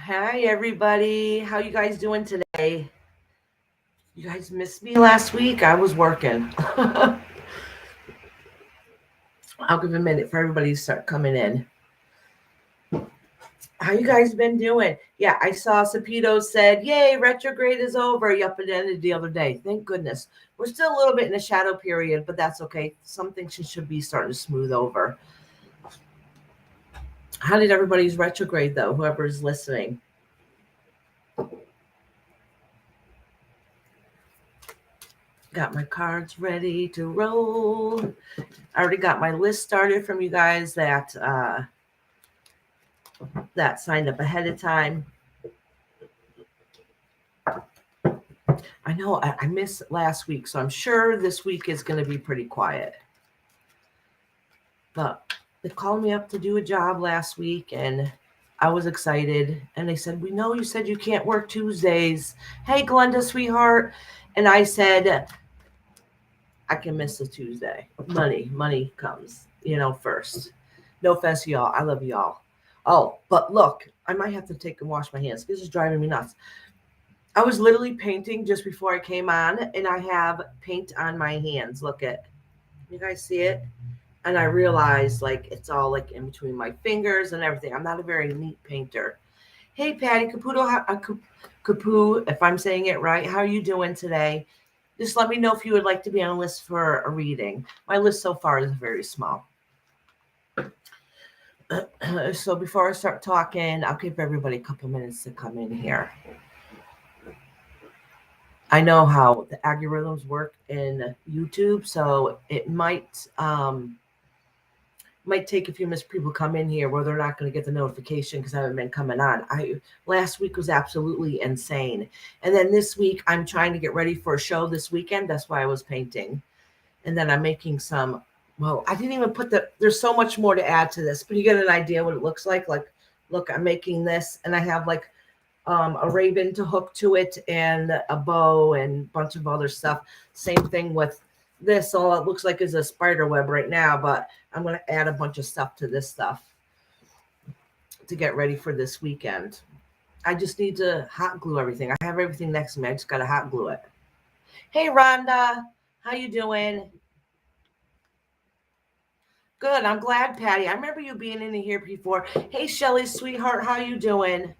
Hi, everybody. How you guys doing today? You guys missed me last week? I was working. I'll give a minute for everybody to start coming in. How you guys been doing? Yeah, I saw Sapito said, yay, retrograde is over. Yup, it ended the other day. Thank goodness. We're still a little bit in a shadow period, but that's okay. Some things should be starting to smooth over. How did everybody's retrograde, though? Whoever's listening. Got my cards ready to roll. I already got my list started from you guys that signed up ahead of time. I know I missed last week, so I'm sure this week is going to be pretty quiet. But they called me up to do a job last week, and I was excited. And they said, we know you said you can't work Tuesdays. Hey, Glenda, sweetheart. And I said, I can miss a Tuesday. Money comes, first. No offense to y'all. I love y'all. Oh, but look, I might have to take and wash my hands. This is driving me nuts. I was literally painting just before I came on, and I have paint on my hands. Look at, you guys see it? And I realized it's all in between my fingers and everything. I'm not a very neat painter. Hey, Patty Capu, if I'm saying it right, how are you doing today? Just let me know if you would like to be on a list for a reading. My list so far is very small. So before I start talking, I'll give everybody a couple minutes to come in here. I know how the algorithms work in YouTube, so it might take a few minutes for people to come in here where they're not going to get the notification because I haven't been coming on. Last week was absolutely insane. And then this week, I'm trying to get ready for a show this weekend. That's why I was painting. And then I'm making some, well, I didn't even put there's so much more to add to this, but you get an idea what it looks like. Look, I'm making this, and I have a raven to hook to it and a bow and a bunch of other stuff. Same thing with this. All it looks like is a spider web right now, but I'm going to add a bunch of stuff to this stuff to get ready for this weekend. I just need to hot glue everything. I have everything next to me. I just got to hot glue it. Hey, Rhonda. How you doing? Good. I'm glad, Patty. I remember you being in here before. Hey, Shelly, sweetheart. How you doing?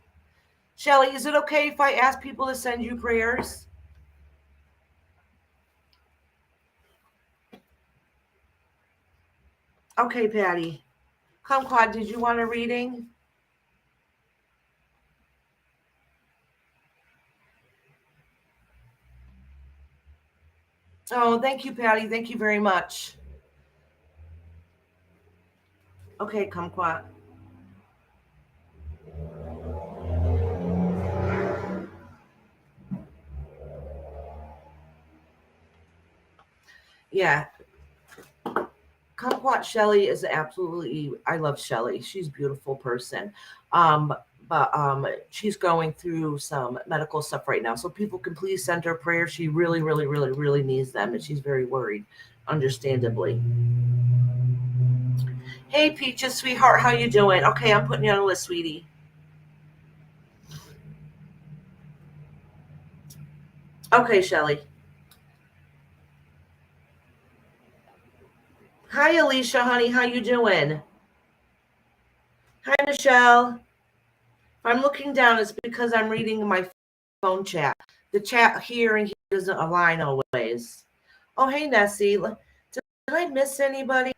Shelly, is it okay if I ask people to send you prayers? Okay, Patty. Kumquat, did you want a reading? Oh, thank you, Patty. Thank you very much. Okay, Kumquat. Yeah. Kumquat Shelly is absolutely, I love Shelly. She's a beautiful person. But she's going through some medical stuff right now. So people can please send her prayers. She really, really, really, really needs them. And she's very worried, understandably. Hey, Peaches, sweetheart, how you doing? Okay, I'm putting you on a list, sweetie. Okay, Shelly. Hi, Alicia, honey. How you doing? Hi, Michelle. If I'm looking down, it's because I'm reading my phone chat. The chat here and here doesn't align always. Oh, hey, Nessie. Did I miss anybody?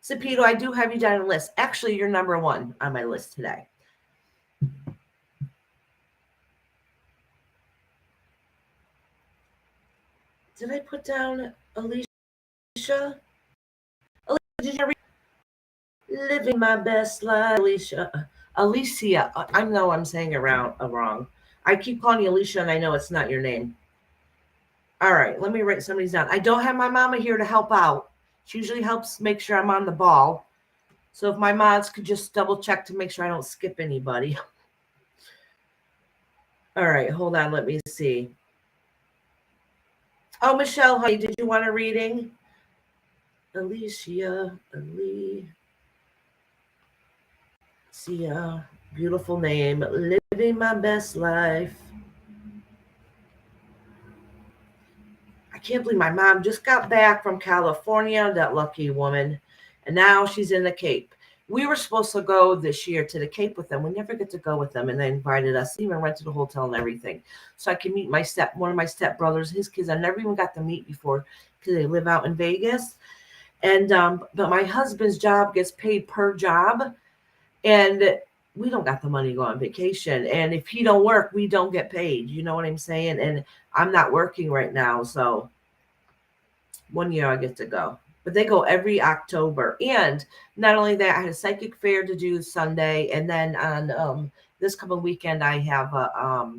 Sapito, I do have you down on the list. Actually, you're number one on my list today. Did I put down Alicia? Alicia, did you read? Living my best life, Alicia. Alicia. I know I'm saying it wrong. I keep calling you Alicia, and I know it's not your name. All right, let me write somebody's down. I don't have my mama here to help out. She usually helps make sure I'm on the ball. So if my mods could just double check to make sure I don't skip anybody. All right, hold on. Let me see. Oh, Michelle, honey, did you want a reading? Alicia, beautiful name. Living my best life. I can't believe my mom just got back from California, that lucky woman, and now she's in the Cape. We were supposed to go this year to the Cape with them. We never get to go with them, and they invited us, even rented a hotel and everything, so I can meet one of my step brothers, his kids. I never even got to meet before because they live out in Vegas. And but my husband's job gets paid per job, and we don't got the money to go on vacation. And if he don't work, we don't get paid. You know what I'm saying? And I'm not working right now, so one year I get to go. But they go every October. And not only that, I had a psychic fair to do Sunday, and then on this coming weekend I have a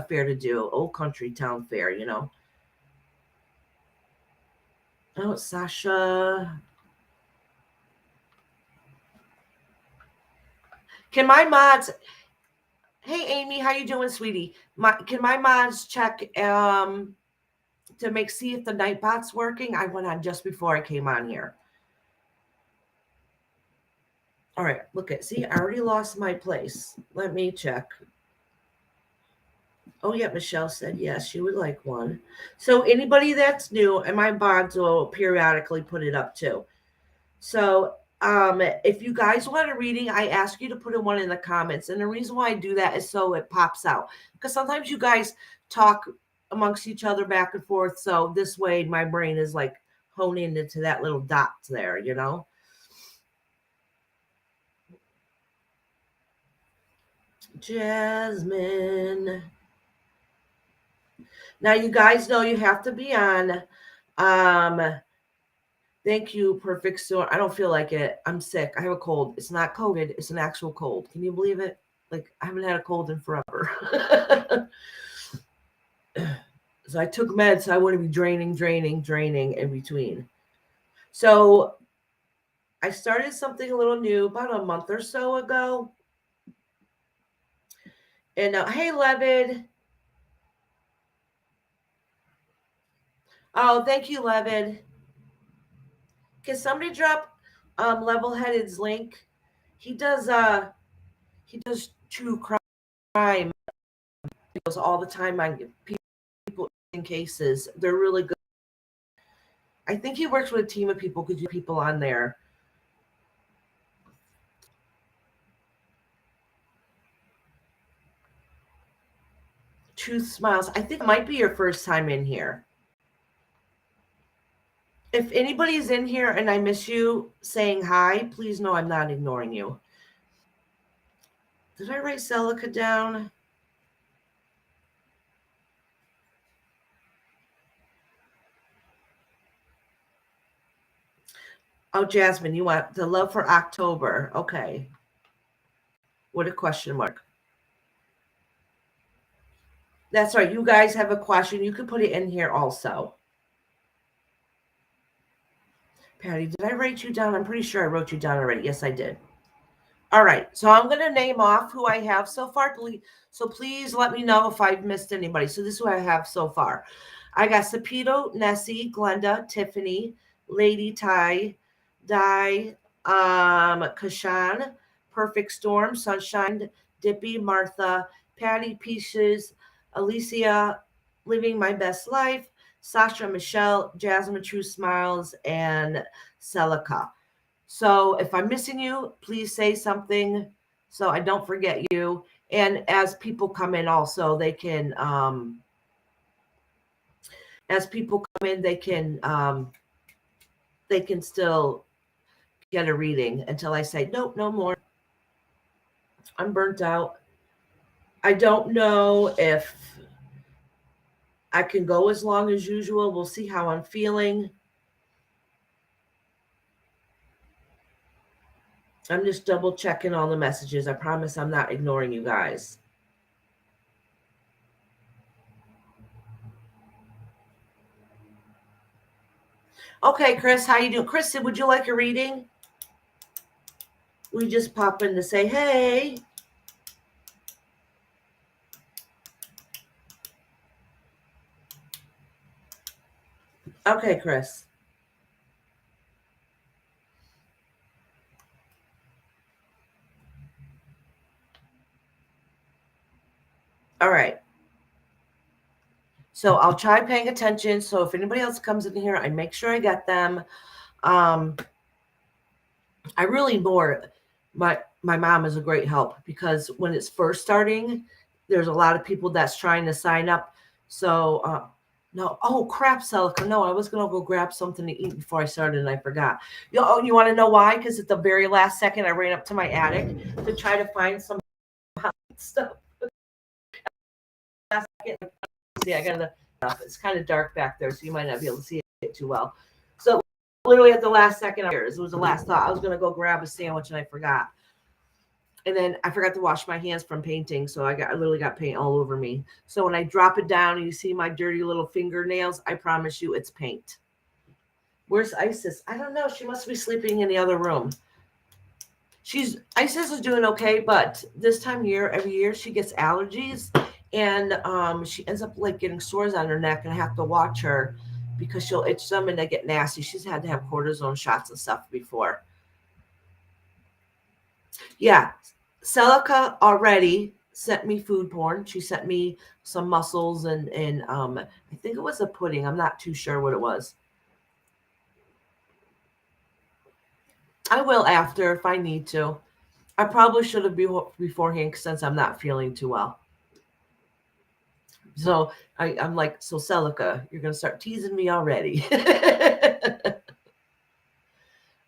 fair to do, old country town fair, you know. Oh, Sasha. Can my mods Hey Amy, how you doing, sweetie? Can my mods check to see if the Nightbot's working? I went on just before I came on here. All right, look at see, I already lost my place. Let me check. Oh yeah, Michelle said yes, she would like one. So anybody that's new, and my mods will periodically put it up too. So if you guys want a reading, I ask you to put in one in the comments. And the reason why I do that is so it pops out. Because sometimes you guys talk amongst each other back and forth. So this way my brain is like honing into that little dot there, you know? Jasmine. Now you guys know you have to be on. Thank you, Perfect Storm. I don't feel like it. I'm sick. I have a cold. It's not COVID. It's an actual cold. Can you believe it? Like, I haven't had a cold in forever. So I took meds so I wouldn't be draining in between. So I started something a little new about a month or so ago. And hey, Levid. Oh, thank you, Levid. Can somebody drop Level Headed's link? He does true crime videos all the time on people in cases. They're really good. I think he works with a team of people, could you people on there. Truth Smiles. I think it might be your first time in here. If anybody's in here and I miss you saying hi, please know I'm not ignoring you. Did I write Celica down? Oh, Jasmine, you want the love for October. Okay. What a question mark. That's right. You guys have a question. You can put it in here also. Patty, did I write you down? I'm pretty sure I wrote you down already. Yes, I did. All right. So I'm going to name off who I have so far. So please let me know if I've missed anybody. So this is who I have so far. I got Sapito, Nessie, Glenda, Tiffany, Lady Ty, Di, Kashan, Perfect Storm, Sunshine, Dippy, Martha, Patty, Peaches, Alicia, Living My Best Life, Sasha, Michelle, Jasmine, True Smiles, and Celica. So if I'm missing you, please say something so I don't forget you. And as people come in, also as people come in, they can still get a reading until I say nope, no more. I'm burnt out. I don't know if I can go as long as usual. We'll see how I'm feeling. I'm just double checking all the messages. I promise I'm not ignoring you guys. Okay, Chris, how you doing? Chris, would you like a reading? We just pop in to say hey. Okay, Chris. All right. So I'll try paying attention. So if anybody else comes in here, I make sure I get them. I really more my mom is a great help because when it's first starting, there's a lot of people that's trying to sign up. So no, oh crap, Celica. No, I was gonna go grab something to eat before I started and I forgot. You want to know why? Because at the very last second, I ran up to my attic to try to find some stuff. Last second, see, I got the. It's kind of dark back there, so you might not be able to see it too well. So literally at the last second, it was the last thought. I was gonna go grab a sandwich and I forgot. And then I forgot to wash my hands from painting, so I literally got paint all over me. So when I drop it down and you see my dirty little fingernails, I promise you it's paint. Where's Isis? I don't know. She must be sleeping in the other room. Isis is doing okay, but this time of year, every year she gets allergies, and she ends up like getting sores on her neck, and I have to watch her because she'll itch them and they get nasty. She's had to have cortisone shots and stuff before. Yeah, Celica already sent me food porn. She sent me some mussels and I think it was a pudding. I'm not too sure what it was. I will after if I need to. I probably should have beforehand since I'm not feeling too well. So I'm like, so Celica, you're gonna start teasing me already.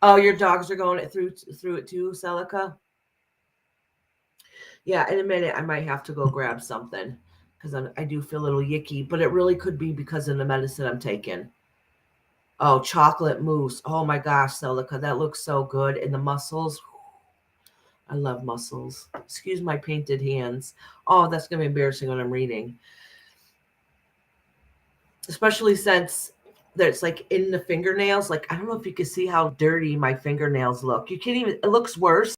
Oh, your dogs are going through it too, Celica? Yeah, in a minute I might have to go grab something because I do feel a little yicky, but it really could be because of the medicine I'm taking. Oh, chocolate mousse. Oh my gosh, Celica, that looks so good. And the mussels. I love mussels. Excuse my painted hands. Oh, that's going to be embarrassing when I'm reading. Especially since there's like in the fingernails. Like, I don't know if you can see how dirty my fingernails look. You can't even, it looks worse.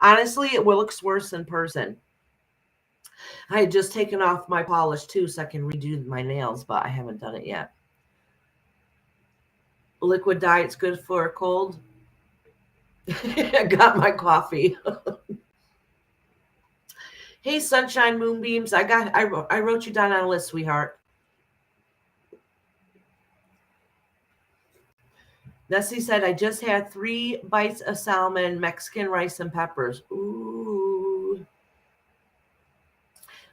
Honestly, it looks worse in person. I had just taken off my polish too so I can redo my nails, but I haven't done it yet. Liquid diet's good for a cold. I got my coffee. Hey, sunshine, moonbeams. I wrote you down on a list, sweetheart. Nessie said, I just had 3 bites of salmon, Mexican rice, and peppers. Ooh.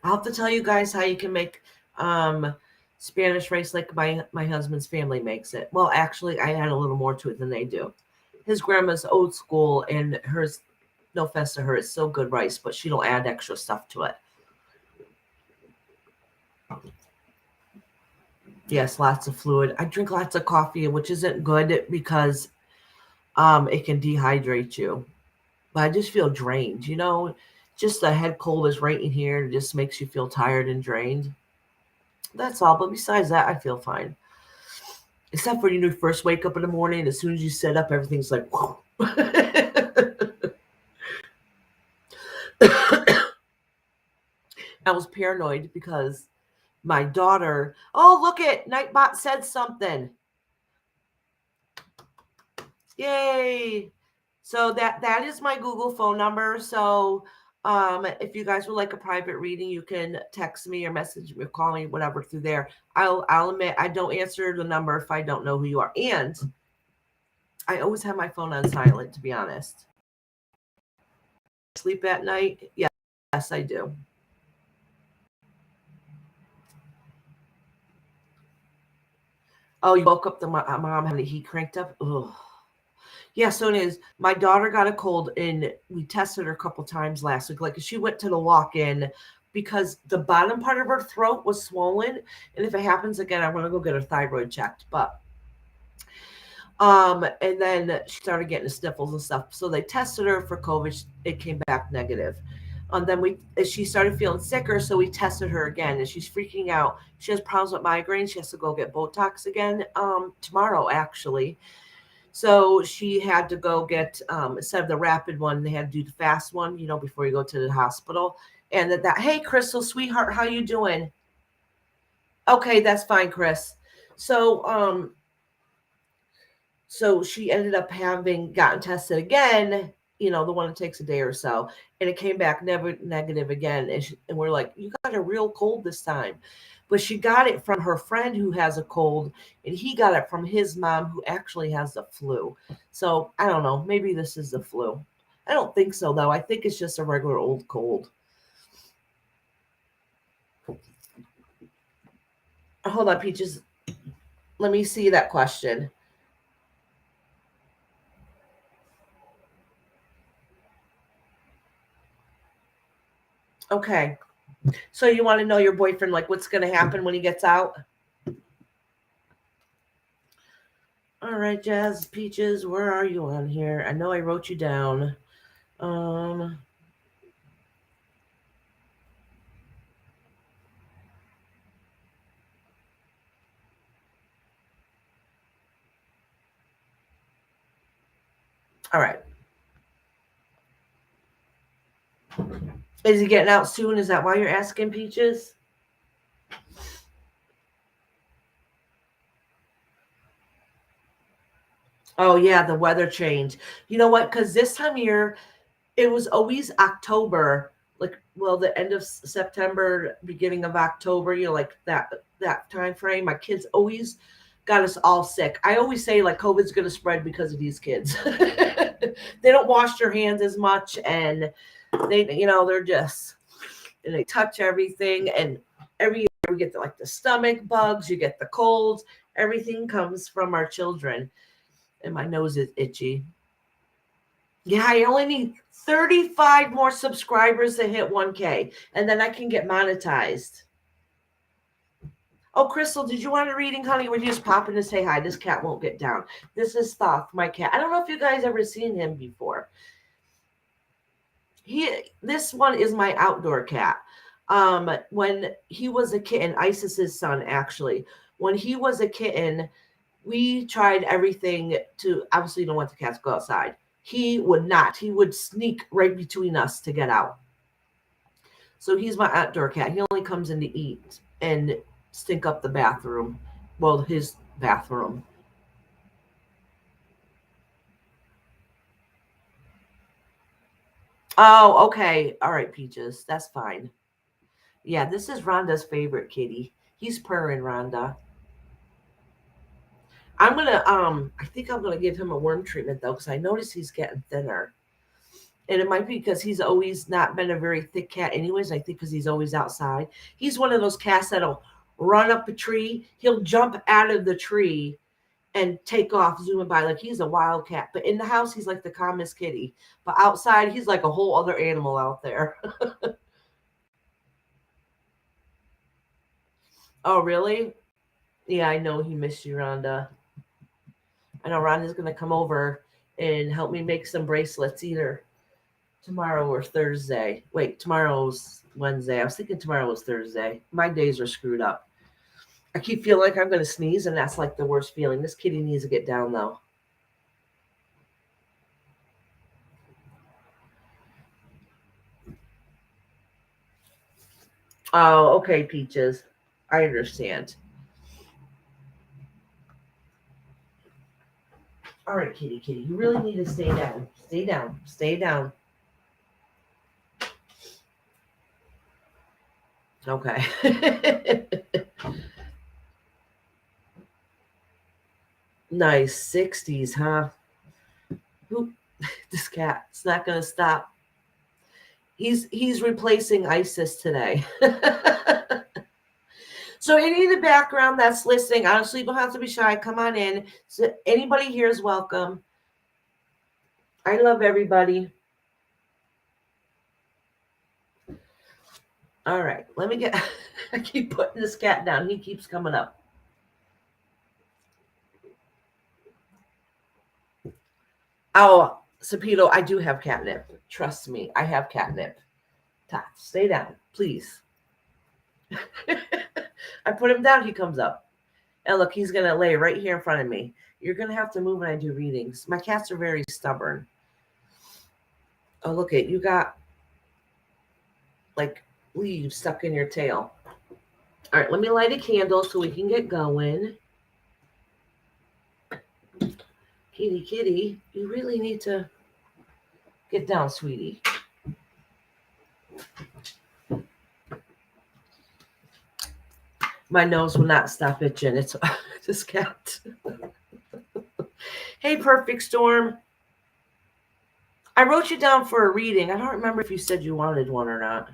I'll have to tell you guys how you can make Spanish rice like my husband's family makes it. Well, actually, I add a little more to it than they do. His grandma's old school, and hers, no offense to her, it's so good rice, but she don't add extra stuff to it. Yes, lots of fluid. I drink lots of coffee, which isn't good because it can dehydrate you. But I just feel drained, just the head cold is right in here. It just makes you feel tired and drained. That's all. But besides that, I feel fine. Except for when you first wake up in the morning, as soon as you sit up, everything's like, whoa. I was paranoid because my daughter, oh, look it, Nightbot said something. Yay. So that is my Google phone number. So if you guys would like a private reading, you can text me or message me or call me, whatever, through there. I'll admit I don't answer the number if I don't know who you are. And I always have my phone on silent, to be honest. Sleep at night? Yes, I do. Oh, you woke up the mom having the heat cranked up? Ugh. Yeah, so it is. My daughter got a cold, and we tested her a couple times last week. Like, she went to the walk-in because the bottom part of her throat was swollen, and if it happens again, I'm gonna go get her thyroid checked. But and then she started getting the sniffles and stuff. So they tested her for COVID. It came back negative. Then she started feeling sicker, so we tested her again, and she's freaking out. She has problems with migraines. She has to go get Botox again tomorrow, actually. So she had to go get, instead of the rapid one, they had to do the fast one, before you go to the hospital. And hey, Crystal, sweetheart, how you doing? Okay, that's fine, Chris. So she ended up having gotten tested again, the one that takes a day or so, and it came back never negative again. And we're like, you got a real cold this time. But she got it from her friend who has a cold, and he got it from his mom who actually has the flu. So I don't know. Maybe this is the flu. I don't think so, though. I think it's just a regular old cold. Hold on, Peaches. Let me see that question. Okay. So you want to know your boyfriend, like what's going to happen when he gets out? All right, Jazz, Peaches, where are you on here? I know I wrote you down. Um, all right. Is he getting out soon? Is that why you're asking, Peaches? Oh, yeah, the weather change. You know what? Because this time of year, it was always October, like, well, the end of September, beginning of October, like that time frame. My kids always got us all sick. I always say like COVID's going to spread because of these kids. They don't wash their hands as much, and they're just, and they touch everything, and every year we get like the stomach bugs, you get the colds, everything comes from our children, and my nose is itchy. Yeah, I only need 35 more subscribers to hit 1K, and then I can get monetized. Oh, Crystal, did you want a reading, honey? We're just popping to say hi. This cat won't get down. This is Thoth, my cat. I don't know if you guys ever seen him before. This one is my outdoor cat. When he was a kitten, Isis's son, actually, when he was a kitten, we tried everything to, obviously, don't want the cats to go outside. He would not. He would sneak right between us to get out. So he's my outdoor cat. He only comes in to eat and stink up the bathroom. Well, his bathroom. Oh, okay. All right, Peaches. That's fine. Yeah, this is Rhonda's favorite kitty. He's purring, Rhonda. I think I'm gonna give him a worm treatment though, because I notice he's getting thinner. And it might be because he's always not been a very thick cat anyways. I think because he's always outside. He's one of those cats that'll run up a tree. He'll jump out of the tree and take off, zooming by. Like he's a wild cat. But in the house, he's like the calmest kitty. But outside, he's like a whole other animal out there. Oh, really? Yeah, I know he missed you, Rhonda. I know Rhonda's going to come over and help me make some bracelets either tomorrow or Thursday. Wait, tomorrow's Wednesday. I was thinking tomorrow was Thursday. My days are screwed up. I keep feeling like I'm going to sneeze, and that's like the worst feeling. This kitty needs to get down, though. Oh, okay, Peaches. I understand. All right, kitty, kitty. You really need to stay down. Stay down. Stay down. Okay. Nice. 60s, huh? Oop, this cat's not going to stop. He's replacing ISIS today. So any of the background that's listening, honestly, you don't have to be shy. Come on in. So anybody here is welcome. I love everybody. All right, let me get. I keep putting this cat down. He keeps coming up. Oh, Sapito, I do have catnip. Trust me, I have catnip. Tot, stay down, please. I put him down. He comes up. And look, he's gonna lay right here in front of me. You're gonna have to move when I do readings. My cats are very stubborn. Oh, look at you got like leaves stuck in your tail. All right, let me light a candle so we can get going. Kitty, kitty, you really need to Get down, sweetie. My nose will not stop itching. It's this cat. Hey, Perfect Storm. I wrote you down for a reading. I don't remember if you said you wanted one or not.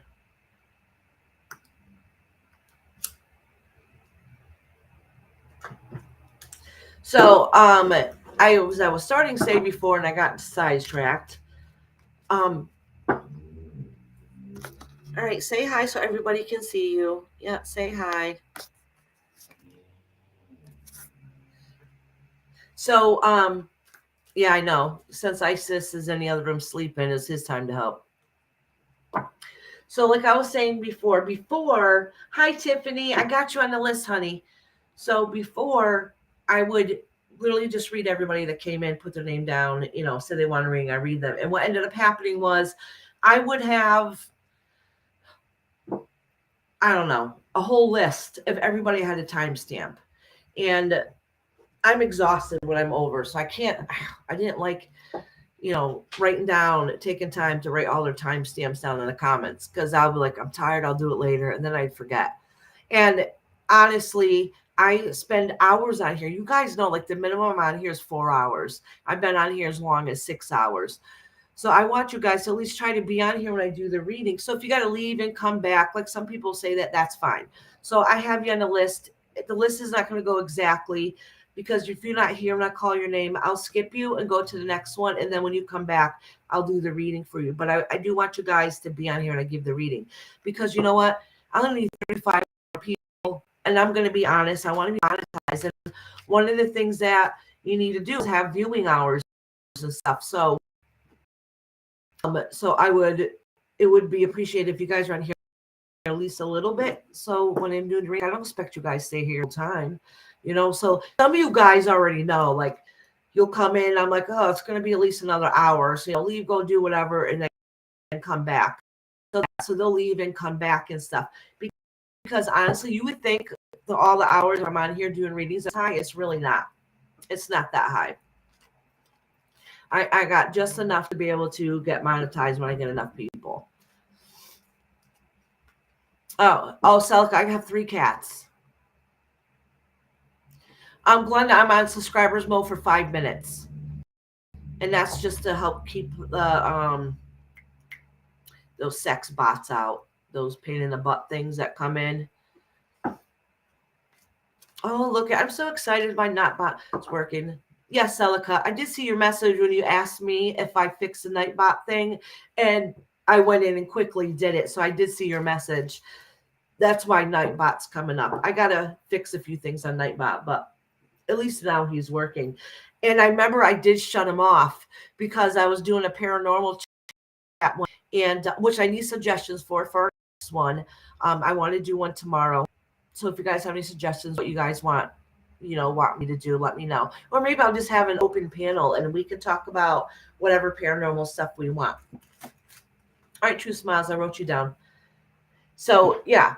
So, I was starting to say before, and I got sidetracked. All right, say hi so everybody can see you. Yeah, say hi. So, yeah, I know. Since Isis is in the other room sleeping, it's his time to help. So, like I was saying before, hi, Tiffany, I got you on the list, honey. So, before, I would literally just read everybody that came in, put their name down, say they want a reading, I read them. And what ended up happening was I would have, I don't know, a whole list if everybody had a timestamp. And I'm exhausted when I'm over. So I didn't like, writing down, taking time to write all their timestamps down in the comments, because I'll be like, I'm tired, I'll do it later. And then I'd forget. And honestly, I spend hours on here. You guys know, like the minimum on here is 4 hours. I've been on here as long as 6 hours. So I want you guys to at least try to be on here when I do the reading. So if you got to leave and come back, like some people say, that's fine. So I have you on the list. The list is not going to go exactly, because if you're not here, I'm not call your name, I'll skip you and go to the next one. And then when you come back, I'll do the reading for you. But I do want you guys to be on here and I give the reading, because you know what? I'm going to need 35 people, and I'm going to be honest. I want to be monetized. And one of the things that you need to do is have viewing hours and stuff. So it would be appreciated if you guys are on here at least a little bit. So when I'm doing the reading, I don't expect you guys to stay here all the time. So some of you guys already know, like, you'll come in, I'm like, oh, it's going to be at least another hour. So leave, go do whatever, and then come back. So they'll leave and come back and stuff. Because honestly, you would think that all the hours I'm on here doing readings are high. It's really not. It's not that high. I got just enough to be able to get monetized when I get enough people. Oh, Celica, I have 3 cats. Glenda, I'm on subscribers mode for 5 minutes. And that's just to help keep the those sex bots out, those pain in the butt things that come in. Oh, look, I'm so excited my Nightbot is working. Yes, Celica, I did see your message when you asked me if I fixed the Nightbot thing, and I went in and quickly did it. So I did see your message. That's why Nightbot's coming up. I got to fix a few things on Nightbot, but at least now he's working. And I remember I did shut him off because I was doing a paranormal chat one, and which I need suggestions for our next one. I want to do one tomorrow. So if you guys have any suggestions, what you guys want me to do, let me know. Or maybe I'll just have an open panel and we can talk about whatever paranormal stuff we want. All right, True Smiles, I wrote you down. So yeah.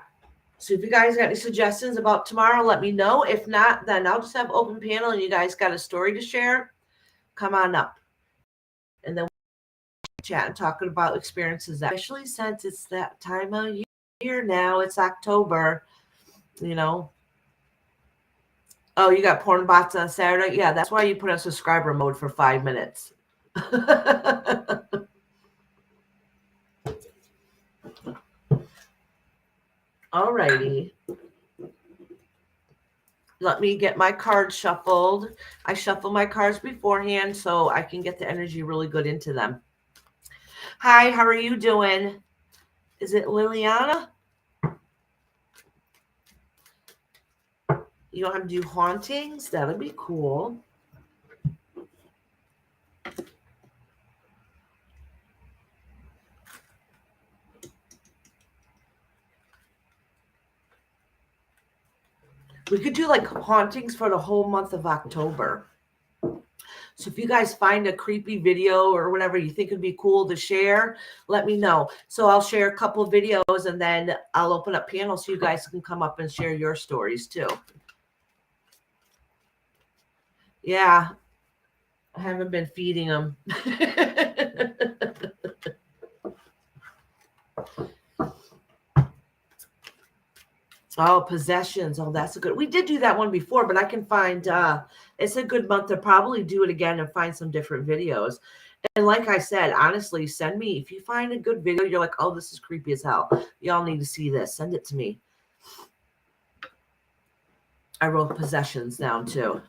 So if you guys got any suggestions about tomorrow, let me know. If not, then I'll just have open panel and you guys got a story to share, come on up. And then we'll chat and talking about experiences, especially since it's that time of year now. It's October, Oh, you got porn bots on Saturday? Yeah, that's why you put on subscriber mode for 5 minutes. All righty. Let me get my cards shuffled. I shuffle my cards beforehand so I can get the energy really good into them. Hi, how are you doing? Is it Liliana? You don't have to do hauntings? That would be cool. We could do like hauntings for the whole month of October. So if you guys find a creepy video or whatever you think would be cool to share, let me know. So I'll share a couple of videos and then I'll open up panels so you guys can come up and share your stories too. Yeah, I haven't been feeding them. Oh, possessions. Oh, that's a good. We did do that one before, but I can find it's a good month to probably do it again and find some different videos. And like I said, honestly, send me if you find a good video, you're like, oh, this is creepy as hell. Y'all need to see this. Send it to me. I wrote possessions down too.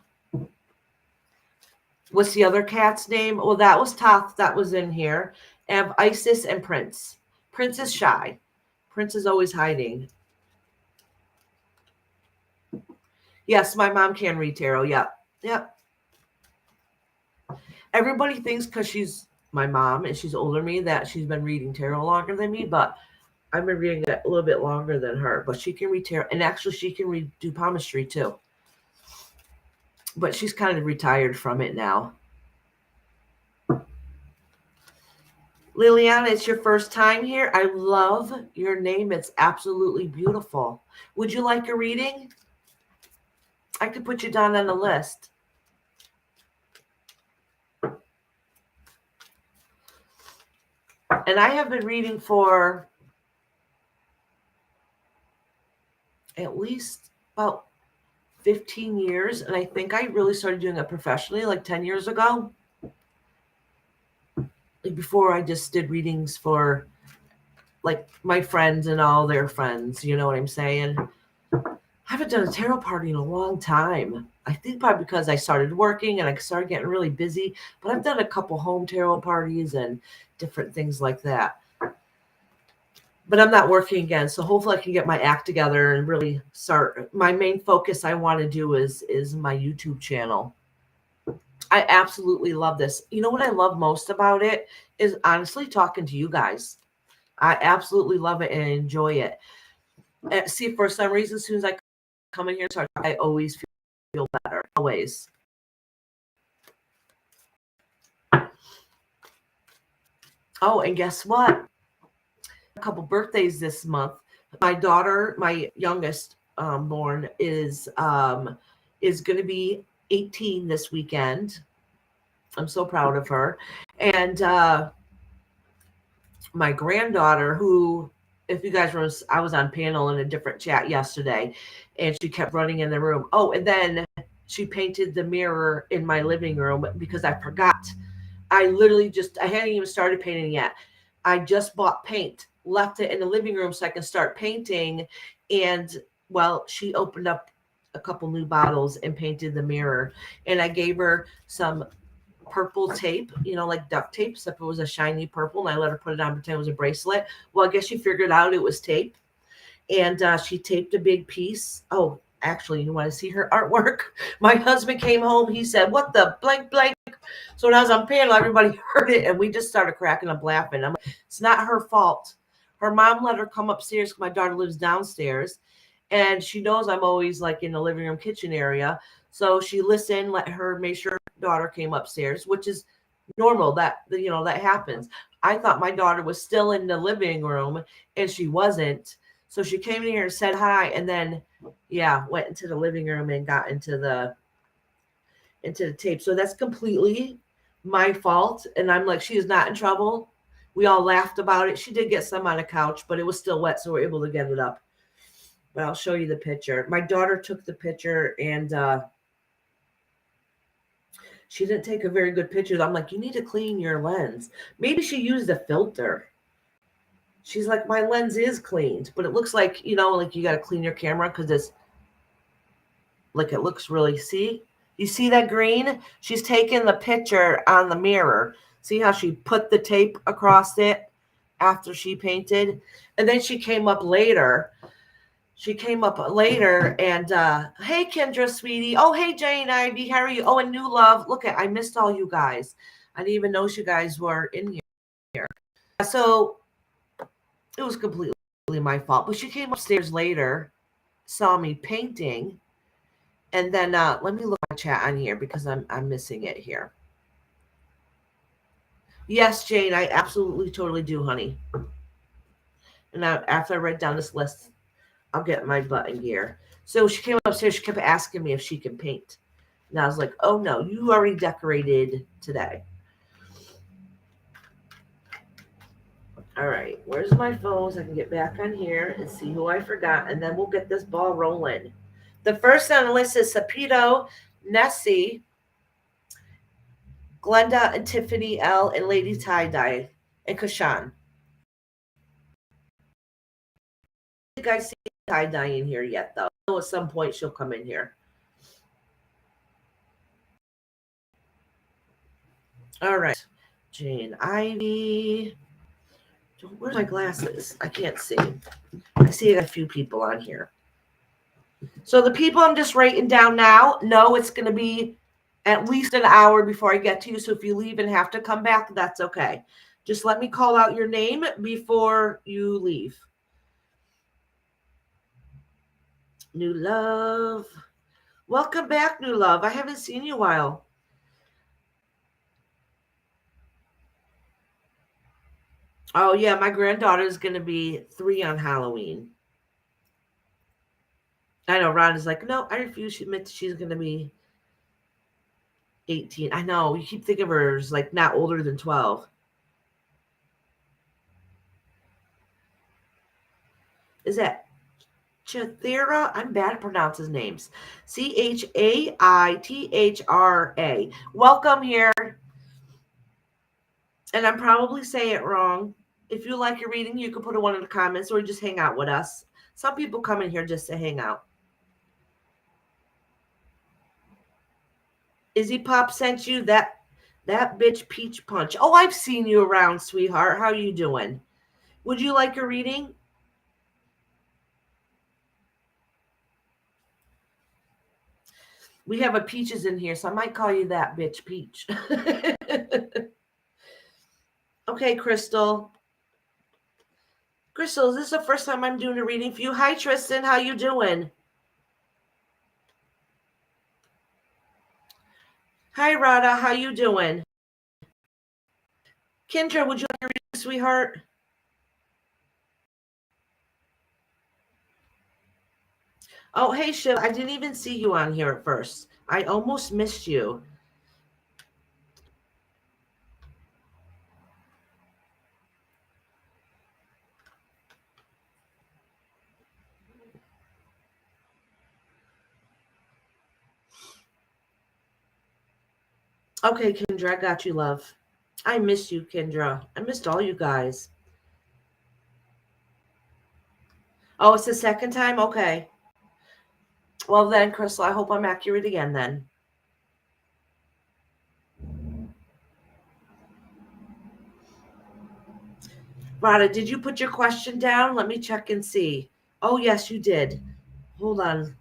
What's the other cat's name? Well, that was Toth that was in here. I have Isis and Prince. Prince is shy. Prince is always hiding. Yes, my mom can read tarot. Yep. Yep. Everybody thinks because she's my mom and she's older than me that she's been reading tarot longer than me, but I've been reading it a little bit longer than her. But she can read tarot, and actually she can read do palmistry too. But she's kind of retired from it now. Liliana, it's your first time here. I love your name. It's absolutely beautiful. Would you like a reading? I could put you down on the list. And I have been reading for at least about 15 years. And I think I really started doing it professionally like 10 years ago. Like before I just did readings for like my friends and all their friends. You know what I'm saying? I haven't done a tarot party in a long time. I think probably because I started working and I started getting really busy. But I've done a couple home tarot parties and different things like that. But I'm not working again, so hopefully I can get my act together and really start. My main focus I want to do is my YouTube channel. I absolutely love this. You know what I love most about it is honestly talking to you guys. I absolutely love it and enjoy it. And see, for some reason, as soon as I come in here and start, I always feel better. Always. Oh, and guess what? A couple birthdays this month. My daughter, my youngest born, is going to be 18 this weekend. I'm so proud of her. And my granddaughter, who, if you guys were, I was on panel in a different chat yesterday, and she kept running in the room. Oh, and then she painted the mirror in my living room because I forgot. I hadn't even started painting yet. I just bought paint, left it in the living room so I can start painting. And well, she opened up a couple new bottles and painted the mirror. And I gave her some purple tape, like duct tape, except it was a shiny purple. And I let her put it on, pretend it was a bracelet. Well, I guess she figured out it was tape. And she taped a big piece. Oh, actually, you want to see her artwork? My husband came home. He said, "What the blank blank?" So when I was on panel, everybody heard it, and we just started cracking up laughing. I'm like, it's not her fault. Her mom let her come upstairs because my daughter lives downstairs, and she knows I'm always like in the living room kitchen area. So she listened, let her make sure her daughter came upstairs, which is normal. That happens. I thought my daughter was still in the living room, and she wasn't. So she came in here and said hi, and then, went into the living room and got into the tape. So that's completely my fault. And I'm like, she is not in trouble. We all laughed about it. She did get some on a couch, but it was still wet, so we're able to get it up. But I'll show you the picture. My daughter took the picture, and she didn't take a very good picture. I'm like, you need to clean your lens. Maybe she used a filter. She's like, my lens is cleaned, but it looks like, like you got to clean your camera because it's like it looks really, see? You see that green? She's taking the picture on the mirror. See how she put the tape across it after she painted? And then she came up later. And, hey, Kendra, sweetie. Oh, hey, Jane Ivy. How are you? Oh, and New Love. Look, I missed all you guys. I didn't even know you guys were in here. So it was completely my fault. But she came upstairs later, saw me painting. And then let me look at my chat on here because I'm missing it here. Yes, Jane, I absolutely totally do, honey. And now after I write down this list, I'll get my butt in gear. So she came upstairs. She kept asking me if she can paint. And I was like, oh, no, you already decorated today. All right, where's my phone so I can get back on here and see who I forgot, and then we'll get this ball rolling. The first on the list is Sapito, Nessie, Glenda, and Tiffany L, and Lady Tie-Dye, and Kashan. I think I see Tie-Dye in here yet, though. At some point she'll come in here. All right, Jane Ivy. Where's my glasses? I can't see. I see a few people on here. So the people I'm just writing down now, no, it's going to be at least an hour before I get to you. So if you leave and have to come back, that's okay. Just let me call out your name before you leave. New Love. Welcome back, New Love. I haven't seen you in a while. Oh, yeah, my granddaughter is going to be 3 on Halloween. I know, Ron is like, no, I refuse to admit she's going to be 18. I know, you keep thinking of her as like not older than 12. Is that Chathira? I'm bad at pronouncing names. Chaithra. Welcome here. And I'm probably saying it wrong. If you like your reading, you can put a 1 in the comments or just hang out with us. Some people come in here just to hang out. Izzy Pop sent you that bitch Peach Punch. Oh, I've seen you around, sweetheart. How are you doing? Would you like a reading? We have a Peaches in here, so I might call you that bitch Peach. Okay, Crystal. Crystal, is this the first time I'm doing a reading for you? Hi, Tristan. How you doing? Hi, Rada. How you doing? Kendra, would you like a reading, sweetheart? Oh, hey, Shiv. I didn't even see you on here at first. I almost missed you. Okay, Kendra, I got you, love. I miss you, Kendra. I missed all you guys. Oh, it's the second time? Okay. Well, then, Crystal, I hope I'm accurate again then. Rada, did you put your question down? Let me check and see. Oh, yes, you did. Hold on.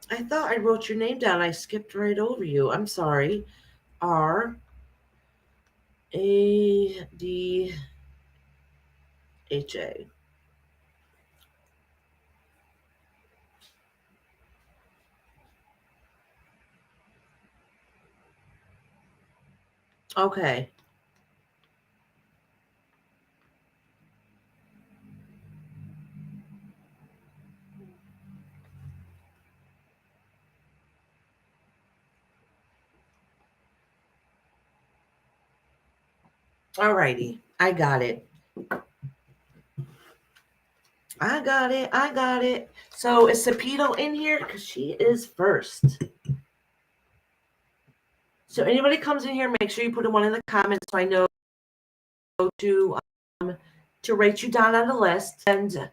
I thought I wrote your name down. I skipped right over you. I'm sorry. R A D H A. Okay. All righty. I got it. I got it. So is Sapito in here? Because she is first. So anybody comes in here, make sure you put a 1 in the comments so I know to write you down on the list. And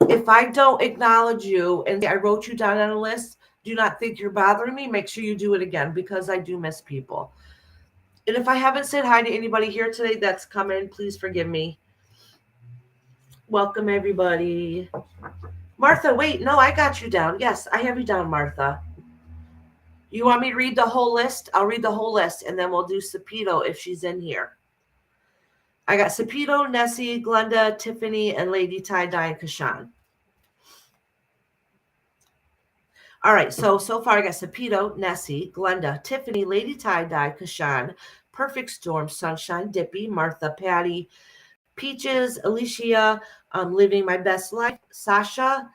if I don't acknowledge you and I wrote you down on a list, do not think you're bothering me. Make sure you do it again because I do miss people. And if I haven't said hi to anybody here today that's come in, please forgive me. Welcome, everybody. Martha, wait. No, I got you down. Yes, I have you down, Martha. You want me to read the whole list? I'll read the whole list, and then we'll do Sapito if she's in here. I got Sapito, Nessie, Glenda, Tiffany, and Lady Tie-Dye and Kashan. All right, so far I got Sapito, Nessie, Glenda, Tiffany, Lady Tie-Dye, Kashan, Perfect Storm, Sunshine, Dippy, Martha, Patty, Peaches, Alicia, Living My Best Life, Sasha,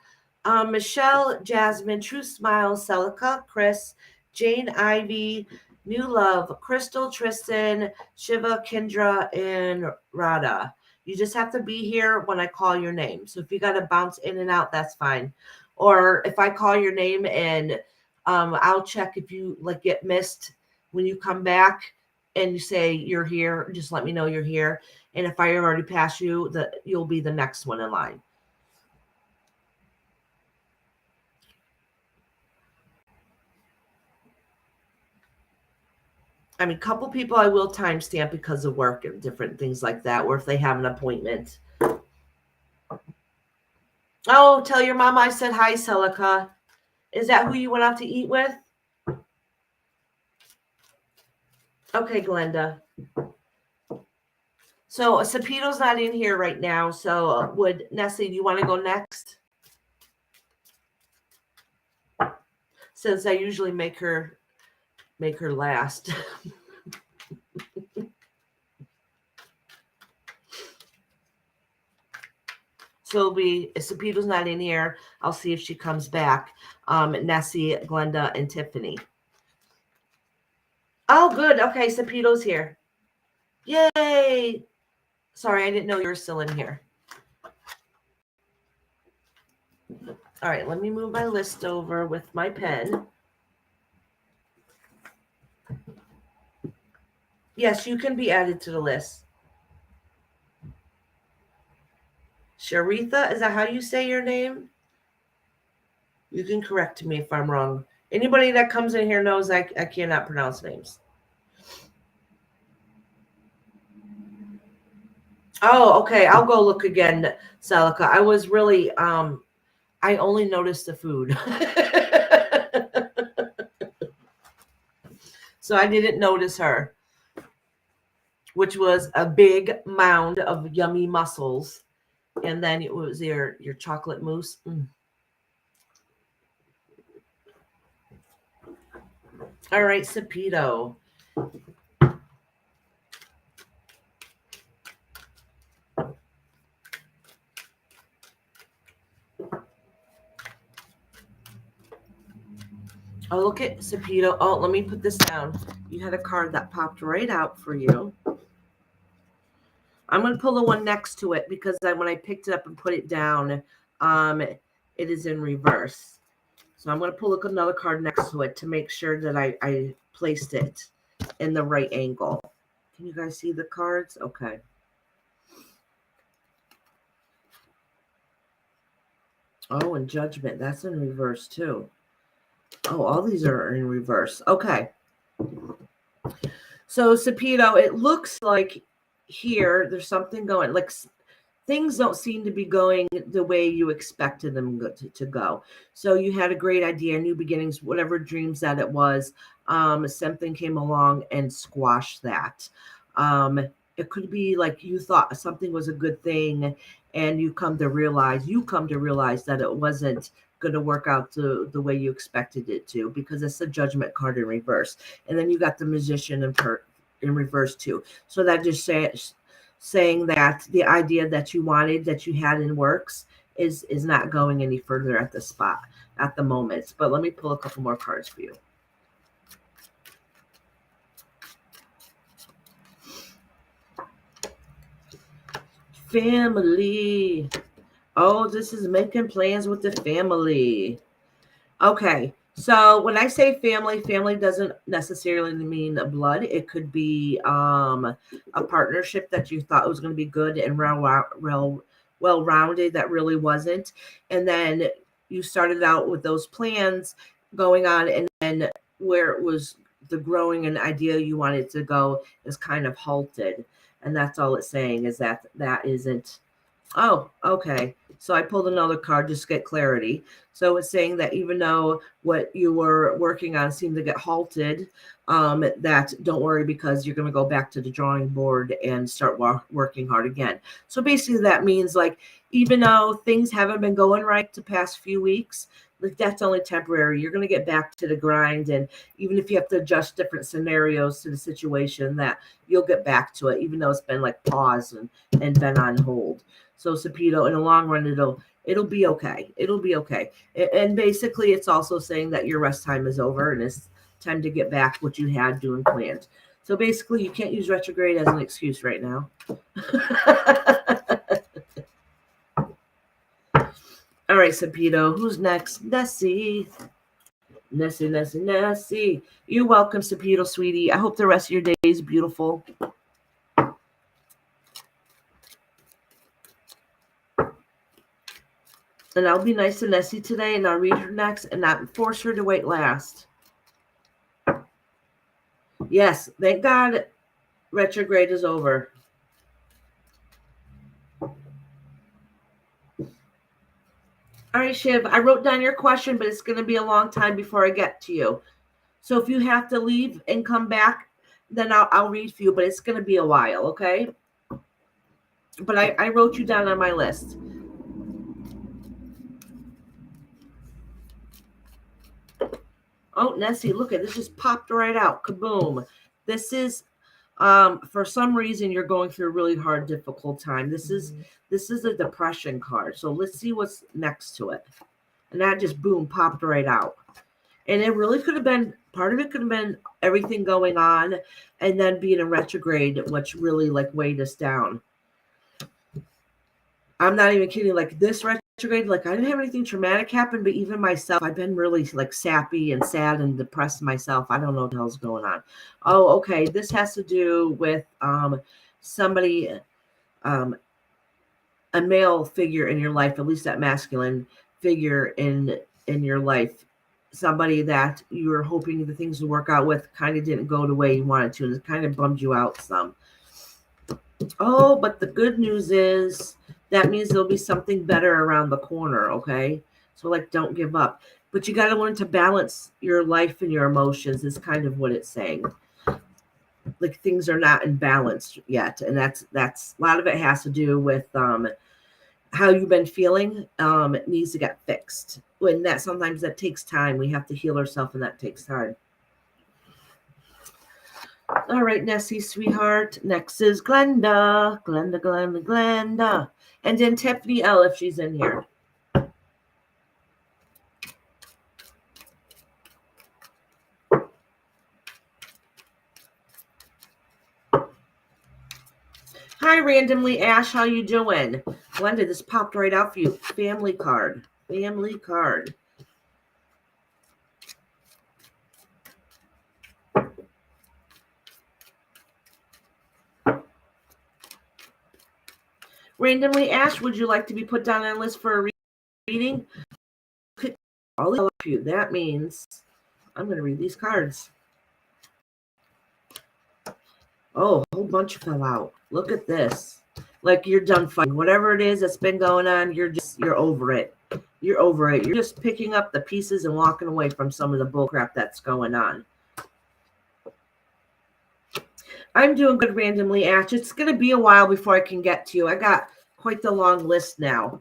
Michelle, Jasmine, True Smile, Celica, Chris, Jane Ivy, New love, Crystal, Tristan, Shiva, Kendra, and Radha. You just have to be here when I call your name. So if you got to bounce in and out, that's fine. Or if I call your name and I'll check if you like get missed when you come back and you say you're here, just let me know you're here. And if I already pass you, you'll be the next one in line. I mean, a couple people I will timestamp because of work and different things like that, or if they have an appointment. Oh, tell your mama I said hi, Celica. Is that who you went out to eat with? Okay, Glenda. So Sapito's not in here right now. So would Nessie, do you want to go next? Since I usually make her last. So it'll be, if Sapito's not in here, I'll see if she comes back. Nessie, Glenda, and Tiffany. Oh, good. Okay, Sapito's here. Yay! Sorry, I didn't know you were still in here. All right, let me move my list over with my pen. Yes, you can be added to the list. Sharitha, is that how you say your name? You can correct me if I'm wrong. Anybody that comes in here knows I cannot pronounce names. Oh, okay. I'll go look again, Celica. I was really, I only noticed the food. So I didn't notice her, which was a big mound of yummy mussels. And then it was your chocolate mousse. All right, Sapito. Oh, look at Sapito. Oh, let me put this down. You had a card that popped right out for you. I'm going to pull the one next to it because when I picked it up and put it down, it is in reverse. So I'm going to pull another card next to it to make sure that I placed it in the right angle. Can you guys see the cards? Okay. Oh, and Judgment. That's in reverse too. Oh, all these are in reverse. Okay. So, Sapito, it looks like here there's something going, like things don't seem to be going the way you expected them to go. So you had a great idea, new beginnings, whatever dreams that it was. Something came along and squashed that. It could be like you thought something was a good thing, and you come to realize that it wasn't going to work out the way you expected it to, because it's a Judgment card in reverse, and then you got the Magician in reverse too. So that just saying that the idea that you wanted, that you had in works, is not going any further at the moment. But let me pull a couple more cards for you. Family. Oh, this is making plans with the family. Okay. So when I say family doesn't necessarily mean blood. It could be a partnership that you thought was going to be good and well-rounded that really wasn't. And then you started out with those plans going on, and then where it was the growing and idea you wanted to go is kind of halted. And that's all it's saying, is that isn't. Oh, okay. So I pulled another card just to get clarity. So it's saying that even though what you were working on seemed to get halted, that don't worry, because you're going to go back to the drawing board and start working hard again. So basically that means, like, even though things haven't been going right the past few weeks, like, that's only temporary. You're going to get back to the grind. And even if you have to adjust different scenarios to the situation, that you'll get back to it, even though it's been like paused and been on hold. So Sapito, in the long run, it'll be okay. It'll be okay. And basically, it's also saying that your rest time is over and it's time to get back what you had doing planned. So basically, you can't use retrograde as an excuse right now. All right, Sapito. Who's next? Nessie. Nessie. You're welcome, Sapito, sweetie. I hope the rest of your day is beautiful. And I'll be nice to Nessie today, and I'll read her next and not force her to wait last. Yes, thank God retrograde is over. All right, Shiv, I wrote down your question, but it's going to be a long time before I get to you. So if you have to leave and come back, then I'll read for you, but it's going to be a while, okay? But I wrote you down on my list. Oh, Nessie, look at this, just popped right out. Kaboom. This is, for some reason, you're going through a really hard, difficult time. This is a depression card. So let's see what's next to it. And that just, boom, popped right out. And it really could have been, part of it could have been everything going on and then being in retrograde, which really like weighed us down. I'm not even kidding. Like this retrograde, like I didn't have anything traumatic happen, but even myself, I've been really like sappy and sad and depressed myself. I don't know what the hell's going on. Oh, okay. This has to do with somebody, a male figure in your life, at least that masculine figure in your life. Somebody that you were hoping the things to work out with kind of didn't go the way you wanted to, and it kind of bummed you out some. Oh, but the good news is that means there'll be something better around the corner, okay? So, like, don't give up. But you got to learn to balance your life and your emotions is kind of what it's saying. Like, things are not in balance yet, and that's a lot of it has to do with how you've been feeling. It needs to get fixed. When that sometimes that takes time. We have to heal ourselves, and that takes time. All right, Nessie, sweetheart. Next is Glenda. And then Tiffany L, if she's in here. Hi, randomly Ash. How you doing? Glenda, this popped right out for you. Family card. Family card. Randomly Ash, would you like to be put down on a list for a reading? I'll help you. That means I'm going to read these cards. Oh, a whole bunch fell out. Look at this. Like you're done fighting. Whatever it is that's been going on, you're over it. You're over it. You're just picking up the pieces and walking away from some of the bullcrap that's going on. I'm doing good, randomly, Ash. It's going to be a while before I can get to you. I got quite the long list now.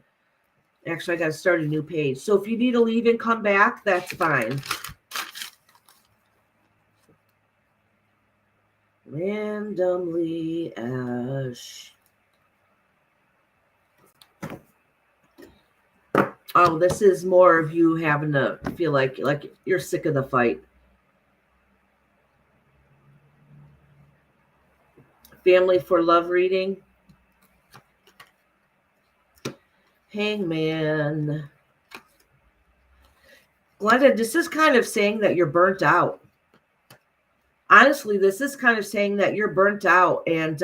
Actually, I got to start a new page. So if you need to leave and come back, that's fine. Randomly Ash. Oh, this is more of you having to feel like you're sick of the fight. Family for love reading. Hangman. Glenda, this is kind of saying that you're burnt out. Honestly, this is kind of saying that you're burnt out and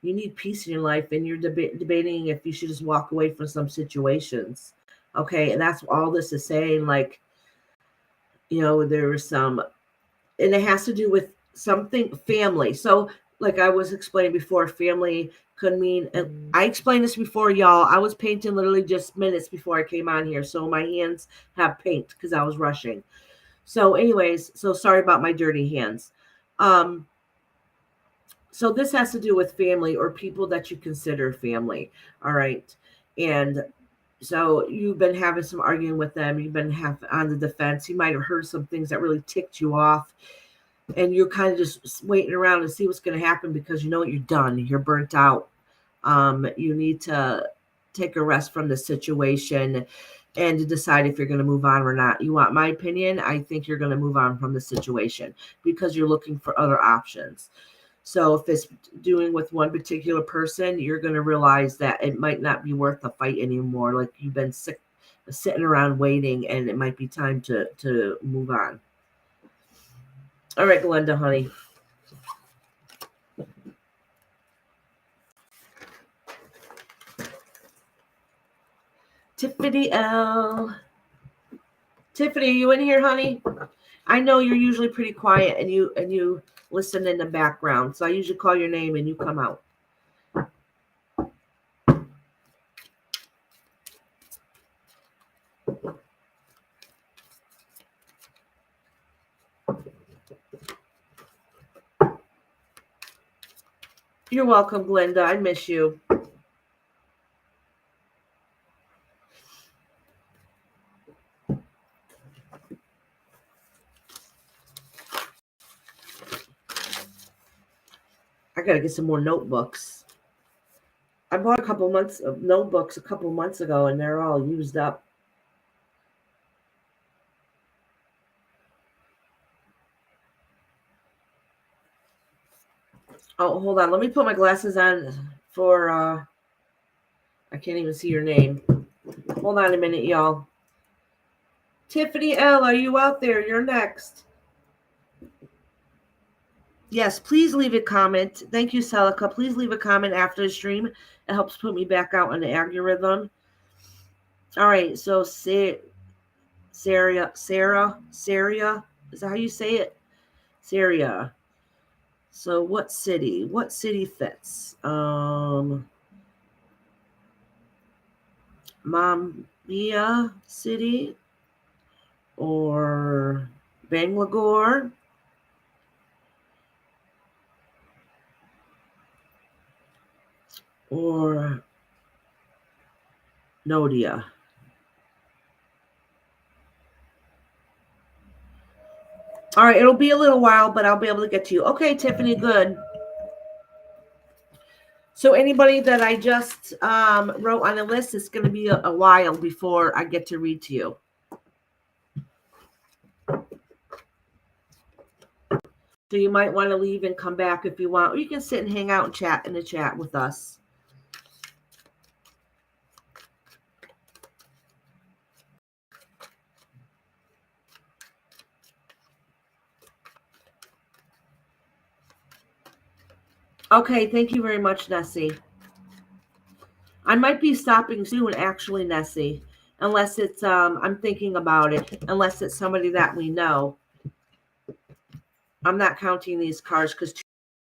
you need peace in your life, and you're debating if you should just walk away from some situations. Okay, and that's all this is saying. Like, you know, there was some, and it has to do with something family. So, like I was explaining before, family could mean, and I explained this before, y'all. I was painting literally just minutes before I came on here, so my hands have paint because I was rushing. So, anyways, so sorry about my dirty hands. So this has to do with family or people that you consider family. All right. And so you've been having some arguing with them. You've been on the defense. You might have heard some things that really ticked you off. And you're kind of just waiting around to see what's going to happen because you know what, you're done. You're burnt out. You need to take a rest from the situation. and to decide if you're going to move on or not. You want my opinion? I think you're going to move on from the situation because you're looking for other options. So if it's doing with one particular person, you're going to realize that it might not be worth the fight anymore. Like you've been sitting around waiting, and it might be time to move on. All right, Glenda, honey. Tiffany L. Tiffany, are you in here, honey? I know you're usually pretty quiet and you listen in the background. So I usually call your name and you come out. You're welcome, Glenda. I miss you. I got to get some more notebooks. I bought a couple months of notebooks a couple months ago, and they're all used up. Oh, hold on. Let me put my glasses on for, I can't even see your name. Hold on a minute, y'all. Tiffany L., are you out there? You're next. Yes, please leave a comment. Thank you, Celica. Please leave a comment after the stream. It helps put me back out on the algorithm. All right, so Sarah, is that how you say it? Sarah. So what city? What city fits? Mumbai City or Bangalore? Or Nodia? All right, it'll be a little while, but I'll be able to get to you. Okay, Tiffany, good. So anybody that I just wrote on the list, it's going to be a while before I get to read to you. So you might want to leave and come back if you want. Or you can sit and hang out and chat in the chat with us. Okay, thank you very much, Nessie. I might be stopping soon, actually, Nessie, unless it's, I'm thinking about it, unless it's somebody that we know. I'm not counting these cards because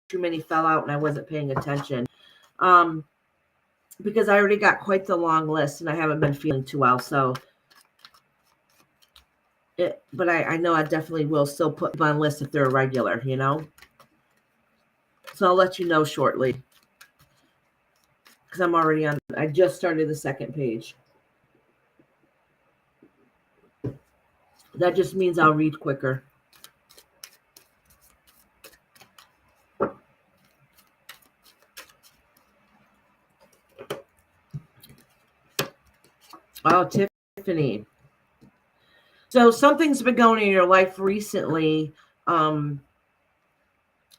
too many fell out and I wasn't paying attention. Because I already got quite the long list and I haven't been feeling too well, so. But I know I definitely will still put them on list if they're a regular, you know. So I'll let you know shortly. Because I'm already on, I just started the second page. That just means I'll read quicker. Oh, Tiffany. So something's been going in your life recently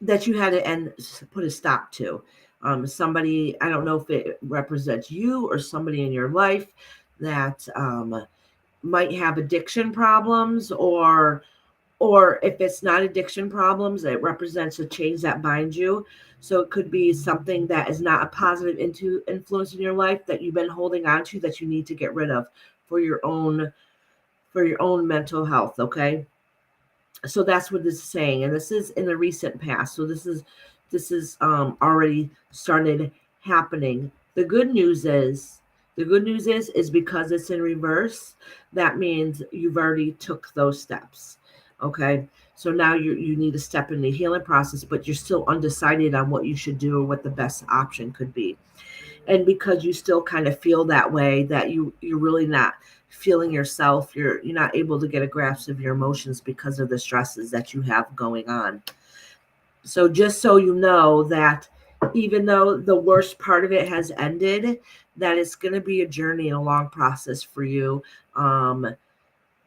that you had to put a stop to. Somebody, I don't know if it represents you or somebody in your life that might have addiction problems, or if it's not addiction problems, it represents a change that binds you. So it could be something that is not a positive influence in your life that you've been holding on to that you need to get rid of for your own mental health. Okay. So that's what this is saying. And this is in the recent past. So this is already started happening. The good news is because it's in reverse, that means you've already took those steps. Okay. So now you need to step in the healing process, but you're still undecided on what you should do or what the best option could be. And because you still kind of feel that way, that you're really not feeling yourself, you're not able to get a grasp of your emotions because of the stresses that you have going on. So just so you know that even though the worst part of it has ended, that it's going to be a journey and a long process for you.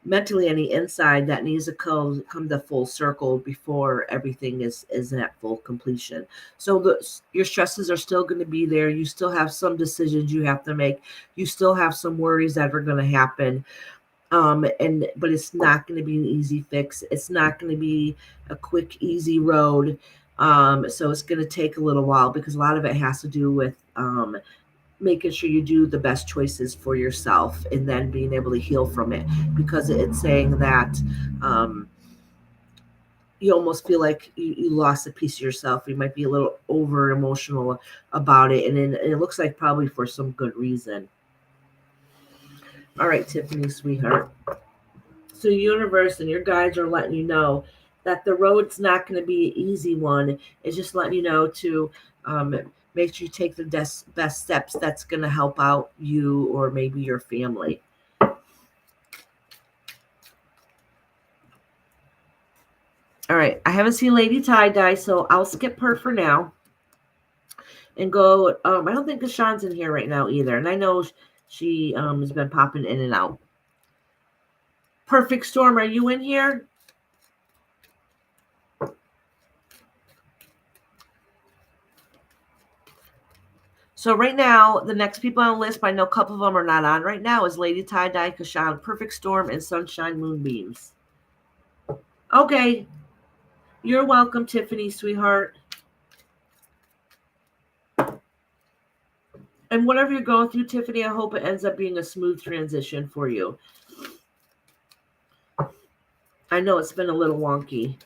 Mentally on the inside, that needs to come to full circle before everything is at full completion. So your stresses are still going to be there. You still have some decisions you have to make. You still have some worries that are going to happen. But it's not going to be an easy fix. It's not going to be a quick, easy road. So it's going to take a little while, because a lot of it has to do with making sure you do the best choices for yourself, and then being able to heal from it, because it's saying that you almost feel like you lost a piece of yourself. You might be a little over emotional about it, and it looks like probably for some good reason. All right, Tiffany, sweetheart. So universe and your guides are letting you know that the road's not going to be an easy one. It's just letting you know to make sure you take the best steps that's going to help out you or maybe your family. All right, I haven't seen Lady Tie-Dye, so I'll skip her for now and go. I don't think Kashan's in here right now either, and I know she has been popping in and out. Perfect Storm, are you in here? So right now, the next people on the list, but I know a couple of them are not on right now, is Lady Tie-Dye, Kashan, Perfect Storm, and Sunshine Moonbeams. Okay. You're welcome, Tiffany, sweetheart. And whatever you're going through, Tiffany, I hope it ends up being a smooth transition for you. I know it's been a little wonky.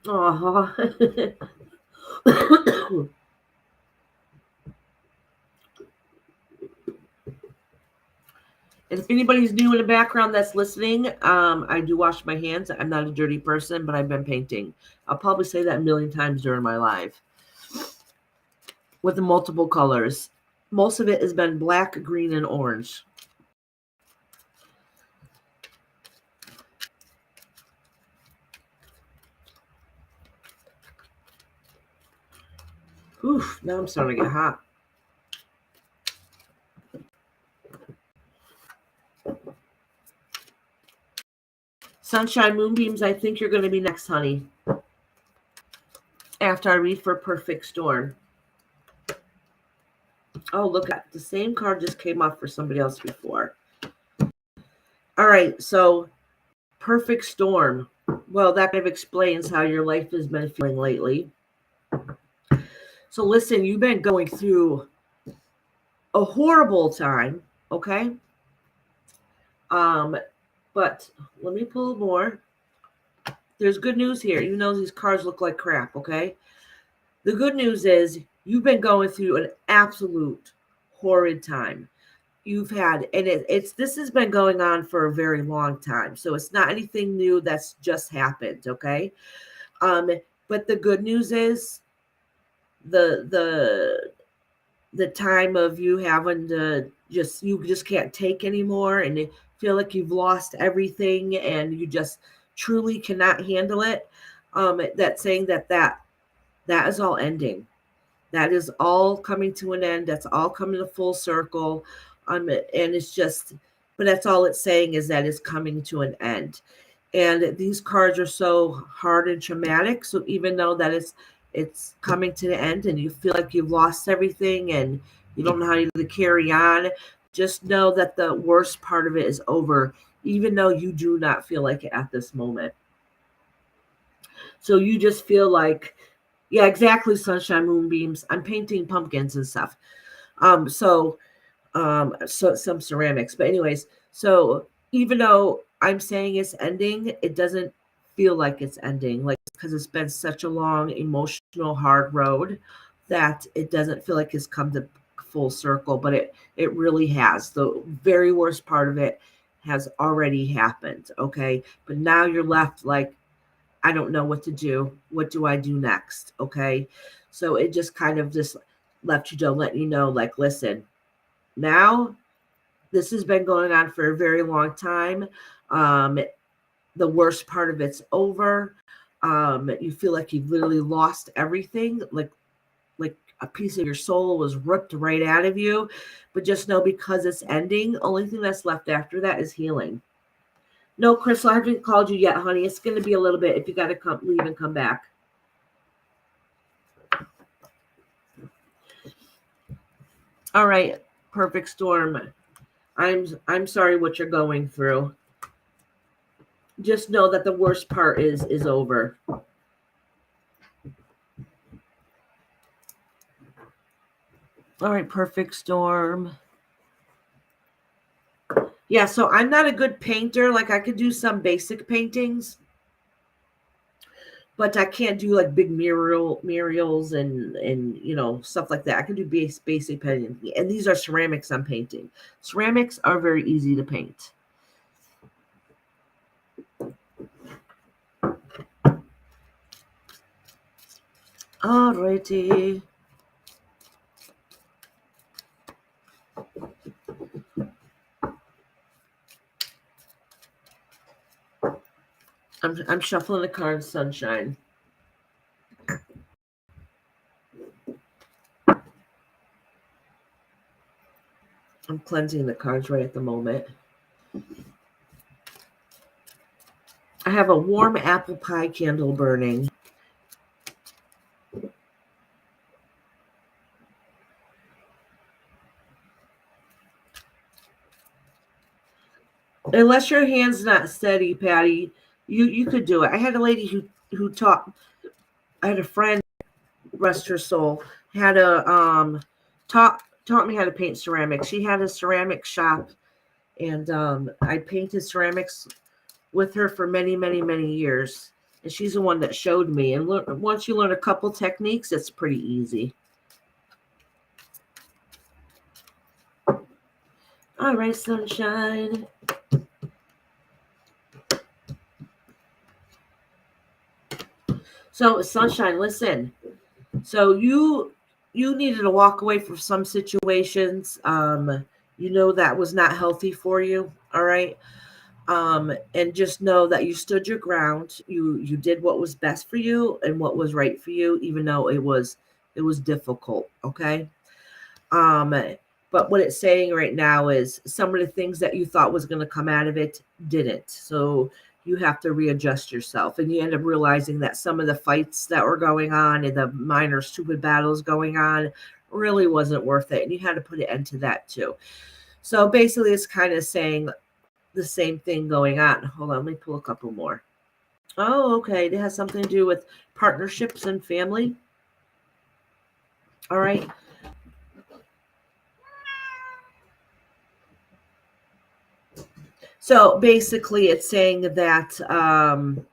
Oh. And if anybody's new in the background that's listening, I do wash my hands. I'm not a dirty person, but I've been painting. I'll probably say that a million times during my life. With the multiple colors. Most of it has been black, green, and orange. Oof, now I'm starting to get hot. Sunshine Moonbeams, I think you're going to be next, honey. After I read for Perfect Storm. Oh, look, the same card just came up for somebody else before. All right, so Perfect Storm. Well, that kind of explains how your life has been feeling lately. So listen, you've been going through a horrible time, okay? But let me pull more. There's good news here. You know these cards look like crap, okay? The good news is you've been going through an absolute horrid time. You've had, and this has been going on for a very long time. So it's not anything new that's just happened, okay? But the good news is the time of you having to you just can't take anymore, and you feel like you've lost everything and you just truly cannot handle it. That's saying that is all ending. That is all coming to an end. That's all coming to full circle. And it's just, but that's all it's saying, is that it's coming to an end. And these cards are so hard and traumatic. So even though that it's coming to the end and you feel like you've lost everything and you don't know how to carry on, just know that the worst part of it is over, even though you do not feel like it at this moment. So you just feel like, yeah, exactly, Sunshine Moonbeams. I'm painting pumpkins and stuff. So some ceramics. But anyways, so even though I'm saying it's ending, it doesn't feel like it's ending, like, because it's been such a long, emotional, hard road that it doesn't feel like it's come to full circle, but it really has. The very worst part of it has already happened, okay? But now you're left like, I don't know what to do. What do I do next? Okay. So it just kind of just left you to let you know, like, listen, now this has been going on for a very long time. The worst part of it's over. You feel like you've literally lost everything. Like a piece of your soul was ripped right out of you. But just know, because it's ending, only thing that's left after that is healing. No, Crystal, I haven't called you yet, honey. It's going to be a little bit if you got to come, leave and come back. All right, perfect storm. I'm sorry what you're going through. Just know that the worst part is over. All right, perfect storm. Yeah, so I'm not a good painter. Like, I could do some basic paintings, but I can't do like big murals and you know, stuff like that. I can do basic painting, and these are ceramics I'm painting. Ceramics are very easy to paint. Alrighty. I'm shuffling the cards, Sunshine. I'm cleansing the cards right at the moment. I have a warm apple pie candle burning. Unless your hand's not steady, Patty, you could do it. I had a lady who taught. I had a friend, rest her soul, had a taught me how to paint ceramics. She had a ceramic shop, and I painted ceramics with her for many, many, many years. And she's the one that showed me. And once you learn a couple techniques, it's pretty easy. All right, Sunshine. So, Sunshine, listen. So you needed to walk away from some situations. You know that was not healthy for you. All right. And just know that you stood your ground. You did what was best for you and what was right for you, even though it was difficult. Okay. But what it's saying right now is some of the things that you thought was going to come out of it didn't. So you have to readjust yourself, and you end up realizing that some of the fights that were going on and the minor stupid battles going on really wasn't worth it. And you had to put an end to that too. So basically it's kind of saying the same thing going on. Hold on, let me pull a couple more. Oh, okay. It has something to do with partnerships and family. All right. So basically it's saying that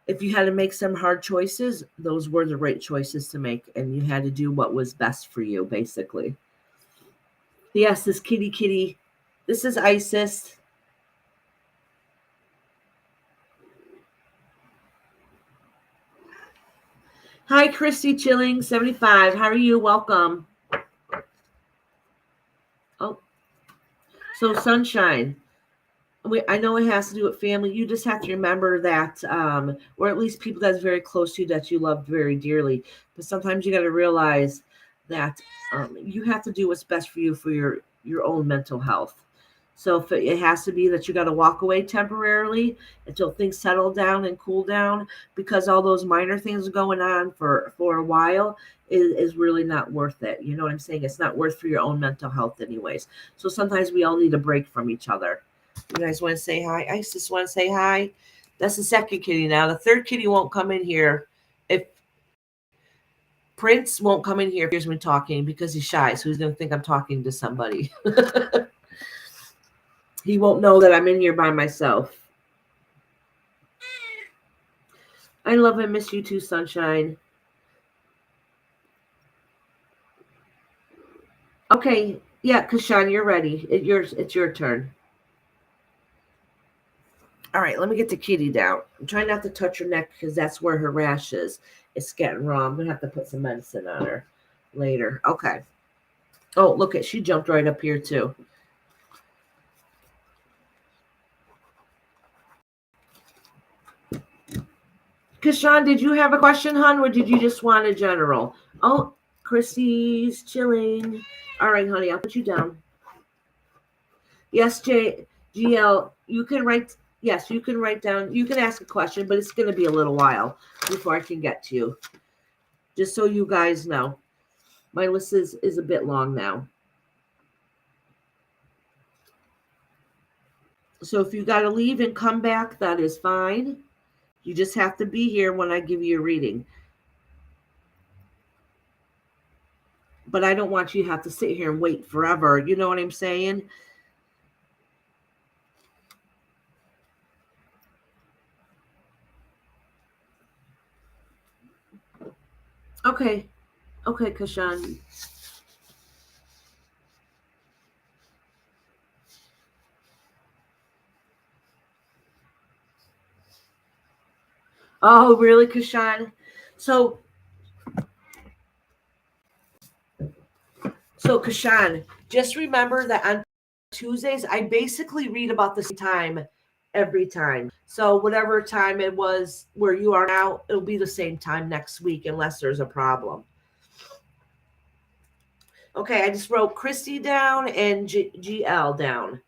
if you had to make some hard choices, those were the right choices to make, and you had to do what was best for you, basically. Yes, this kitty. This is Isis. Hi, Christy Chilling 75. How are you? Welcome. Oh, so Sunshine. I know it has to do with family. You just have to remember that, or at least people that's very close to you that you love very dearly. But sometimes you got to realize that you have to do what's best for you for your own mental health. So if it has to be that you got to walk away temporarily until things settle down and cool down, because all those minor things going on for a while is really not worth it. You know what I'm saying? It's not worth for your own mental health anyways. So sometimes we all need a break from each other. You guys want to say hi? Isis want to say hi? That's the second kitty now. The third kitty won't come in here. If Prince won't come in here if he hears me talking because he's shy, so he's going to think I'm talking to somebody. He won't know that I'm in here by myself. I love and miss you too, Sunshine. Okay, yeah, Kashan, you're ready. It's your turn. All right, let me get the kitty down. I'm trying not to touch her neck because that's where her rash is. It's getting raw. I'm gonna have to put some medicine on her later. Okay. Oh, look at, she jumped right up here too. Kashan, did you have a question, hon, or did you just want a general? Oh, Chrissy's chilling. All right, honey, I'll put you down. Yes, GL, you can write. Yes, you can write down. You can ask a question, but it's going to be a little while before I can get to you. Just so you guys know, my list is a bit long now. So if you got to leave and come back, that is fine. You just have to be here when I give you a reading. But I don't want you to have to sit here and wait forever. You know what I'm saying? Okay. Okay, Kashan. Oh, really, Kashan? So Kashan, just remember that on Tuesdays, I basically read about the same time every time. So whatever time it was where you are now, it'll be the same time next week unless there's a problem. Okay, I just wrote Christy down and GL down.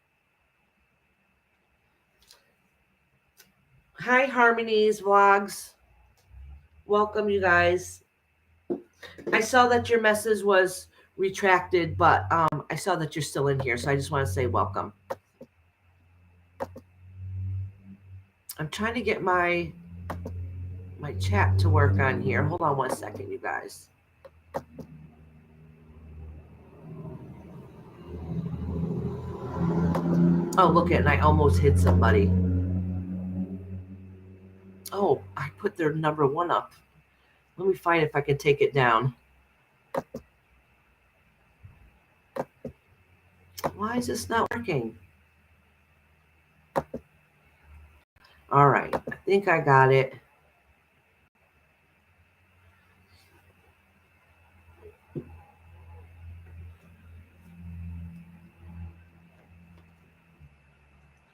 Hi, Harmonies Vlogs. Welcome, you guys. I saw that your message was retracted, but I saw that you're still in here, so I just want to say welcome. I'm trying to get my chat to work on here. Hold on 1 second, you guys. Oh, look at it, I almost hit somebody. Oh, I put their number 1 up. Let me find if I can take it down. Why is this not working? All right, I think I got it.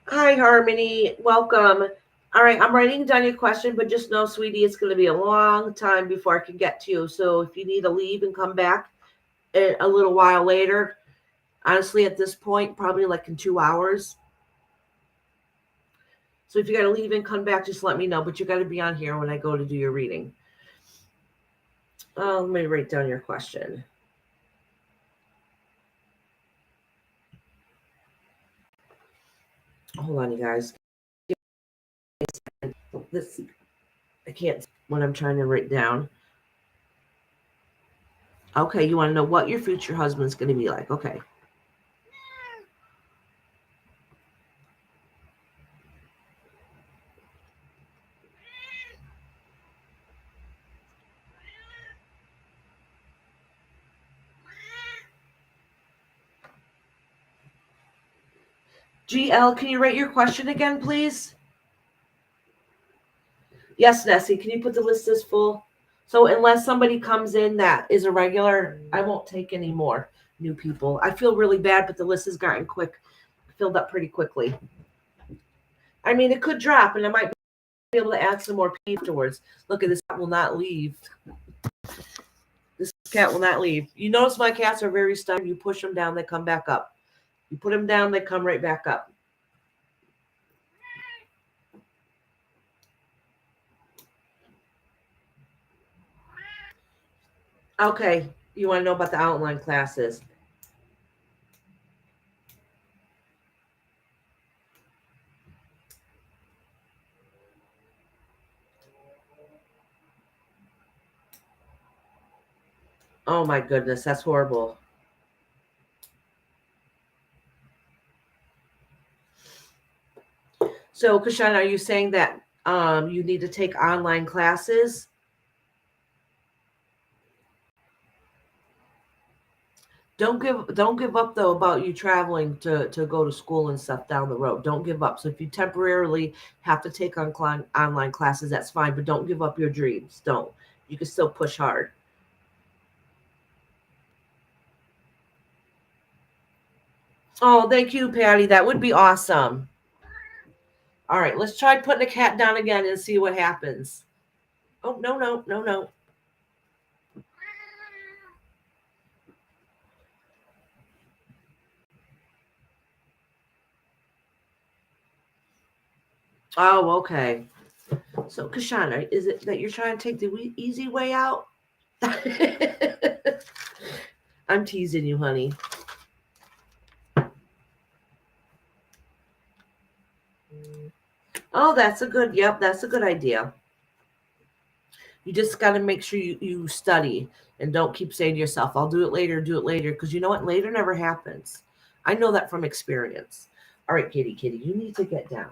Hi, Harmony. Welcome. All right, I'm writing down your question, but just know, sweetie, it's going to be a long time before I can get to you. So if you need to leave and come back a little while later, honestly, at this point, probably like in 2 hours. So if you got to leave and come back, just let me know. But you got to be on here when I go to do your reading. Let me write down your question. Hold on, you guys. This I can't what I'm trying to write down. Okay, you want to know what your future husband's going to be like. Okay. GL, can you write your question again, please? Yes, Nessie, can you put the list as full? So unless somebody comes in that is a regular, I won't take any more new people. I feel really bad, but the list has gotten filled up pretty quickly. I mean, it could drop, and I might be able to add some more people afterwards. Look at this cat will not leave. This cat will not leave. You notice my cats are very stubborn. You push them down, they come back up. You put them down, they come right back up. Okay, you want to know about the outline classes? Oh my goodness, that's horrible. So, Kashan, are you saying that you need to take online classes? Don't give up though about you traveling to go to school and stuff down the road. Don't give up. So if you temporarily have to take online classes, that's fine, but don't give up your dreams. Don't. You can still push hard. Oh, thank you, Patty. That would be awesome. All right, let's try putting the cat down again and see what happens. Oh, no. Oh, okay. So, Kashana, is it that you're trying to take the easy way out? I'm teasing you, honey. Oh, that's a good, yep, that's a good idea. You just got to make sure you study and don't keep saying to yourself, I'll do it later, because you know what? Later never happens. I know that from experience. All right, kitty, you need to get down.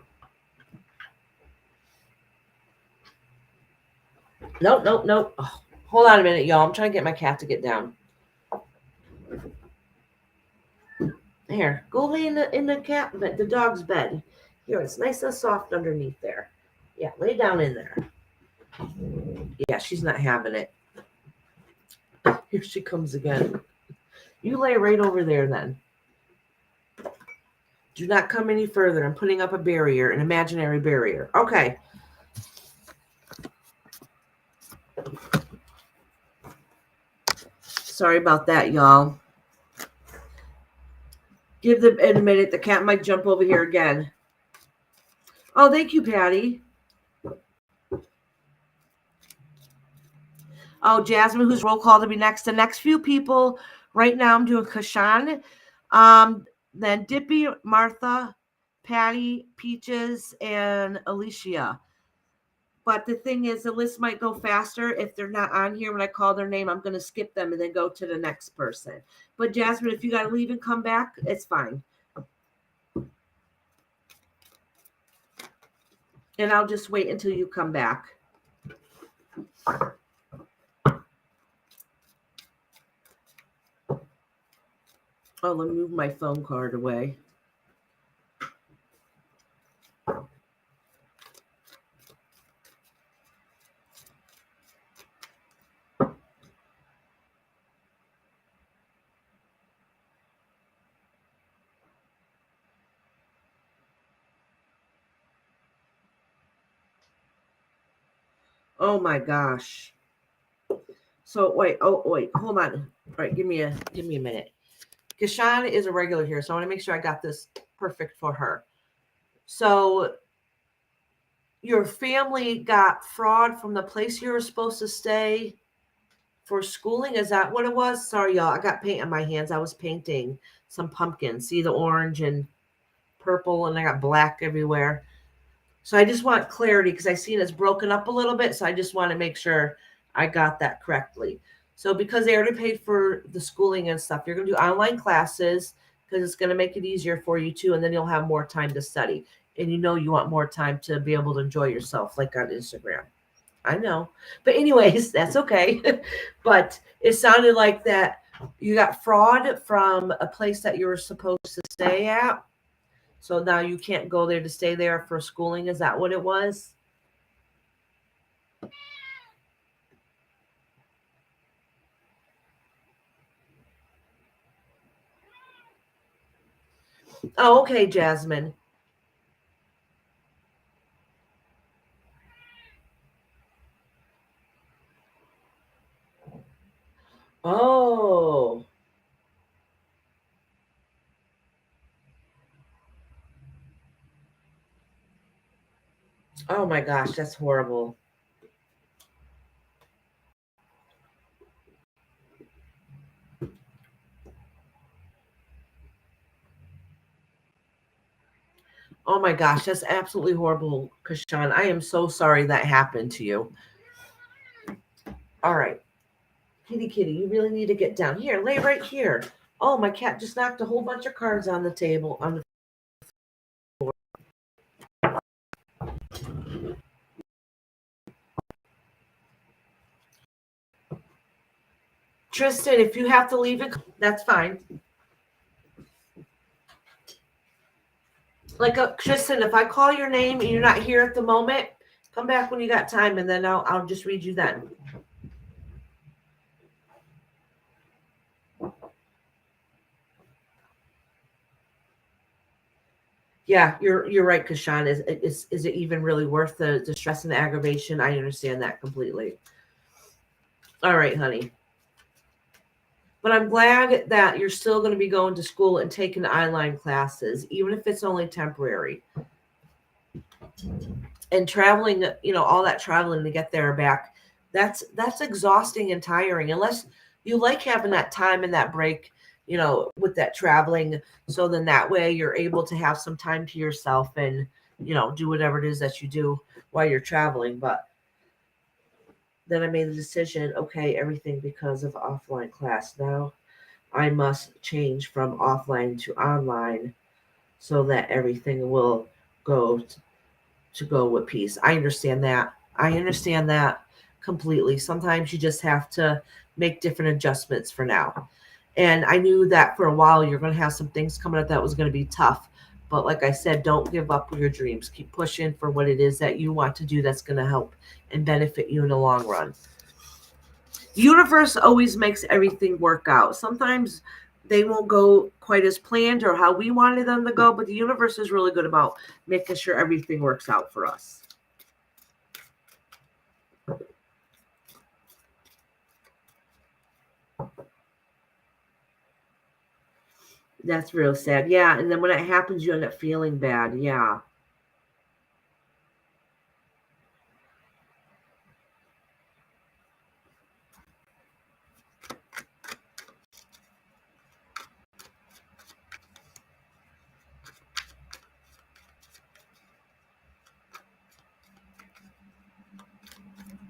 Nope. Oh, hold on a minute, y'all. I'm trying to get my cat to get down. Here, go lay in the cat bed, the dog's bed. Here, it's nice and soft underneath there. Yeah, lay down in there. Yeah, she's not having it. Here she comes again. You lay right over there then. Do not come any further. I'm putting up a barrier, an imaginary barrier. Okay. Sorry about that, y'all. Give them a minute. The cat might jump over here again. Oh, thank you, Patty. Oh, Jasmine, who's roll call to be next? The next few people right now, I'm doing Kashan, then Dippy, Martha, Patty, Peaches, and Alicia. But the thing is, the list might go faster if they're not on here when I call their name. I'm going to skip them and then go to the next person. But Jasmine, if you got to leave and come back, it's fine. And I'll just wait until you come back. Oh, let me move my phone card away. Oh my gosh. So wait, hold on. All right, give me a minute. Kashan is a regular here, so I want to make sure I got this perfect for her. So your family got fraud from the place you were supposed to stay for schooling. Is that what it was? Sorry, y'all. I got paint on my hands. I was painting some pumpkins. See the orange and purple, and I got black everywhere. So I just want clarity because I seen it's broken up a little bit. So I just want to make sure I got that correctly. So because they already paid for the schooling and stuff, you're going to do online classes because it's going to make it easier for you too. And then you'll have more time to study. And you know you want more time to be able to enjoy yourself, like on Instagram. I know. But anyways, that's okay. But it sounded like that you got fraud from a place that you were supposed to stay at. So now you can't go there to stay there for schooling. Is that what it was? Oh, okay, Jasmine. Oh. Oh my gosh, that's horrible. Oh my gosh, that's absolutely horrible, Kashan. I am so sorry that happened to you. All right. Kitty, you really need to get down. Here, lay right here. Oh, my cat just knocked a whole bunch of cards on the table. Tristan, if you have to leave it, that's fine. Like Tristan, if I call your name and you're not here at the moment, come back when you got time, and then I'll just read you then. Yeah, you're right, Kashan. Is it even really worth the stress and the aggravation? I understand that completely. All right, honey. But I'm glad that you're still going to be going to school and taking online classes, even if it's only temporary. And traveling, all that traveling to get there or back, that's exhausting and tiring, unless you like having that time and that break, with that traveling. So then that way you're able to have some time to yourself and, do whatever it is that you do while you're traveling. But then I made the decision, okay, everything because of offline class. Now I must change from offline to online so that everything will go to go with peace. I understand that. I understand that completely. Sometimes you just have to make different adjustments for now. And I knew that for a while you're going to have some things coming up that was going to be tough. But like I said, don't give up with your dreams. Keep pushing for what it is that you want to do that's going to help and benefit you in the long run. The universe always makes everything work out. Sometimes they won't go quite as planned or how we wanted them to go, but the universe is really good about making sure everything works out for us. That's real sad. Yeah, and then when it happens, you end up feeling bad. Yeah.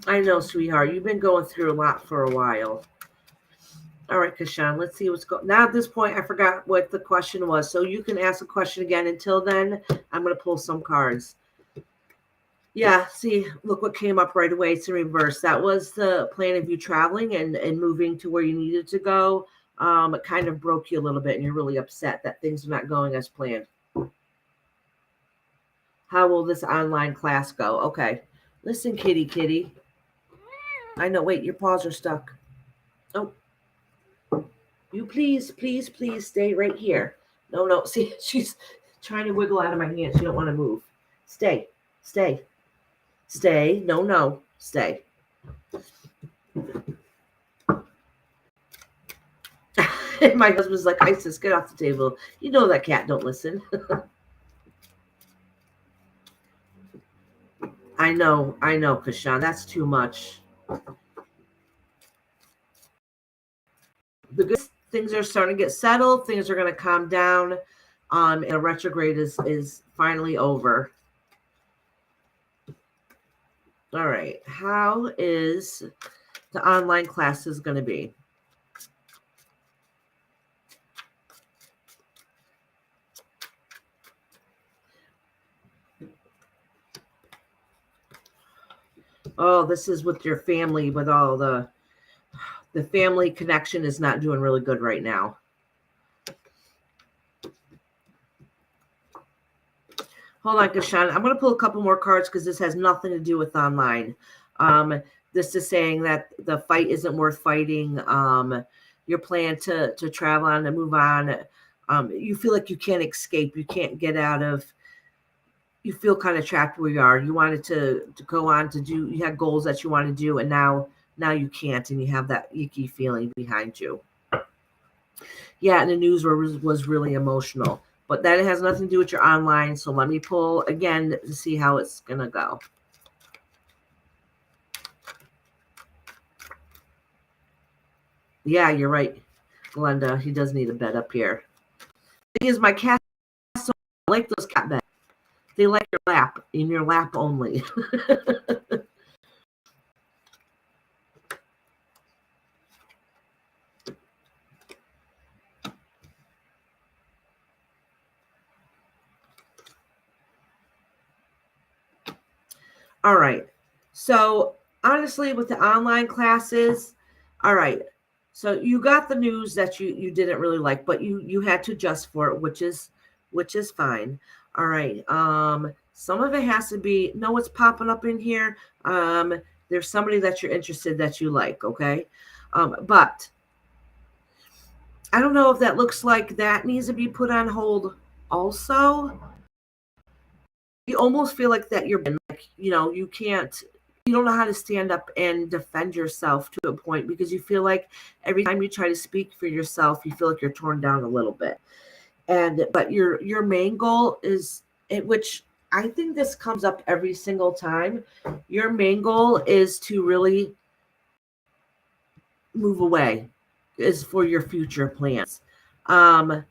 I know, sweetheart. You've been going through a lot for a while. All right, Kashan, let's see what's going. Now at this point, I forgot what the question was. So you can ask a question again. Until then, I'm going to pull some cards. Yeah, see, look what came up right away. It's in reverse. That was the plan of you traveling and moving to where you needed to go. It kind of broke you a little bit, and you're really upset that things are not going as planned. How will this online class go? Okay. Listen, kitty. I know. Wait, your paws are stuck. Oh, you please stay right here. No. See, she's trying to wiggle out of my hand. She don't want to move. Stay. No. Stay. And my husband's like, Isis, get off the table. You know that cat don't listen. I know, Kashan. That's too much. The good things are starting to get settled. Things are going to calm down. And a retrograde is finally over. All right. How is the online classes going to be? Oh, this is with your family, with all the family connection is not doing really good right now. Hold on, Kashan. I'm going to pull a couple more cards because this has nothing to do with online. This is saying that the fight isn't worth fighting. Your plan to travel on and move on. You feel like you can't escape. You can't get out of. You feel kind of trapped where you are. You wanted to go on to do. You had goals that you want to do, and now you can't, and you have that icky feeling behind you. Yeah, and the news was really emotional. But that has nothing to do with your online. So let me pull again to see how it's going to go. Yeah, you're right, Glenda. He does need a bed up here. The thing is, my cat, I like those cat beds. They like your lap, in your lap only. All right. So honestly, with the online classes, all right. So you got the news that you didn't really like, but you had to adjust for it, which is fine. All right. Some of it has to be what's popping up in here. There's somebody that you're interested that you like, okay? But I don't know if that looks like that needs to be put on hold also. You almost feel like that you're like, you can't, you don't know how to stand up and defend yourself to a point because you feel like every time you try to speak for yourself, you feel like you're torn down a little bit. But your main goal is, which I think this comes up every single time. Your main goal is to really move away, is for your future plans. Um,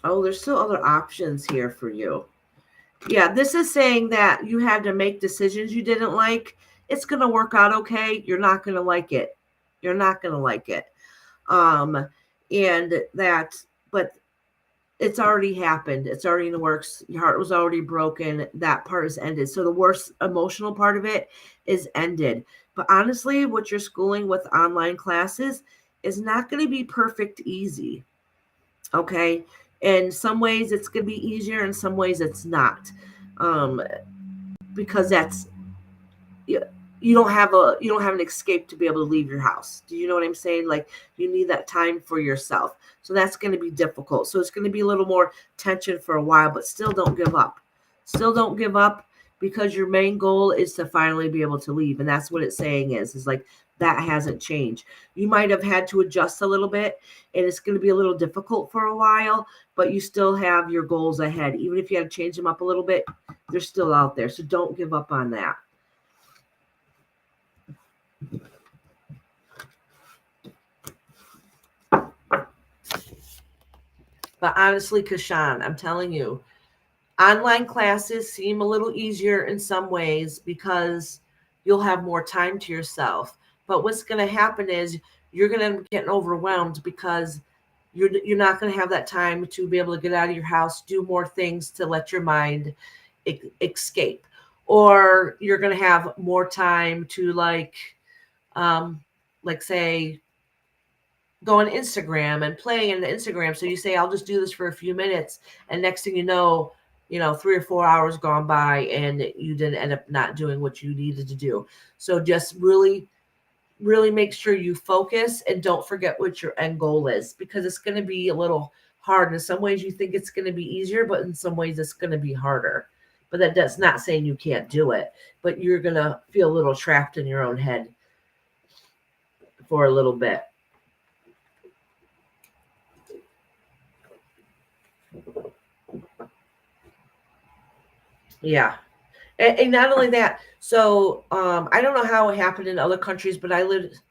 oh, there's still other options here for you. Yeah, this is saying that you had to make decisions you didn't like. It's going to work out okay. You're not going to like it. You're not going to like it. Um, and that, but it's already happened. It's already in the works. Your heart was already broken. That part is ended. So the worst emotional part of it is ended. But honestly, what you're schooling with online classes is not going to be perfect easy. Okay. In some ways it's going to be easier. In some ways it's not. Um, because that's, you don't have an escape to be able to leave your house. Do you know what I'm saying? Like, you need that time for yourself. So that's going to be difficult. So it's going to be a little more tension for a while, but still don't give up. Still don't give up, because your main goal is to finally be able to leave. And that's what it's saying is like, that hasn't changed. You might have had to adjust a little bit, and it's going to be a little difficult for a while, but you still have your goals ahead. Even if you had to change them up a little bit, they're still out there. So don't give up on that. But honestly, Kashan, I'm telling you, online classes seem a little easier in some ways because you'll have more time to yourself. But what's going to happen is you're going to end up getting overwhelmed, because you're not going to have that time to be able to get out of your house, do more things to let your mind escape. Or you're going to have more time to say, go on Instagram and play in the Instagram. So you say, I'll just do this for a few minutes. And next thing you know, 3 or 4 hours gone by and you didn't end up not doing what you needed to do. So just really, really make sure you focus and don't forget what your end goal is, because it's going to be a little hard. In some ways you think it's going to be easier, but in some ways it's going to be harder. But that does not saying you can't do it, but you're going to feel a little trapped in your own head for a little bit. Yeah. And not only that, so I don't know how it happened in other countries, but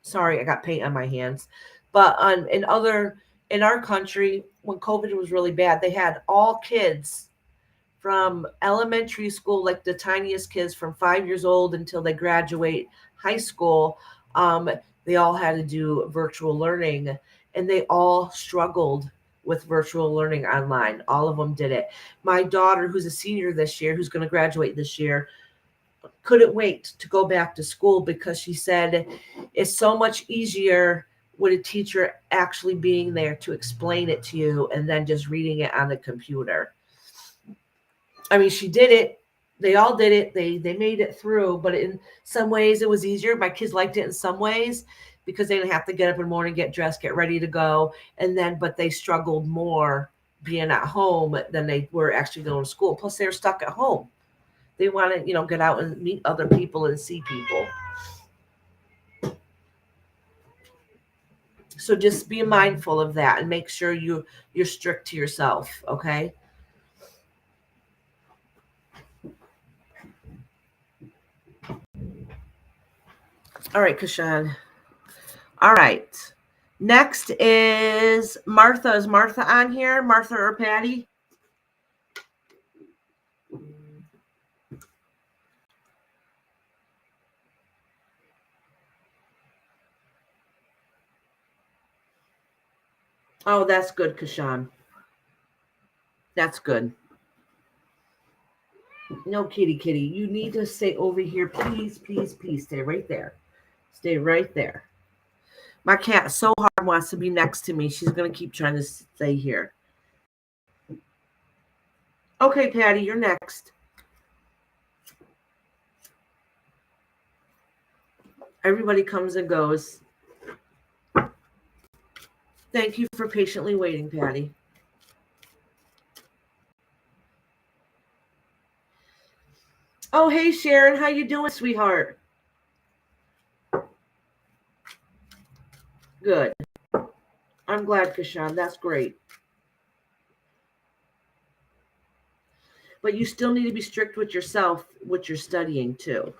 sorry, I got paint on my hands. But in our country, when COVID was really bad, they had all kids from elementary school, like the tiniest kids from 5 years old until they graduate high school. They all had to do virtual learning, and they all struggled with virtual learning online. All of them did it. My daughter, who's a senior this year, who's going to graduate this year, couldn't wait to go back to school, because she said it's so much easier with a teacher actually being there to explain it to you and then just reading it on the computer. I mean, she did it. They all did it. They made it through, but in some ways it was easier. My kids liked it in some ways because they didn't have to get up in the morning, get dressed, get ready to go. But they struggled more being at home than they were actually going to school. Plus they were stuck at home. They want to, get out and meet other people and see people. So just be mindful of that and make sure you're strict to yourself, okay? All right, Kashan. All right. Next is Martha. Is Martha on here? Martha or Patty? Oh, that's good, Kashan. That's good. No, kitty. You need to stay over here. Please, please, please. Stay right there. Stay right there. My cat so hard wants to be next to me. She's going to keep trying to stay here. Okay, Patty, you're next. Everybody comes and goes. Thank you for patiently waiting, Patty. Oh, hey, Sharon. How you doing, sweetheart? Good. I'm glad, Kashan. That's great. But you still need to be strict with yourself, what you're studying too.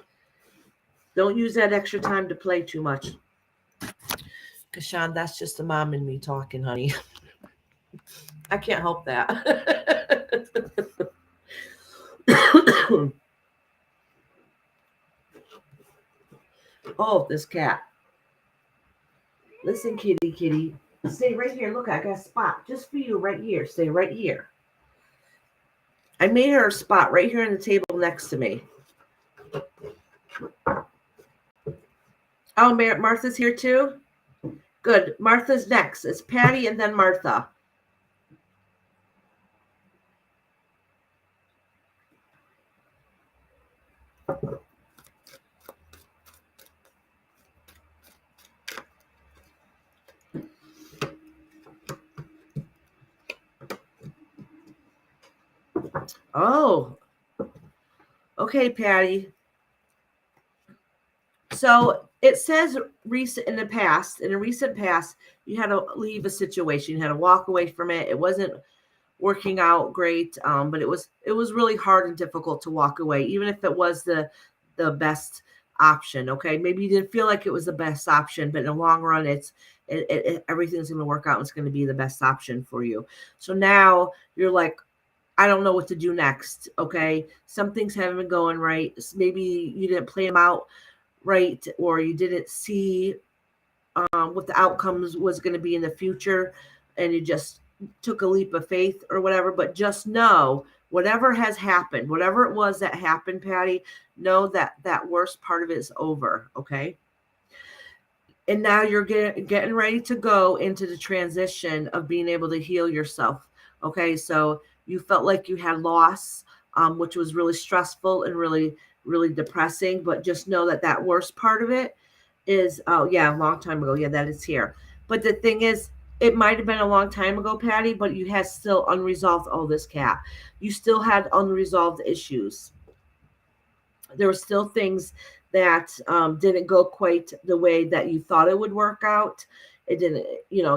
Don't use that extra time to play too much. Kashan, that's just the mom and me talking, honey. I can't help that. Oh, this cat. Listen, kitty, kitty. Stay right here. Look, I got a spot just for you right here. Stay right here. I made her a spot right here on the table next to me. Oh, Martha's here too? Good. Martha's next. It's Patty and then Martha. Oh, okay, Patty. So it says in a recent past, you had to leave a situation. You had to walk away from it. It wasn't working out great, but it was really hard and difficult to walk away, even if it was the best option. Okay, maybe you didn't feel like it was the best option, but in the long run, everything's going to work out and it's going to be the best option for you. So now you're like, I don't know what to do next. Okay, some things haven't been going right. Maybe you didn't play them out right, or you didn't see what the outcomes was going to be in the future, and you just took a leap of faith or whatever. But just know, whatever has happened, whatever it was that happened, Patty, know that that worst part of it is over. Okay. And now you're getting ready to go into the transition of being able to heal yourself. Okay. So you felt like you had loss, which was really stressful and really, really depressing. But just know that that worst part of it is, oh, yeah, a long time ago. Yeah, that is here. But the thing is, it might have been a long time ago, Patty, but you had still unresolved, oh, this cat. You still had unresolved issues. There were still things that didn't go quite the way that you thought it would work out. It didn't,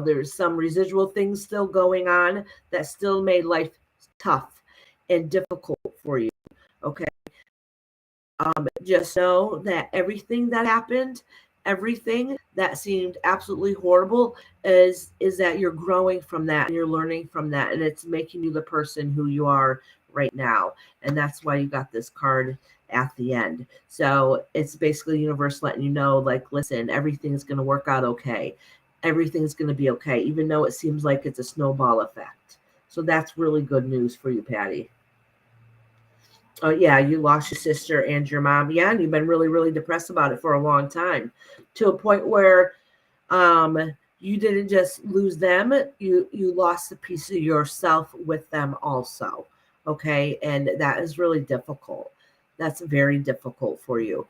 there's some residual things still going on that still made life tough and difficult for you. Okay. Just know that everything that happened, everything that seemed absolutely horrible, is that you're growing from that and you're learning from that, and it's making you the person who you are right now. And that's why you got this card at the end. So it's basically the universe letting you know, like, listen, everything's going to work out okay. Everything's going to be okay, even though it seems like it's a snowball effect. So that's really good news for you, Patty. Oh, yeah, you lost your sister and your mom. Yeah, and you've been really, really depressed about it for a long time, to a point where you didn't just lose them, you lost a piece of yourself with them also. Okay, and that is really difficult. That's very difficult for you.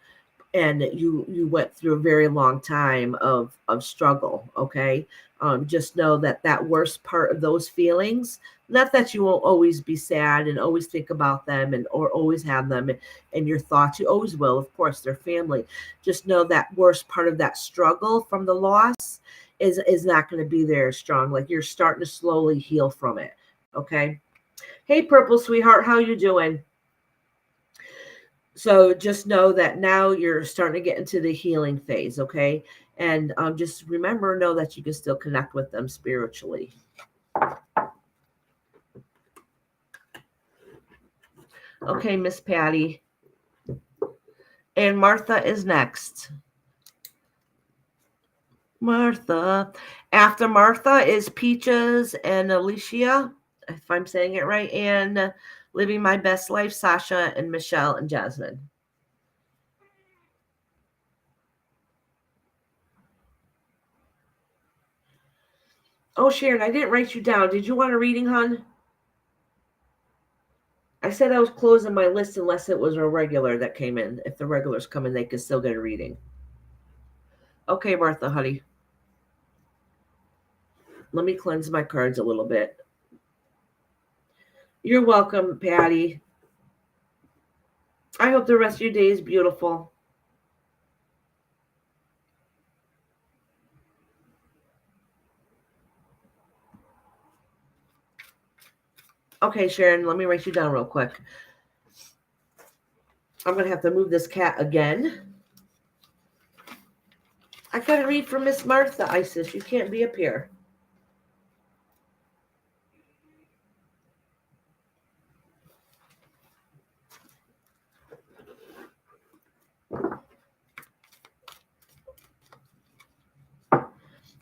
And you went through a very long time of struggle. Okay, just know that that worst part of those feelings, not that you won't always be sad and always think about them and or always have them in your thoughts. You always will, of course, they're family. Just know that worst part of that struggle from the loss is not going to be there strong. Like, you're starting to slowly heal from it. Okay. Hey, Purple Sweetheart, how you doing? So just know that now you're starting to get into the healing phase, okay? And just remember, know that you can still connect with them spiritually. Okay, Miss Patty. And Martha is next. Martha. After Martha is Peaches and Alicia, if I'm saying it right, and Living My Best Life, Sasha and Michelle and Jasmine. Oh, Sharon, I didn't write you down. Did you want a reading, hon? I said I was closing my list unless it was a regular that came in. If the regulars come in, they could still get a reading. Okay, Martha, honey. Let me cleanse my cards a little bit. You're welcome, Patty. I hope the rest of your day is beautiful. Okay, Sharon, let me write you down real quick. I'm going to have to move this cat again. I got to read from Miss Martha, Isis. You can't be up here.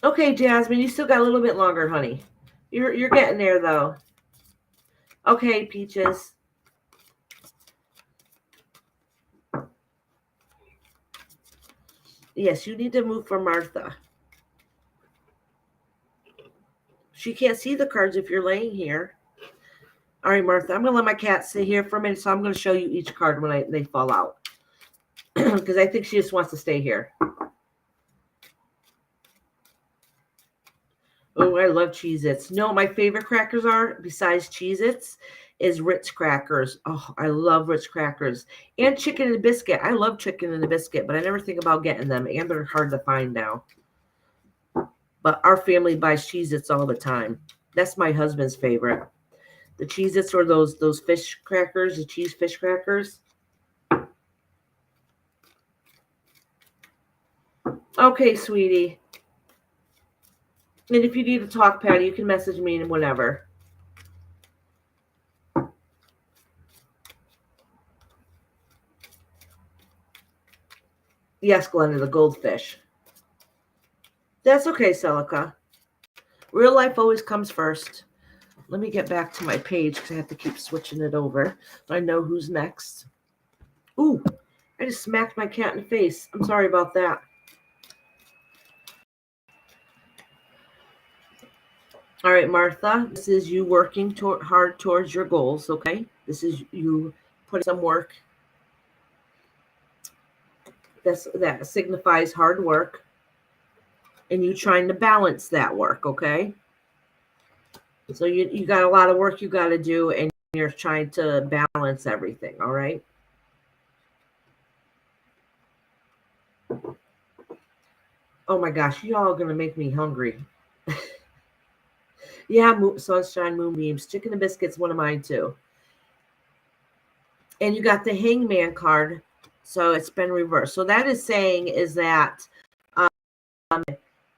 Okay, Jasmine, you still got a little bit longer, honey. You're getting there, though. Okay, Peaches. Yes, you need to move for Martha. She can't see the cards if you're laying here. All right, Martha, I'm going to let my cat sit here for a minute, so I'm going to show you each card when they fall out. Because I think she just wants to stay here. Oh, I love Cheez-Its. No, my favorite crackers are, besides Cheez-Its, is Ritz crackers. Oh, I love Ritz crackers. And chicken and biscuit. I love chicken and biscuit, but I never think about getting them, and they're hard to find now. But our family buys Cheez-Its all the time. That's my husband's favorite. The Cheez-Its or those fish crackers, the cheese fish crackers. Okay, sweetie. And if you need to talk, Patty, you can message me and whatever. Yes, Glenda, the goldfish. That's okay, Celica. Real life always comes first. Let me get back to my page because I have to keep switching it over. I know who's next. Ooh, I just smacked my cat in the face. I'm sorry about that. All right, Martha, this is you working hard towards your goals, okay? This is you putting some work. That signifies hard work. And you trying to balance that work, okay? So you got a lot of work you got to do, and you're trying to balance everything, all right? Oh my gosh, you all are going to make me hungry. Yeah, sunshine, moonbeams, chicken and biscuits, one of mine too. And you got the hangman card, so it's been reversed. So that is saying is that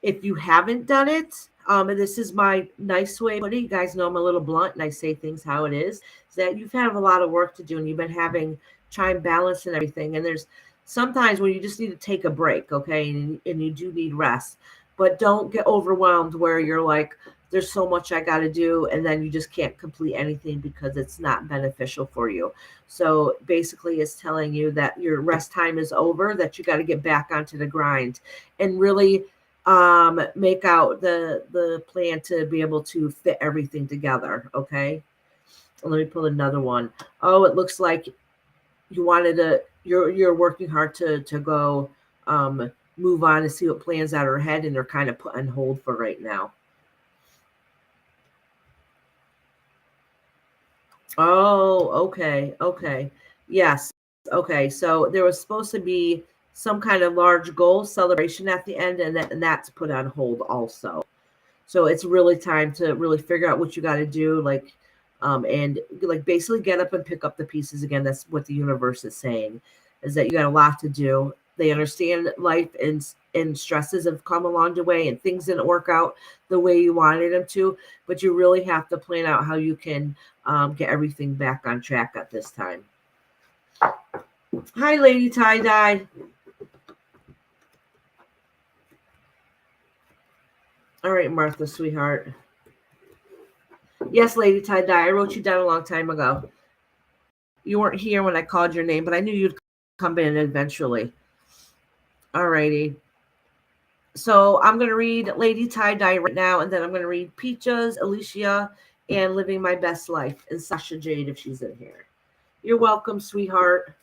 if you haven't done it, and this is my nice way of putting it, you guys know I'm a little blunt and I say things how it is that you've had a lot of work to do and you've been having time balance and everything. And there's sometimes when you just need to take a break, okay, and you do need rest, but don't get overwhelmed where you're like, there's so much I got to do, and then you just can't complete anything because it's not beneficial for you. So basically, it's telling you that your rest time is over, that you got to get back onto the grind and really make out the plan to be able to fit everything together. Okay, let me pull another one. Oh, it looks like you wanted to. You're working hard to go move on and see what plans that are ahead, and they're kind of put on hold for right now. Oh, okay. Yes. Okay. So there was supposed to be some kind of large goal celebration at the end, and that's put on hold also. So it's really time to really figure out what you got to do, and like basically get up and pick up the pieces again. That's what the universe is saying, is that you got a lot to do. They understand life and stresses have come along the way, and things didn't work out the way you wanted them to. But you really have to plan out how you can get everything back on track at this time. Hi, Lady Tie Dye. All right, Martha, sweetheart. Yes, Lady Tie Dye. I wrote you down a long time ago. You weren't here when I called your name, but I knew you'd come in eventually. All righty. So I'm going to read Lady Tie Dye right now, and then I'm going to read Peaches, Alicia, and Living My Best Life, and Sasha Jade if she's in here. You're welcome, sweetheart.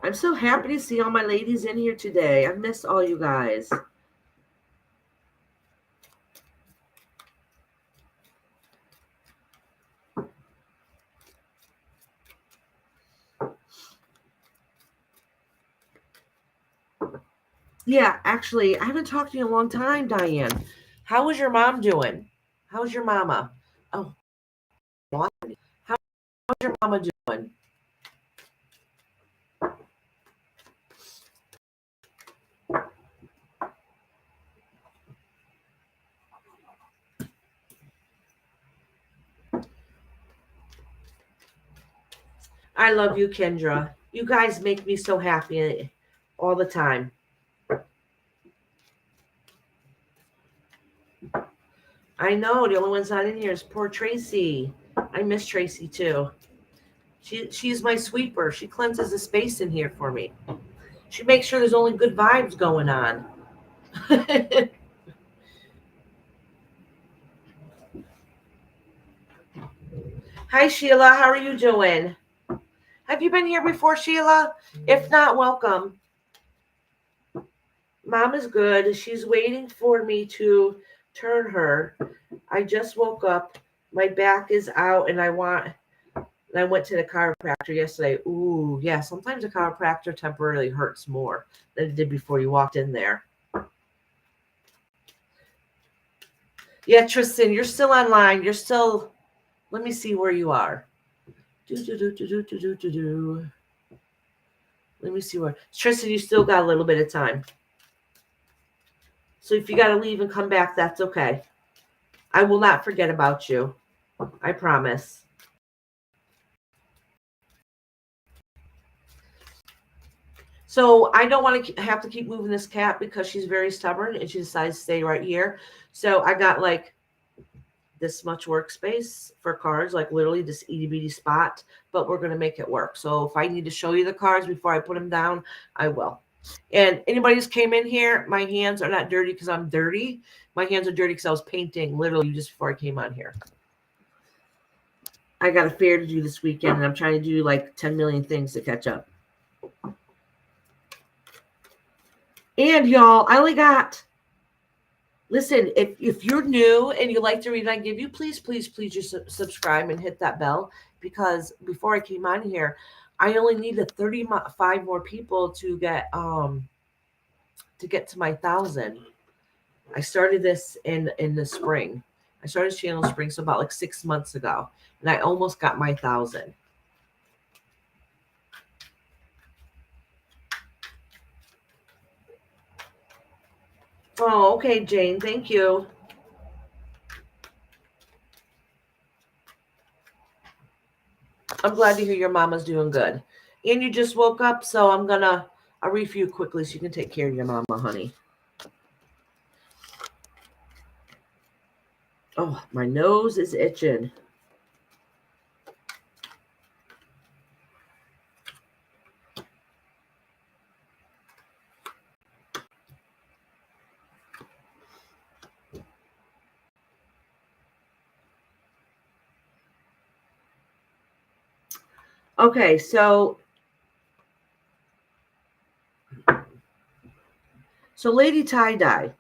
I'm so happy to see all my ladies in here today. I miss all you guys. Yeah, actually, I haven't talked to you in a long time, Diane. How is your mom doing? How's your mama? Oh, how's your mama doing? I love you, Kendra. You guys make me so happy all the time. I know the only one's not in here is poor Tracy. I miss Tracy too. She's my sweeper. She cleanses the space in here for me. She makes sure there's only good vibes going on. Hi Sheila, how are you doing? Have you been here before, Sheila? If not, welcome. Mom is good. She's waiting for me to turn her. I just woke up. My back is out and I went to the chiropractor yesterday. Ooh, yeah, sometimes a chiropractor temporarily hurts more than it did before you walked in there. Yeah, Tristan, you're still online. You're still, let me see where you are. Let me see where. Tristan, you still got a little bit of time. So if you got to leave and come back, that's okay. I will not forget about you. I promise. So I don't want to have to keep moving this cat because she's very stubborn and she decides to stay right here. So I got like this much workspace for cards, like literally this itty bitty spot, but we're going to make it work. So if I need to show you the cards before I put them down, I will. And anybody who's came in here, my hands are not dirty because I'm dirty. My hands are dirty because I was painting literally just before I came on here. I got a fair to do this weekend and I'm trying to do like 10 million things to catch up. And y'all, I only got, listen, if you're new and you like the reading I give you, please just subscribe and hit that bell, because before I came on here, I only needed 35 more people to get to my 1,000. I started this in the spring. I started this channel in spring, so about like 6 months ago, and I almost got my 1,000. Oh, okay, Jane. Thank you. I'm glad to hear your mama's doing good. And you just woke up, so I'll read for you quickly so you can take care of your mama, honey. Oh, my nose is itching. Okay, so Lady Tie-Dye,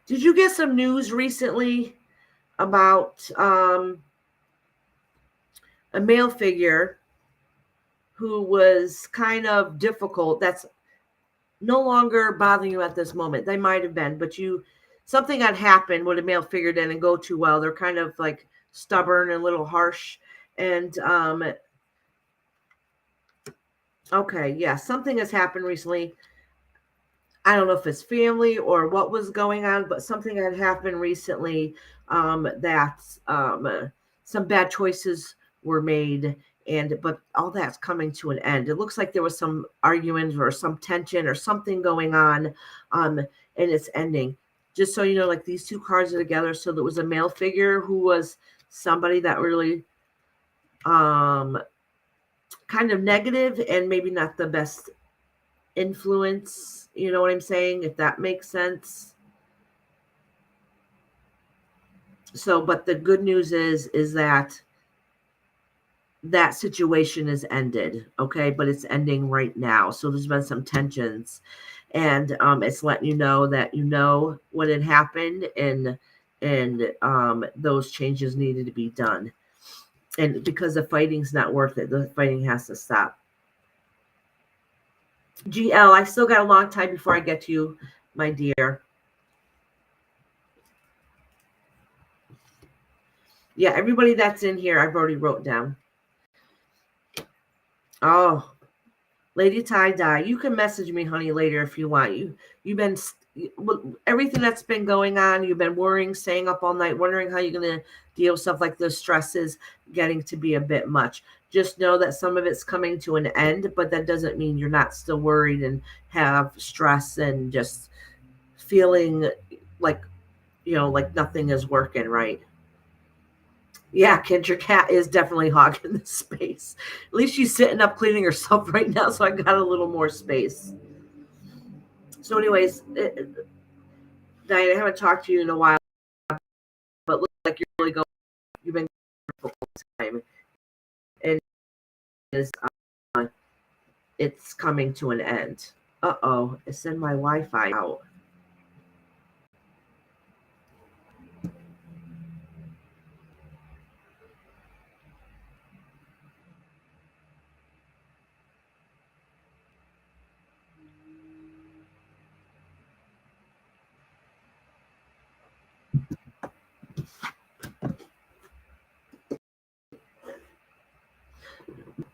did you get some news recently about a male figure who was kind of difficult? That's no longer bothering you at this moment. They might have been, but something had happened with a male figure didn't go too well. They're kind of like stubborn and a little harsh. And okay, yeah, something has happened recently. I don't know if it's family or what was going on, but something had happened recently that some bad choices were made, but all that's coming to an end. It looks like there was some argument or some tension or something going on, and it's ending. Just so you know, like these two cards are together. So there was a male figure who was somebody that really kind of negative and maybe not the best influence, you know what I'm saying, if that makes sense. So, but the good news is that situation is ended, okay, but it's ending right now. So there's been some tensions, and it's letting you know that you know what had happened, and those changes needed to be done, and because the fighting's not worth it, the fighting has to stop. GL, I still got a long time before I get to you. my dear. Yeah, everybody that's in here, I've already wrote down. Oh, Lady Tie Dye, you can message me, honey, later if you want. You've been everything that's been going on. You've been worrying, staying up all night, wondering how you're gonna deal with stuff like this. Stress is getting to be a bit much. Just know that some of it's coming to an end, but that doesn't mean you're not still worried and have stress and just feeling like like nothing is working right. Yeah, Kid, your cat is definitely hogging the space. At least she's sitting up cleaning herself right now, so I got a little more space. So, anyways, Diane, I haven't talked to you in a while, but looks like you're really going. You've been going for a long time, and it's coming to an end. Uh-oh, it sent my Wi-Fi out.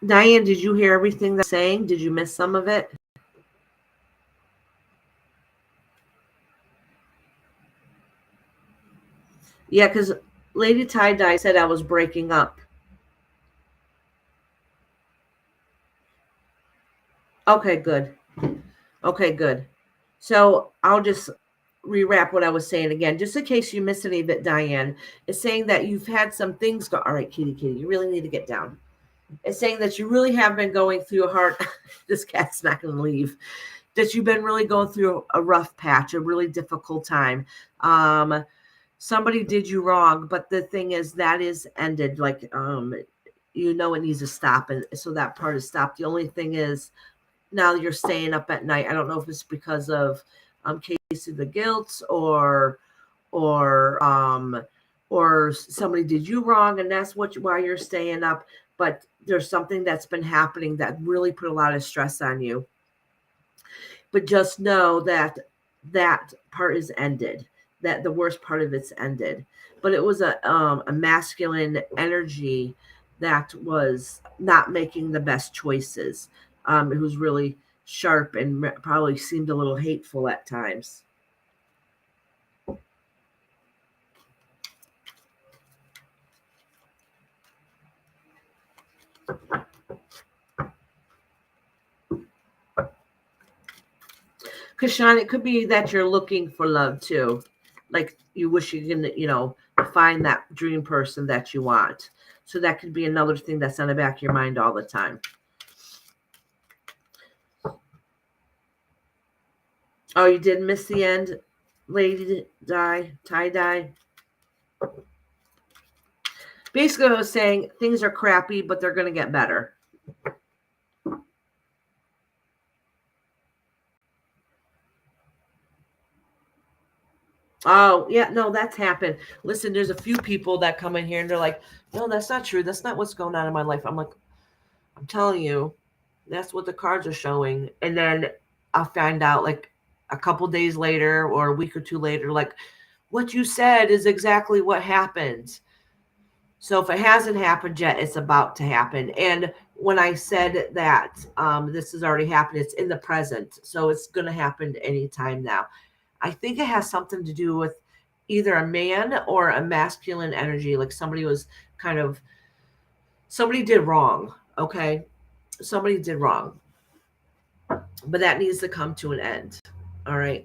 Diane, did you hear everything that's saying? Did you miss some of it? Yeah, because Lady Tie-Dye said I was breaking up. Okay, good. Okay, good. So I'll just rewrap what I was saying again, just in case you missed any of it, Diane. It's saying that you've had some things go. All right, kitty, you really need to get down. It's saying that you really have been going through a hard. This cat's not going to leave. That you've been really going through a rough patch, a really difficult time. Somebody did you wrong, but the thing is that is ended. Like it needs to stop, and so that part is stopped. The only thing is now you're staying up at night. I don't know if it's because of case of the guilt or or somebody did you wrong and that's why you're staying up. But there's something that's been happening that really put a lot of stress on you. But just know that that part is ended. That the worst part of it's ended. But it was a masculine energy that was not making the best choices. It was really sharp and probably seemed a little hateful at times. Because Sean, it could be that you're looking for love too. Like you wish you can, find that dream person that you want. So that could be another thing that's on the back of your mind all the time. Oh, you did miss the end, Lady Tie Dye. Basically, I was saying things are crappy, but they're going to get better. Oh, yeah, no, that's happened. Listen, there's a few people that come in here and they're like, no, that's not true. That's not what's going on in my life. I'm like, I'm telling you, that's what the cards are showing. And then I'll find out like a couple days later or a week or two later, like, what you said is exactly what happened. So if it hasn't happened yet, it's about to happen. And when I said that this has already happened, it's in the present. So it's going to happen anytime now. I think it has something to do with either a man or a masculine energy. Like somebody did wrong. Okay. Somebody did wrong. But that needs to come to an end. All right.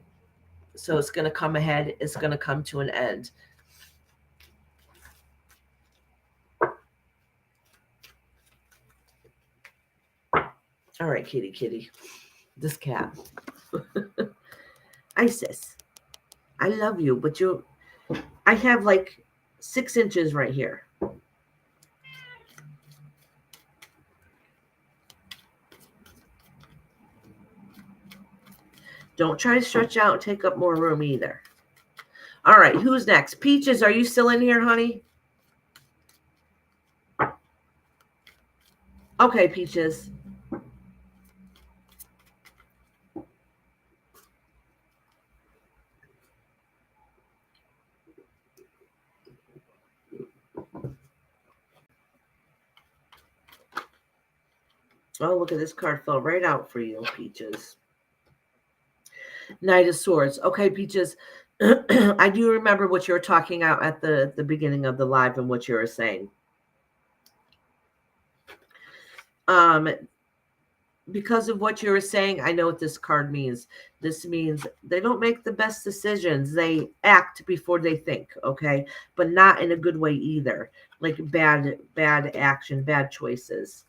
So it's going to come ahead. It's going to come to an end. All right, kitty. This cat. Isis, I love you, but I have like 6 inches right here. Don't try to stretch out and take up more room either. All right, who's next? Peaches, are you still in here, honey? Okay, Peaches. Oh, look at this card fell right out for you, Peaches. Knight of Swords. Okay, Peaches. I do remember what you were talking about at the beginning of the live and what you were saying. Because of what you were saying, I know what this card means. This means they don't make the best decisions. They act before they think, okay? But not in a good way either. Like bad action, bad choices.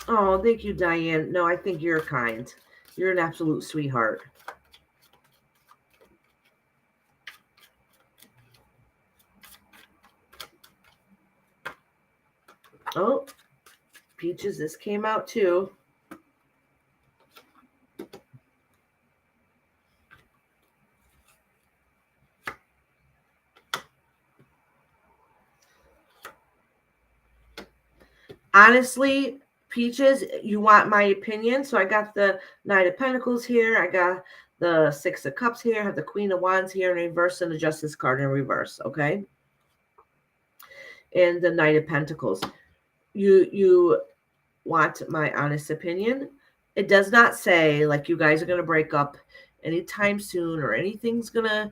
Oh, thank you, Diane. No, I think you're kind. You're an absolute sweetheart. Oh, Peaches, this came out too. Honestly, Peaches, you want my opinion? So I got the Knight of Pentacles here. I got the Six of Cups here. I have the Queen of Wands here in reverse and the Justice card in reverse, okay? And the Knight of Pentacles. You want my honest opinion? It does not say like you guys are going to break up anytime soon or anything's going to,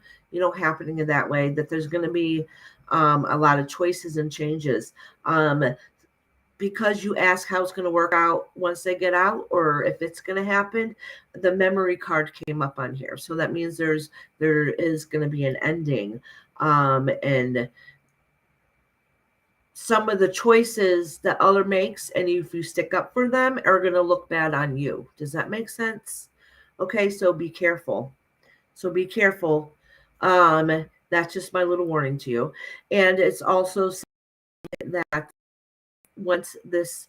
happening in that way, that there's going to be a lot of choices and changes. Because you ask how it's going to work out once they get out or if it's going to happen, the memory card came up on here. So that means there is going to be an ending. And some of the choices that other makes, and if you stick up for them, are going to look bad on you. Does that make sense? Okay, so be careful. That's just my little warning to you. And it's also that once this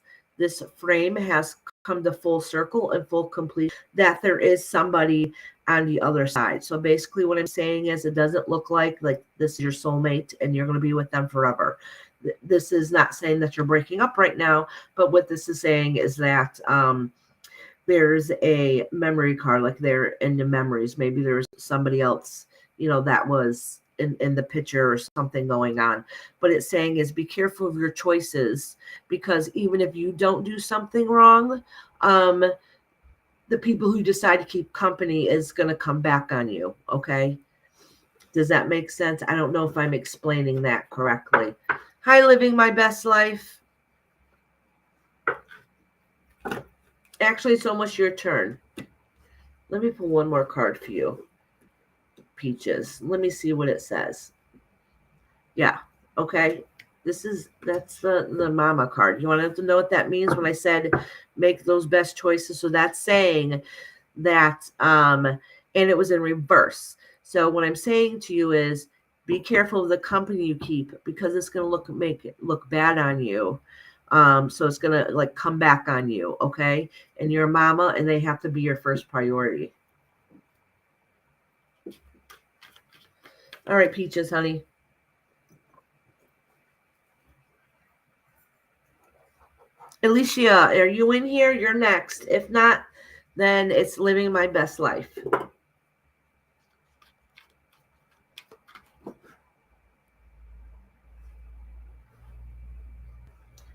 frame has come to full circle and full complete, that there is somebody on the other side. So basically what I'm saying is it doesn't look like this is your soulmate and you're going to be with them forever. This is not saying that you're breaking up right now, but what this is saying is that there's a memory card, like they're in the memories. Maybe there's somebody else, that was in the picture or something going on. But it's saying is be careful of your choices, because even if you don't do something wrong, the people who decide to keep company is going to come back on you. Okay. Does that make sense? I don't know if I'm explaining that correctly. Hi, living my best life. Actually, it's almost your turn. Let me pull one more card for you, Peaches. Let me see what it says. Yeah. Okay. That's the mama card. You want to know what that means when I said make those best choices? So that's saying that and it was in reverse. So what I'm saying to you is be careful of the company you keep, because it's going to make it look bad on you. So it's going to come back on you, okay? And you're a mama, and they have to be your first priority. All right, Peaches, honey. Alicia, are you in here? You're next. If not, then it's living my best life.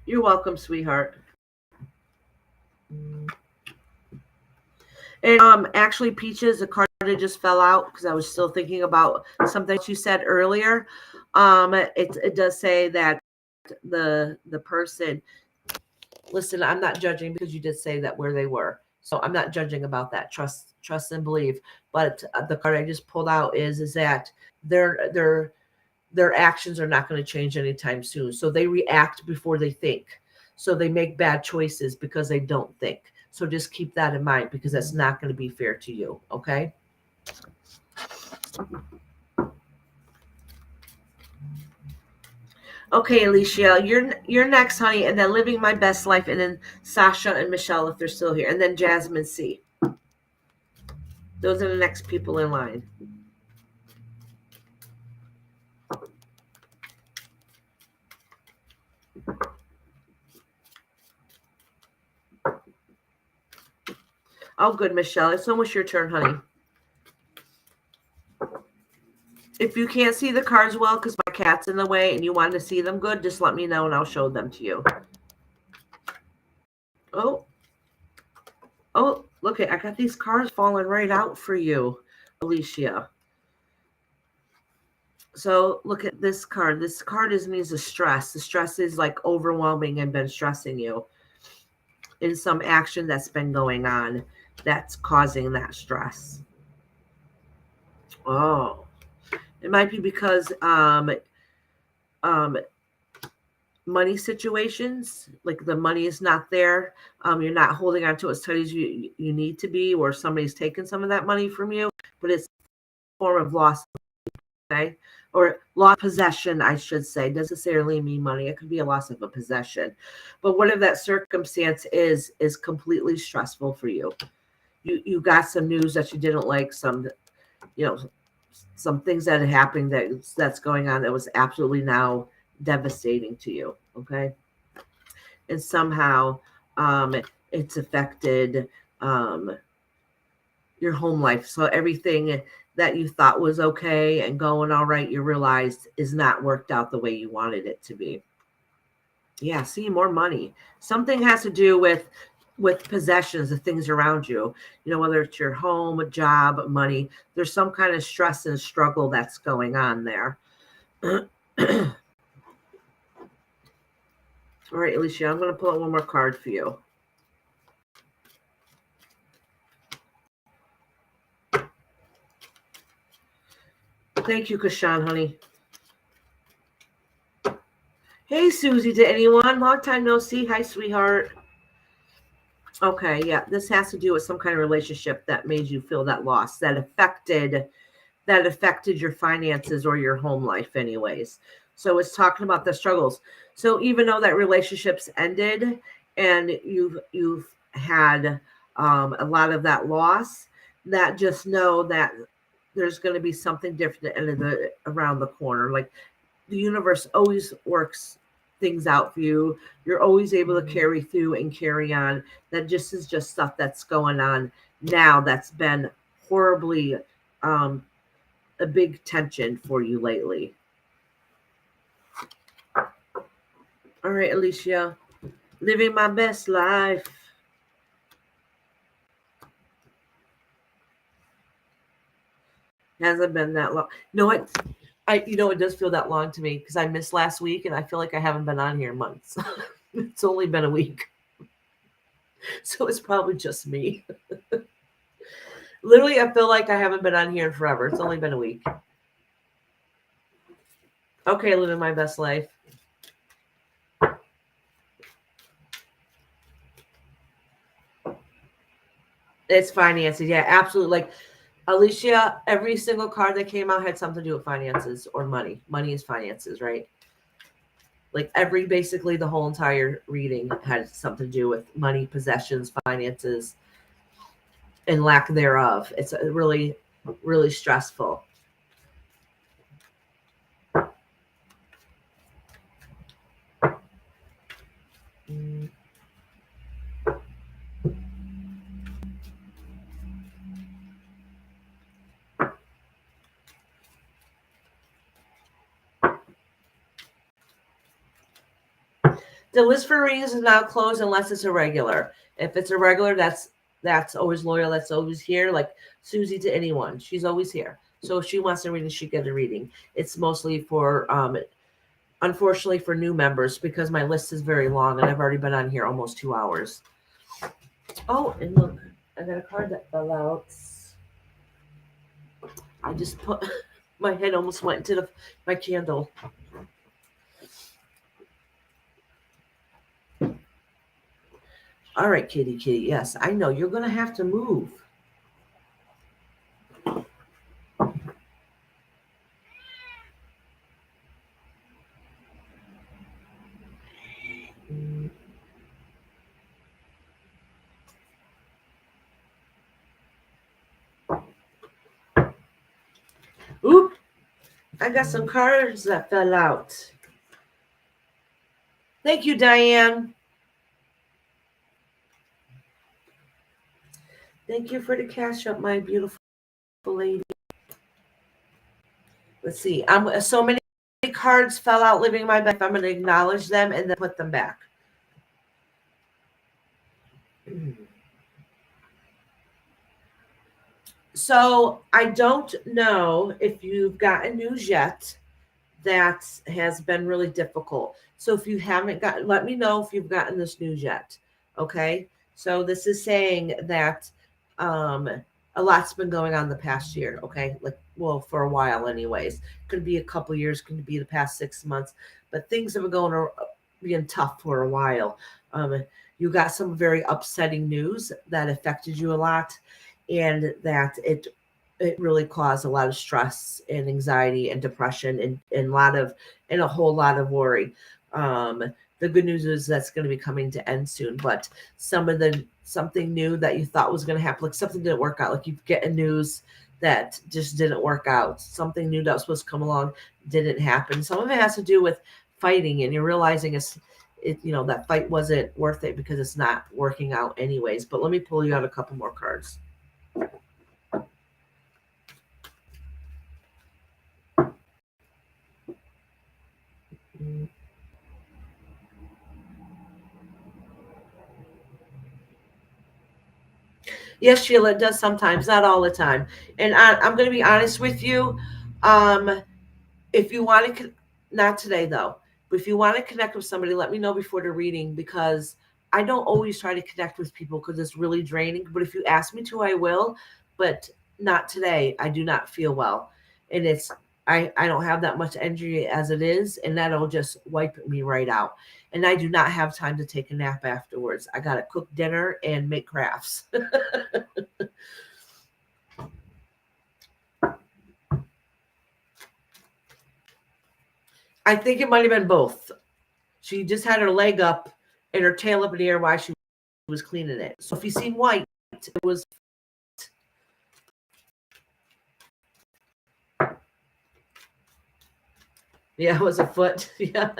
You're welcome, sweetheart. And actually, Peaches, a card that just fell out because I was still thinking about something you said earlier. It does say that the person. Listen, I'm not judging, because you did say that where they were, so I'm not judging about that. Trust and believe. But the card I just pulled out is that their actions are not going to change anytime soon. So they react before they think. So they make bad choices because they don't think. So just keep that in mind, because that's not going to be fair to you. Okay. Okay, Alicia, you're next, honey, and then living my best life, and then Sasha and Michelle if they're still here, and then Jasmine C. Those are the next people in line. Oh, good, Michelle. It's almost your turn, honey. If you can't see the cards well because my cat's in the way and you want to see them good, just let me know and I'll show them to you. Oh, look I got these cards falling right out for you, Alicia. So look at this card. This card means the stress. The stress is like overwhelming and been stressing you in some action that's been going on that's causing that stress. Oh, it might be because money situations, like the money is not there. You're not holding on to it as tight as you need to be, or somebody's taken some of that money from you, but it's a form of loss, okay? Or lost possession, I should say. Doesn't necessarily mean money. It could be a loss of a possession. But whatever that circumstance is completely stressful for you. You got some news that you didn't like, some things that had happened that's going on that was absolutely now devastating to you, okay? And somehow it's affected your home life. So everything that you thought was okay and going all right, you realized is not worked out the way you wanted it to be. Yeah, see, more money. Something has to do with possessions, the things around you, whether it's your home, a job, money. There's some kind of stress and struggle that's going on there. All right, Alicia, I'm going to pull out one more card for you. Thank you, Kashan, honey. Hey, Susie, to anyone? Long time no see. Hi, sweetheart. Okay, yeah, this has to do with some kind of relationship that made you feel that loss, that affected your finances or your home life anyways. So it's talking about the struggles. So even though that relationship's ended and you've had a lot of that loss, that just know that there's going to be something different around the corner. Like the universe always works things out for you. You're always able to carry through and carry on. That just is just stuff that's going on now that's been horribly a big tension for you lately. All right, Alicia, living my best life. Hasn't been that long. You know what? It does feel that long to me because I missed last week and I feel like I haven't been on here in months. It's only been a week. So it's probably just me. Literally, I feel like I haven't been on here in forever. It's only been a week. Okay, living my best life. It's finances. Yeah, absolutely. Like Alicia, every single card that came out had something to do with finances or money. Money is finances, right? Like basically the whole entire reading had something to do with money, possessions, finances, and lack thereof. It's really, really stressful. The list for readings is now closed unless it's a regular. If it's a regular, that's always loyal. That's always here. Like Susie to anyone, she's always here. So if she wants a reading, she get a reading. It's mostly for, unfortunately, for new members because my list is very long and I've already been on here almost 2 hours. Oh, and look, I got a card that fell out. I just put my head almost went into my candle. All right, kitty. Yes, I know you're going to have to move. Oop, I got some cards that fell out. Thank you, Diane. Thank you for the cash up, my beautiful lady. Let's see. So many cards fell out living my life. I'm going to acknowledge them and then put them back. So I don't know if you've gotten news yet that has been really difficult. So if you haven't gotten, let me know if you've gotten this news yet. Okay. So this is saying that a lot's been going on the past year. Okay. Like, well, for a while anyways. Could be a couple years, could be the past 6 months, but things have been being tough for a while. You got some very upsetting news that affected you a lot, and that it really caused a lot of stress and anxiety and depression and a whole lot of worry. The good news is that's going to be coming to end soon, but something new that you thought was going to happen, like something didn't work out, like you get a news that just didn't work out, something new that was supposed to come along didn't happen. Some of it has to do with fighting, and you're realizing that fight wasn't worth it because it's not working out anyways. But let me pull you out a couple more cards. Yes, Sheila, it does sometimes, not all the time. And I'm going to be honest with you. If you want to, not today though, but if you want to connect with somebody, let me know before the reading, because I don't always try to connect with people because it's really draining. But if you ask me to, I will, but not today. I do not feel well. And I don't have that much energy as it is, and that'll just wipe me right out. And I do not have time to take a nap afterwards. I got to cook dinner and make crafts. I think it might have been both. She just had her leg up and her tail up in the air while she was cleaning it. So if you see white, it was. Yeah, it was a foot. Yeah.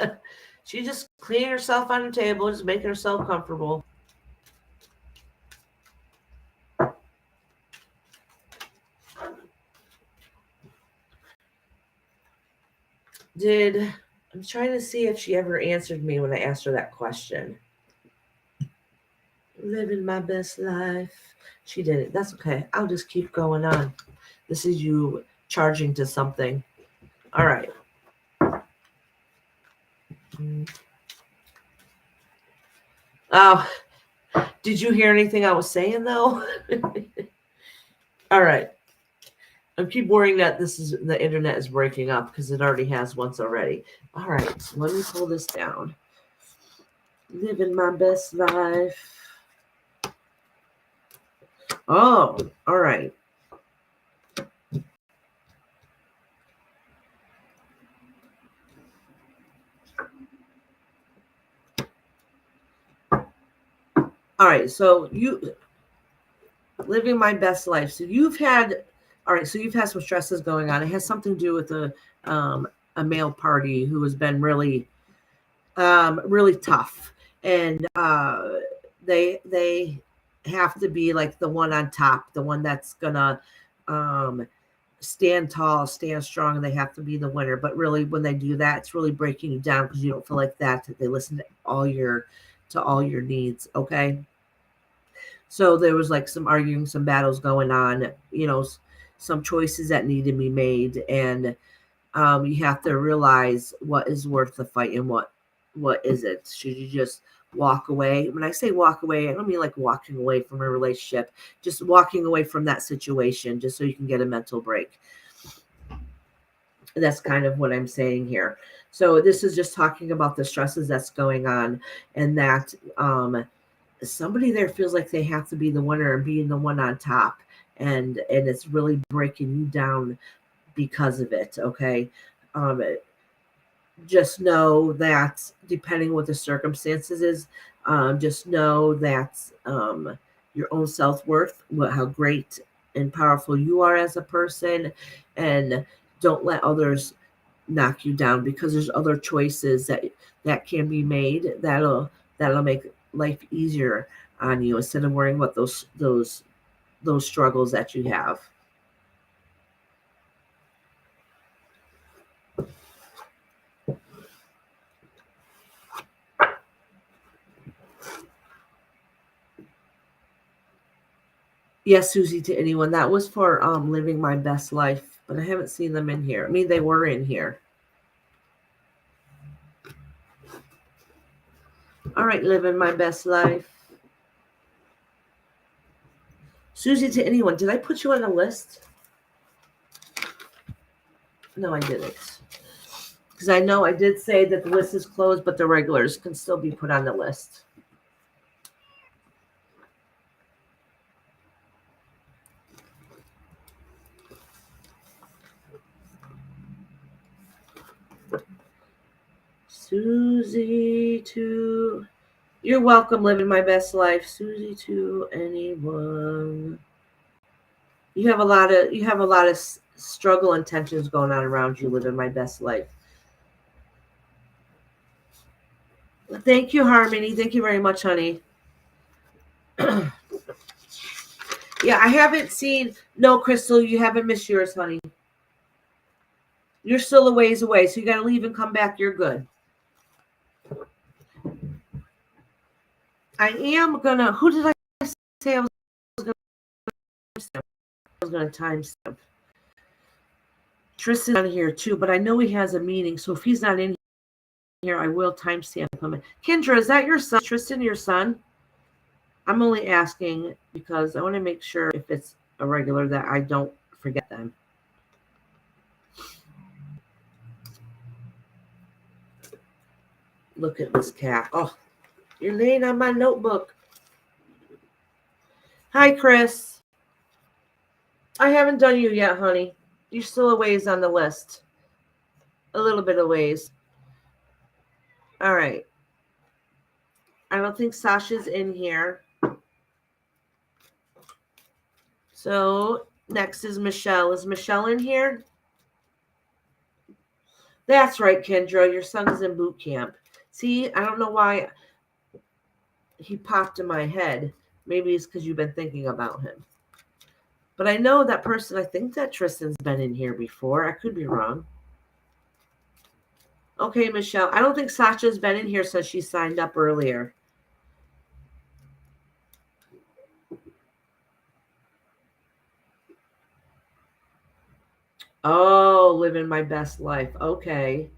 She just cleaning herself on the table, just making herself comfortable. I'm trying to see if she ever answered me when I asked her that question. Living my best life. She didn't. That's okay. I'll just keep going on. This is you charging to something. All right. Oh, did you hear anything I was saying though? All right. I keep worrying that the internet is breaking up because it already has once already. All right, so let me pull this down. Living my best life. Oh, all right. All right, so you living my best life. So you've had some stresses going on. It has something to do with a male party who has been really really tough, and they have to be like the one on top, the one that's gonna stand tall, stand strong, and they have to be the winner. But really, when they do that, it's really breaking you down because you don't feel like that they listen to all your needs. Okay. So there was like some arguing, some battles going on, some choices that need to be made. And you have to realize what is worth the fight and what isn't. Should you just walk away? When I say walk away, I don't mean like walking away from a relationship, just walking away from that situation just so you can get a mental break. That's kind of what I'm saying here. So this is just talking about the stresses that's going on, and that somebody there feels like they have to be the winner and being the one on top, and it's really breaking you down because of it. Okay. Just know that depending what the circumstances is, just know that your own self-worth, how great and powerful you are as a person, and don't let others knock you down, because there's other choices that can be made that'll make life easier on you, instead of worrying about those struggles that you have. Yes, Susie, to anyone. That was for living my best life, but I haven't seen them in here. I mean, they were in here. All right, living my best life. Susie, to anyone. Did I put you on the list? No, I didn't. Because I know I did say that the list is closed, but the regulars can still be put on the list. Susie to... You're welcome, living my best life. Susie to anyone. You have a lot of struggle and tensions going on around you, living my best life. Thank you, Harmony. Thank you very much, honey. Yeah, I haven't seen... No, Crystal, you haven't missed yours, honey. You're still a ways away, so you got to leave and come back. You're good. I am going to... Who did I say I was going to timestamp? Tristan's on here, too, but I know he has a meeting, so if he's not in here, I will timestamp him. Kendra, is that your son? Tristan, your son? I'm only asking because I want to make sure if it's a regular that I don't forget them. Look at this cat. Oh, you're laying on my notebook. Hi, Chris. I haven't done you yet, honey. You're still a ways on the list. A little bit of ways. All right. I don't think Sasha's in here. So next is Michelle. Is Michelle in here? That's right, Kendra. Your son is in boot camp. See, I don't know why he popped in my head. Maybe it's because you've been thinking about him. But I know that person. I think that Tristan's been in here before. I could be wrong. Okay, Michelle. I don't think Sasha's been in here since she signed up earlier. Oh, living my best life. Okay.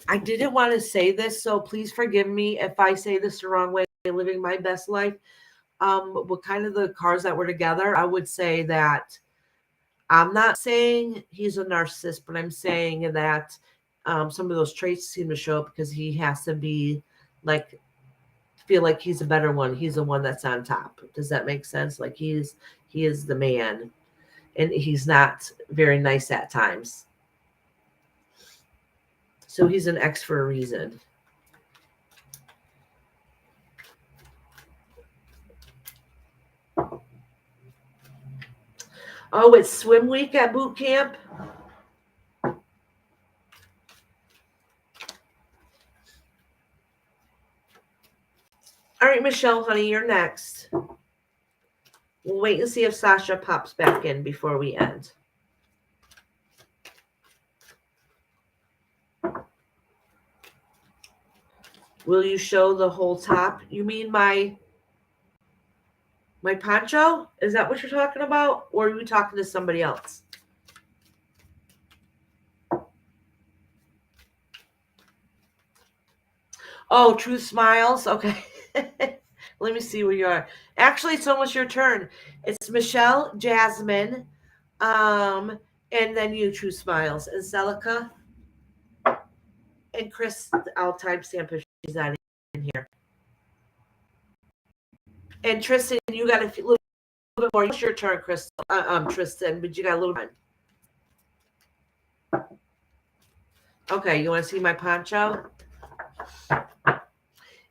I didn't want to say this, so please forgive me if I say this the wrong way. Living my best life. What kind of the cards that were together, I would say that I'm not saying he's a narcissist, but I'm saying that some of those traits seem to show up because he has to be like, feel like he's a better one. He's the one that's on top. Does that make sense? Like he is the man, and he's not very nice at times. So he's an X for a reason. Oh, it's swim week at boot camp. All right, Michelle, honey, you're next. We'll wait and see if Sasha pops back in before we end. Will you show the whole top? You mean my poncho? Is that what you're talking about? Or are you talking to somebody else? Oh, Truth Smiles? Okay. Let me see where you are. Actually, it's almost your turn. It's Michelle, Jasmine, and then you, Truth Smiles. And Celica and Chris, I'll timestamp if she's not in here. And Tristan, you got a little bit more. It's your turn, Chris. Tristan, but you got a little time. Okay, you want to see my poncho?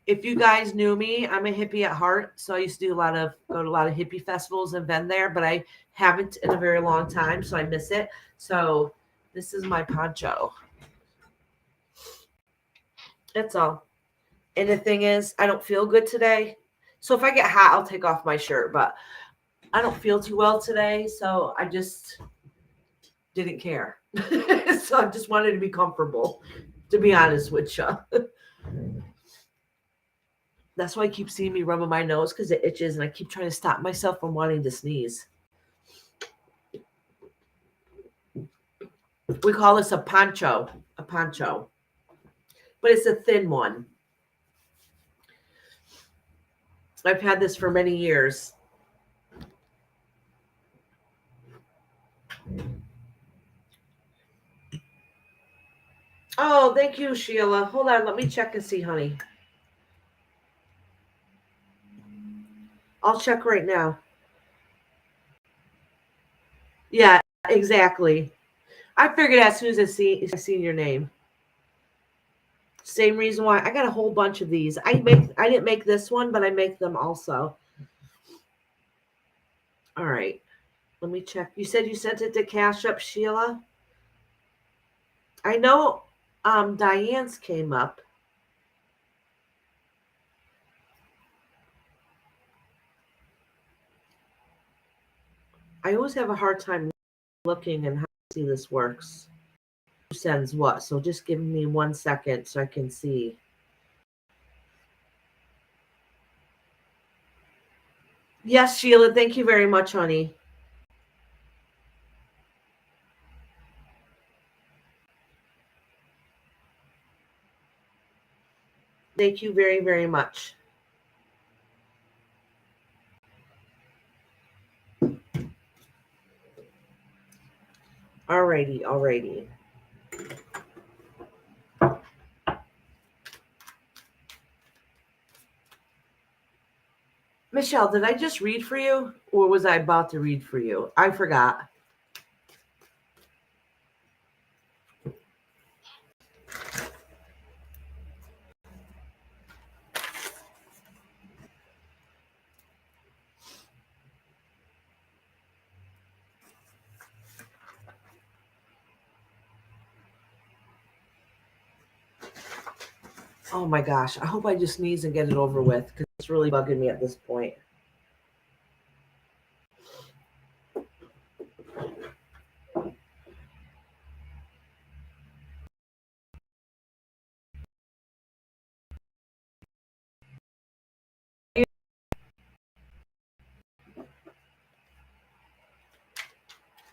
If you guys knew me, I'm a hippie at heart. So I used to go to a lot of hippie festivals and been there, but I haven't in a very long time, so I miss it. So this is my poncho. That's all. And the thing is, I don't feel good today. So if I get hot, I'll take off my shirt, but I don't feel too well today, so I just didn't care. So I just wanted to be comfortable, to be honest with you. That's why I keep seeing me rubbing my nose because it itches, and I keep trying to stop myself from wanting to sneeze. We call this a poncho, but it's a thin one. I've had this for many years. Oh, thank you, Sheila. Hold on, let me check and see, honey. I'll check right now. Yeah, exactly. I figured as soon as I seen your name. Same reason why I got a whole bunch of these. I didn't make this one, but I make them also. All right. Let me check. You said you sent it to Cash Up, Sheila? I know Diane's came up. I always have a hard time looking and how to see this works. Who sends what? So just give me 1 second so I can see. Yes, Sheila, thank you very much, honey. Thank you very, very much. Alrighty. Michelle, did I just read for you, or was I about to read for you? I forgot. Oh my gosh, I hope I just sneeze and get it over with because it's really bugging me at this point.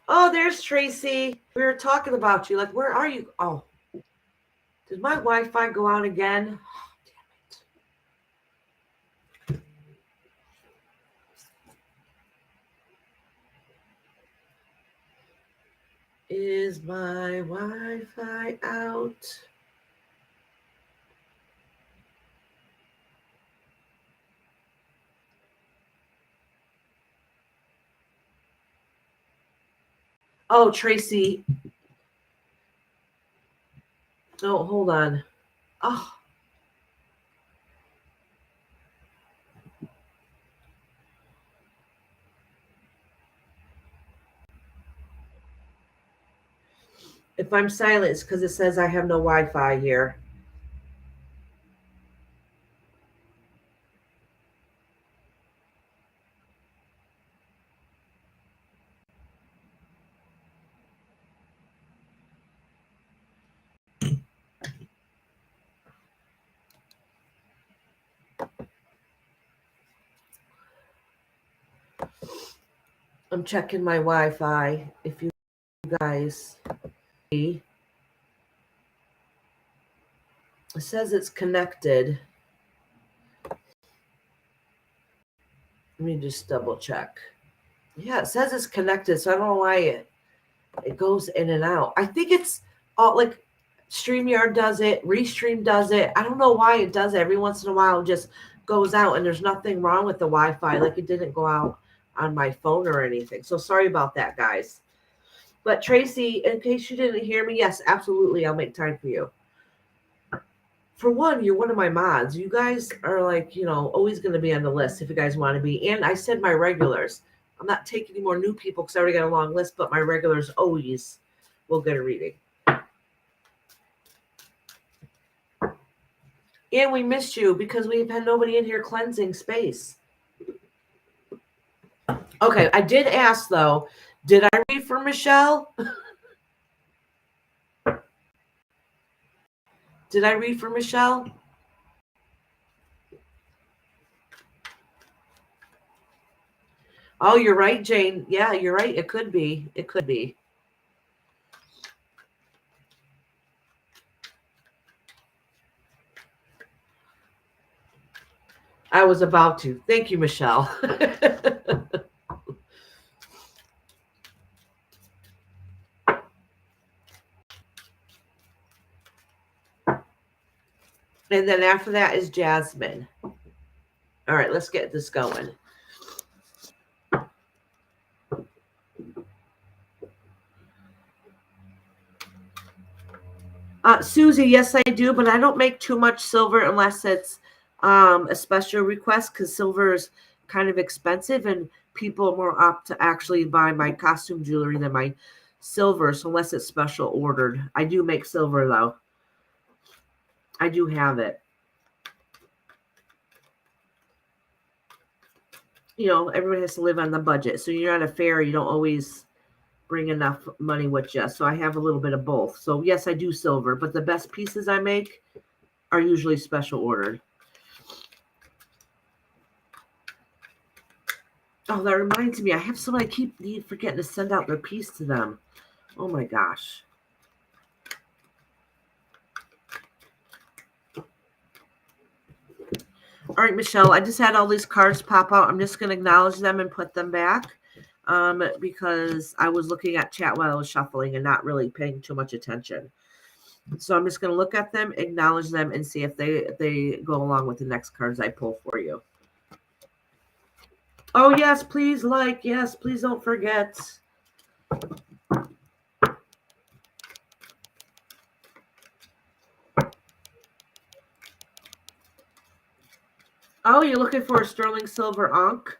Oh, there's Tracy. We were talking about you. Like, where are you? Oh, did my Wi-Fi go out again? Oh, damn it. Is my Wi-Fi out? Oh, Tracy. Oh, hold on. Oh. If I'm silent, it's because it says I have no Wi-Fi here. I'm checking my Wi-Fi. If you guys see, it says it's connected. Let me just double check. Yeah, it says it's connected, so I don't know why it goes in and out. I think it's all like StreamYard does it, Restream does it. I don't know why it does it. Every once in a while it just goes out, and there's nothing wrong with the Wi-Fi. Like, it didn't go out on my phone or anything. So sorry about that, guys. But Tracy, in case you didn't hear me, yes, absolutely, I'll make time for you. For one, you're one of my mods. You guys are like, always going to be on the list if you guys want to be. And I said my regulars. I'm not taking any more new people because I already got a long list, but my regulars always will get a reading. And we missed you because we've had nobody in here cleansing space. Okay, I did ask though, did I read for Michelle? Did I read for Michelle? Oh, you're right, Jane. Yeah, you're right. It could be. It could be. I was about to. Thank you, Michelle. And then after that is Jasmine. All right, let's get this going. Susie, yes, I do, but I don't make too much silver unless it's a special request, because silver is kind of expensive and people are more apt to actually buy my costume jewelry than my silver. So unless it's special ordered, I do make silver though. I do have it. You know, everyone has to live on the budget. So you're at a fair, you don't always bring enough money with you. So I have a little bit of both. So yes, I do silver, but the best pieces I make are usually special ordered. Oh, that reminds me. I have someone I keep forgetting to send out their piece to them. Oh my gosh. All right, Michelle, I just had all these cards pop out. I'm just going to acknowledge them and put them back because I was looking at chat while I was shuffling and not really paying too much attention. So I'm just going to look at them, acknowledge them, and see if they go along with the next cards I pull for you. Oh, yes, please like. Yes, please don't forget. Oh, you're looking for a sterling silver ankh?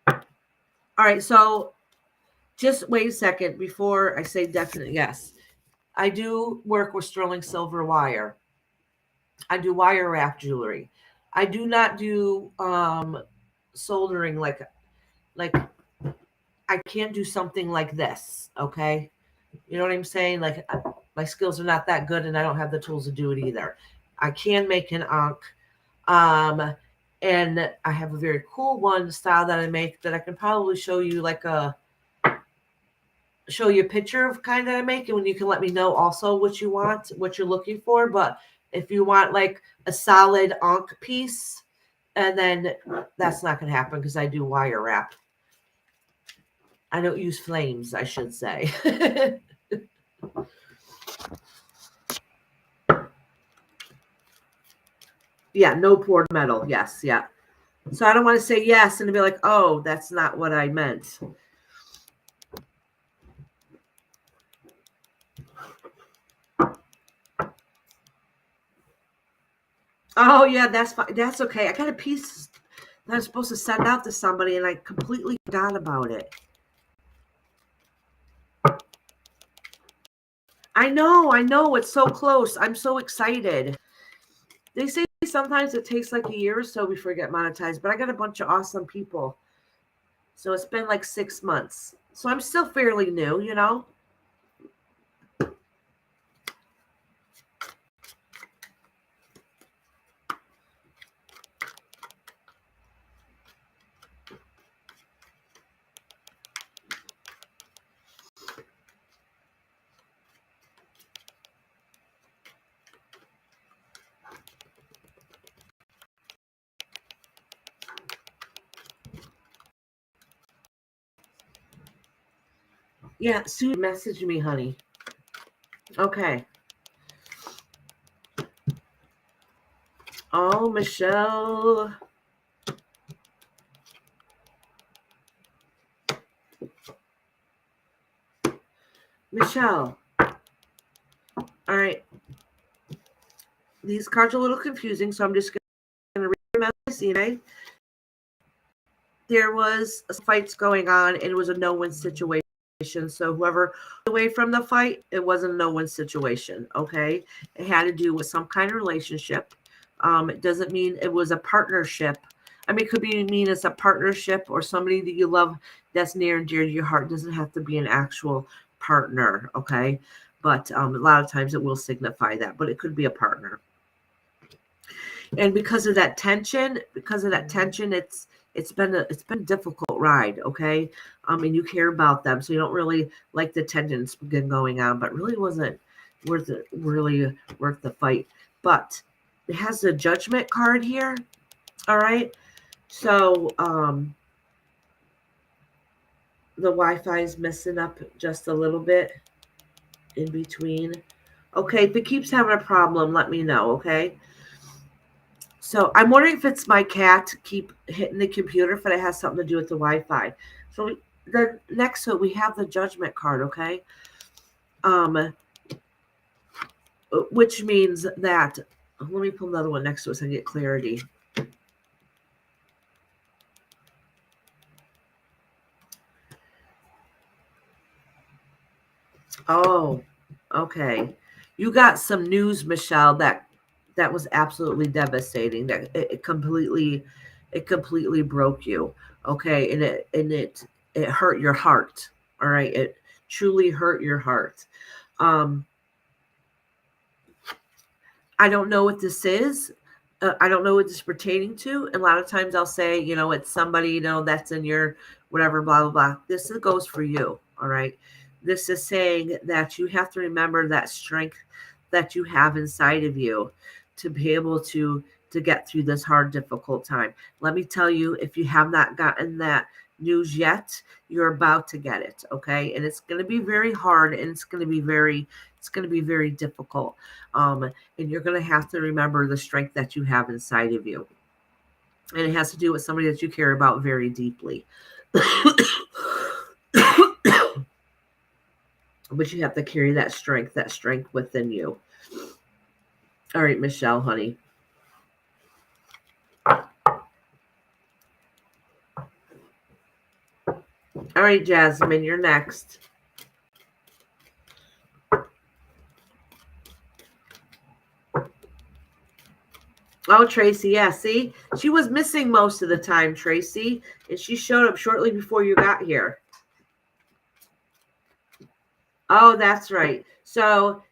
All right, so just wait a second before I say definite yes. I do work with sterling silver wire. I do wire wrap jewelry. I do not do soldering like I can't do something like this, okay? You know what I'm saying? Like my skills are not that good and I don't have the tools to do it either. I can make an ankh. And I have a very cool one style that I make that I can probably show you show you a picture of kind of I make, and you can let me know also what you want, what you're looking for. But if you want like a solid ankh piece, and then that's not going to happen because I do wire wrap. I don't use flames, I should say. Yeah, no poured metal. Yes, yeah. So I don't want to say yes and be like, oh, that's not what I meant. Oh yeah, that's fine. That's okay. I got a piece that I'm supposed to send out to somebody and I completely forgot about it. I know. It's so close. I'm so excited. They say sometimes it takes like a year or so before you get monetized, but I got a bunch of awesome people. So it's been like 6 months. So I'm still fairly new, you know? Yeah, Sue messaged me, honey. Okay. Oh, Michelle. Michelle. All right. These cards are a little confusing, so I'm just going to read them as I see. There was fights going on, and it was a no-win situation. So whoever away from the fight, it wasn't a no-win situation. Okay, it had to do with some kind of relationship. It doesn't mean it was a partnership. I mean, it could mean it's a partnership or somebody that you love that's near and dear to your heart. It doesn't have to be an actual partner. Okay, but a lot of times it will signify that, but it could be a partner. And because of that tension, it's been a difficult ride, okay? And you care about them, so you don't really like the tension that's been going on, but really wasn't really worth the fight. But it has the Judgment card here. All right. So the Wi-Fi is messing up just a little bit in between. Okay, if it keeps having a problem, let me know, okay? So I'm wondering if it's my cat keep hitting the computer, if it has something to do with the Wi-Fi. So then next to it, we have the Judgment card, okay? Which means that, let me pull another one next to it so I get clarity. Oh, okay. You got some news, Michelle, that was absolutely devastating. That it completely broke you. Okay, and it hurt your heart. All right, it truly hurt your heart. Um, I don't know what this is. I don't know what this is pertaining to. And a lot of times I'll say, it's somebody, that's in your whatever, blah, blah, blah. This goes for you. All right. This is saying that you have to remember that strength that you have inside of you to be able to get through this hard, difficult time. Let me tell you, if you have not gotten that news yet, you're about to get it. Okay. And it's going to be very hard, and it's going to be very difficult. And you're going to have to remember the strength that you have inside of you. And it has to do with somebody that you care about very deeply. But you have to carry that strength within you. All right, Michelle, honey. All right, Jasmine, you're next. Oh, Tracy, yeah, see? She was missing most of the time, Tracy, and she showed up shortly before you got here. Oh, that's right. So,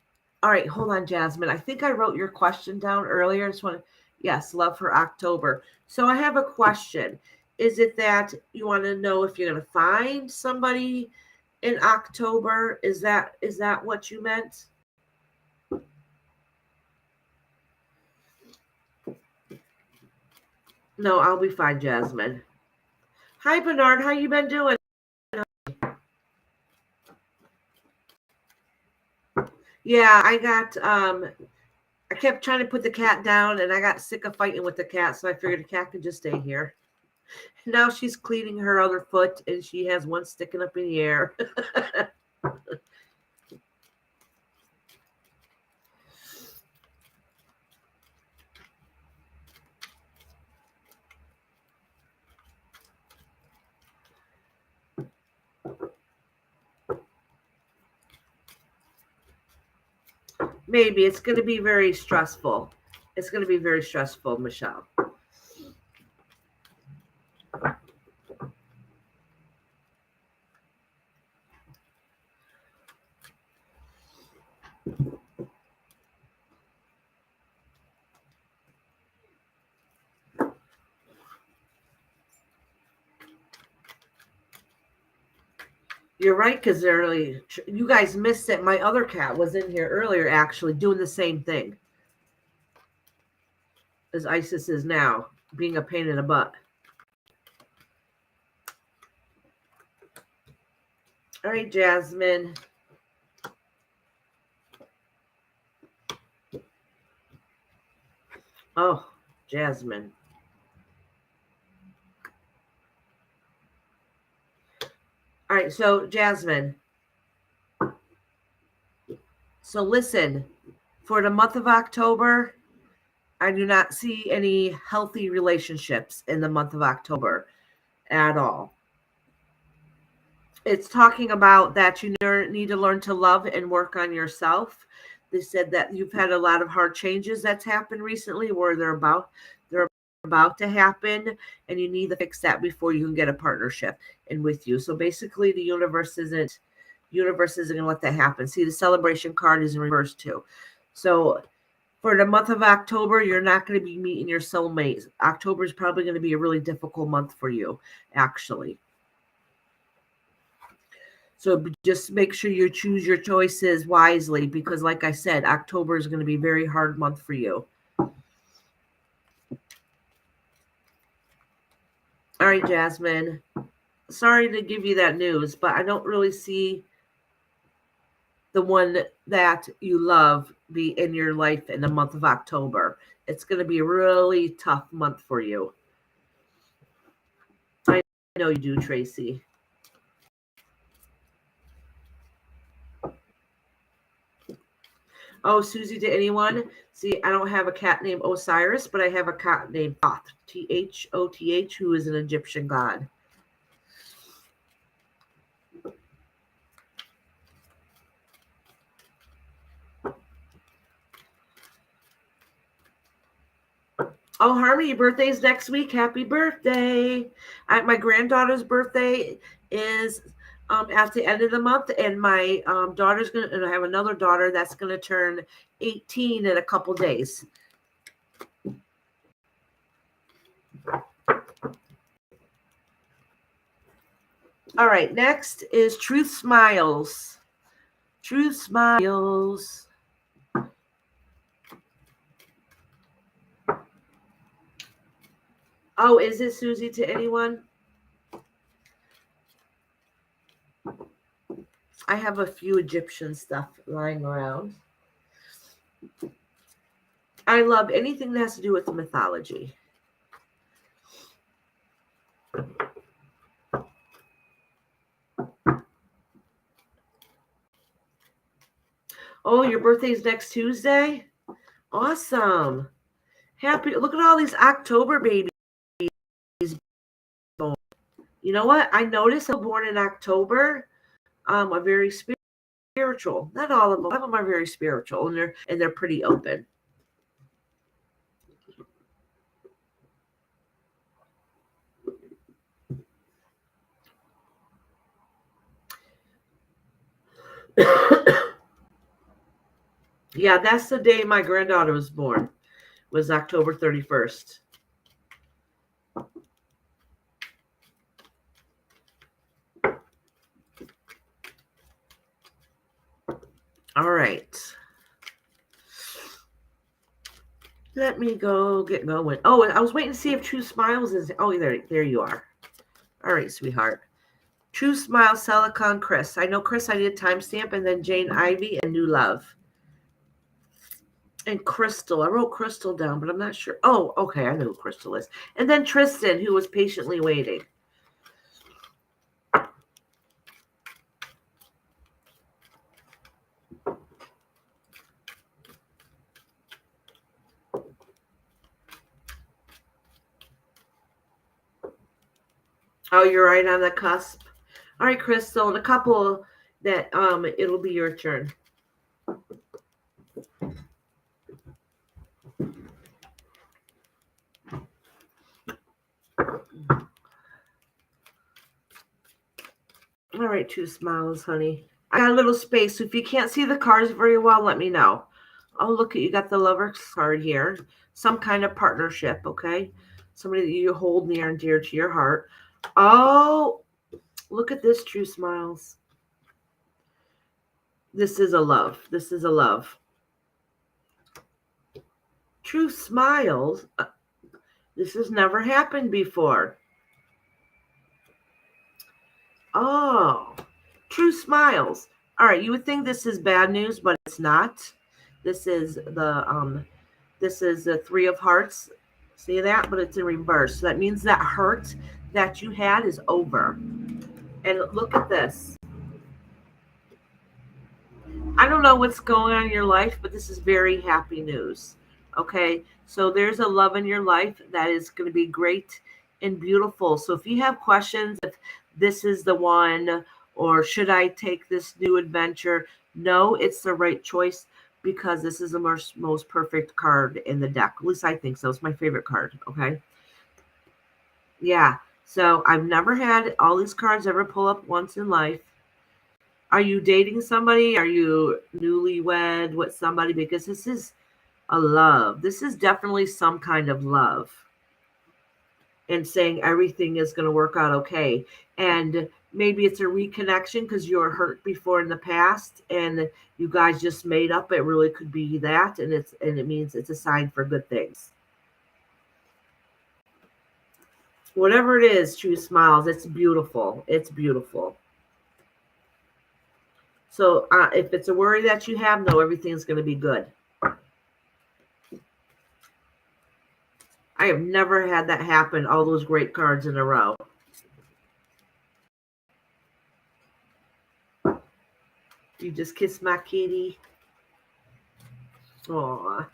all right, hold on, Jasmine. I think I wrote your question down earlier. I just want to, yes, love for October. So I have a question. Is it that you want to know if you're going to find somebody in October? Is that what you meant? No, I'll be fine, Jasmine. Hi, Bernard. How you been doing? Yeah, I kept trying to put the cat down, and I got sick of fighting with the cat, so I figured the cat could just stay here. Now she's cleaning her other foot, and she has one sticking up in the air. Maybe it's going to be very stressful. It's going to be very stressful, Michelle. You're right, because you guys missed it. My other cat was in here earlier, actually doing the same thing as Isis is now, being a pain in the butt. All right, Jasmine. Oh, Jasmine. All right, so Jasmine. So listen, for the month of October, I do not see any healthy relationships in the month of October at all. It's talking about that you need to learn to love and work on yourself. They said that you've had a lot of hard changes that's happened recently, where they're about to happen, and you need to fix that before you can get a partnership in with you. So basically, the universe isn't going to let that happen. See, the celebration card is in reverse too. So For the month of October, you're not going to be meeting your soulmate. October is probably going to be a really difficult month for you, actually. So just make sure you choose your choices wisely, because like I said, October is going to be a very hard month for you. All right, Jasmine. Sorry to give you that news, but I don't really see the one that you love be in your life in the month of October. It's going to be a really tough month for you. I know you do, Tracy. Oh, Susie, to anyone? See, I don't have a cat named Osiris, but I have a cat named Thoth, Thoth, who is an Egyptian god. Oh, Harmony, your birthday's next week. Happy birthday. My granddaughter's birthday is at the end of the month, and my daughter's going to, and I have another daughter that's going to turn 18 in a couple days. All right, next is Truth Smiles. Truth Smiles. Oh, is it Susie to anyone? I have a few Egyptian stuff lying around. I love anything that has to do with mythology. Oh, your birthday's next Tuesday? Awesome. Happy. Look at all these October babies born. You know what? I noticed I'm born in October. Are very spiritual. Not all of them. Some of them are very spiritual, and they're pretty open. Yeah, that's the day my granddaughter was born. Was October 31st. All right. Let me go get going. Oh, I was waiting to see if True Smiles is. Oh, there you are. All right, sweetheart. True Smile, Silicon Chris. I know Chris, I need a timestamp, and then Jane Ivy and New Love. And Crystal. I wrote Crystal down, but I'm not sure. Oh, okay. I know who Crystal is. And then Tristan, who was patiently waiting. Oh, you're right on the cusp. All right, Crystal, and a couple that it'll be your turn. All right, Two Smiles, honey. I got a little space, so if you can't see the cards very well, let me know. Oh, look, you got the Lover's card here. Some kind of partnership, okay? Somebody that you hold near and dear to your heart. Oh, look at this, True Smiles. This is a love. This is a love. True Smiles. This has never happened before. Oh, True Smiles. All right, you would think this is bad news, but it's not. This is the Three of Hearts. See that? But it's in reverse. So that means that hurt that you had is over. And look at this. I don't know what's going on in your life, but this is very happy news. Okay, so there's a love in your life that is going to be great and beautiful. So if you have questions, if this is the one, or should I take this new adventure? No, it's the right choice, because this is the most perfect card in the deck. At least I think so. It's my favorite card. Okay. Yeah. So I've never had all these cards ever pull up once in life. Are you dating somebody? Are you newlywed with somebody? Because this is A love. This is definitely some kind of love. And saying everything is going to work out okay. And maybe it's a reconnection because you were hurt before in the past and you guys just made up. It really could be that. And it means it's a sign for good things. Whatever it is, choose smiles. It's beautiful. It's beautiful. So if it's a worry that you have, no, everything's going to be good. I have never had that happen, all those great cards in a row. You just kiss my kitty. Aww.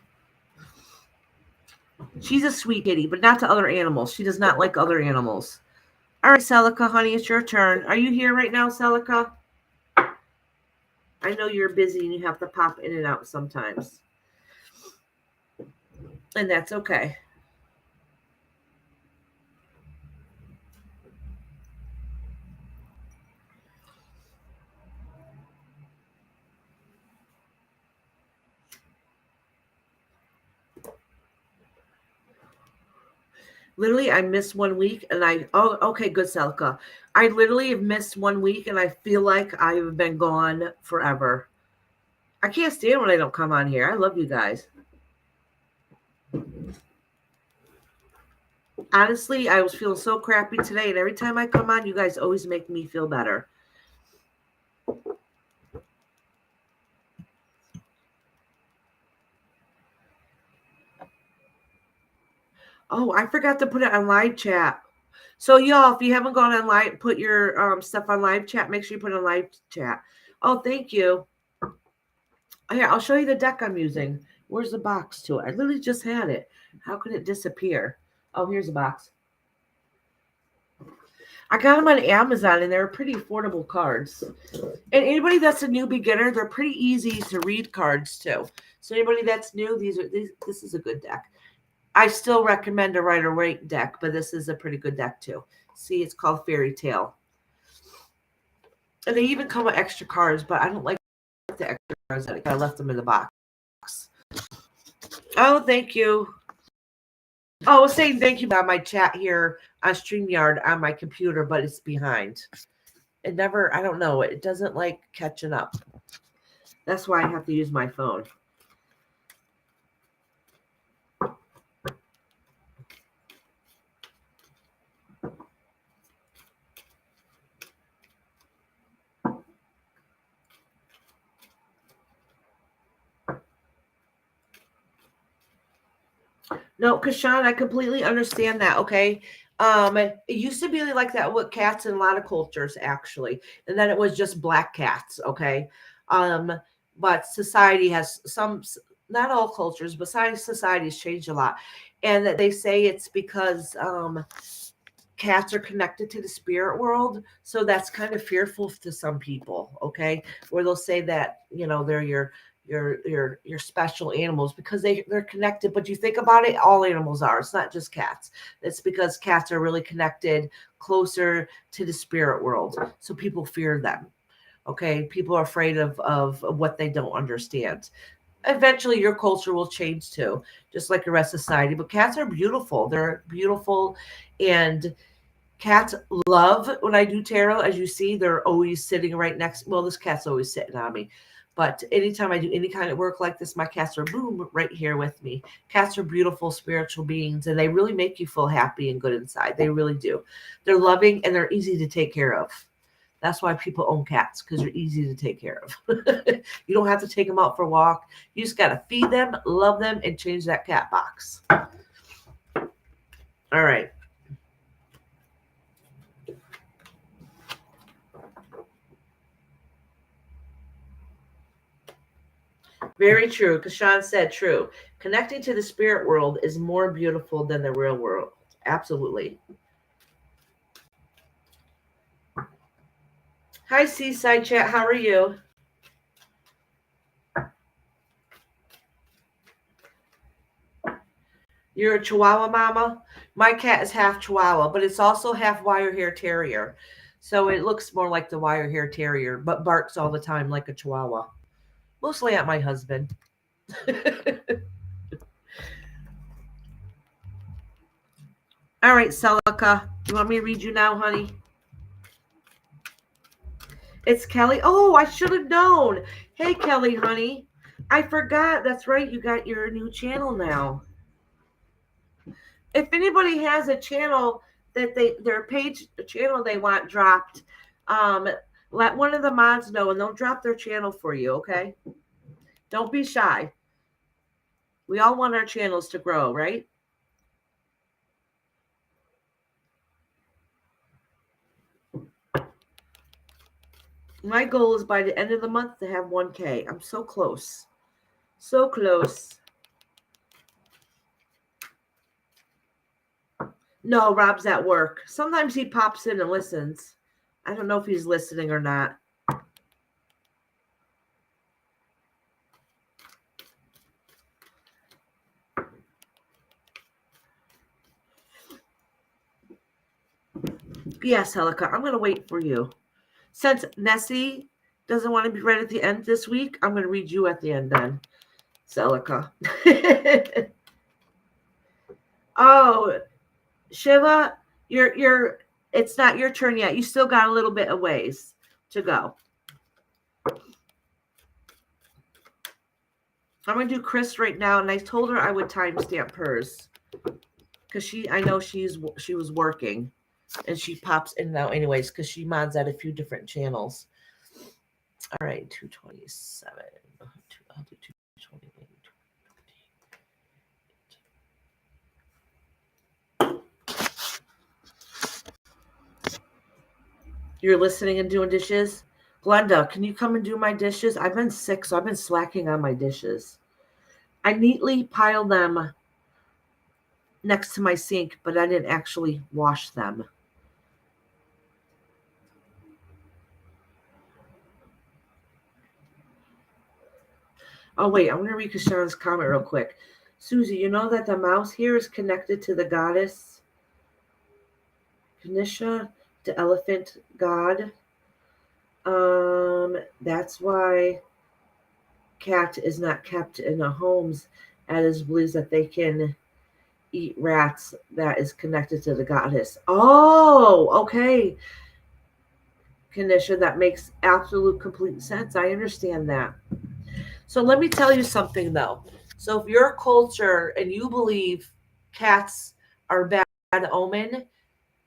She's a sweet kitty, but not to other animals. She does not like other animals. All right, Celica, honey, it's your turn. Are you here right now, Celica? I know you're busy and you have to pop in and out sometimes. And that's okay. Literally, I missed 1 week and okay, good, Celica. I literally have missed 1 week and I feel like I've been gone forever. I can't stand when I don't come on here. I love you guys. Honestly, I was feeling so crappy today, and every time I come on, you guys always make me feel better. Oh, I forgot to put it on live chat. So, y'all, if you haven't gone on live, put your stuff on live chat. Make sure you put it on live chat. Oh, thank you. Here, I'll show you the deck I'm using. Where's the box to it? I literally just had it. How could it disappear? Oh, here's the box. I got them on Amazon, and they're pretty affordable cards. And anybody that's a new beginner, they're pretty easy to read cards too. So anybody that's new, this is a good deck. I still recommend a Rider Waite deck, but this is a pretty good deck too. See, it's called Fairy Tale. And they even come with extra cards, but I don't like the extra cards. I left them in the box. Oh, thank you. Oh, I was saying thank you on my chat here on StreamYard on my computer, but it's behind. It never, I don't know, it doesn't like catching up. That's why I have to use my phone. No, Kashan, I completely understand that. Okay. It used to be like that with cats in a lot of cultures, actually. And then it was just black cats. Okay. But society has not all cultures, but society has changed a lot. And that they say it's because cats are connected to the spirit world. So that's kind of fearful to some people. Okay. Where they'll say that, they're your special animals because they're connected. But you think about it, all animals are. It's not just cats. It's because cats are really connected closer to the spirit world. So people fear them. Okay. People are afraid of what they don't understand. Eventually your culture will change too, just like the rest of society. But cats are beautiful. They're beautiful. And cats love when I do tarot. As you see, they're always sitting right next. Well, this cat's always sitting on me. But anytime I do any kind of work like this, my cats are boom right here with me. Cats are beautiful spiritual beings, and they really make you feel happy and good inside. They really do. They're loving and they're easy to take care of. That's why people own cats, because they're easy to take care of. You don't have to take them out for a walk. You just got to feed them, love them, and change that cat box. All right. Very true. Kashan said true. Connecting to the spirit world is more beautiful than the real world. Absolutely. Hi, Seaside Chat. How are you? You're a Chihuahua mama? My cat is half Chihuahua, but it's also half wire hair terrier. So it looks more like the wire hair terrier, but barks all the time like a Chihuahua. Mostly at my husband. All right, Celica. You want me to read you now, honey? It's Kelly. Oh, I should have known. Hey, Kelly, honey. I forgot. That's right. You got your new channel now. If anybody has a channel that their page channel they want dropped, let one of the mods know and they'll drop their channel for you, okay? Don't be shy. We all want our channels to grow, right? My goal is by the end of the month to have 1K. I'm so close. So close. No, Rob's at work. Sometimes he pops in and listens. I don't know if he's listening or not. Yes, Helica, I'm going to wait for you. Since Nessie doesn't want to be read at the end this week, I'm going to read you at the end then, Celica. Oh, Shiva, you're. It's not your turn yet. You still got a little bit of ways to go. I'm going to do Chris right now, and I told her I would timestamp hers because I know she was working, and she pops in and out anyways because she mods at a few different channels. All right, 227. I'll do 228. You're listening and doing dishes? Glenda, can you come and do my dishes? I've been sick, so I've been slacking on my dishes. I neatly piled them next to my sink, but I didn't actually wash them. Oh, wait, I'm going to read Kashan's comment real quick. Susie, you know that the mouse here is connected to the goddess Kanisha, the elephant god. That's why cat is not kept in the homes, as believes that they can eat rats that is connected to the goddess. Oh, okay. Kanisha, that makes absolute complete sense. I understand that. So let me tell you something though. So if you're a culture and you believe cats are bad omen,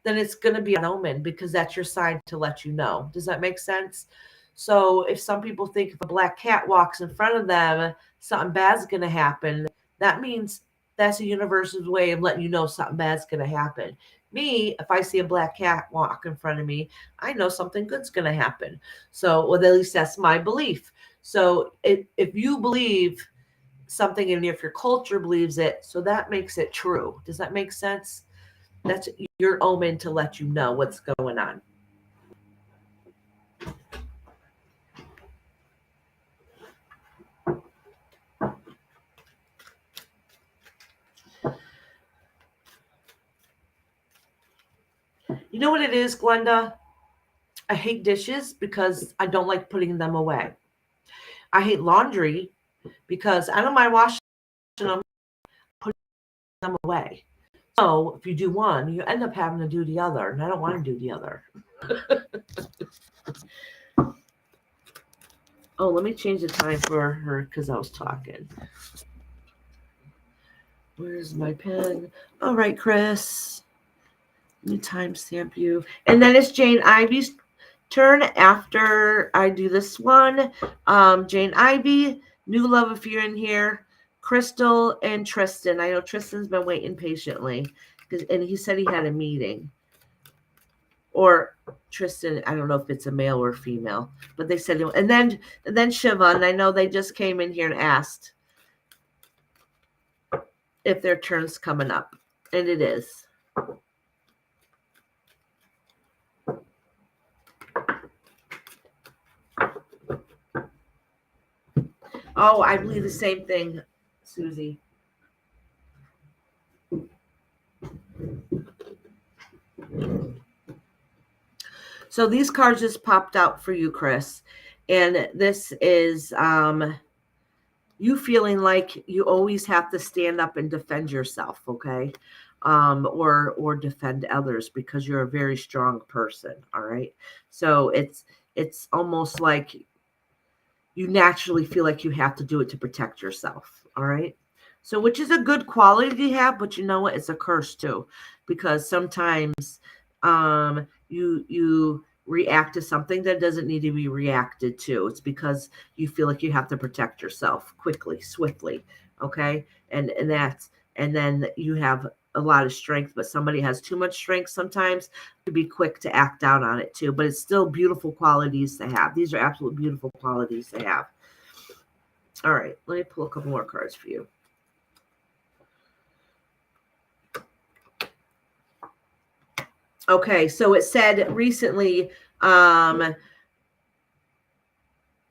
then it's going to be an omen because that's your sign to let you know. Does that make sense? So if some people think if a black cat walks in front of them, something bad's going to happen, that means that's the universe's way of letting you know something bad's going to happen. Me, if I see a black cat walk in front of me, I know something good's going to happen. So, well, at least that's my belief. So if you believe something and if your culture believes it, so that makes it true. Does that make sense? That's your omen to let you know what's going on. You know what it is, Glenda? I hate dishes because I don't like putting them away. I hate laundry because I don't mind washing them, putting them away. So if you do one, you end up having to do the other, and I don't want to do the other. Oh, let me change the time for her because I was talking. Where's my pen? All right, Chris. Let me timestamp you. And then it's Jane Ivy's turn after I do this one. Jane Ivy, new love if you're in here. Crystal and Tristan. I know Tristan's been waiting patiently and he said he had a meeting. Or Tristan, I don't know if it's a male or female, but they said, and then Shiva, and I know they just came in here and asked if their turn's coming up, and it is. Oh, I believe the same thing, Susie. So these cards just popped out for you, Chris. And this is you feeling like you always have to stand up and defend yourself, okay? or defend others because you're a very strong person. All right. So it's almost like you naturally feel like you have to do it to protect yourself. All right. So, which is a good quality to have, but you know what? It's a curse too, because sometimes you react to something that doesn't need to be reacted to. It's because you feel like you have to protect yourself quickly, swiftly. Okay. And then you have a lot of strength, but somebody has too much strength sometimes to be quick to act out on it too. But it's still beautiful qualities to have. These are absolute beautiful qualities to have. All right, let me pull a couple more cards for you. Okay, so it said recently,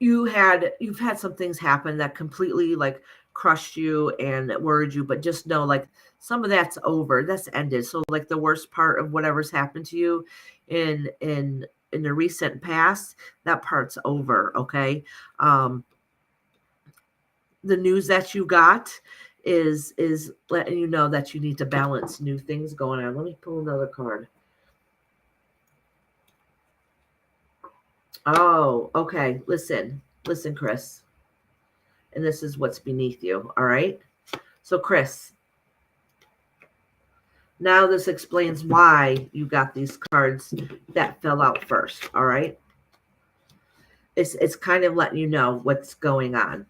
you've had some things happen that completely like crushed you and worried you, but just know like some of that's over, that's ended. So like the worst part of whatever's happened to you in the recent past, that part's over. Okay. The news that you got is letting you know that you need to balance new things going on. Let me pull another card. Oh, okay. Listen, Chris. And this is what's beneath you. All right. So, Chris, now this explains why you got these cards that fell out first. All right. It's kind of letting you know what's going on.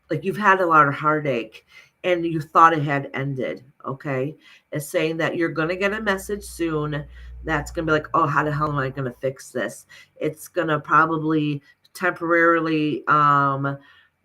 Like you've had a lot of heartache and you thought it had ended. Okay. It's saying that you're going to get a message soon that's going to be like, oh, how the hell am I going to fix this? It's going to probably temporarily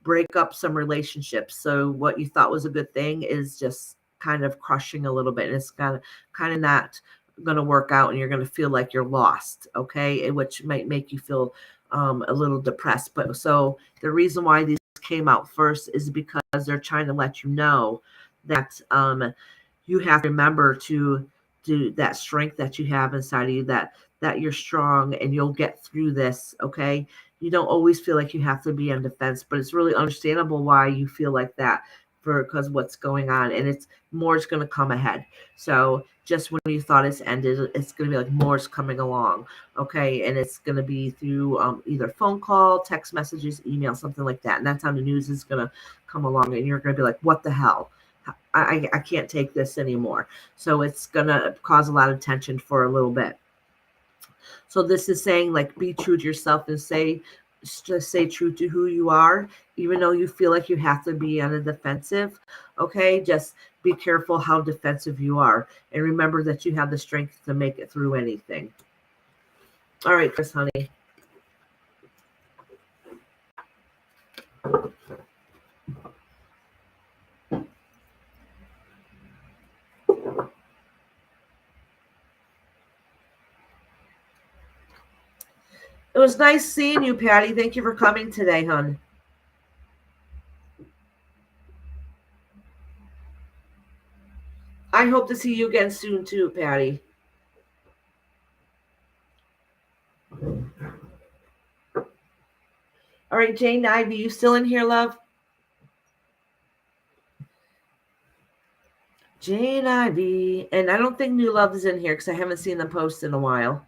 break up some relationships. So what you thought was a good thing is just kind of crushing a little bit. And it's kind of not going to work out and you're going to feel like you're lost. Okay. Which might make you feel a little depressed. But so the reason why these came out first is because they're trying to let you know that you have to remember to do that strength that you have inside of you, that you're strong and you'll get through this. Okay. You don't always feel like you have to be on defense, but it's really understandable why you feel like that because what's going on, and it's more is going to come ahead. So just when you thought it's ended, it's going to be like more is coming along. Okay. And it's going to be through either phone call, text messages, email, something like that. And that's how the news is going to come along and you're going to be like, what the hell? I can't take this anymore. So it's going to cause a lot of tension for a little bit. So this is saying like be true to yourself and just stay true to who you are, even though you feel like you have to be on the defensive. Okay, just be careful how defensive you are, and remember that you have the strength to make it through anything. All right, Chris, honey. It was nice seeing you, Patty. Thank you for coming today, hon. I hope to see you again soon too, Patty. All right, Jane Ivy, you still in here, love? Jane Ivy. And I don't think New Love is in here because I haven't seen them post in a while.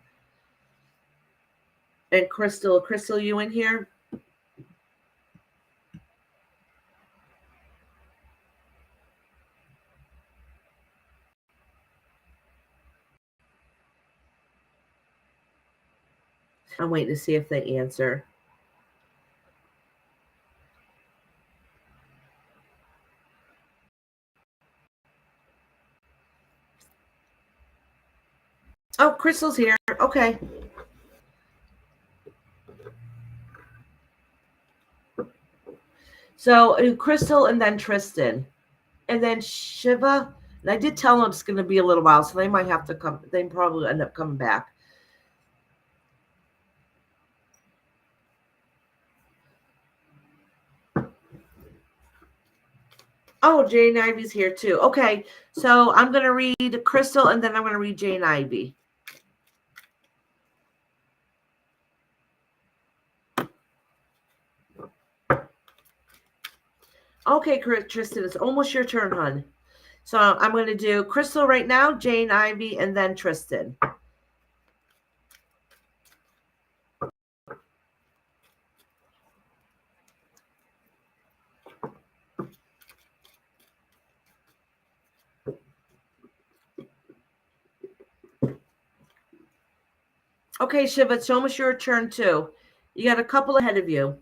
And Crystal, you in here? I'm waiting to see if they answer. Oh, Crystal's here. Okay. So Crystal and then Tristan. And then Shiva. And I did tell them it's going to be a little while, so they might have to come. They probably end up coming back. Oh, Jane Ivy's here too. Okay, so I'm going to read Crystal and then I'm going to read Jane Ivy. Okay, Tristan, it's almost your turn, hon. So I'm going to do Crystal right now, Jane, Ivy, and then Tristan. Okay, Shiva, it's almost your turn too. You got a couple ahead of you.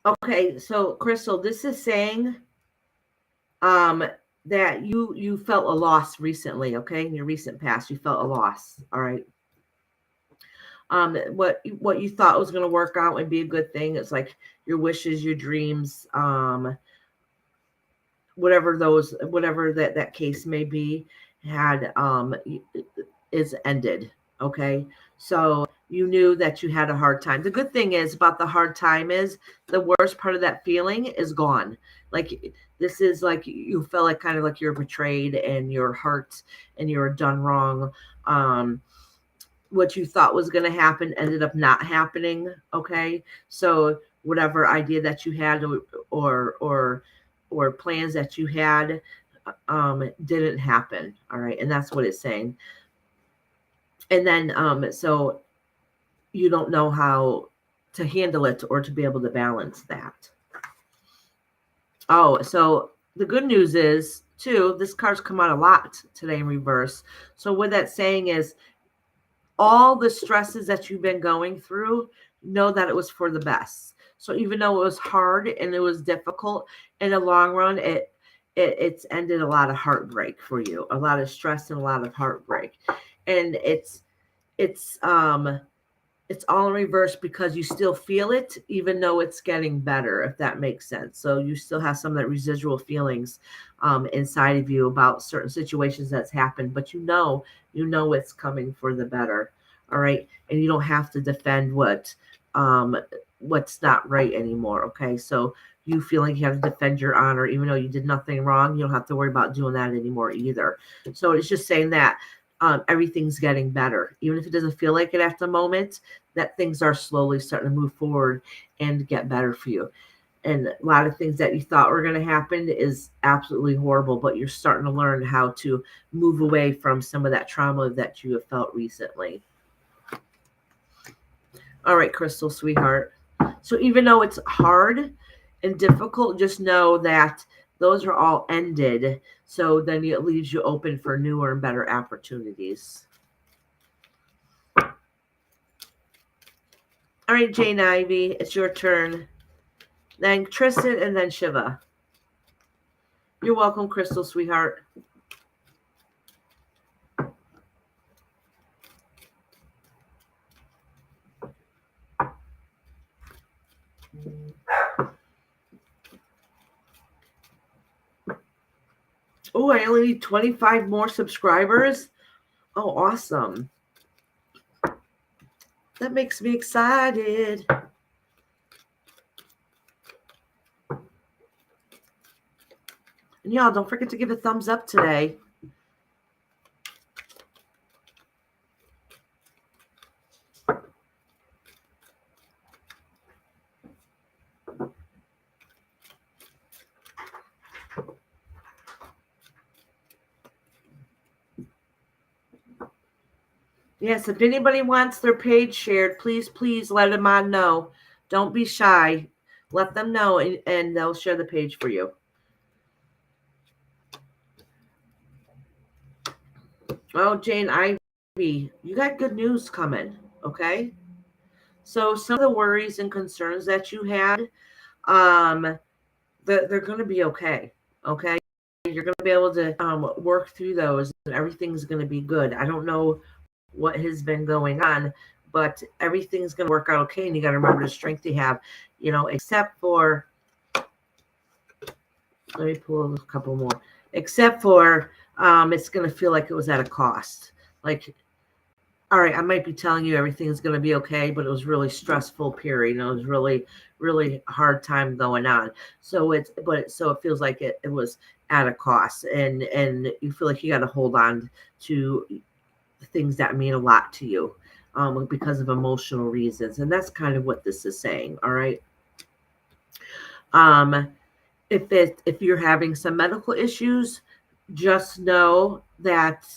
Okay, so Crystal, this is saying that you felt a loss recently, okay? In your recent past, you felt a loss. All right. What you thought was going to work out and be a good thing. It's like your wishes, your dreams, whatever that case may be, had is ended. Okay. So you knew that you had a hard time. The good thing is about the hard time is the worst part of that feeling is gone. Like this is like you felt like kind of like you're betrayed and you're hurt and you're done wrong. What you thought was going to happen ended up not happening. Okay. So whatever idea that you had or plans that you had didn't happen. All right. And that's what it's saying. And then so you don't know how to handle it or to be able to balance that. Oh, so the good news is too, this card's come out a lot today in reverse. So what that's saying is all the stresses that you've been going through, know that it was for the best. So even though it was hard and it was difficult, in the long run, it's ended a lot of heartbreak for you, a lot of stress and a lot of heartbreak. And it's all in reverse because you still feel it, even though it's getting better, if that makes sense. So you still have some of that residual feelings inside of you about certain situations that's happened, but you know it's coming for the better. All right. And you don't have to defend what's not right anymore. Okay. So you feel like you have to defend your honor, even though you did nothing wrong. You don't have to worry about doing that anymore either. So it's just saying that everything's getting better, even if it doesn't feel like it at the moment, that things are slowly starting to move forward and get better for you. And a lot of things that you thought were going to happen is absolutely horrible, but you're starting to learn how to move away from some of that trauma that you have felt recently. All right, Crystal, sweetheart. So even though it's hard and difficult, just know that those are all ended. So then it leaves you open for newer and better opportunities. All right, Jane Ivy, it's your turn. Then Tristan and then Shiva. You're welcome, Crystal, sweetheart. Oh, I only need 25 more subscribers. Oh, awesome. That makes me excited. And y'all, don't forget to give a thumbs up today. Yes, if anybody wants their page shared, please let them on know. Don't be shy. Let them know, and they'll share the page for you. Oh, Jane Ivy, you got good news coming, okay? So some of the worries and concerns that you had, they're going to be okay, okay? You're going to be able to work through those, and everything's going to be good. I don't know what has been going on, but everything's going to work out okay, and you got to remember the strength you have, except for, let me pull a couple more, except for it's going to feel like it was at a cost. Like, all right, I might be telling you everything is going to be okay, but it was really stressful period. It was really, really hard time going on. So it feels like it was at a cost, and you feel like you got to hold on to things that mean a lot to you, because of emotional reasons, and that's kind of what this is saying. All right. Um, if you're having some medical issues, just know that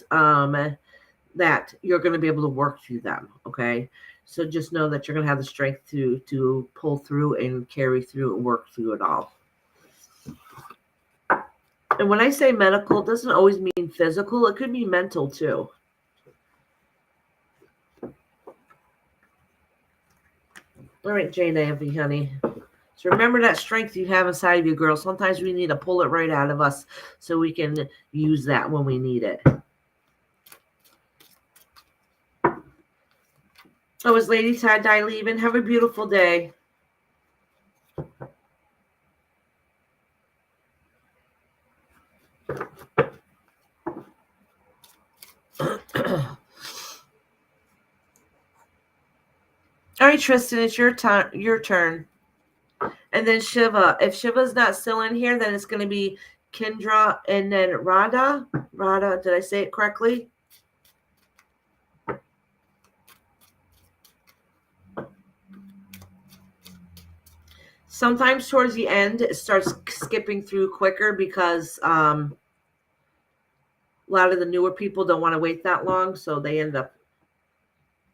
that you're going to be able to work through them. Okay. So just know that you're going to have the strength to pull through and carry through and work through it all. And when I say medical, it doesn't always mean physical. It could be mental too. All right, Jane Avey, honey. So remember that strength you have inside of you, girl. Sometimes we need to pull it right out of us so we can use that when we need it. Oh, is Lady Tie-Dye leaving? Have a beautiful day. All right, Tristan, it's your turn. And then Shiva. If Shiva's not still in here, then it's going to be Kendra and then Radha. Radha, did I say it correctly? Sometimes towards the end, it starts skipping through quicker because a lot of the newer people don't want to wait that long, so they end up.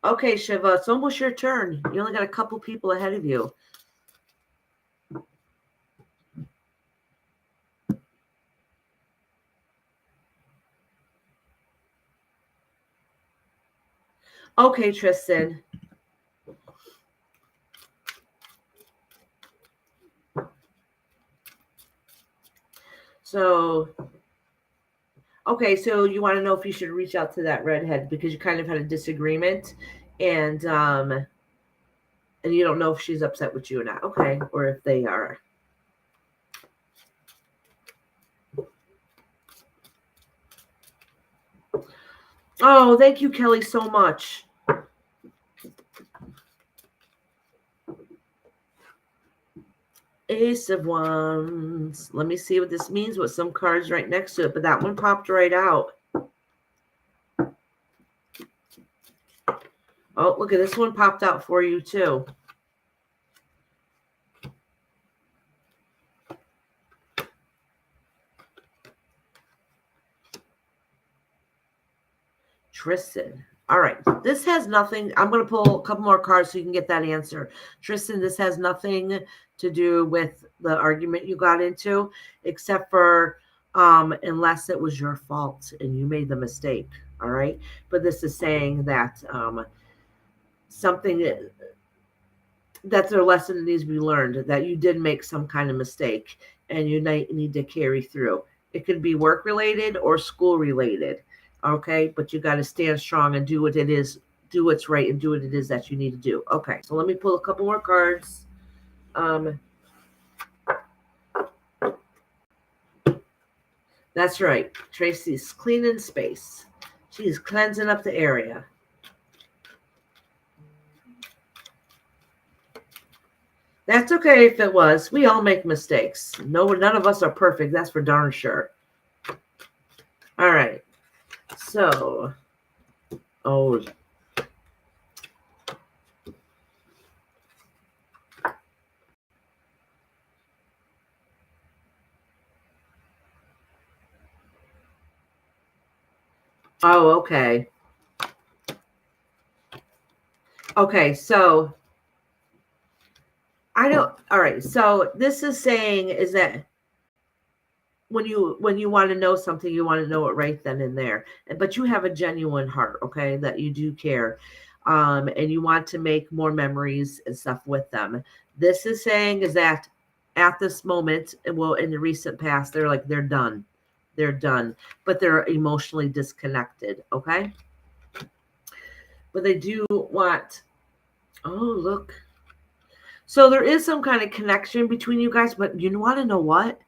Okay, Shiva, it's almost your turn. You only got a couple people ahead of you. Okay, Tristan. So, okay, so you want to know if you should reach out to that redhead because you kind of had a disagreement, and you don't know if she's upset with you or not. Okay, or if they are. Oh, thank you, Kelly, so much. Ace of Wands. Let me see what this means with some cards right next to it, but that one popped right out. Oh, look at this one popped out for you too. Tristan. All right. This has nothing. I'm going to pull a couple more cards so you can get that answer. Tristan, this has nothing to do with the argument you got into, except for unless it was your fault and you made the mistake. All right. But this is saying that something that's a lesson that needs to be learned, that you did make some kind of mistake and you need to carry through. It could be work related or school related. Okay. But you got to stand strong and do what it is, do what's right and do what it is that you need to do. Okay. So let me pull a couple more cards. That's right. Tracy's cleaning space. She's cleansing up the area. That's okay if it was. We all make mistakes. No, none of us are perfect. That's for darn sure. All right. So, oh. Oh, okay. Okay, so I don't. All right. So this is saying is that when you want to know something, you want to know it right then and there. But you have a genuine heart, okay, that you do care, and you want to make more memories and stuff with them. This is saying is that at this moment, well, in the recent past, they're done, but they're emotionally disconnected, okay. But they do want. Oh, look. So there is some kind of connection between you guys, but you want to know what?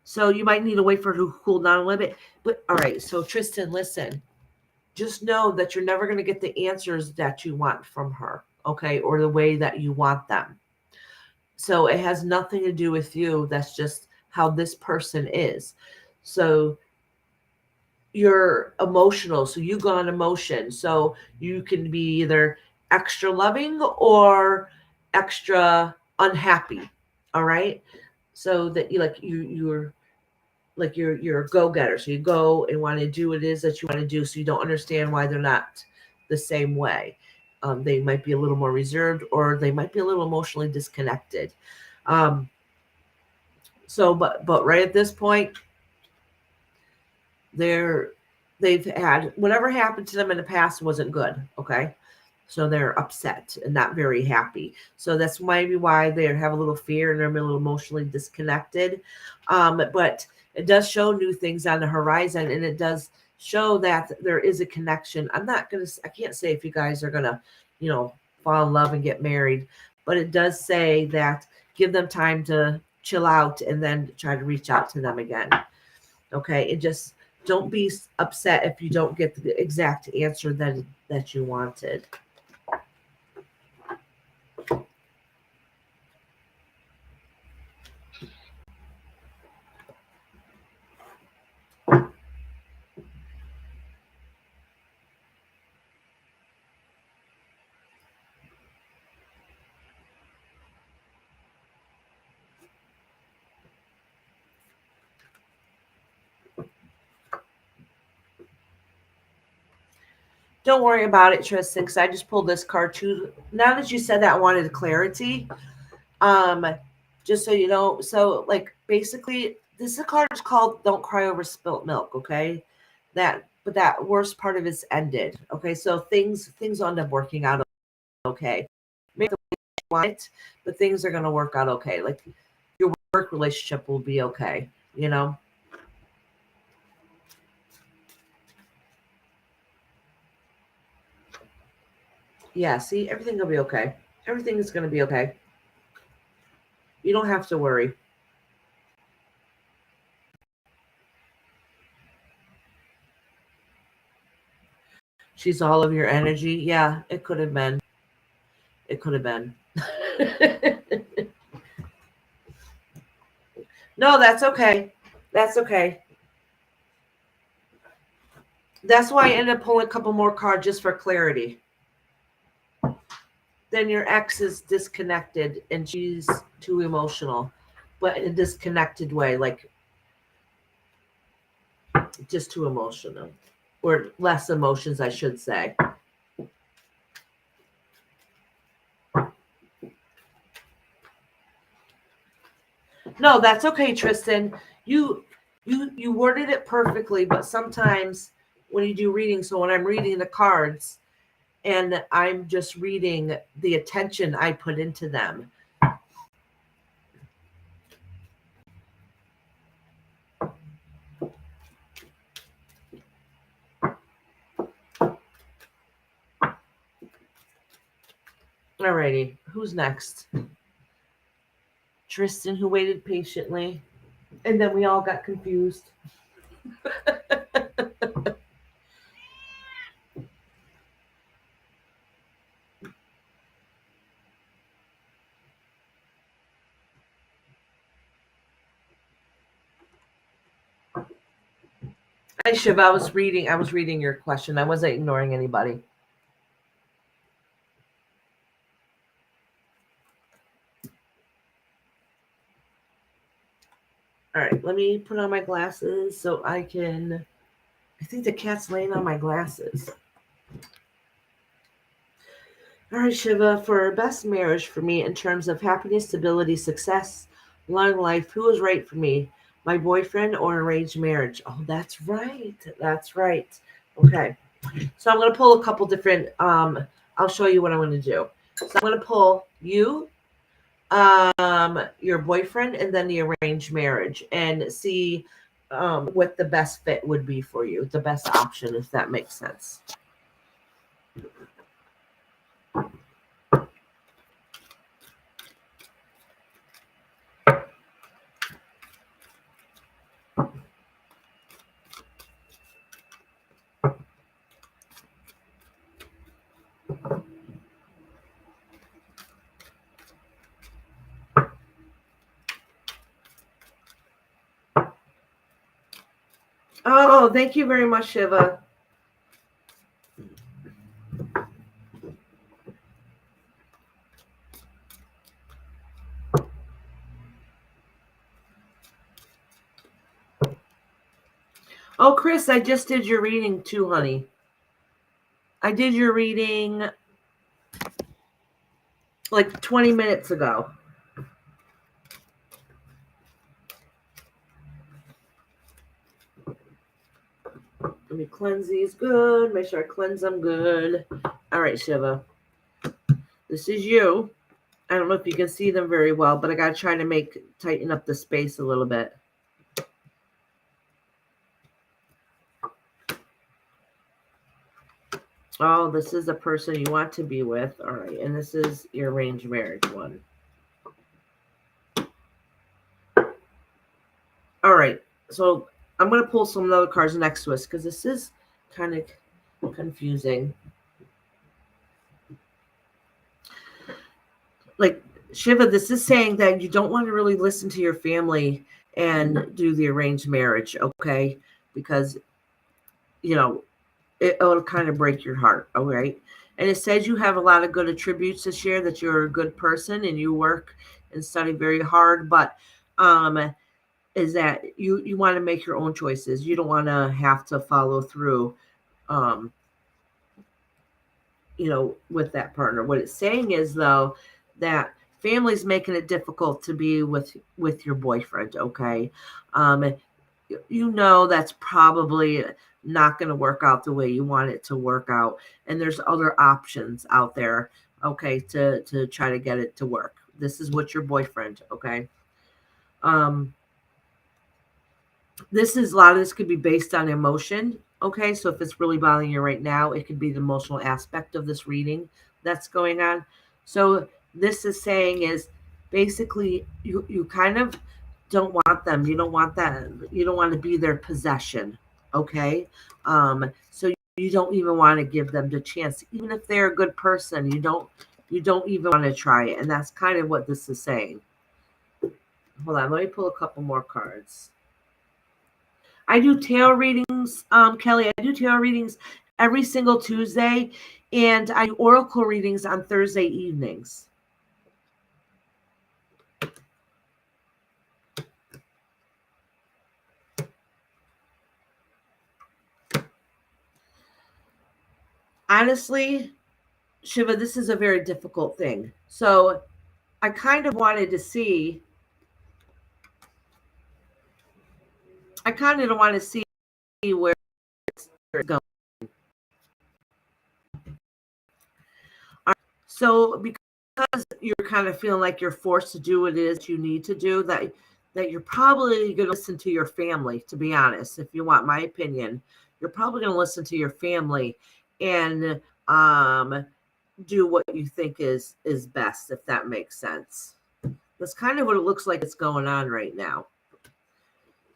So you might need to wait for it to cool down a little bit. But all right, so Tristan, listen. Just know that you're never going to get the answers that you want from her, okay, or the way that you want them. So it has nothing to do with you. That's just how this person is. So you're emotional. So you go on emotion. So you can be either extra loving or extra unhappy. All right. So that you're a go-getter. So you go and want to do what it is that you want to do. So you don't understand why they're not the same way. They might be a little more reserved, or they might be a little emotionally disconnected. But right at this point, they've had whatever happened to them in the past wasn't good. Okay. So they're upset and not very happy. So that's maybe why they have a little fear and they're a little emotionally disconnected. But it does show new things on the horizon, and it does show that there is a connection. I can't say if you guys are gonna, fall in love and get married, but it does say that give them time to chill out and then try to reach out to them again. Okay, and just don't be upset if you don't get the exact answer that you wanted. Don't worry about it, Tristan, because I just pulled this card too. Now that you said that, I wanted clarity. Um, just so you know, so like basically, this card is called "Don't Cry Over Spilt Milk." Okay, but that worst part of it's ended. Okay, so things end up working out okay. Maybe the way you want it, but things are gonna work out okay. Like your work relationship will be okay. You know. Yeah. See, everything will be okay. Everything is gonna be okay. You don't have to worry. She's all of your energy. Yeah, it could have been. It could have been. No, that's okay. That's okay. That's why I ended up pulling a couple more cards just for clarity. Then your ex is disconnected and she's too emotional, but in a disconnected way, like just too emotional, or less emotions, I should say. No, that's okay, Tristan. You worded it perfectly, but sometimes when you do reading, so when I'm reading the cards and I'm just reading the attention I put into them. Alrighty, who's next? Tristan, who waited patiently, and then we all got confused. Hi, Shiv. I was reading your question. I wasn't ignoring anybody. All right, let me put on my glasses so I can. I think the cat's laying on my glasses. All right, Shiva, for best marriage for me in terms of happiness, stability, success, long life, who is right for me? My boyfriend or arranged marriage? Oh, that's right. That's right. Okay. So I'm going to pull a couple different, I'll show you what I'm going to do. So I'm going to pull you, your boyfriend, and then the arranged marriage and see what the best fit would be for you, the best option, if that makes sense. Oh, thank you very much, Shiva. Oh, Chris, I just did your reading too, honey. I did your reading like 20 minutes ago. Let me cleanse these good. Make sure I cleanse them good. All right, Shiva. This is you. I don't know if you can see them very well, but I got to try to tighten up the space a little bit. Oh, this is a person you want to be with. All right. And this is your arranged marriage one. All right. So I'm going to pull some other cards next to us because this is kind of confusing. Like, Shiva, this is saying that you don't want to really listen to your family and do the arranged marriage, okay? Because, you know, it'll kind of break your heart, all right? And it says you have a lot of good attributes to share, that you're a good person and you work and study very hard, but is that you want to make your own choices. You don't want to have to follow through, um, with that partner. What it's saying is, though, that family's making it difficult to be with your boyfriend, okay? um that's probably not going to work out the way you want it to work out, and there's other options out there, okay, to try to get it to work. This is what your boyfriend, okay? um this is, a lot of this could be based on emotion, okay? So if it's really bothering you right now, it could be the emotional aspect of this reading that's going on. So this is saying is basically you kind of don't want them. You don't want that. You don't want to be their possession, okay? So you don't even want to give them the chance, even if they're a good person. You don't even want to try it, and that's kind of what this is saying. Hold on, let me pull a couple more cards. I do tarot readings, Kelly. I do tarot readings every single Tuesday, and I do oracle readings on Thursday evenings. Honestly, Shiva, this is a very difficult thing. So I kind of wanted to see, I kind of want to see where it's going. So because you're kind of feeling like you're forced to do what it is you need to do, that you're probably going to listen to your family, to be honest. If you want my opinion, you're probably going to listen to your family and do what you think is best, if that makes sense. That's kind of what it looks like it's going on right now.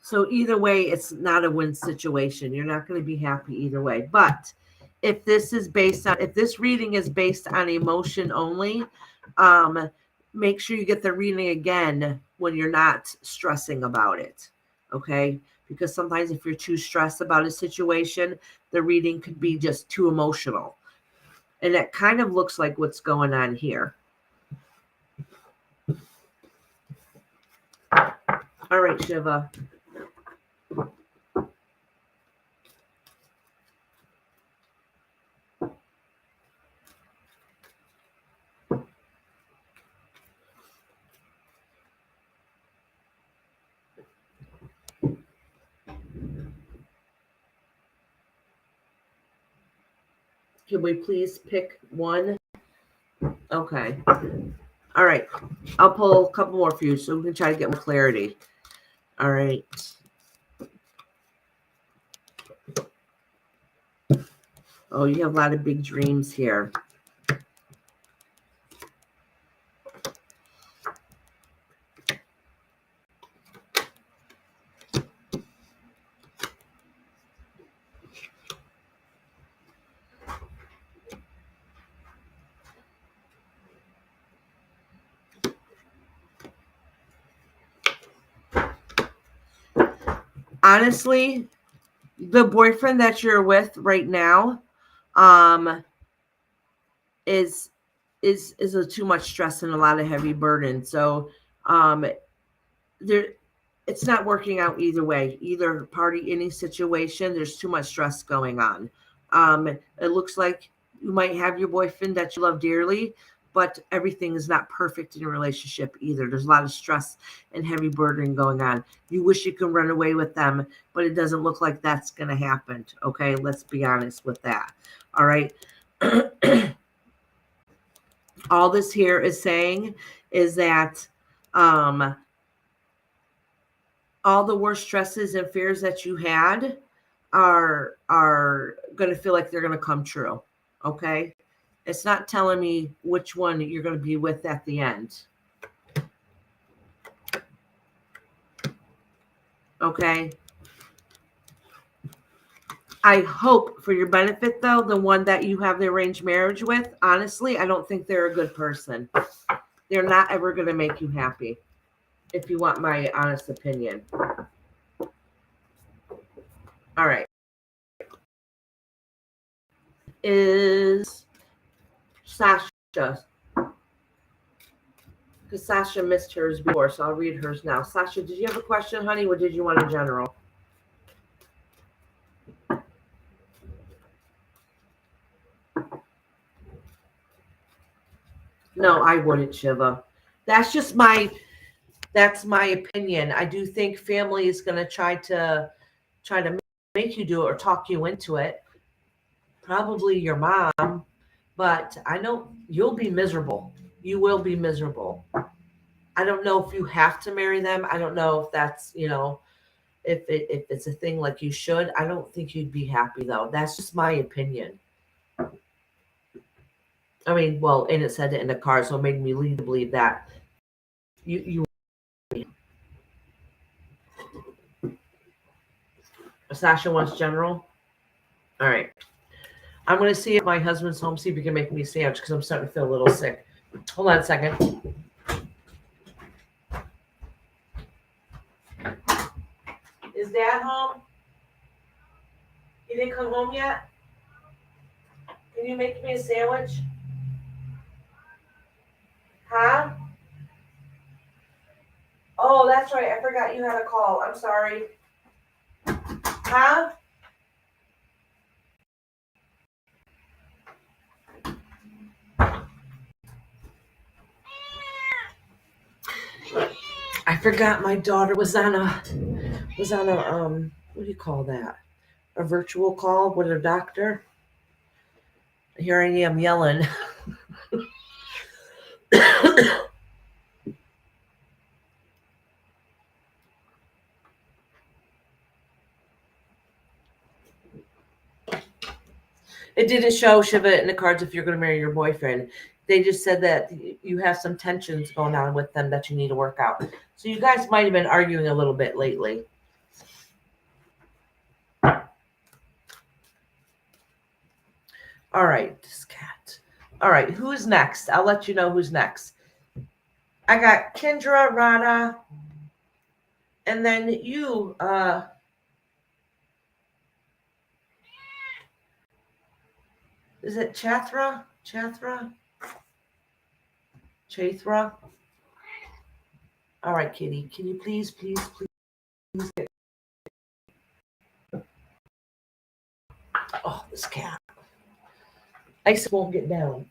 So either way, it's not a win situation. You're not going to be happy either way. But if this reading is based on emotion only, um, make sure you get the reading again when you're not stressing about it. Okay? Because sometimes if you're too stressed about a situation, the reading could be just too emotional. And that kind of looks like what's going on here. All right, Shiva. Can we please pick one? Okay. All right. I'll pull a couple more for you so we can try to get more clarity. All right. Oh, you have a lot of big dreams here. Honestly, the boyfriend that you're with right now is a too much stress and a lot of heavy burden. So there it's not working out either way, either party, any situation. There's too much stress going on. It looks like you might have your boyfriend that you love dearly, but everything is not perfect in a relationship either. There's a lot of stress and heavy burden going on. You wish you could run away with them, but it doesn't look like that's going to happen. Okay, let's be honest with that. All right. All this here is saying is that all the worst stresses and fears that you had are going to feel like they're going to come true. Okay. It's not telling me which one you're going to be with at the end. Okay. I hope for your benefit, though, the one that you have the arranged marriage with, honestly, I don't think they're a good person. They're not ever going to make you happy, if you want my honest opinion. All right. Is Sasha. Because Sasha missed hers before, so I'll read hers now. Sasha, did you have a question, honey, or did you want in general? No, I wouldn't, Shiva. That's my opinion. I do think family is going to try to make you do it or talk you into it. Probably your mom, but I know you'll be miserable. You will be miserable. I don't know if you have to marry them. I don't know if that's, if it's a thing like you should. I don't think you'd be happy though. That's just my opinion. I mean, well, and it said it in the card, so it made me lead to believe that you Sasha wants general. All right. I'm going to see if my husband's home, see if he can make me a sandwich because I'm starting to feel a little sick. Hold on a second. Is Dad home? He didn't come home yet? Can you make me a sandwich? Huh? Oh, that's right. I forgot you had a call. I'm sorry. Huh? I forgot my daughter was on a what do you call that? A virtual call with her doctor. Here I am yelling. It didn't show Shiva in the cards if you're going to marry your boyfriend. They just said that you have some tensions going on with them that you need to work out. So you guys might have been arguing a little bit lately. All right, this cat. All right, who's next? I'll let you know who's next. I got Kendra, Rada, and then you. Is it Chathra? Chathra? All right, Kitty. Can you please get... Oh, this cat. Isis won't get down.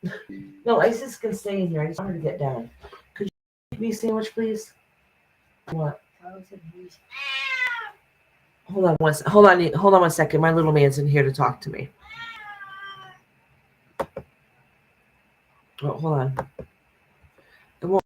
No, Isis can stay in here. I just want her to get down. Could you make me a sandwich, please? What? Hold on one second. My little man's in here to talk to me. Oh, hold on. It won't.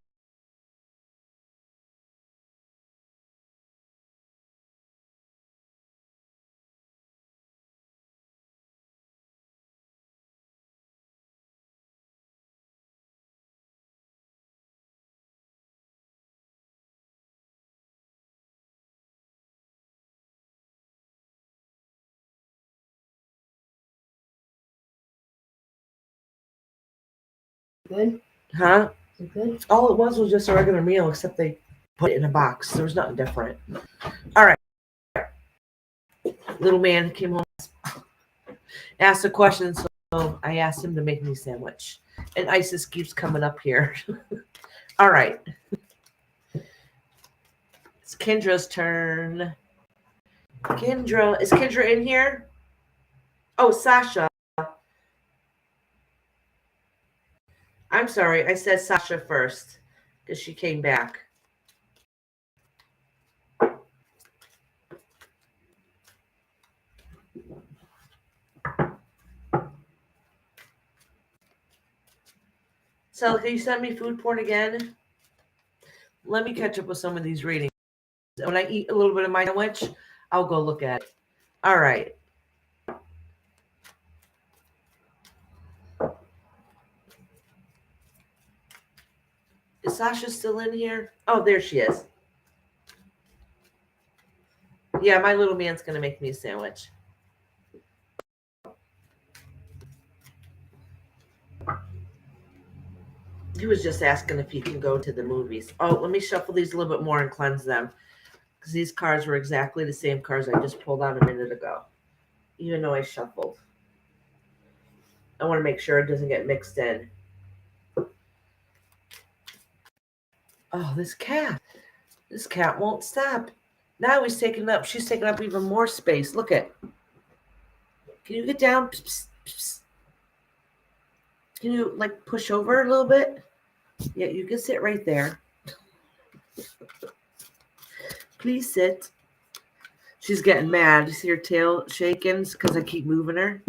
Good? Huh? Is it good? All it was just a regular meal, except they put it in a box. There was nothing different. All right. Little man came home, asked a question, so I asked him to make me a sandwich. And Isis keeps coming up here. All right. It's Kendra's turn. Kendra, is Kendra in here? Oh, Sasha. I'm sorry, I said Sasha first because she came back. So, can you send me food porn again? Let me catch up with some of these readings. When I eat a little bit of my sandwich, I'll go look at it. All right. Is Sasha still in here? Oh, there she is. Yeah, my little man's going to make me a sandwich. He was just asking if he can go to the movies. Oh, let me shuffle these a little bit more and cleanse them. Because these cards were exactly the same cards I just pulled out a minute ago. Even though I shuffled. I want to make sure it doesn't get mixed in. Oh, this cat. This cat won't stop. Now she's taking up even more space. Look at. Can you get down? Psst, psst, psst. Can you like push over a little bit? Yeah, you can sit right there. Please sit. She's getting mad. You see her tail shaking because I keep moving her.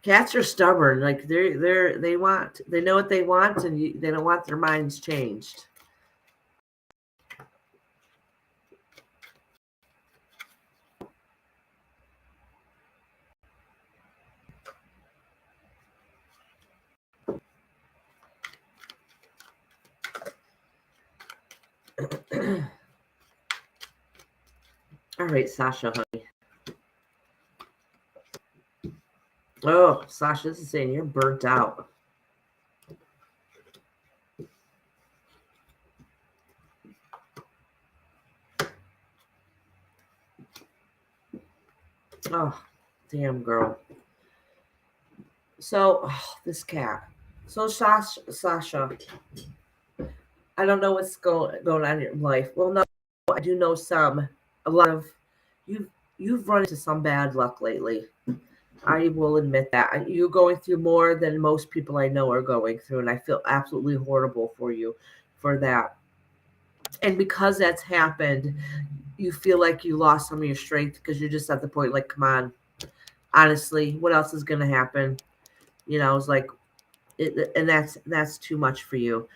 Cats are stubborn. Like they know what they want, and they don't want their minds changed. All right, Sasha, honey. Oh, Sasha, this is saying you're burnt out. Oh, damn, girl. So, this cat. So, Sasha, I don't know what's going on in your life. Well, no, I do know a lot of you've run into some bad luck lately. I will admit that. You're going through more than most people I know are going through, and I feel absolutely horrible for you for that. And because that's happened, you feel like you lost some of your strength because you're just at the point like, come on, honestly, what else is going to happen? It's like, and that's too much for you.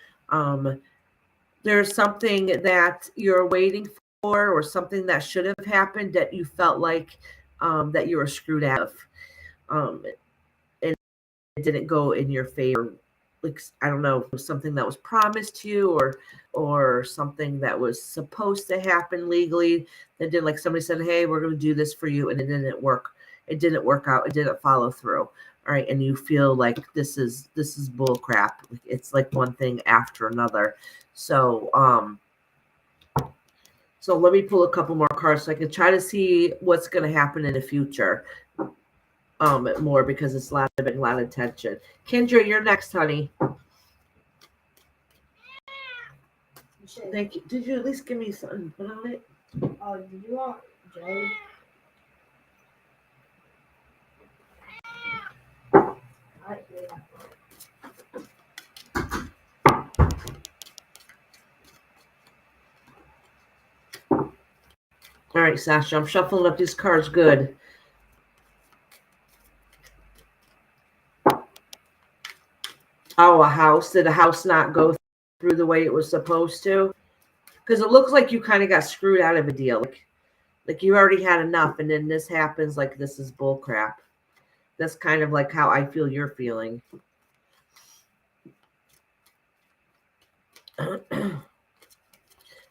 There's something that you're waiting for or something that should have happened that you felt like that you were screwed out of. And it didn't go in your favor. Like, I don't know, something that was promised to you or something that was supposed to happen legally that did, like somebody said, hey, we're going to do this for you. And it didn't work. It didn't work out. It didn't follow through. All right. And you feel like this is bull crap. It's like one thing after another. So let me pull a couple more cards so I can try to see what's going to happen in the future. More because it's a lot of tension. Kendra, you're next, honey. Thank you. Did you at least give me something to put on it? Oh, did you want Jade? All right, Sasha, I'm shuffling up these cards good. Oh, a house. Did a house not go through the way it was supposed to? Because it looks like you kind of got screwed out of a deal. Like you already had enough, and then this happens. Like, this is bull crap. That's kind of like how I feel you're feeling.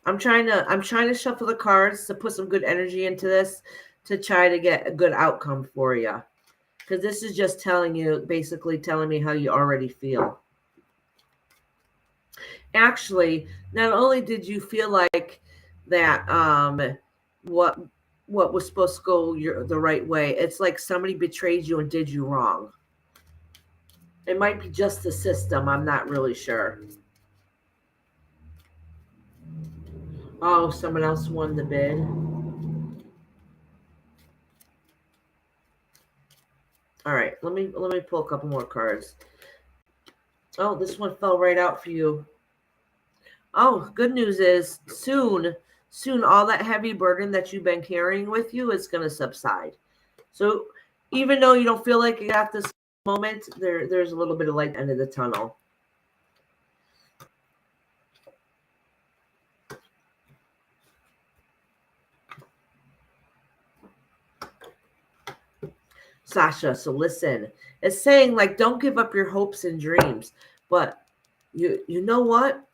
I'm trying to shuffle the cards to put some good energy into this to try to get a good outcome for you. Because this is just basically telling me how you already feel. Actually, not only did you feel like that, what what was supposed to go the right way, it's like somebody betrayed you and did you wrong. It might be just the system. I'm not really sure. Oh, someone else won the bid. All right, let me pull a couple more cards. Oh, this one fell right out for you. Oh, good news is soon all that heavy burden that you've been carrying with you is going to subside. So even though you don't feel like you got this moment, there's a little bit of light at the end of the tunnel. Sasha, so listen. It's saying like don't give up your hopes and dreams, but you know what?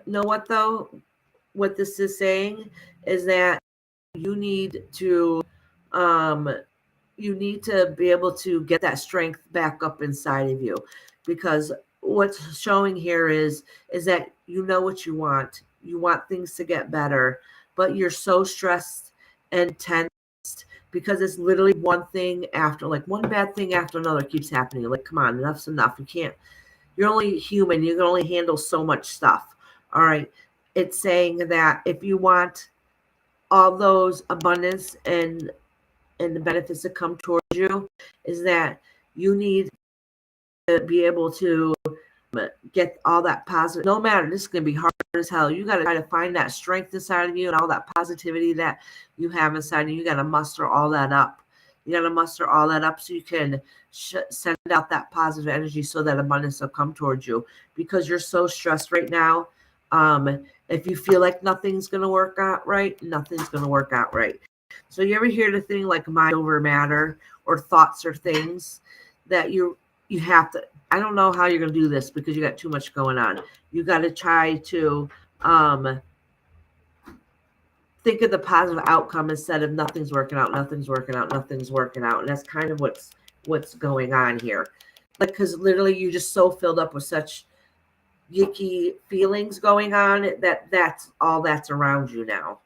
Know what though? What this is saying is that you need to um you need to be able to get that strength back up inside of you, because what's showing here is that you know what you want. You want things to get better, but you're so stressed and tense because it's literally one thing after, like one bad thing after another keeps happening. Like, come on, enough's enough. You can't, you're only human. You can only handle so much stuff. All right. It's saying that if you want all those abundance and the benefits that come towards you, is that you need to be able to get all that positive. No matter, this is going to be hard as hell. You got to try to find that strength inside of you and all that positivity that you have inside of you. You got to muster all that up. You got to muster all that up so you can send out that positive energy so that abundance will come towards you, because you're so stressed right now. If you feel like nothing's going to work out right, nothing's going to work out right. So you ever hear the thing like mind over matter, or thoughts or things that you have to, I don't know how you're going to do this because you got too much going on. You got to try to think of the positive outcome instead of nothing's working out, nothing's working out, nothing's working out. And that's kind of what's going on here. Like, because literally you're just so filled up with such yicky feelings going on that's all that's around you now.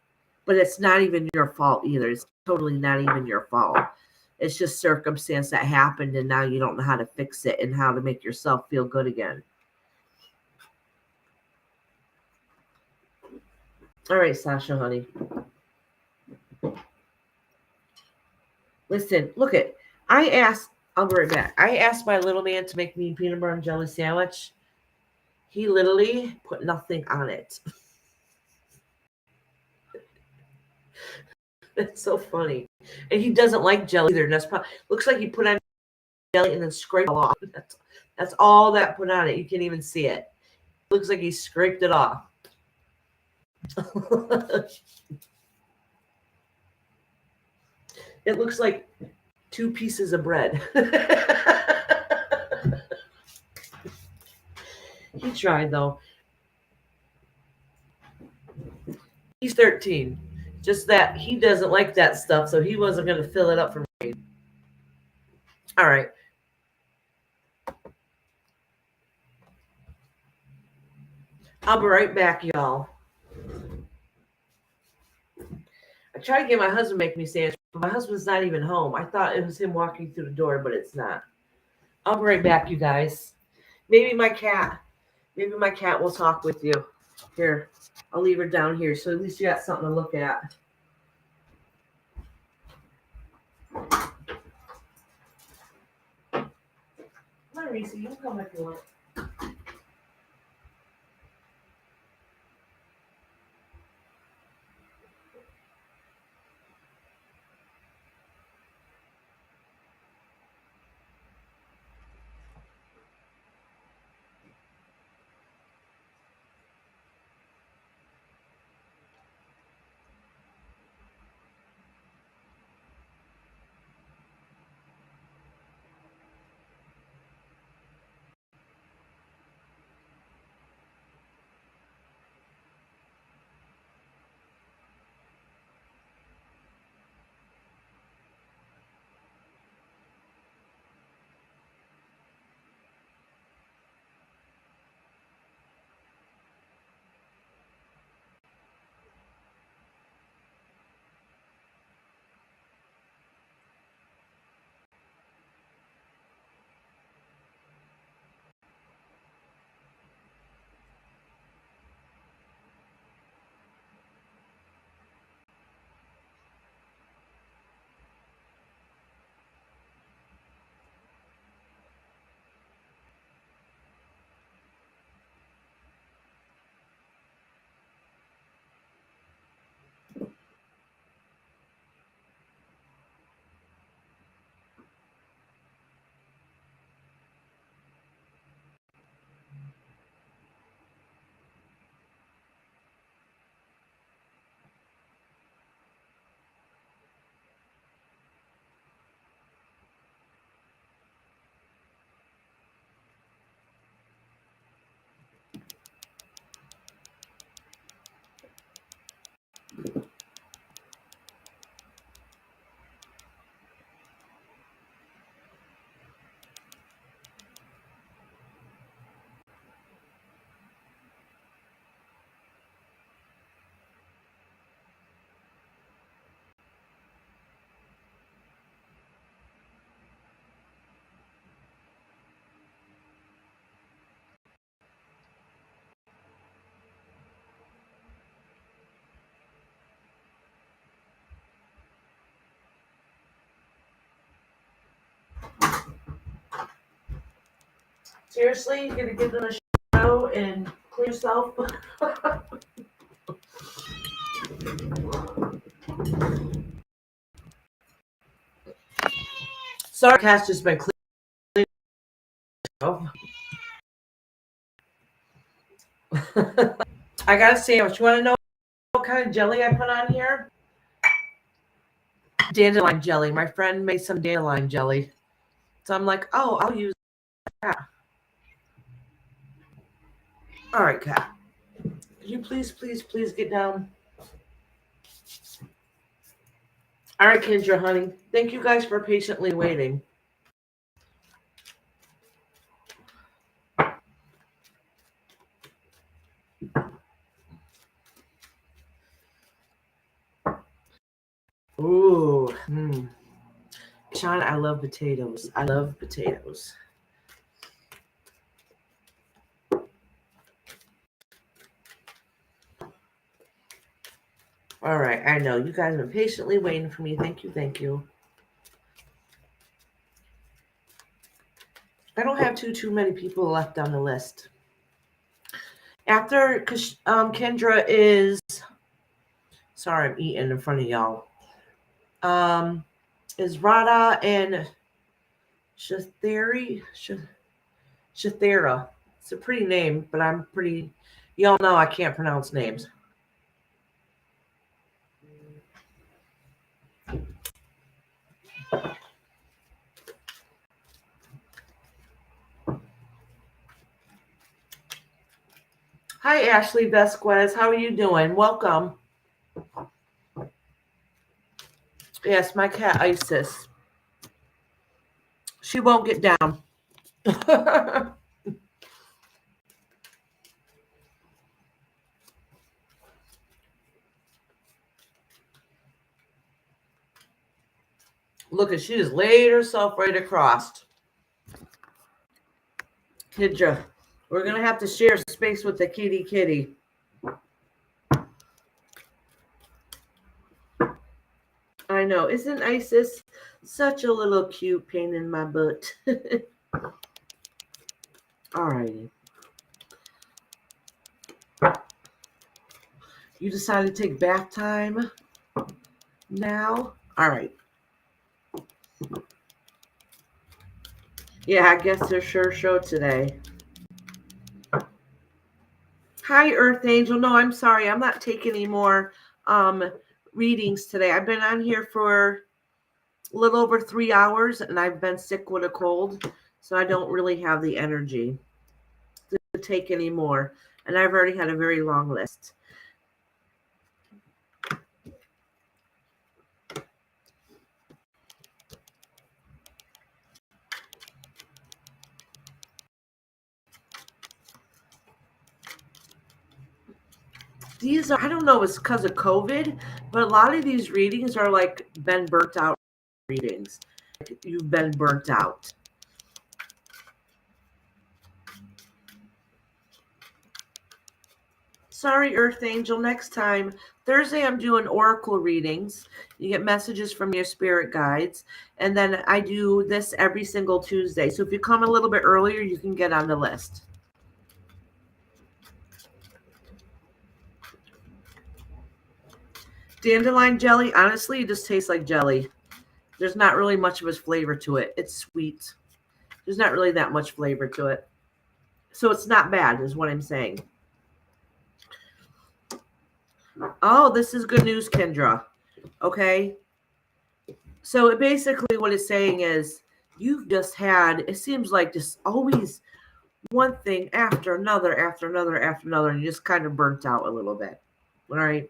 But it's not even your fault either. It's totally not even your fault. It's just circumstance that happened, and now you don't know how to fix it and how to make yourself feel good again. All right, Sasha, honey. Listen, look it. I'll be right back. I asked my little man to make me a peanut butter and jelly sandwich. He literally put nothing on it. That's so funny. And he doesn't like jelly either. That's probably, looks like he put on jelly and then scraped it off. That's all that put on it. You can't even see it. Looks like he scraped it off. It looks like 2 pieces of bread. He tried though. He's 13. Just that he doesn't like that stuff, so he wasn't going to fill it up for me. All right. I'll be right back, y'all. I tried to get my husband to make me sandwich, but my husband's not even home. I thought it was him walking through the door, but it's not. I'll be right back, you guys. Maybe my cat will talk with you. Here, I'll leave her down here, so at least you got something to look at. Come on, Reese, you can come if you want. Seriously, you're gonna get in the show and clean yourself? Sorry, Cass just been cleaning. I got a sandwich. You want to know what kind of jelly I put on here? Dandelion jelly. My friend made some dandelion jelly. So I'm like, oh, I'll use that. All right, Kat. Could you please get down? All right, Kendra, honey. Thank you guys for patiently waiting. Ooh. Sean, I love potatoes. I love potatoes. All right, I know. You guys have been patiently waiting for me. Thank you, thank you. I don't have too many people left on the list. After Kendra is... Sorry, I'm eating in front of y'all. Is Rada and Shathera. It's a pretty name, but I'm pretty... Y'all know I can't pronounce names. Hi, Ashley Vesquez. How are you doing? Welcome. Yes, my cat Isis. She won't get down. Look, she just laid herself right across. Kidra, we're going to have to share space with the kitty. I know. Isn't Isis such a little cute pain in my butt? All righty. You decided to take bath time now? All right. Yeah, I guess there's sure show today. Hi, Earth Angel. No, I'm sorry. I'm not taking any more readings today. I've been on here for a little over 3 hours, and I've been sick with a cold, so I don't really have the energy to take any more. And I've already had a very long list. These are, I don't know if it's because of COVID, but a lot of these readings are like been burnt out readings. You've been burnt out. Sorry, Earth Angel. Next time, Thursday, I'm doing oracle readings. You get messages from your spirit guides. And then I do this every single Tuesday. So if you come a little bit earlier, you can get on the list. Dandelion jelly, honestly, it just tastes like jelly. There's not really much of a flavor to it. It's sweet. There's not really that much flavor to it. So it's not bad, is what I'm saying. Oh, this is good news, Kendra. Okay. So basically what it's saying is you've just had, it seems like just always one thing after another, and you just kind of burnt out a little bit. All right.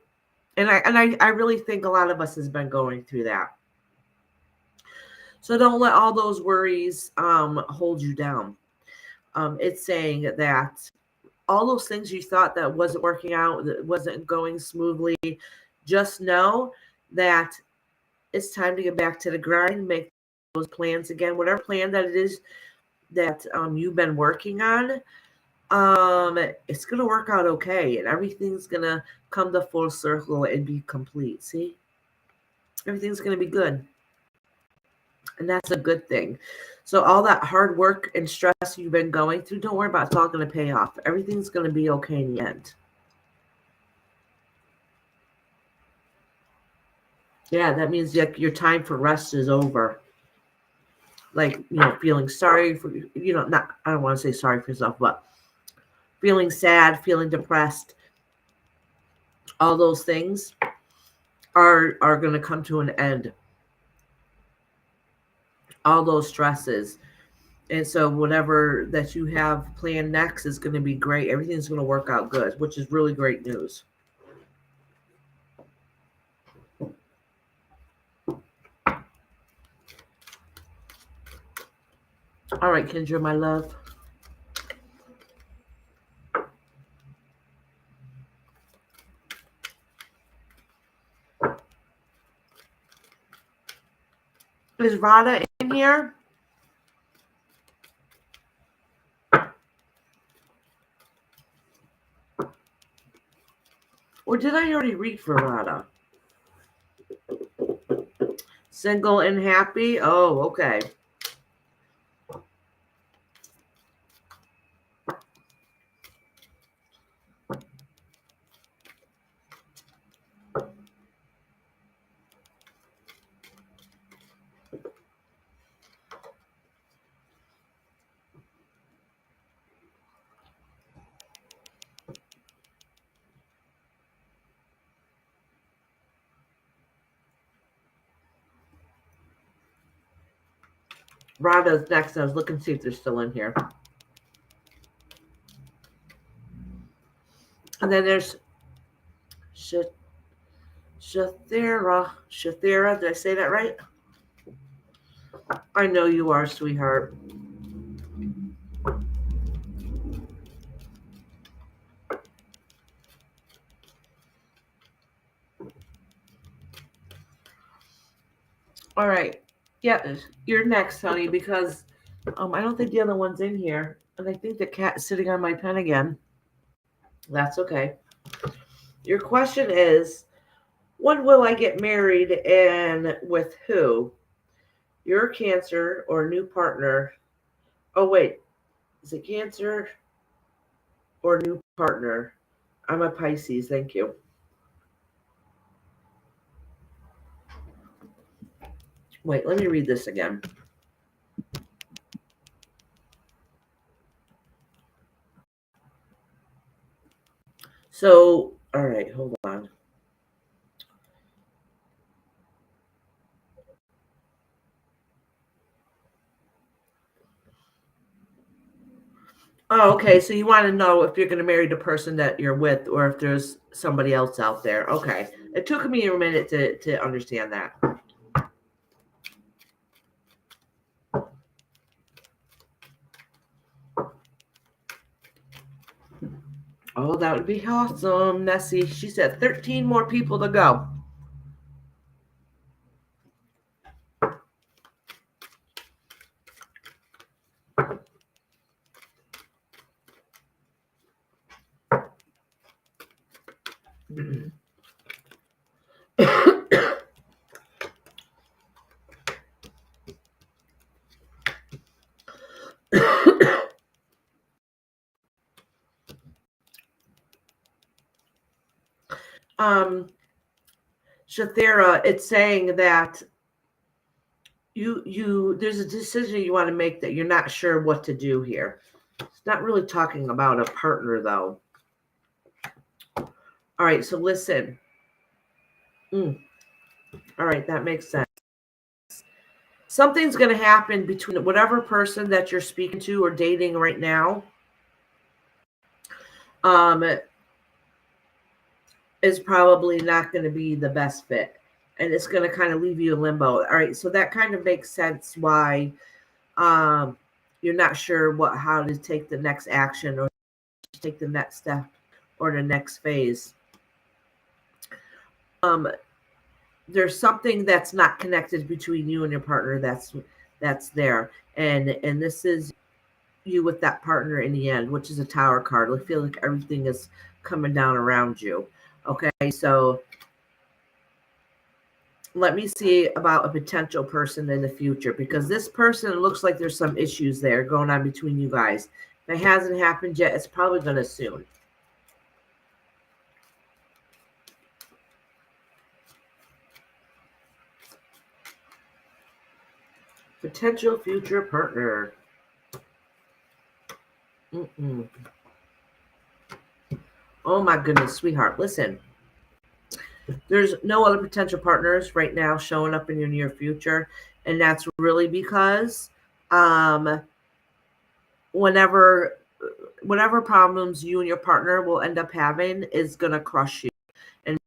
And I really think a lot of us has been going through that. So don't let all those worries hold you down. It's saying that all those things you thought that wasn't working out, that wasn't going smoothly, just know that it's time to get back to the grind, make those plans again, whatever plan that it is that you've been working on. It's going to work out okay, and everything's going to come to full circle and be complete. See? Everything's going to be good. And that's a good thing. So all that hard work and stress you've been going through, don't worry about it. It's all going to pay off. Everything's going to be okay in the end. Yeah, that means like your time for rest is over. Like, feeling sorry for, not, I don't want to say sorry for yourself, but feeling sad, feeling depressed, all those things are going to come to an end. All those stresses. And so whatever that you have planned next is going to be great. Everything's going to work out good, which is really great news. All right, Kendra, my love. Is Rada in here? Or did I already read for Rada? Single and happy? Oh, okay. Rada's next. I was looking to see if they're still in here. And then there's Shathera. Shathera, did I say that right? I know you are, sweetheart. All right. Yeah, you're next, honey, because I don't think the other one's in here. And I think the cat's sitting on my pen again. That's okay. Your question is, when will I get married and with who? Your Cancer or new partner? Oh, wait. Is it Cancer or new partner? I'm a Pisces. Thank you. Wait, let me read this again. So, all right, hold on. Oh, okay. So you want to know if you're going to marry the person that you're with or if there's somebody else out there. Okay. It took me a minute to understand that. Oh, that would be awesome, Nessie. She said 13 more people to go. Shathera, it's saying that you there's a decision you want to make that you're not sure what to do here. It's not really talking about a partner though. All right, so listen. All right, that makes sense. Something's going to happen between whatever person that you're speaking to or dating right now. Is probably not going to be the best fit, and it's going to kind of leave you in limbo. All right, so that kind of makes sense why you're not sure how to take the next action or take the next step or the next phase. There's something that's not connected between you and your partner that's there, and this is you with that partner in the end, which is a Tower card. I feel like everything is coming down around you. Okay, so Let me see about a potential person in the future, because this person, it looks like there's some issues there going on between you guys. If it hasn't happened yet, it's probably going to soon. Potential future partner. Mm-mm. Oh my goodness, sweetheart. Listen, there's no other potential partners right now showing up in your near future. And that's really because um, whenever whatever problems you and your partner will end up having is going to crush you and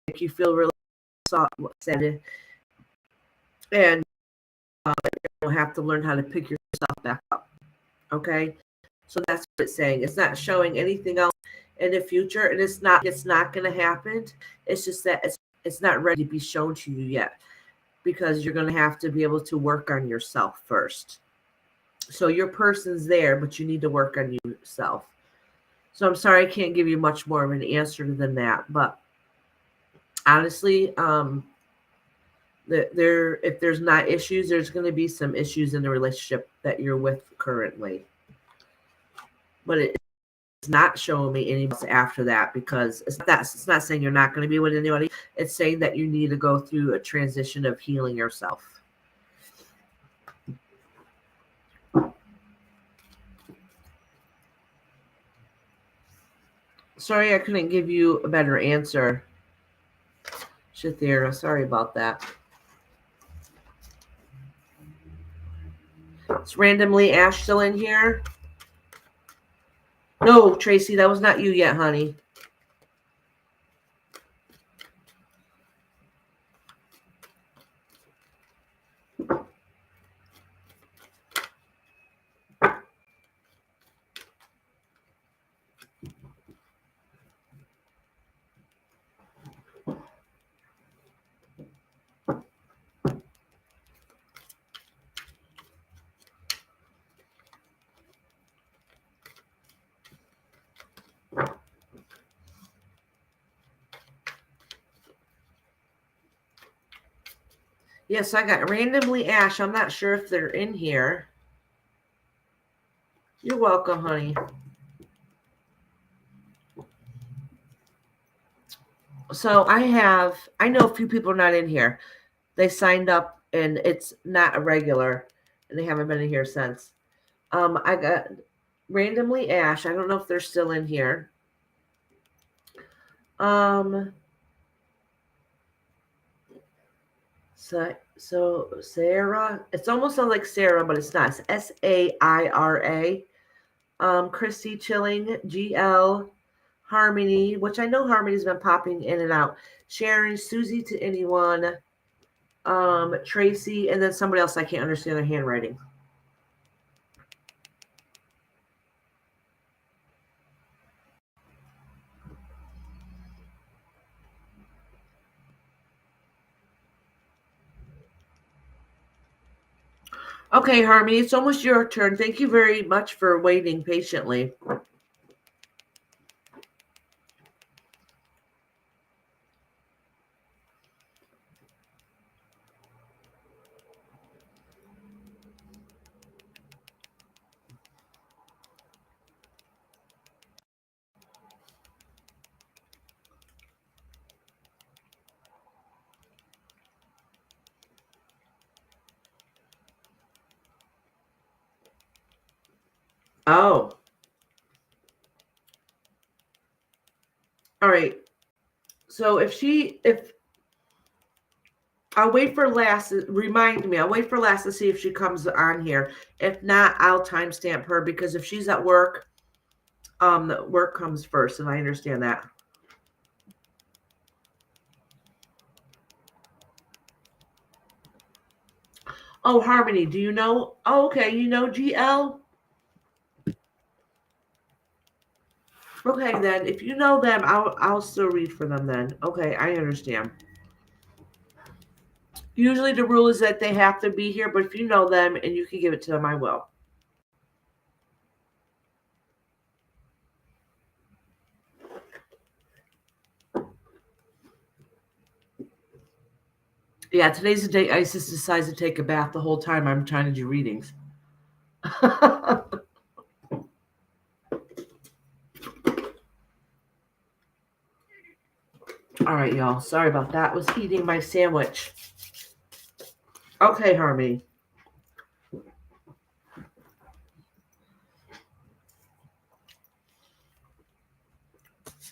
make you feel really sad. And you'll have to learn how to pick yourself back up. Okay? So that's what it's saying. It's not showing anything else in the future, and it's not going to happen. It's just that it's not ready to be shown to you yet, because you're going to have to be able to work on yourself first. So your person's there, but you need to work on yourself. So I'm sorry I can't give you much more of an answer than that, but honestly, if there's not issues, there's going to be some issues in the relationship that you're with currently. But it's not showing me any after that, because it's not saying you're not going to be with anybody. It's saying that you need to go through a transition of healing yourself. Sorry I couldn't give you a better answer, Shathira. Sorry about that. It's randomly Ash still in here? No, Tracy, that was not you yet, honey. Yes, I got randomly Ash. I'm not sure if they're in here. You're welcome, honey. So I know a few people are not in here. They signed up and it's not a regular, and they haven't been in here since. I got randomly Ash. I don't know if they're still in here. So Sarah, it's almost sounds like Sarah, but it's not. It's Saira. Christy Chilling, GL, Harmony, which I know Harmony's been popping in and out. Sharon, Susie to anyone, Tracy, and then somebody else I can't understand their handwriting. Okay, Harmony, it's almost your turn. Thank you very much for waiting patiently. Oh. All right. So if I'll wait for Lass, remind me, I'll wait for Lass to see if she comes on here. If not, I'll timestamp her, because if she's at work, the work comes first, and I understand that. Oh, Harmony, do you know? Oh, okay, you know GL? Okay, then. If you know them, I'll still read for them then. Okay, I understand. Usually the rule is that they have to be here, but if you know them and you can give it to them, I will. Yeah, today's the day Isis decides to take a bath the whole time I'm trying to do readings. All right, y'all. Sorry about that. I was eating my sandwich. Okay, Harmony.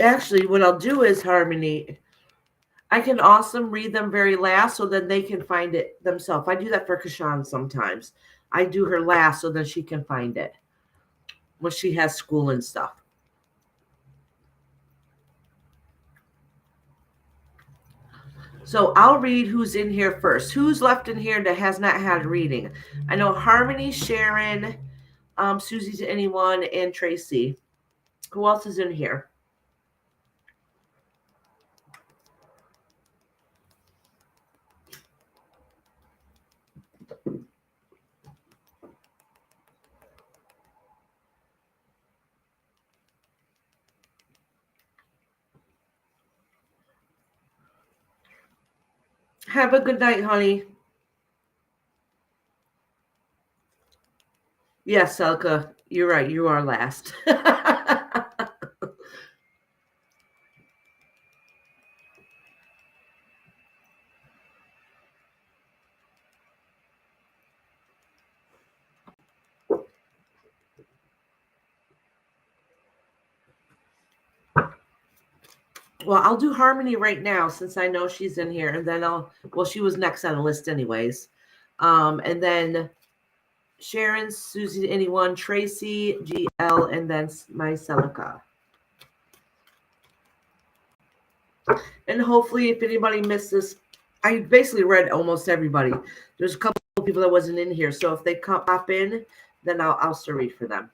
Actually, what I'll do is, Harmony, I can also read them very last so then they can find it themselves. I do that for Kashan sometimes. I do her last so then she can find it when she has school and stuff. So I'll read who's in here first. Who's left in here that has not had a reading? I know Harmony, Sharon, Susie to anyone, and Tracy. Who else is in here? Have a good night, honey. Yes, Selka, you're right. You are last. Well, I'll do Harmony right now since I know she's in here, and then she was next on the list anyways. And then Sharon, Susie, anyone, Tracy, GL, and then my Celica. And hopefully, if anybody missed this, I basically read almost everybody. There's a couple of people that wasn't in here, so if they pop in, then I'll still read for them.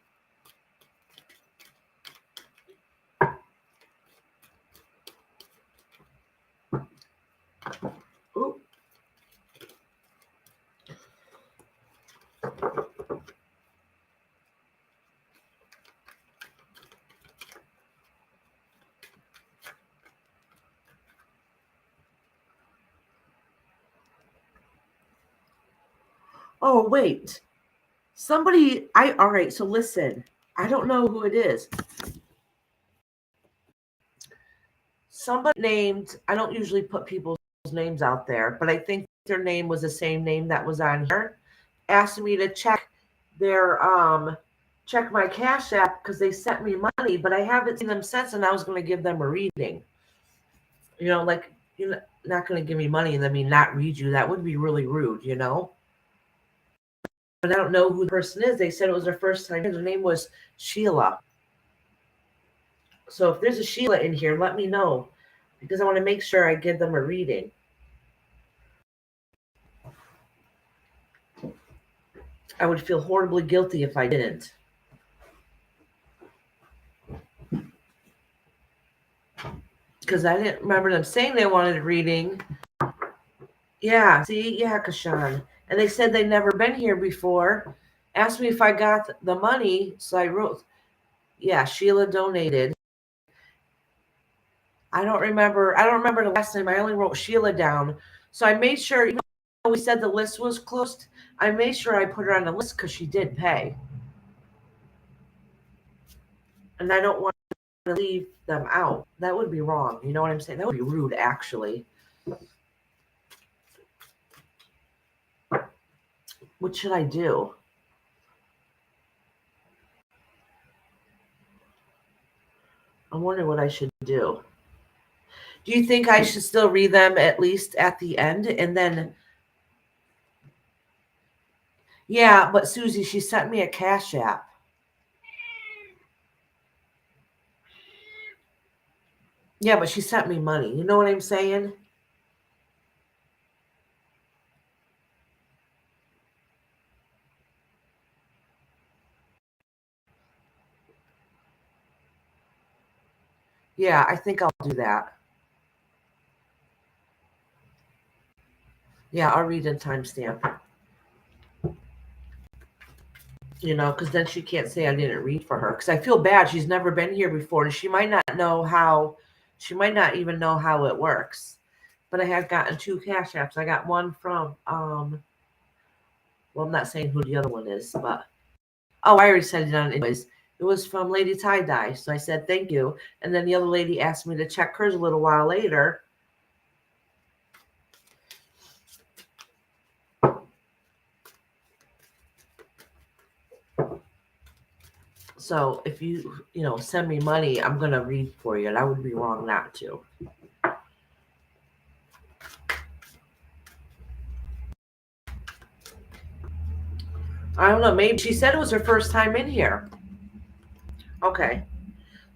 Ooh. Oh, wait. All right, so listen. I don't know who it is. Somebody named, I don't usually put people's names out there, but I think their name was the same name that was on here. Asked me to check check my Cash App because they sent me money, but I haven't seen them since, and I was going to give them a reading. You know, like, you're not going to give me money and then me not read you. That would be really rude, you know? But I don't know who the person is. They said it was their first time. Their name was Sheila. So if there's a Sheila in here, let me know because I want to make sure I give them a reading. I would feel horribly guilty if I didn't. Because I didn't remember them saying they wanted a reading. Yeah, see? Yeah, Kashan. And they said they'd never been here before. Asked me if I got the money. So I wrote, yeah, Sheila donated. I don't remember the last time. I only wrote Sheila down. So I made sure, even though we said the list was closed, I made sure I put her on the list because she did pay. And I don't want to leave them out. That would be wrong. You know what I'm saying? That would be rude, actually. What should I do? I wonder what I should do. Do you think I should still read them at least at the end? And then, yeah, but Susie, she sent me a Cash App. Yeah, but she sent me money. You know what I'm saying? Yeah, I think I'll do that. Yeah, I'll read in timestamp. You know, because then she can't say I didn't read for her. Because I feel bad. She's never been here before, and she might not even know how it works. but I had gotten 2 Cash Apps. I got one from well, I'm not saying who the other one is, but oh, I already said it on anyways. It was from Lady Tie Dye. So I said thank you. And then the other lady asked me to check hers a little while later. So if you send me money, I'm gonna read for you. That would be wrong not to. I don't know. Maybe she said it was her first time in here. Okay.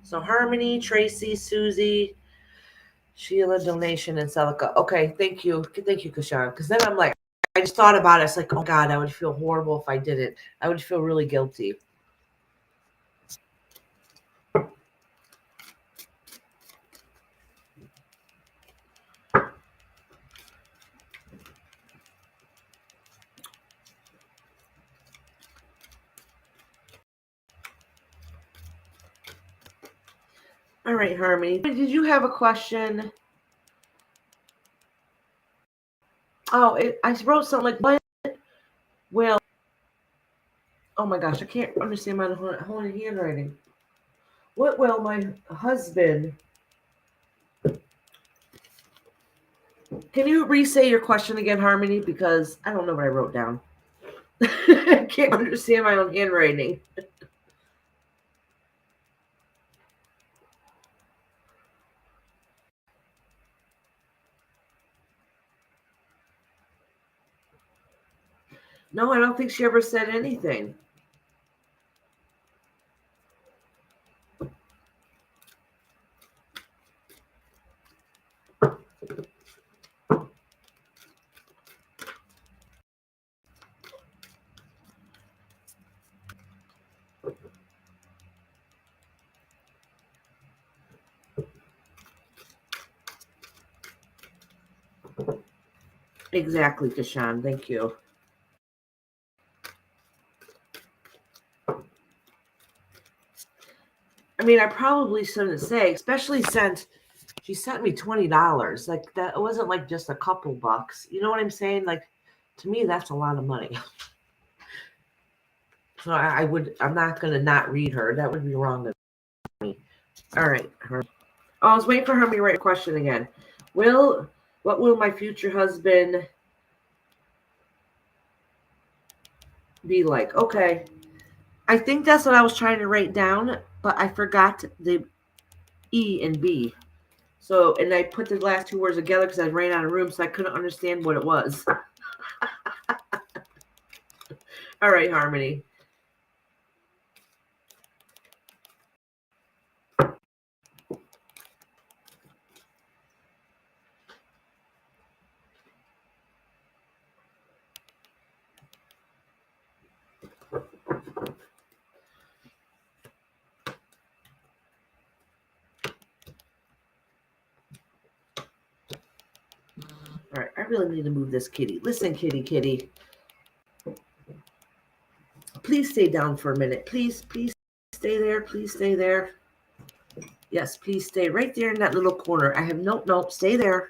So Harmony, Tracy, Susie, Sheila, donation, and Celica. Okay, thank you. Thank you, Kashan. Because then I'm like, I just thought about it. It's like, oh God, I would feel horrible if I didn't. I would feel really guilty. All right, Harmony. Did you have a question? Oh, I wrote something like, what? Well, oh my gosh, I can't understand my own handwriting. What will my husband... Can you re-say your question again, Harmony? Because I don't know what I wrote down. I can't understand my own handwriting. No, I don't think she ever said anything. Exactly, Kashan. Thank you. I mean, I probably shouldn't say, especially since she sent me $20. Like that, it wasn't like just a couple bucks. You know what I'm saying? Like, to me, that's a lot of money. So I'm not gonna not read her. That would be wrong of me. All right. Oh, I was waiting for her to write a question again. What will my future husband be like? Okay. I think that's what I was trying to write down, but I forgot the E and B. So, and I put the last 2 words together because I ran out of room, so I couldn't understand what it was. All right, Harmony. All right, I really need to move this kitty. Listen, kitty. Please stay down for a minute. Please stay there. Please stay there. Yes, please stay right there in that little corner. I have nope, stay there.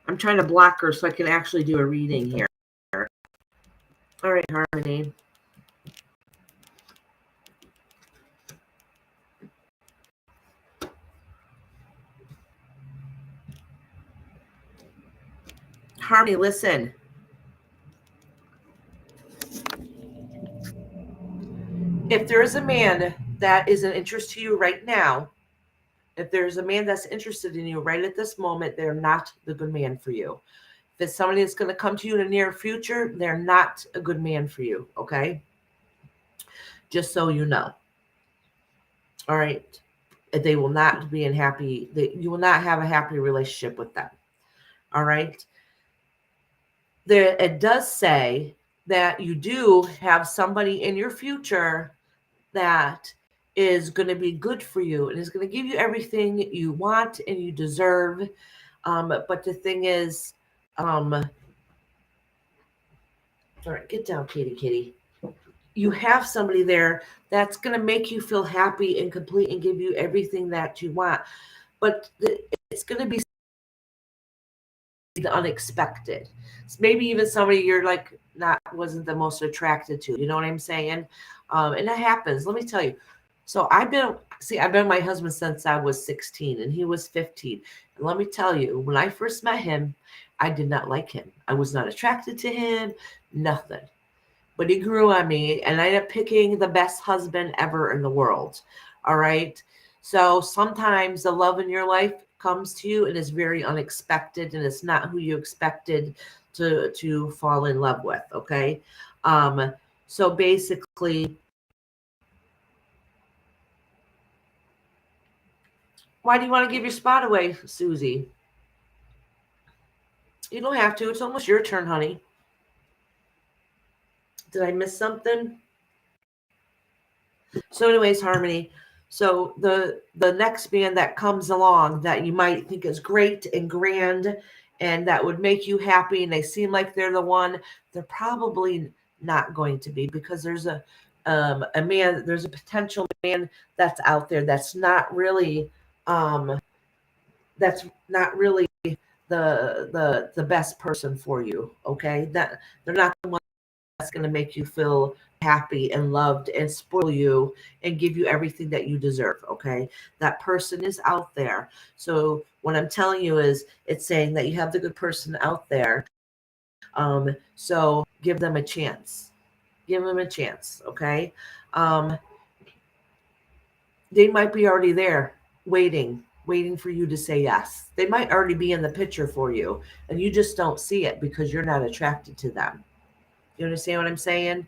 I'm trying to block her so I can actually do a reading here. All right, Harmony. Harmony, listen. If there is a man that is an interest to you right now, if there's a man that's interested in you right at this moment, they're not the good man for you. If it's somebody that's going to come to you in the near future, they're not a good man for you, okay? Just so you know. All right. They will not be happy. You will not have a happy relationship with them. All right. It does say that you do have somebody in your future that is going to be good for you and is going to give you everything you want and you deserve. But the thing is, all right, get down, kitty. You have somebody there that's going to make you feel happy and complete and give you everything that you want. But it's going to be the unexpected. Maybe even somebody you're like not wasn't the most attracted to. You know what I'm saying? And that happens. Let me tell you. So I've been my husband since I was 16 and he was 15. And let me tell you, when I first met him, I did not like him. I was not attracted to him, nothing. But he grew on me and I ended up picking the best husband ever in the world. All right. So sometimes the love in your life comes to you and is very unexpected and it's not who you expected to fall in love with. Okay. So basically, why do you want to give your spot away, Susie? You don't have to. It's almost your turn, honey. Did I miss something? So, anyways, Harmony. So the next band that comes along that you might think is great and grand and that would make you happy and they seem like they're the one, they're probably not going to be because there's a potential man that's out there um that's not really the best person for you. Okay, that they're not the one that's going to make you feel happy and loved and spoil you and give you everything that you deserve. Okay, that person is out there. So what I'm telling you is it's saying that you have the good person out there. So give them a chance. Give them a chance. Okay. um they might be already there waiting for you to say yes. They might already be in the picture for you and you just don't see it because you're not attracted to them. You understand what I'm saying?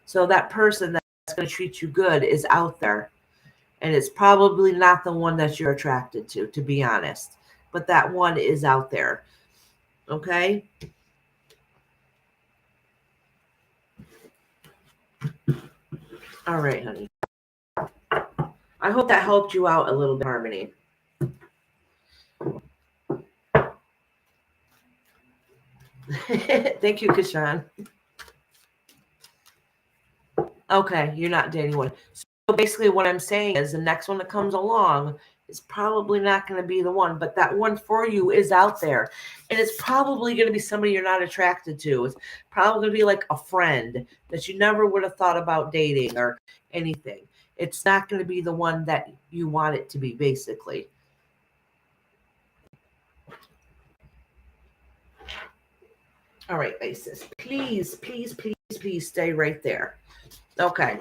So that person that's going to treat you good is out there. And it's probably not the one that you're attracted to be honest. But that one is out there. Okay? All right, honey. I hope that helped you out a little bit, Harmony. Thank you, Kashan. Okay, you're not dating one. So basically, what I'm saying is the next one that comes along is probably not going to be the one, but that one for you is out there. And it's probably going to be somebody you're not attracted to. It's probably going to be like a friend that you never would have thought about dating or anything. It's not going to be the one that you want it to be, basically. All right, Isis. Please, please, please, please stay right there. Okay.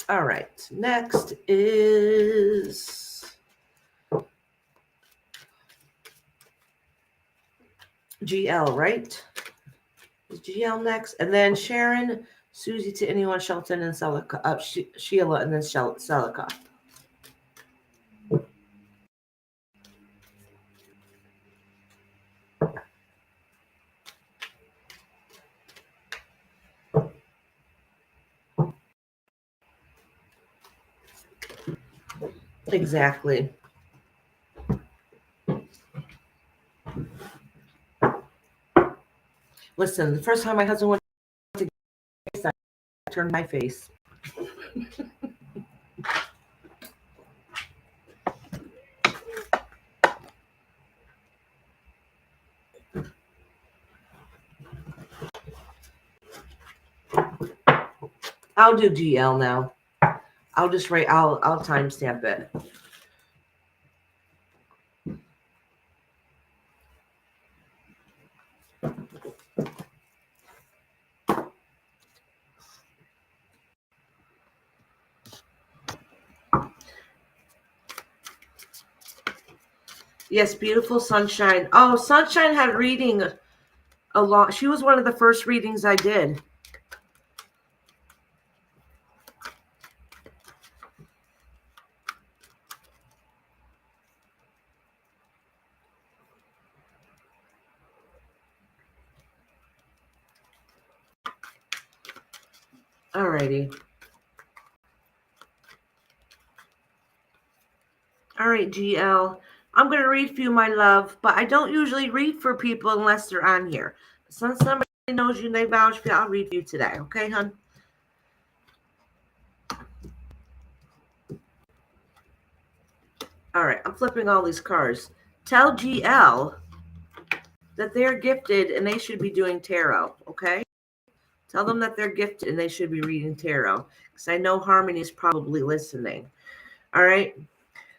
All right. Next is GL, right? Is GL next? And then Sharon, Susie to anyone, Shelton, and Celica. Sheila, and then Celica. Exactly. Listen, the first time my husband went to I turned my face. I'll do GL now. I'll just write. I'll timestamp it. Yes, beautiful sunshine. Oh, sunshine had reading a lot. She was one of the first readings I did. Alrighty. All right, GL. I'm going to read for you, my love, but I don't usually read for people unless they're on here. Since somebody knows you and they vouch for you. I'll read for you today. Okay, hon? All right, I'm flipping all these cards. Tell GL that they're gifted and they should be doing tarot, okay? Tell them that they're gifted and they should be reading tarot, because I know Harmony is probably listening. All right?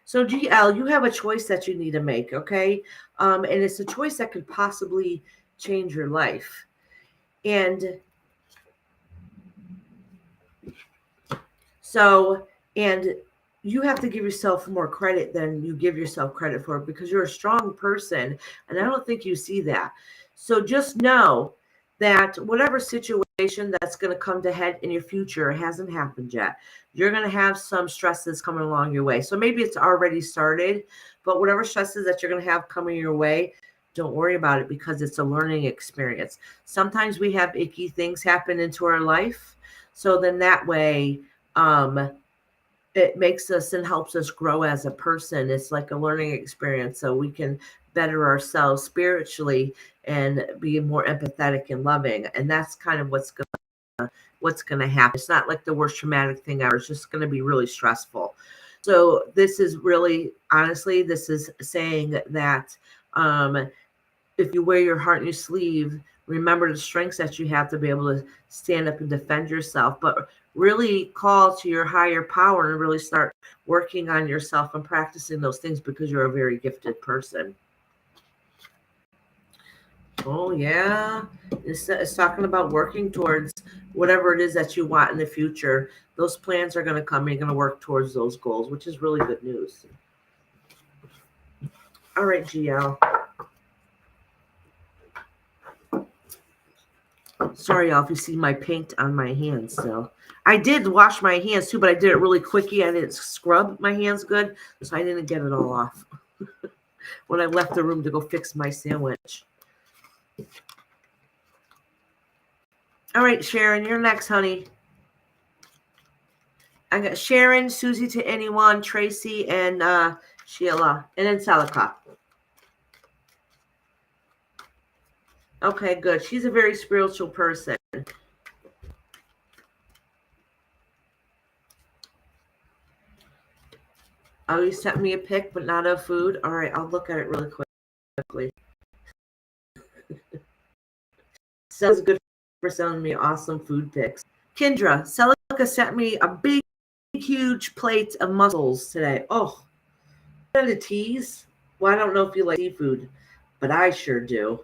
So GL, you have a choice that you need to make, okay? And it's a choice that could possibly change your life. And so, and you have to give yourself more credit than you give yourself credit for, because you're a strong person, and I don't think you see that. So just know that whatever situation that's going to come to head in your future hasn't happened yet. You're going to have some stresses coming along your way. So maybe it's already started, but whatever stresses that you're going to have coming your way, don't worry about it, because it's a learning experience. Sometimes we have icky things happen into our life. So then that way, it makes us and helps us grow as a person. It's like a learning experience, so we can better ourselves spiritually and be more empathetic and loving. And that's kind of what's going to happen. It's not like the worst traumatic thing ever. It's just going to be really stressful. So this is really, honestly, this is saying that if you wear your heart on your sleeve, remember the strengths that you have to be able to stand up and defend yourself, but really call to your higher power and really start working on yourself and practicing those things, because you're a very gifted person. Oh, yeah. It's talking about working towards whatever it is that you want in the future. Those plans are going to come. You're going to work towards those goals, which is really good news. All right, GL. Sorry, y'all, if you see my paint on my hands still. I did wash my hands too, but I did it really quickie. I didn't scrub my hands good, so I didn't get it all off when I left the room to go fix my sandwich. All right, Sharon, you're next, honey. I got Sharon, Susie to anyone, Tracy, and Sheila, and then Salika. Okay, good. She's a very spiritual person. Oh, you sent me a pic, but not of food? All right, I'll look at it really quickly. Sounds good for sending me awesome food pics. Kendra, Celica sent me a big, huge plate of mussels today. Oh, what a tease. Well, I don't know if you like seafood, but I sure do.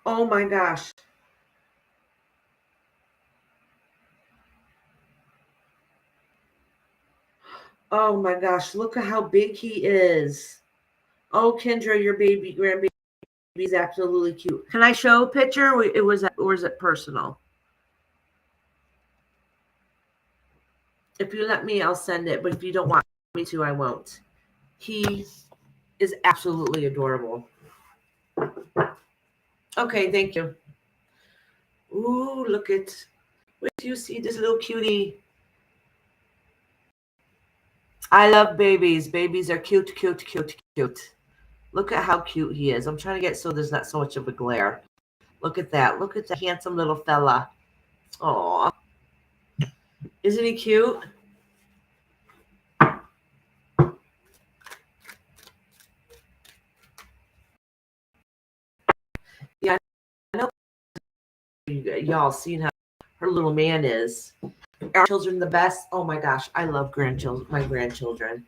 Oh my gosh. Oh my gosh. Look at how big he is. Oh, Kendra, your grandbaby is absolutely cute. Can I show a picture? Or is it personal? If you let me, I'll send it. But if you don't want me to, I won't. He is absolutely adorable. Okay, thank you. Ooh, look at. Wait till you see this little cutie. I love babies. Babies are cute, cute, cute, cute. Look at how cute he is. I'm trying to get so there's not so much of a glare. Look at that. Look at the handsome little fella. Aw. Isn't he cute? Yeah, I know y'all seen how her little man is. Our children the best. Oh my gosh, I love grandchildren. My grandchildren.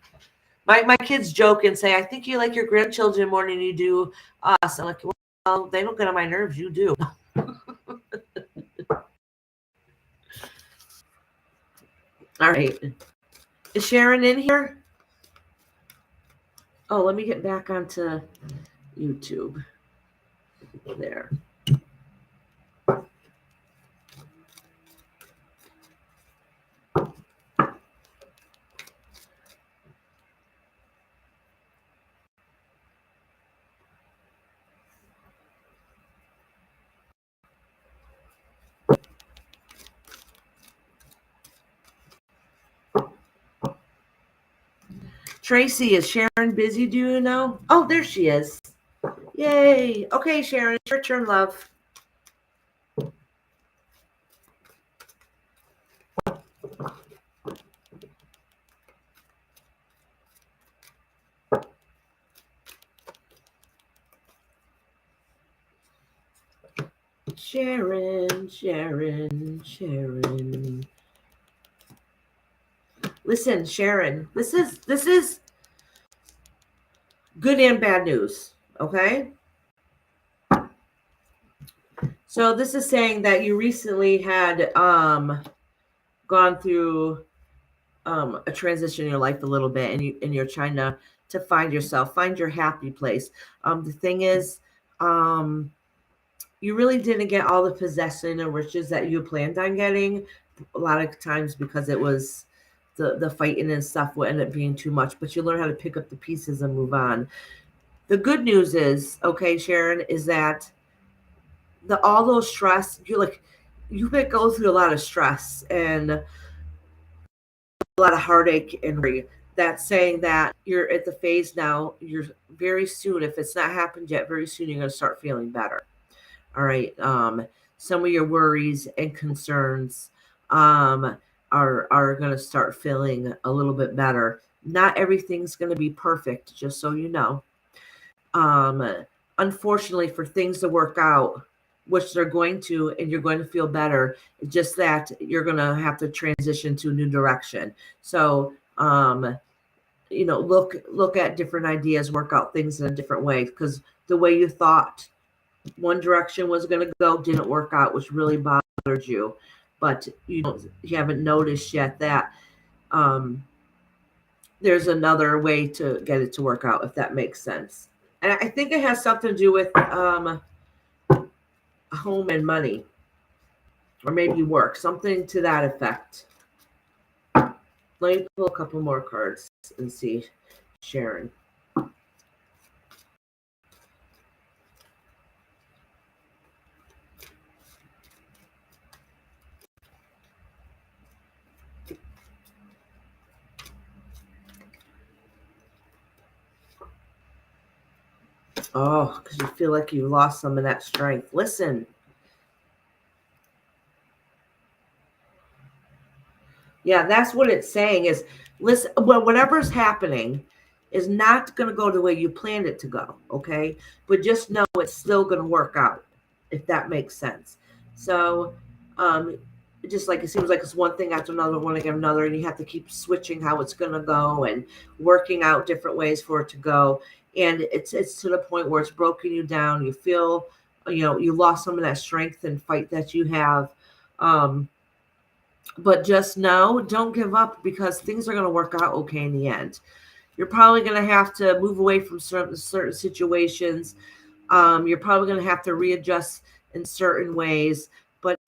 My kids joke and say, "I think you like your grandchildren more than you do us." I'm like, well, they don't get on my nerves. You do. All right. Is Sharon in here? Oh, let me get back onto YouTube. There. Tracy, is Sharon Sharon busy, do you know? Oh, there she is. Yay. Okay, Sharon, it's your turn, love. Sharon, Sharon, Sharon. Listen, Sharon, this is good and bad news, okay? So this is saying that you recently had gone through a transition in your life a little bit, and you're trying to find yourself, find your happy place. The thing is, you really didn't get all the possession and riches that you planned on getting. A lot of times because it was the fighting and stuff would end up being too much, but you learn how to pick up the pieces and move on. The good news is, okay, Sharon, is that all those stress, you've been going through a lot of stress and a lot of heartache and worry. That's saying that you're at the phase now. You're very soon, if it's not happened yet, very soon you're going to start feeling better. All right. Some of your worries and concerns are going to start feeling a little bit better. Not everything's going to be perfect, just so you know. Unfortunately, for things to work out, which they're going to, and you're going to feel better, just that you're going to have to transition to a new direction. So, look at different ideas, work out things in a different way, because the way you thought one direction was going to go didn't work out, which really bothered you. But you haven't noticed yet that there's another way to get it to work out, if that makes sense. And I think it has something to do with home and money, or maybe work, something to that effect. Let me pull a couple more cards and see, Sharon. Oh, because you feel like you lost some of that strength. Listen. Yeah, that's what it's saying is, listen, well, whatever's happening is not going to go the way you planned it to go, okay? But just know it's still going to work out, if that makes sense. So, just like it seems like it's one thing after another, one after another, and you have to keep switching how it's going to go and working out different ways for it to go. And it's to the point where it's broken you down. You feel, you lost some of that strength and fight that you have. But just know, don't give up, because things are going to work out okay in the end. You're probably going to have to move away from certain situations. You're probably going to have to readjust in certain ways, but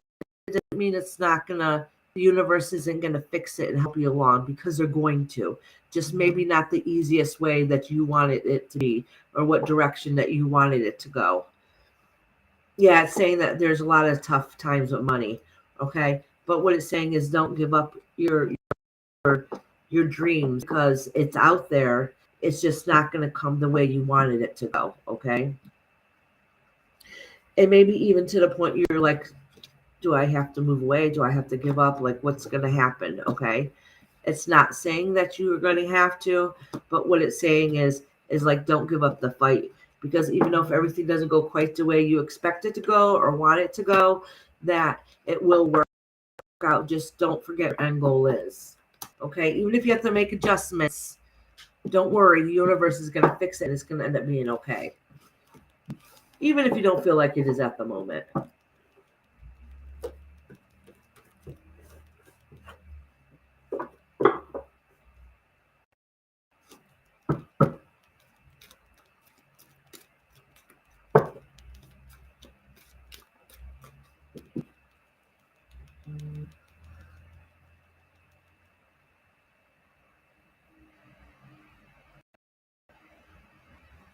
it doesn't mean the universe isn't going to fix it and help you along, because they're going to. Just maybe not the easiest way that you wanted it to be, or what direction that you wanted it to go. Yeah, it's saying that there's a lot of tough times with money. Okay. But what it's saying is, don't give up your dreams, because it's out there. It's just not going to come the way you wanted it to go. Okay. And maybe even to the point you're like, do I have to move away? Do I have to give up? Like, what's going to happen? Okay. It's not saying that you are going to have to, but what it's saying is like, don't give up the fight, because even though if everything doesn't go quite the way you expect it to go or want it to go, that it will work out. Just don't forget what your end goal is. Okay, even if you have to make adjustments, don't worry, the universe is going to fix it and it's going to end up being okay, even if you don't feel like it is at the moment.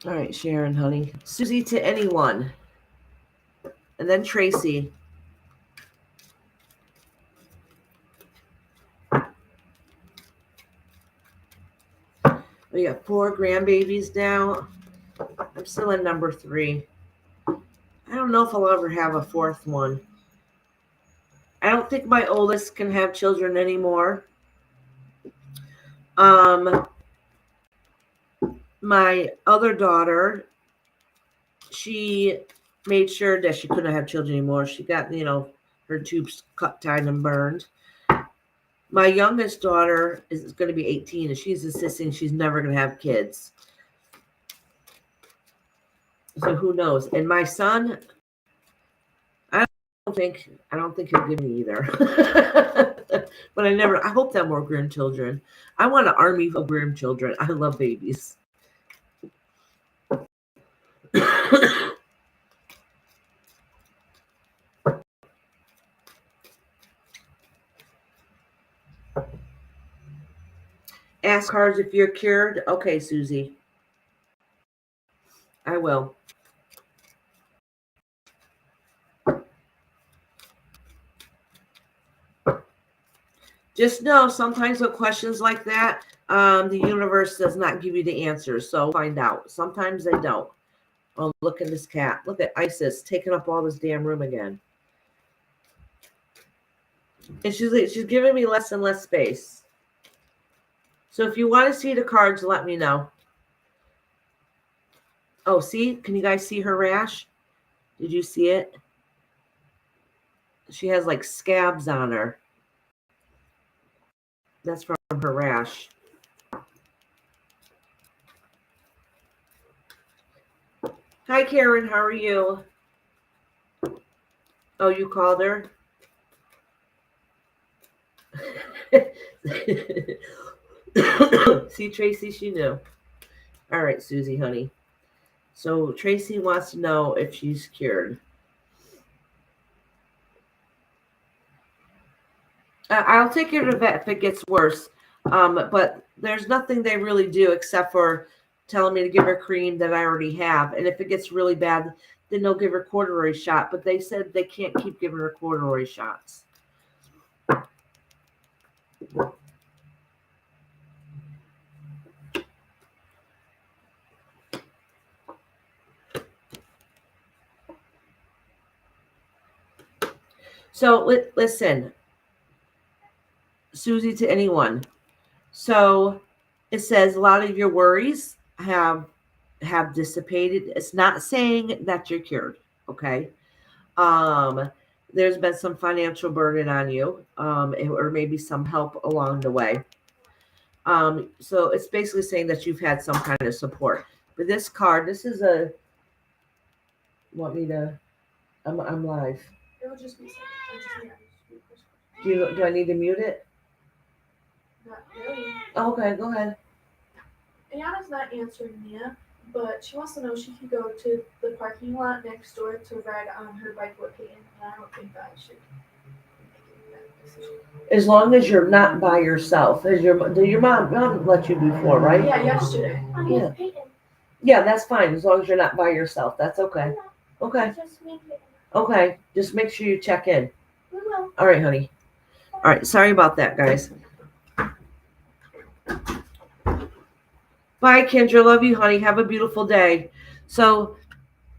All right, Sharon, honey. Susie to anyone. And then Tracy. We got 4 grandbabies now. I'm still in number 3. I don't know if I'll ever have a 4th one. I don't think my oldest can have children anymore. My other daughter, she made sure that she couldn't have children anymore. She got, her tubes cut, tied, and burned. My youngest daughter is going to be 18, and she's insisting she's never going to have kids. So who knows? And my son, I don't think he'll give me either. But I hope to have more grandchildren. I want an army of grandchildren. I love babies. Ask cards if you're cured. Okay, Susie. I will. Just know sometimes with questions like that, the universe does not give you the answers. So find out. Sometimes they don't. Oh, look at this cat. Look at Isis taking up all this damn room again. And she's giving me less and less space. So if you want to see the cards, let me know. Oh, see? Can you guys see her rash? Did you see it? She has like scabs on her. That's from her rash. Hi, Karen. How are you? Oh, you called her? See, Tracy, she knew. All right, Susie, honey. So Tracy wants to know if she's cured. I'll take her to the vet if it gets worse. But there's nothing they really do except for telling me to give her cream that I already have. And if it gets really bad, then they'll give her corduroy shot. But they said they can't keep giving her corduroy shots. So listen, Susie, to anyone. So it says a lot of your worries have dissipated. It's not saying that you're cured, okay? There's been some financial burden on you, or maybe some help along the way. So it's basically saying that you've had some kind of support. But this card, this is a. Want me to? I'm live. It'll just be Do I need to mute it? Not really. Oh, okay, go ahead. Ayana's not answering Mia, but she wants to know if she can go to the parking lot next door to ride on her bike with Peyton, and I don't think that should make that decision. As long as you're not by yourself. Did your mom let you before, right? Yeah, yesterday. Yeah. Yeah, that's fine. As long as you're not by yourself. That's okay. Okay. Okay. Just make sure you check in. We will. All right, honey. All right. Sorry about that, guys. Bye, Kendra. Love you, honey. Have a beautiful day. So,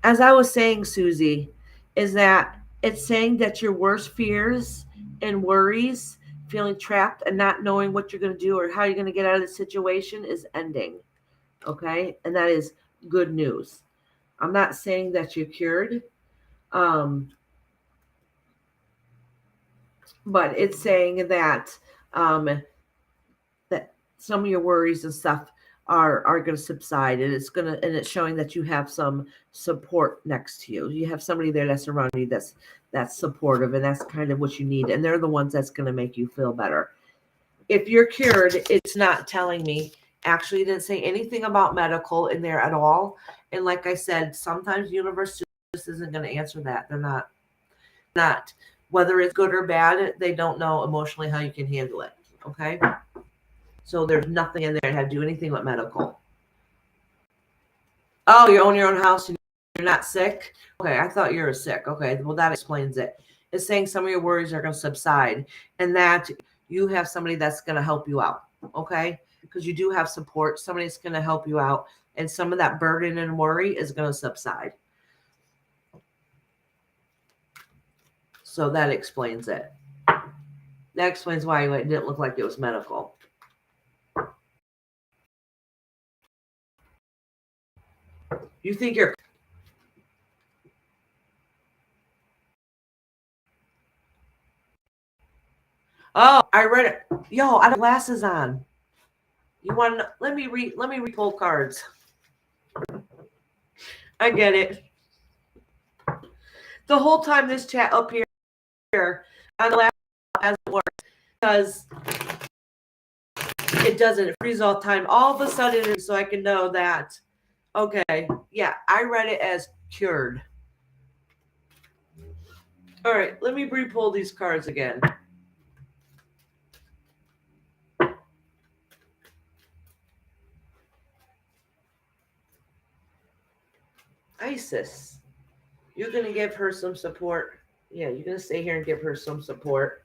as I was saying, Susie, is that it's saying that your worst fears and worries, feeling trapped and not knowing what you're going to do or how you're going to get out of the situation is ending. Okay? And that is good news. I'm not saying that you're cured. But it's saying that that some of your worries and stuff are going to subside, and it's showing that you have some support next to you. You have somebody there that's around you that's supportive, and that's kind of what you need. And they're the ones that's going to make you feel better. If you're cured, it's not telling me. Actually, it didn't say anything about medical in there at all. And like I said, sometimes the universe just isn't going to answer that. They're not. Whether it's good or bad, they don't know emotionally how you can handle it. Okay? So there's nothing in there that had to do anything with medical. Oh, you own your own house and you're not sick? Okay, I thought you were sick. Okay, well, that explains it. It's saying some of your worries are going to subside and that you have somebody that's going to help you out. Okay? because you do have support. Somebody's going to help you out, and some of that burden and worry is going to subside. So that explains it. That explains why it didn't look like it was medical. You think you're... Oh, I read it. Yo, I have glasses on. You want to... Let me pull cards. I get it. The whole time this chat up here on the laptop hasn't worked because it doesn't. It freezes all the time. All of a sudden, so I can know that, okay, yeah, I read it as cured. All right, let me re-pull these cards again. Isis, you're going to give her some support. Yeah, you're going to stay here and give her some support.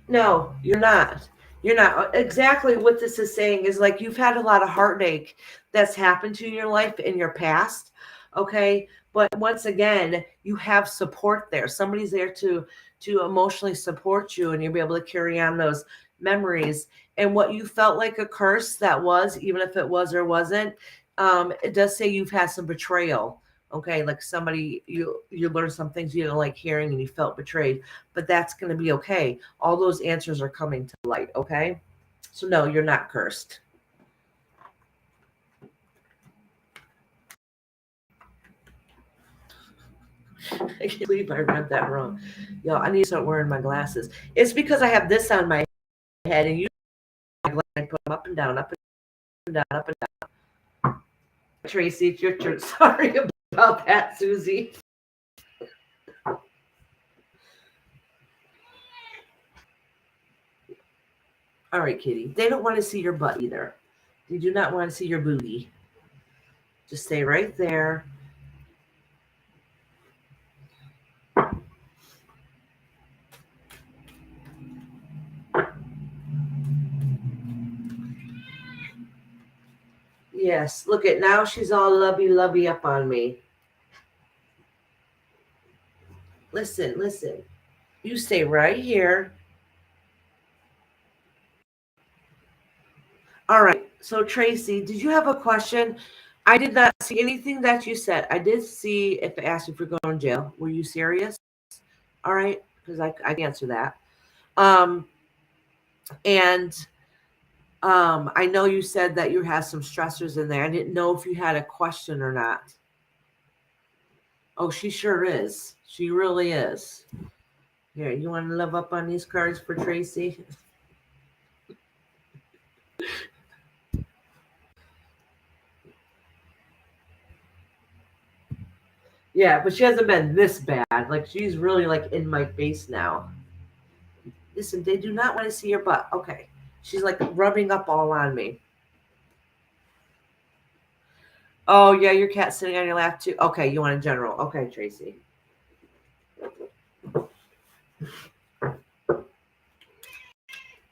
No, you're not. You're not. Exactly what this is saying is like you've had a lot of heartache that's happened to you in your life in your past. Okay. But once again, you have support there. Somebody's there to emotionally support you, and you'll be able to carry on those memories. And what you felt like a curse that was, even if it was or wasn't, it does say you've had some betrayal. Okay, like somebody you learned some things you didn't like hearing and you felt betrayed, but that's going to be okay. All those answers are coming to light. Okay, so no, you're not cursed. I can't believe I read that wrong. Yo, I need to start wearing my glasses. It's because I have this on my head, and you put them up and down, up and down, up and down. Tracy, it's your turn. Sorry about that, Susie. All right, Kitty. They don't want to see your butt either. They do not want to see your booty. Just stay right there. Yes, look at now she's all lovey up on me. Listen, listen. You stay right here. All right. So Tracy, did you have a question? I did not see anything that you said. I did see if it asked if you're going to jail. Were you serious? All right, because I can answer that. And I know you said that you had some stressors in there. I didn't know if you had a question or not. Oh, she sure is. She really is. Here, you want to love up on these cards for Tracy? Yeah, but she hasn't been this bad. Like, she's really, like, in my face now. Listen, they do not want to see your butt. Okay. She's, like, rubbing up all on me. Oh, yeah, your cat's sitting on your lap, too. Okay, you want a general. Okay, Tracy.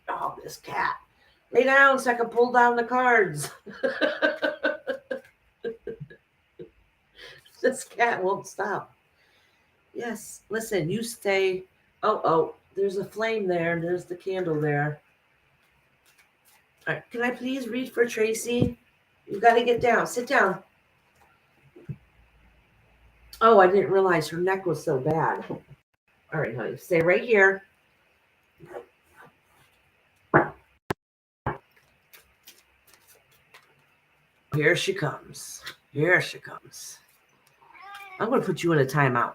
Oh, this cat. Lay down so I can pull down the cards. This cat won't stop. Yes, listen, you stay. Oh, there's a flame there. There's the candle there. All right, can I please read for Tracy? You got to get down. Sit down. Oh, I didn't realize her neck was so bad. All right, honey, stay right here. Here she comes. Here she comes. I'm going to put you in a timeout.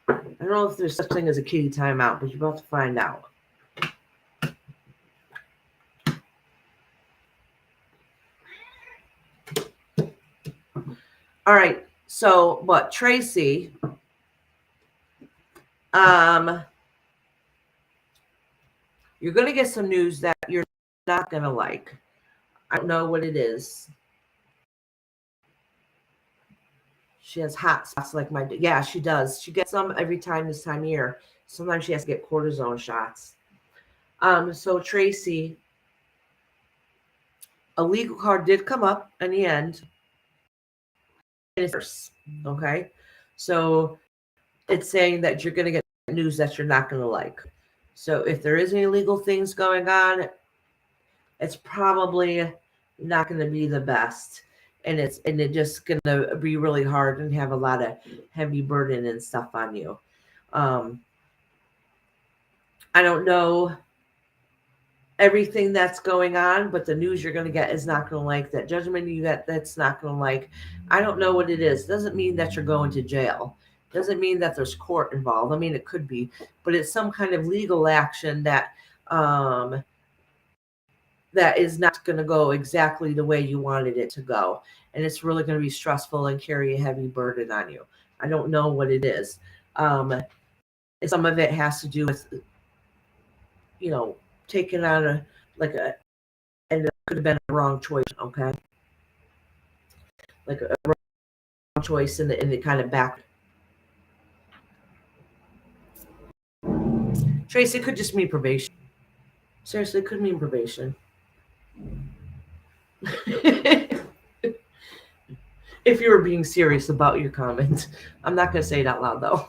I don't know if there's such thing as a kitty timeout, but you're about to find out. All right. So, but Tracy, you're going to get some news that you're not going to like. I don't know what it is. She has hot spots like my, yeah, she does. She gets them every time this time of year. Sometimes she has to get cortisone shots. So Tracy, a legal card did come up in the end. Okay. So it's saying that you're going to get news that you're not going to like. So if there is any legal things going on, it's probably not going to be the best. And it's just going to be really hard and have a lot of heavy burden and stuff on you. I don't know everything that's going on, but the news you're going to get is not going to like that. Judgment you get that's not going to like. I don't know what it is. Doesn't mean that you're going to jail. Doesn't mean that there's court involved. I mean, it could be, but it's some kind of legal action that that is not going to go exactly the way you wanted it to go, and it's really going to be stressful and carry a heavy burden on you. I don't know what it is. Some of it has to do with, taking on and it could have been a wrong choice. Okay, like a wrong choice in the kind of back. Tracy, it could just mean probation. Seriously, it could mean probation. If you were being serious about your comment, I'm not going to say it out loud though.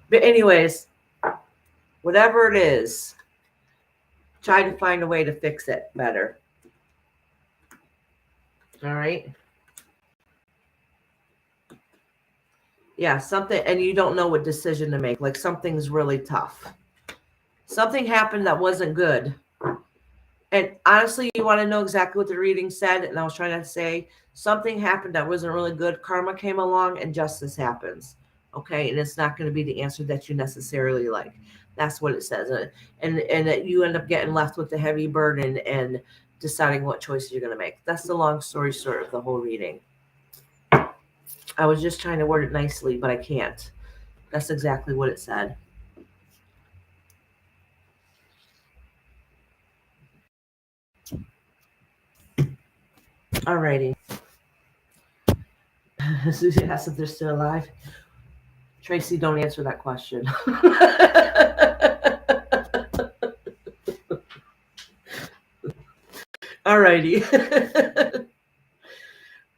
But anyways, whatever it is, try to find a way to fix it better. All right. Yeah, something, and you don't know what decision to make. Like something's really tough. Something happened that wasn't good. And honestly, you want to know exactly what the reading said. And I was trying to say something happened that wasn't really good. Karma came along and justice happens. Okay. And it's not going to be the answer that you necessarily like. That's what it says. And that you end up getting left with the heavy burden and deciding what choices you're going to make. That's the long story short of the whole reading. I was just trying to word it nicely, but I can't. That's exactly what it said. Alrighty. Susie asked if they're still alive. Tracy, don't answer that question. Alrighty.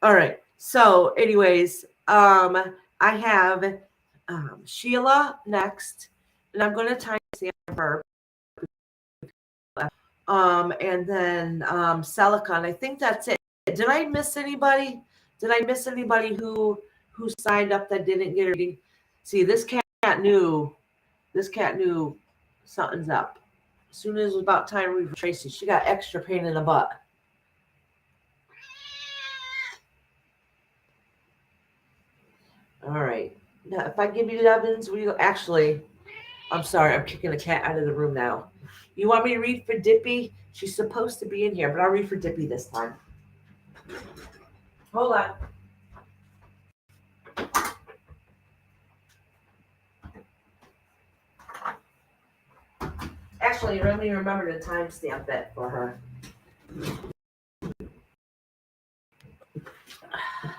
All right. So, anyways, I have Sheila next, and I'm going to time stamp her. And then Silicon. I think that's it. Did I miss anybody? Did I miss anybody who signed up that didn't get a reading? See, this cat knew. This cat knew something's up. As soon as it was about time to read for Tracy, she got extra pain in the butt. All right. Now, if I give you Evans, actually, I'm sorry, I'm kicking the cat out of the room now. You want me to read for Dippy? She's supposed to be in here, but I'll read for Dippy this time. Hold on. Actually, let me remember to timestamp it for her.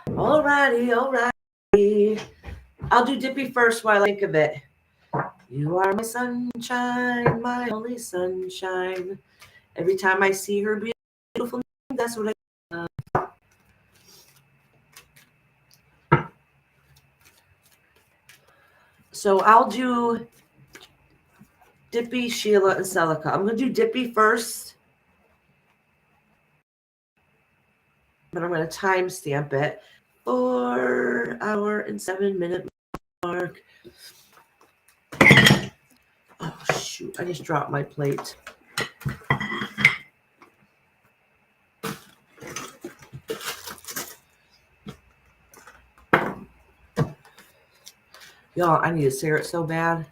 Alrighty. I'll do Dippy first while I think of it. You are my sunshine, my only sunshine. Every time I see her beautiful, that's what I So I'll do Dippy, Sheila, and Celica. I'm going to do Dippy first, but I'm going to timestamp it. 4 hour and 7 minute mark. Oh, shoot. I just dropped my plate. Y'all, I need a cigarette so bad.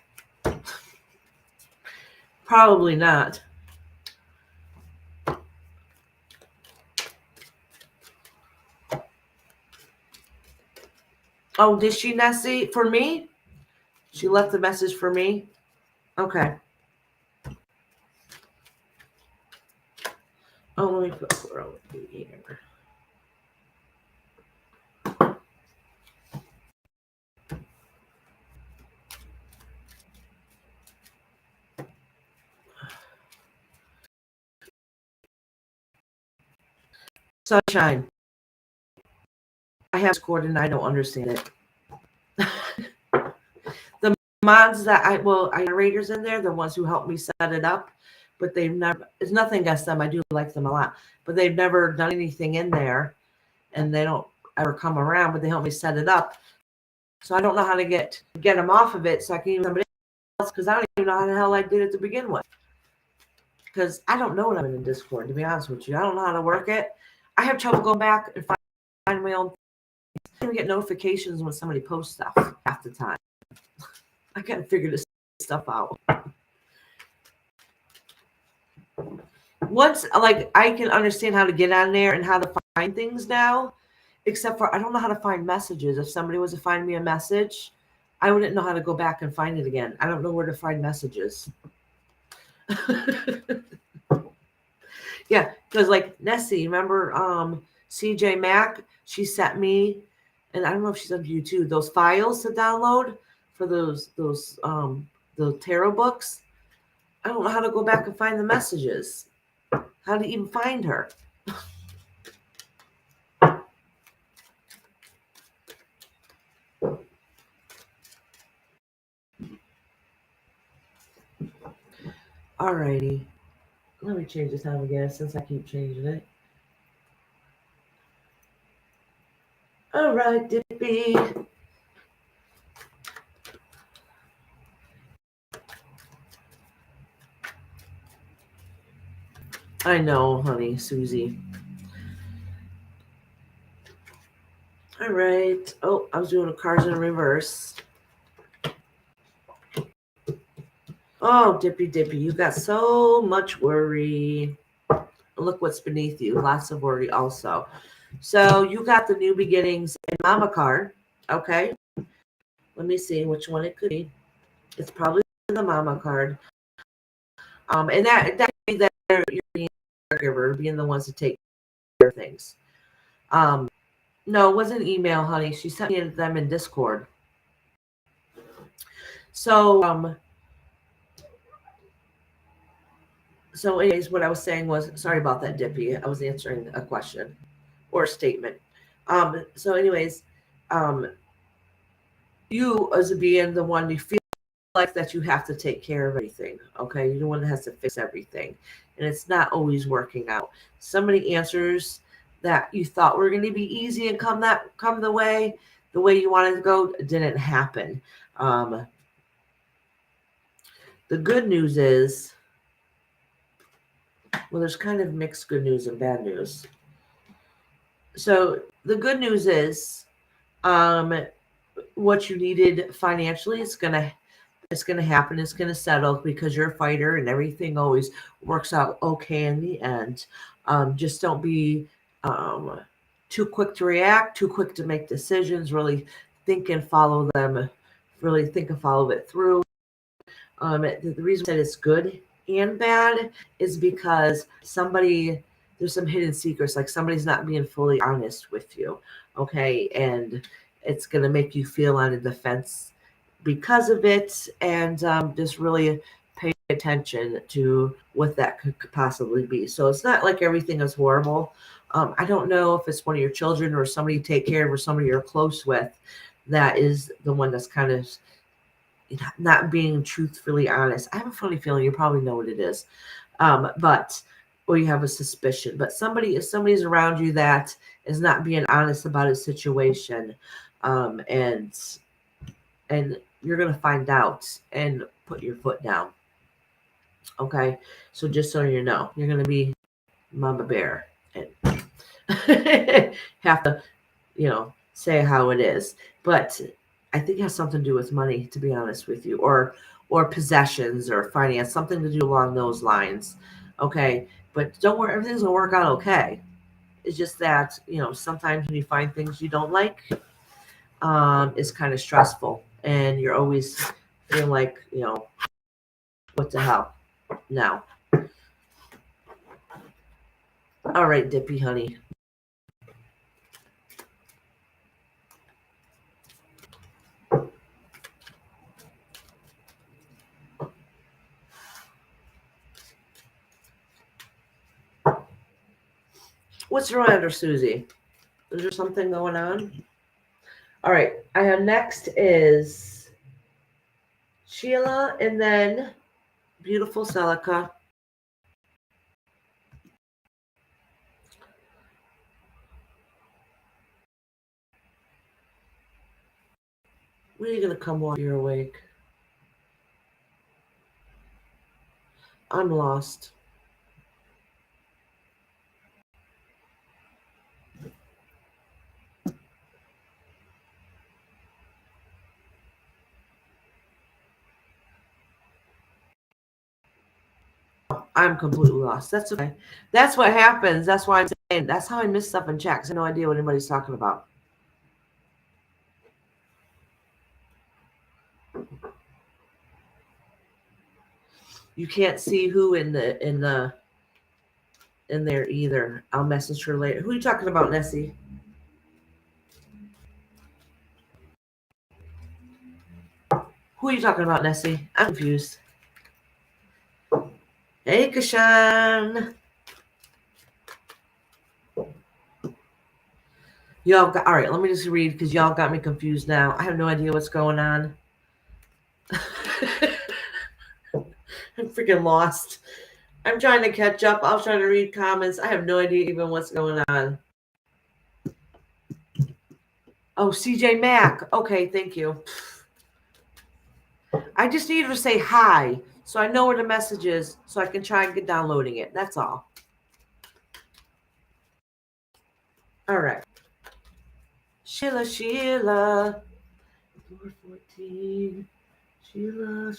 Probably not. Oh, did she, Nessie? For me? She left the message for me? Okay. Oh, let me put her over here. Sunshine. I have Discord and I don't understand it. The mods that I moderators in there, the ones who helped me set it up, but they've never, it's nothing against them. I do like them a lot, but they've never done anything in there and they don't ever come around, but they help me set it up. So I don't know how to get them off of it so I can use somebody else because I don't even know how the hell I did it to begin with. Because I don't know when I'm in Discord, to be honest with you. I don't know how to work it. I have trouble going back and find my own things. I don't get notifications when somebody posts stuff half the time. I gotta figure this stuff out. Once, like, I can understand how to get on there and how to find things now, except for I don't know how to find messages. If somebody was to find me a message, I wouldn't know how to go back and find it again. I don't know where to find messages. Yeah, because like Nessie, remember CJ Mack? She sent me, and I don't know if she's on YouTube, those files to download for those the tarot books. I don't know how to go back and find the messages. How to even find her. Alrighty. Let me change the time again since I keep changing it. Alright, Dippy. I know, honey, Susie. Alright. Oh, I was doing a cards in reverse. Oh, Dippy, you got so much worry. Look what's beneath you. Lots of worry also. So you got the new beginnings in Mama card. Okay. Let me see which one it could be. It's probably the Mama card. And that means that you're being a caregiver, being the ones to take care of things. No, it wasn't email, honey. She sent me them in Discord. So anyways, what I was saying was, sorry about that, Dippy. I was answering a question or a statement. So anyways, you as being the one you feel like that you have to take care of everything. Okay. You're the one that has to fix everything. And it's not always working out. So many answers that you thought were going to be easy and come the way you wanted to go didn't happen. The good news is, well, there's kind of mixed good news and bad news. So the good news is, what you needed financially is going to happen. It's going to settle because you're a fighter and everything always works out okay in the end. Just don't be too quick to react, too quick to make decisions. Really think and follow them. Really think and follow it through. The reason that it's good and bad is because there's some hidden secrets, like somebody's not being fully honest with you. Okay. And it's going to make you feel on the defense because of it. And just really pay attention to what that could possibly be. So it's not like everything is horrible. I don't know if it's one of your children or somebody you take care of or somebody you're close with that is the one that's kind of not being truthfully honest. I have a funny feeling you probably know what it is, or you have a suspicion. But if somebody's around you that is not being honest about a situation, and you're gonna find out and put your foot down. Okay, so just so you know, you're gonna be Mama Bear and have to, say how it is. But I think it has something to do with money, to be honest with you, or possessions or finance, something to do along those lines. Okay. But don't worry, everything's gonna work out okay. It's just that, sometimes when you find things you don't like, it's kind of stressful and you're always feeling like, what the hell now. All right, Dippy honey. What's the matter, Susie? Is there something going on? All right. I have next is Sheila and then beautiful Celica. When are you going to come while you're awake? I'm lost. I'm completely lost. That's okay. That's what happens. That's why I'm saying that's how I miss stuff in chat. I have no idea what anybody's talking about. You can't see who in there either. I'll message her later. Who are you talking about, Nessie? Who are you talking about, Nessie? I'm confused. Hey, Kashan. Y'all got all right. Let me just read because y'all got me confused now. I have no idea what's going on. I'm freaking lost. I'm trying to catch up. I was trying to read comments. I have no idea even what's going on. Oh, CJ Mack. Okay, thank you. I just needed to say hi so I know where the message is so I can try and get downloading it. That's all. All right. Sheila. 414. Sheila.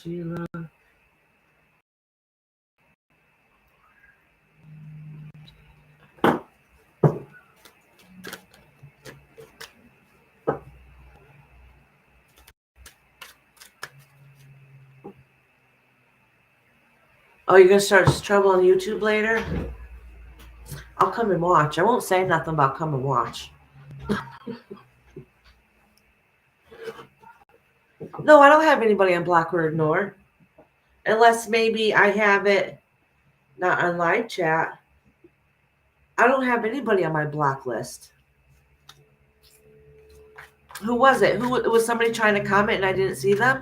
Oh, you're going to start trouble on YouTube later? I'll come and watch. I won't say nothing about come and watch. No, I don't have anybody on block or ignore. Unless maybe I have it not on live chat. I don't have anybody on my block list. Who was it? Who was somebody trying to comment and I didn't see them?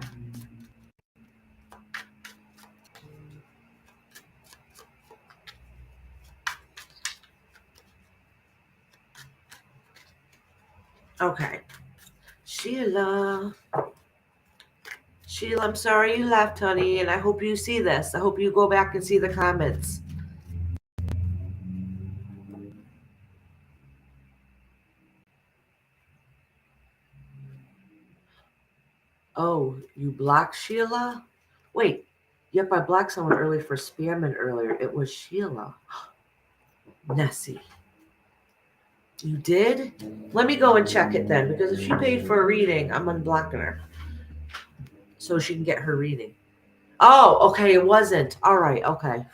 Okay. Sheila, I'm sorry you left, honey, and I hope you see this. I hope you go back and see the comments. Oh, you blocked Sheila? Wait, yep, I blocked someone earlier for spamming earlier. It was Sheila. Nessie. You did? Let me go and check it then, because if she paid for a reading, I'm unblocking her. So she can get her reading. Oh, okay, it wasn't. All right, okay.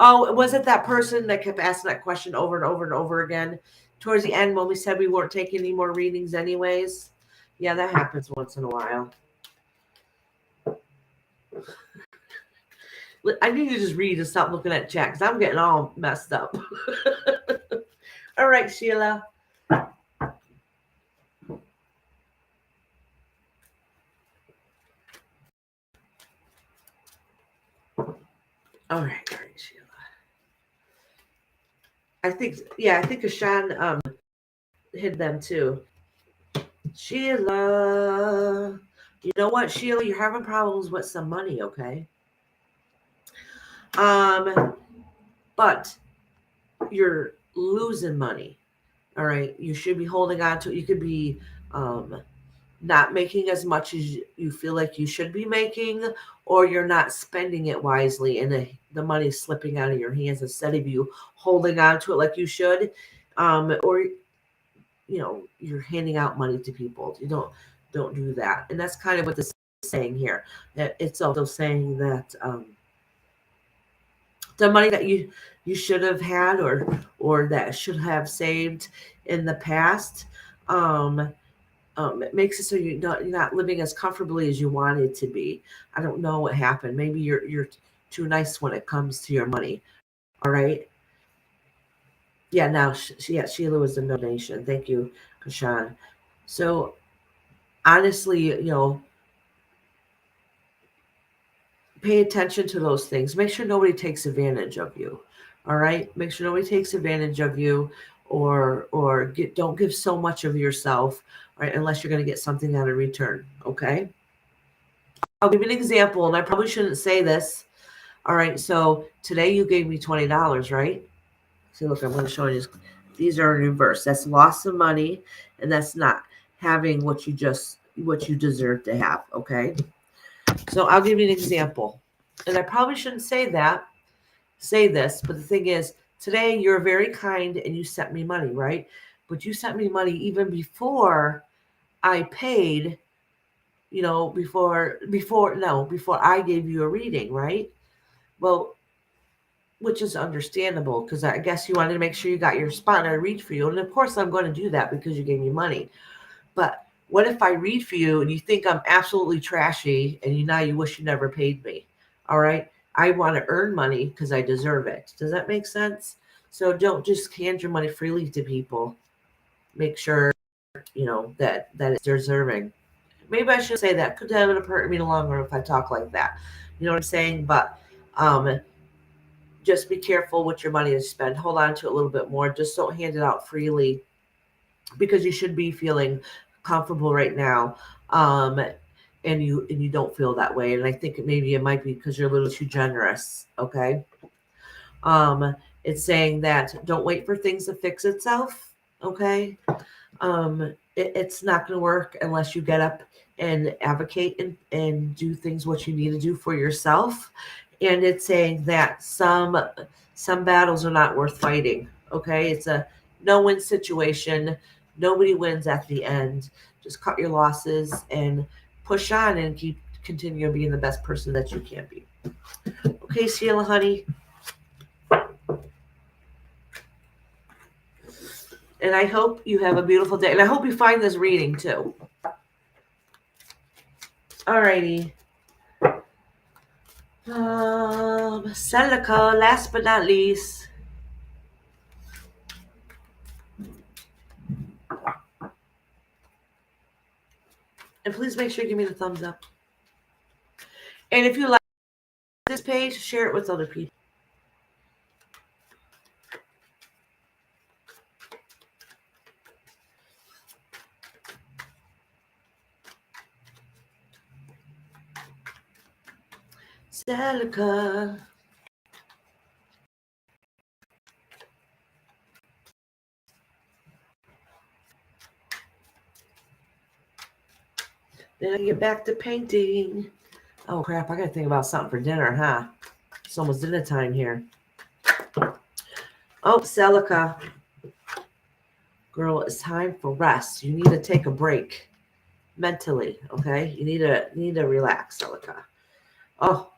Oh, was it that person that kept asking that question over and over and over again? Towards the end when we said we weren't taking any more readings anyways? Yeah, that happens once in a while. I need to just read and stop looking at chat because I'm getting all messed up. All right, Sheila. All right, Sheila. I think Kashan hid them too. Sheila. You know what, Sheila? You're having problems with some money, okay? But you're losing money. All right. You should be holding on to it. You could be not making as much as you feel like you should be making, or you're not spending it wisely and the money's slipping out of your hands instead of you holding on to it like you should. Or you're handing out money to people. You don't do that. And that's kind of what this is saying here. It's also saying that the money that you should have had or that should have saved in the past, it makes it so you're not living as comfortably as you wanted to be. I don't know what happened. Maybe you're too nice when it comes to your money. All right. Yeah, now, yeah, Sheila was the donation. Thank you, Kashan. So honestly, pay attention to those things. Make sure nobody takes advantage of you. All right, make sure nobody takes advantage of you, or don't give so much of yourself, right? Unless you're going to get something out of return. Okay. I'll give you an example, and I probably shouldn't say this. All right, so today you gave me $20, right? See, look, I'm going to show you. These are in reverse. That's loss of money, and that's not having what you deserve to have. Okay. So I'll give you an example, and I probably shouldn't say this, but the thing is, today you're very kind and you sent me money, right? But you sent me money even before I paid, before I gave you a reading, right? Well, which is understandable because I guess you wanted to make sure you got your spot and I read for you. And of course, I'm going to do that because you gave me money. But what if I read for you and you think I'm absolutely trashy and now you wish you never paid me? All right. I want to earn money because I deserve it. Does that make sense? So don't just hand your money freely to people. Make sure, that it's deserving. Maybe I should say that. Could have hurt me in the long run if I talk like that. You know what I'm saying? But just be careful with your money to spend. Hold on to it a little bit more. Just don't hand it out freely because you should be feeling comfortable right now. And you don't feel that way. And I think maybe it might be because you're a little too generous. Okay. It's saying that don't wait for things to fix itself. Okay. It's not going to work unless you get up and advocate and do things what you need to do for yourself. And it's saying that some battles are not worth fighting. Okay, it's a no-win situation. Nobody wins at the end. Just cut your losses and push on and continue being the best person that you can be. Okay, Sheila, honey. And I hope you have a beautiful day. And I hope you find this reading too. Alrighty. Celica, last but not least. And please make sure you give me the thumbs up. And if you like this page, share it with other people. Celica. Then I can get back to painting. Oh crap, I gotta think about something for dinner, huh? It's almost dinner time here. Oh, Celica. Girl, it's time for rest. You need to take a break mentally, okay? You need to relax, Celica. Oh,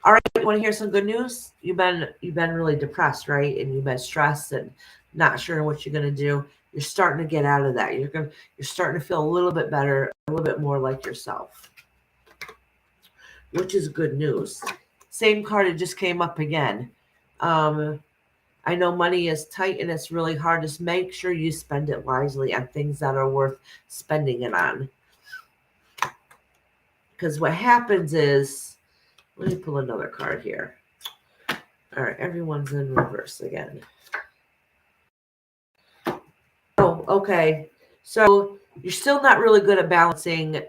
all right. You want to hear some good news? You've been really depressed, right? And you've been stressed and not sure what you're gonna do. You're starting to get out of that. You're starting to feel a little bit better, a little bit more like yourself, which is good news. Same card, it just came up again. I know money is tight and it's really hard. Just make sure you spend it wisely on things that are worth spending it on. Because what happens is, let me pull another card here. All right, everyone's in reverse again. Oh, okay. So you're still not really good at balancing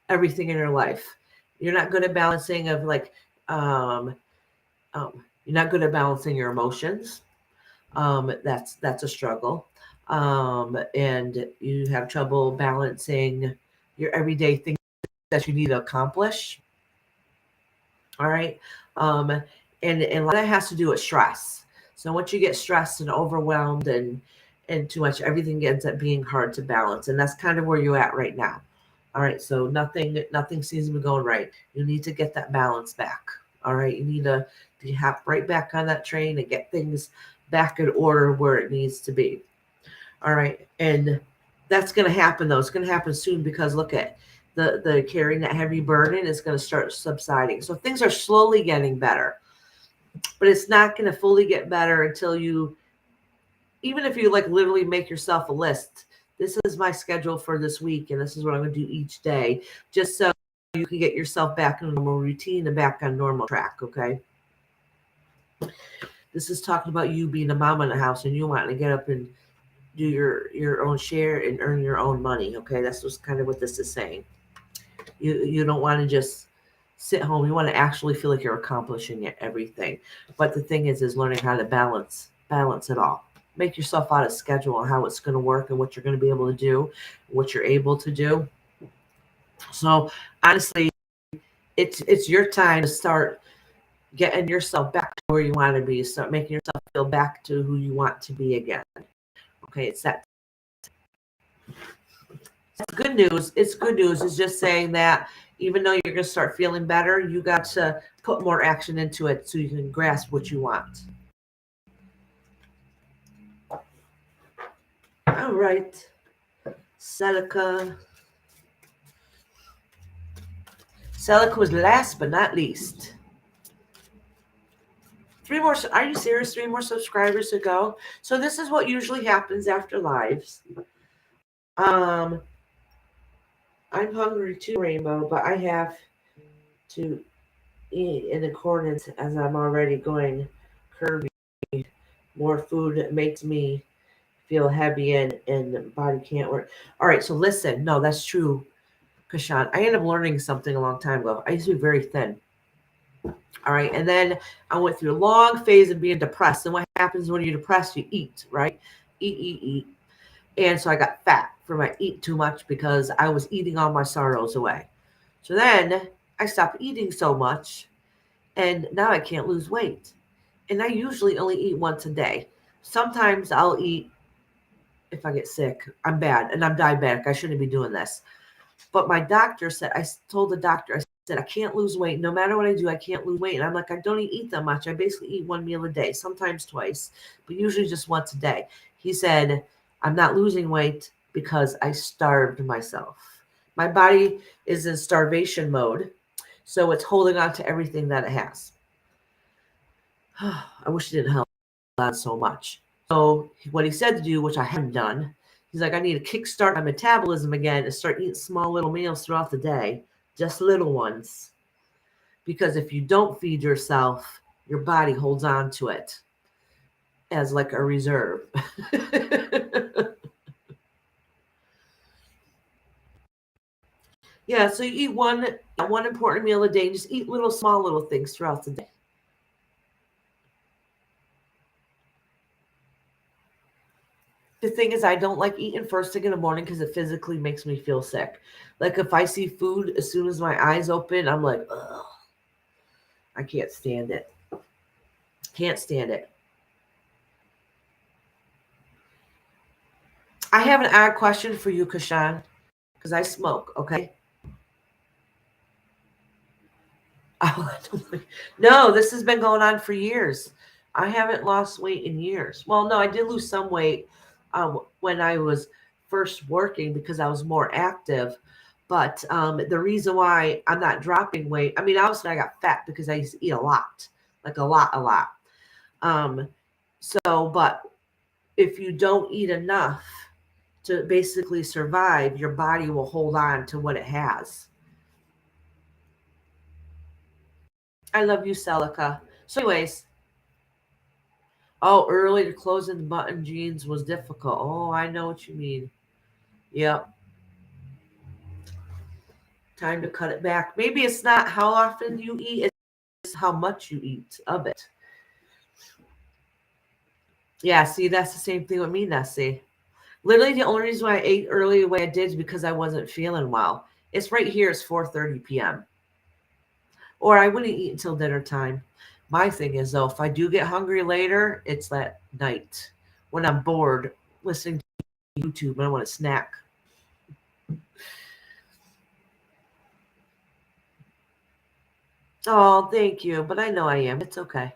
everything in your life. You're not good at balancing of like, you're not good at balancing your emotions. That's a struggle. And you have trouble balancing your everyday things that you need to accomplish. All right. And a lot of that has to do with stress. So once you get stressed and overwhelmed and too much, everything ends up being hard to balance. And that's kind of where you're at right now. All right. So nothing seems to be going right. You need to get that balance back. All right. You need to hop right back on that train and get things back in order where it needs to be. All right. And that's going to happen though. It's going to happen soon because look at the carrying that heavy burden is going to start subsiding. So things are slowly getting better, but it's not going to fully get better until you even if you like literally make yourself a list, this is my schedule for this week and this is what I'm going to do each day, just so you can get yourself back in a normal routine and back on normal track. Okay. This is talking about you being a mom in the house and you wanting to get up and do your own share and earn your own money. Okay. That's just kind of what this is saying. You don't want to just sit home. You want to actually feel like you're accomplishing everything. But the thing is learning how to balance it all. Make yourself out a schedule on how it's going to work and what you're going to be able to do, what you're able to do. So honestly, it's your time to start getting yourself back to where you want to be. Start making yourself feel back to who you want to be again. Okay, it's that. It's good news. It's good news. It's just saying that even though you're going to start feeling better, you got to put more action into it so you can grasp what you want. All right. Celica. Celica was last but not least. 3 more. Are you serious? 3 more subscribers to go. So this is what usually happens after lives. I'm hungry too, Rainbow, but I have to eat in accordance as I'm already going curvy. More food makes me feel heavy and the body can't work. All right, so listen. No, that's true, Kashan. I ended up learning something a long time ago. I used to be very thin. All right, and then I went through a long phase of being depressed. And what happens when you're depressed? You eat, right? Eat. And so I got fat from my eat too much because I was eating all my sorrows away. So then I stopped eating so much, and now I can't lose weight. And I usually only eat once a day. Sometimes I'll eat if I get sick. I'm bad and I'm diabetic. I shouldn't be doing this. But my doctor said, I told the doctor, I said, I can't lose weight. No matter what I do, I can't lose weight. And I'm like, I don't even eat that much. I basically eat 1 meal a day, sometimes twice, but usually just once a day. He said, I'm not losing weight because I starved myself. My body is in starvation mode. So it's holding on to everything that it has. I wish it didn't help out so much. So what he said to do, which I haven't done, he's like, I need to kickstart my metabolism again and start eating small little meals throughout the day, just little ones. Because if you don't feed yourself, your body holds on to it as like a reserve. Yeah, so you eat one important meal a day. Just eat small little things throughout the day. The thing is, I don't like eating first thing in the morning because it physically makes me feel sick. Like if I see food as soon as my eyes open, I'm like, ugh, I can't stand it. Can't stand it. I have an odd question for you, Kashan, because I smoke, okay? No, this has been going on for years. I haven't lost weight in years. Well, no, I did lose some weight when I was first working because I was more active. But the reason why I'm not dropping weight, I mean, obviously I got fat because I used to eat a lot, like a lot. Um, but if you don't eat enough to basically survive, your body will hold on to what it has. I love you, Celica. So, anyways, oh, early to closing the button jeans was difficult. Oh, I know what you mean. Yep. Time to cut it back. Maybe it's not how often you eat, it's how much you eat of it. Yeah, see, that's the same thing with me, Nessie. Literally, the only reason why I ate early the way I did is because I wasn't feeling well. It's right here. It's 4:30 p.m. Or I wouldn't eat until dinner time. My thing is, though, if I do get hungry later, it's that night when I'm bored listening to YouTube and I want to snack. Oh, thank you. But I know I am. It's okay.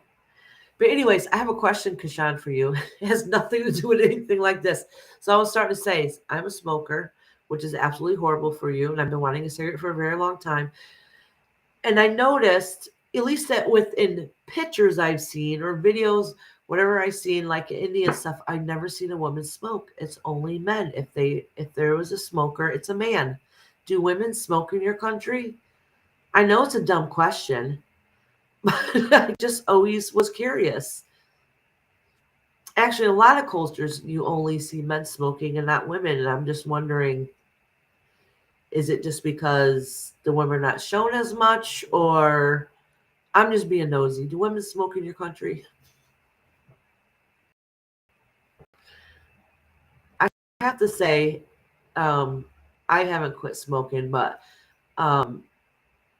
But anyways, I have a question, Kashan, for you. It has nothing to do with anything like this. So I was starting to say, I'm a smoker, which is absolutely horrible for you. And I've been wanting a cigarette for a very long time. And I noticed, at least that within pictures I've seen or videos whatever I seen, like in India and stuff, I've never seen a woman smoke. It's only men. If there was a smoker, it's a man. Do women smoke in your country? I know it's a dumb question, but I just always was curious. Actually, a lot of cultures you only see men smoking and not women, and I'm just wondering, is it just because the women are not shown as much, or I'm just being nosy. Do women smoke in your country? I have to say, um, I haven't quit smoking, but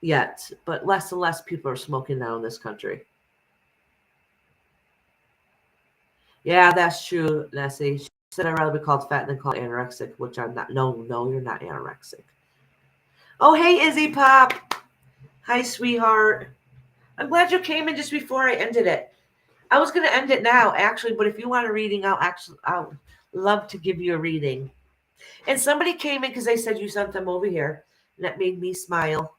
yet, but less and less people are smoking now in this country. Yeah, that's true, Nessie. She said I'd rather be called fat than called anorexic, which I'm not. No, no, you're not anorexic. Oh, hey, Izzy Pop. Hi, sweetheart. I'm glad you came in just before I ended it. I was going to end it now, actually, but if you want a reading, I'll love to give you a reading. And somebody came in because they said you sent them over here, and that made me smile.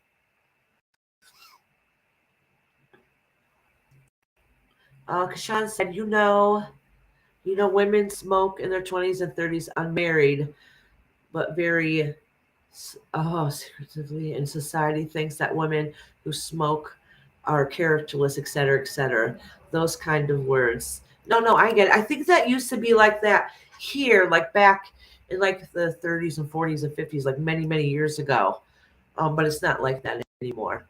Kashan said, women smoke in their 20s and 30s unmarried, but very secretively, and society thinks that women who smoke are characterless, etc., etc. Those kind of words. No, I get it. I think that used to be like that here, like back in like the 30s and 40s and 50s, like many, many years ago. But it's not like that anymore.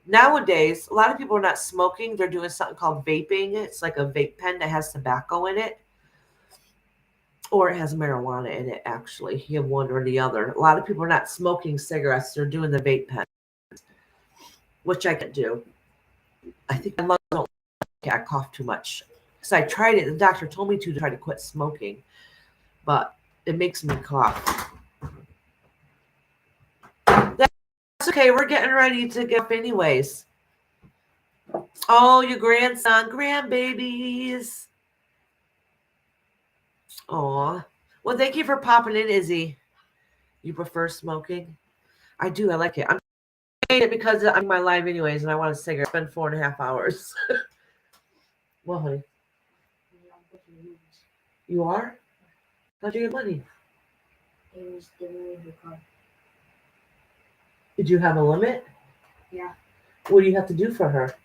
Nowadays, a lot of people are not smoking. They're doing something called vaping. It's like a vape pen that has tobacco in it, or it has marijuana in it, actually. You have one or the other. A lot of people are not smoking cigarettes. They're doing the vape pen, which I can do. I think my lungs don't like it. I cough too much. Because I tried it. The doctor told me to try to quit smoking, but it makes me cough. That's okay. We're getting ready to get up anyways. Oh, your grandson, grandbabies. Aw. Well, thank you for popping in, Izzy. You prefer smoking? I do. I like it. I'm saying it because I'm my live anyways, and I want a cigarette. Spend 4.5 hours. Well, honey, you are? How'd you get money? It was giving her card. Did you have a limit? Yeah. What do you have to do for her?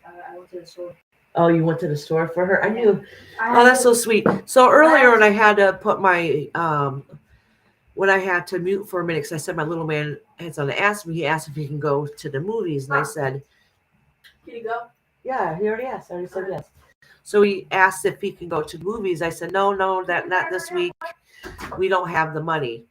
I went to the store. Oh, you went to the store for her? I knew. I Oh, that's so sweet. So earlier when I had to put my when I had to mute for a minute because I said my little man had something to ask me. He asked if he can go to the movies, and I said, Can you go? "Yeah, he already asked." I already said yes. So he asked if he can go to the movies. I said, "No, that not this week. We don't have the money."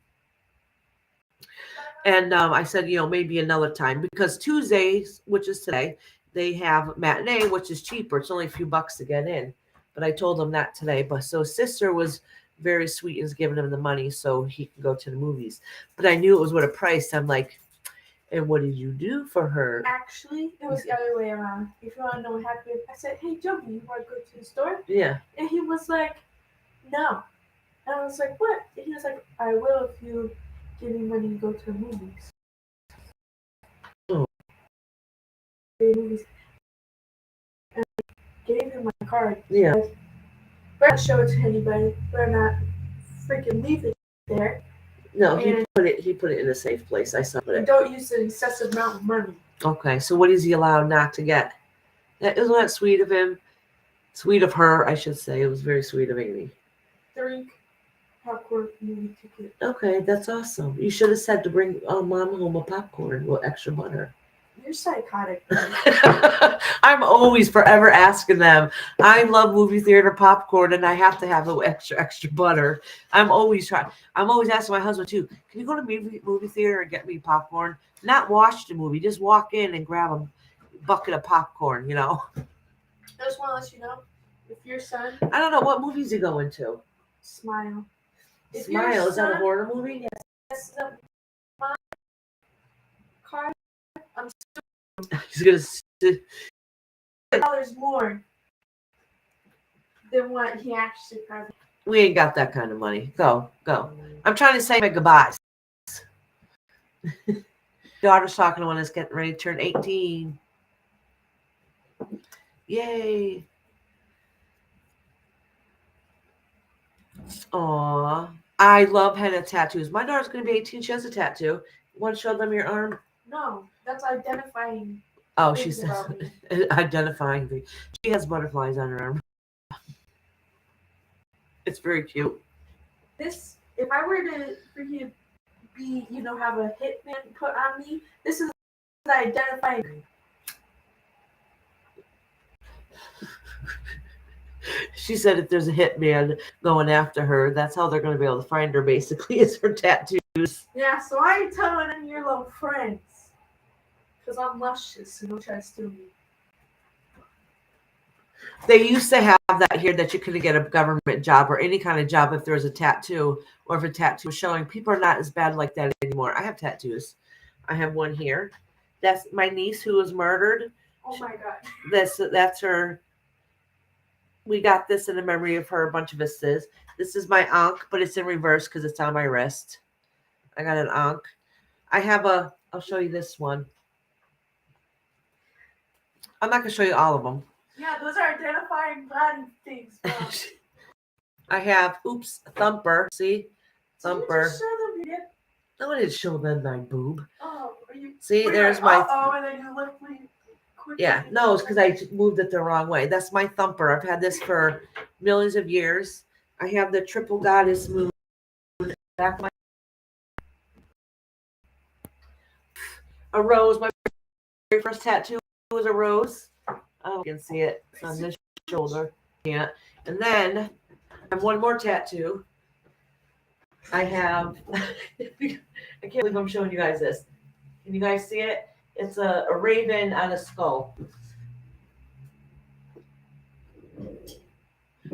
And I said, maybe another time because Tuesdays, which is today, they have matinee, which is cheaper. It's only a few bucks to get in. But I told him not today. But so sister was very sweet and was giving him the money so he can go to the movies. But I knew it was what a price. I'm like, and what did you do for her? Actually, it was the other way around. If you want to know what happened, I said, "Hey, Joby, you want to go to the store?" Yeah. And he was like, "No." And I was like, "What?" And he was like, "I will if you give me money to go to the movies." Oh. And I gave him my card. Yeah. Better not show it to anybody. Better not freaking leave it there. No, he put it in a safe place. I saw it. Don't use an excessive amount of money. Okay, so what is he allowed not to get? Isn't that sweet of him? Sweet of her, I should say. It was very sweet of Amy. 3 popcorn movie ticket. Okay, that's awesome. You should have said to bring mom home a popcorn with extra butter. You're psychotic. I'm always forever asking them. I love movie theater popcorn, and I have to have it with extra butter. I'm always trying. I'm always asking my husband too. Can you go to movie theater and get me popcorn? Not watch the movie, just walk in and grab a bucket of popcorn. I just want to let you know, if your son. I don't know what movies he going to. Smile. Smile, is that a horror movie? Yes. My card. I'm He's gonna. $1 more than what he actually probably. We ain't got that kind of money. Go. I'm trying to say my goodbyes. Daughter's talking to one that's getting ready to turn 18. Yay. Aw. I love henna tattoos. My daughter's going to be 18. She has a tattoo. You want to show them your arm? No, that's identifying Oh, she things says about me. identifying things. She has butterflies on her arm. It's very cute. This, if I were to freaking be, have a hitman put on me, this is identifying. She said if there's a hitman going after her, that's how they're going to be able to find her, basically, is her tattoos. Yeah, so I ain't telling any of your little friends. Because I'm luscious, so don't try to steal me. They used to have that here that you couldn't get a government job or any kind of job if there was a tattoo or if a tattoo was showing. People are not as bad like that anymore. I have tattoos. I have one here. That's my niece who was murdered. Oh my god. That's her. We got this in the memory of her. A bunch of us is. This is my ankh, but it's in reverse because it's on my wrist. I got an ankh. I have a. I'll show you this one. I'm not gonna show you all of them. Yeah, those are identifying body things. Bro. I have. Oops, Thumper. See, Thumper. Did you just show them your dick? No, I didn't show them my boob. Oh, are you? See, were you there's like, my. and then you looked really quick. Yeah, no, it's because I moved it the wrong way. That's my Thumper. I've had this for millions of years. I have the triple goddess moon back my. A rose. My very first tattoo was a rose. Oh, you can see it it's on this shoulder. Yeah, and then I have one more tattoo. I have. I can't believe I'm showing you guys this. Can you guys see it? It's a raven on a skull.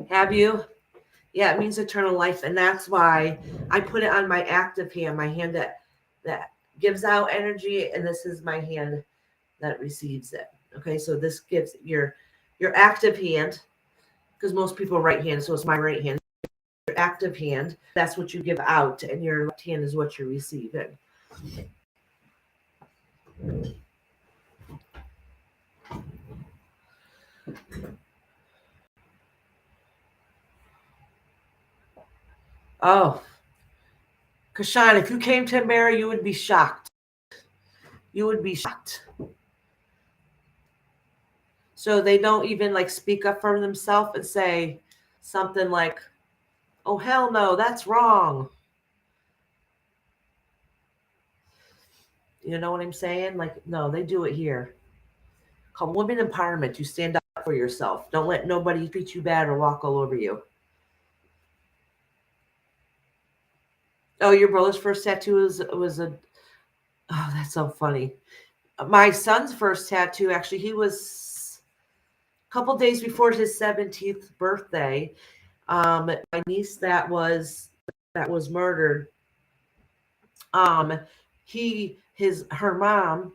Have you? Yeah, it means eternal life, and that's why I put it on my active hand, my hand that gives out energy, and this is my hand that receives it. Okay, so this gives your active hand, because most people are right-handed, so it's my right hand. Your active hand, that's what you give out, and your left hand is what you're receiving. Oh, Kashan, if you came to Mary, you would be shocked. You would be shocked. So they don't even like speak up for themselves and say something like, oh, hell no, that's wrong. You know what I'm saying? Like, no, they do it here. Called women empowerment. You stand up for yourself. Don't let nobody treat you bad or walk all over you. Oh, your brother's first tattoo was a. Oh, that's so funny. My son's first tattoo, actually, he was a couple days before his 17th birthday. My niece that was murdered. Her mom,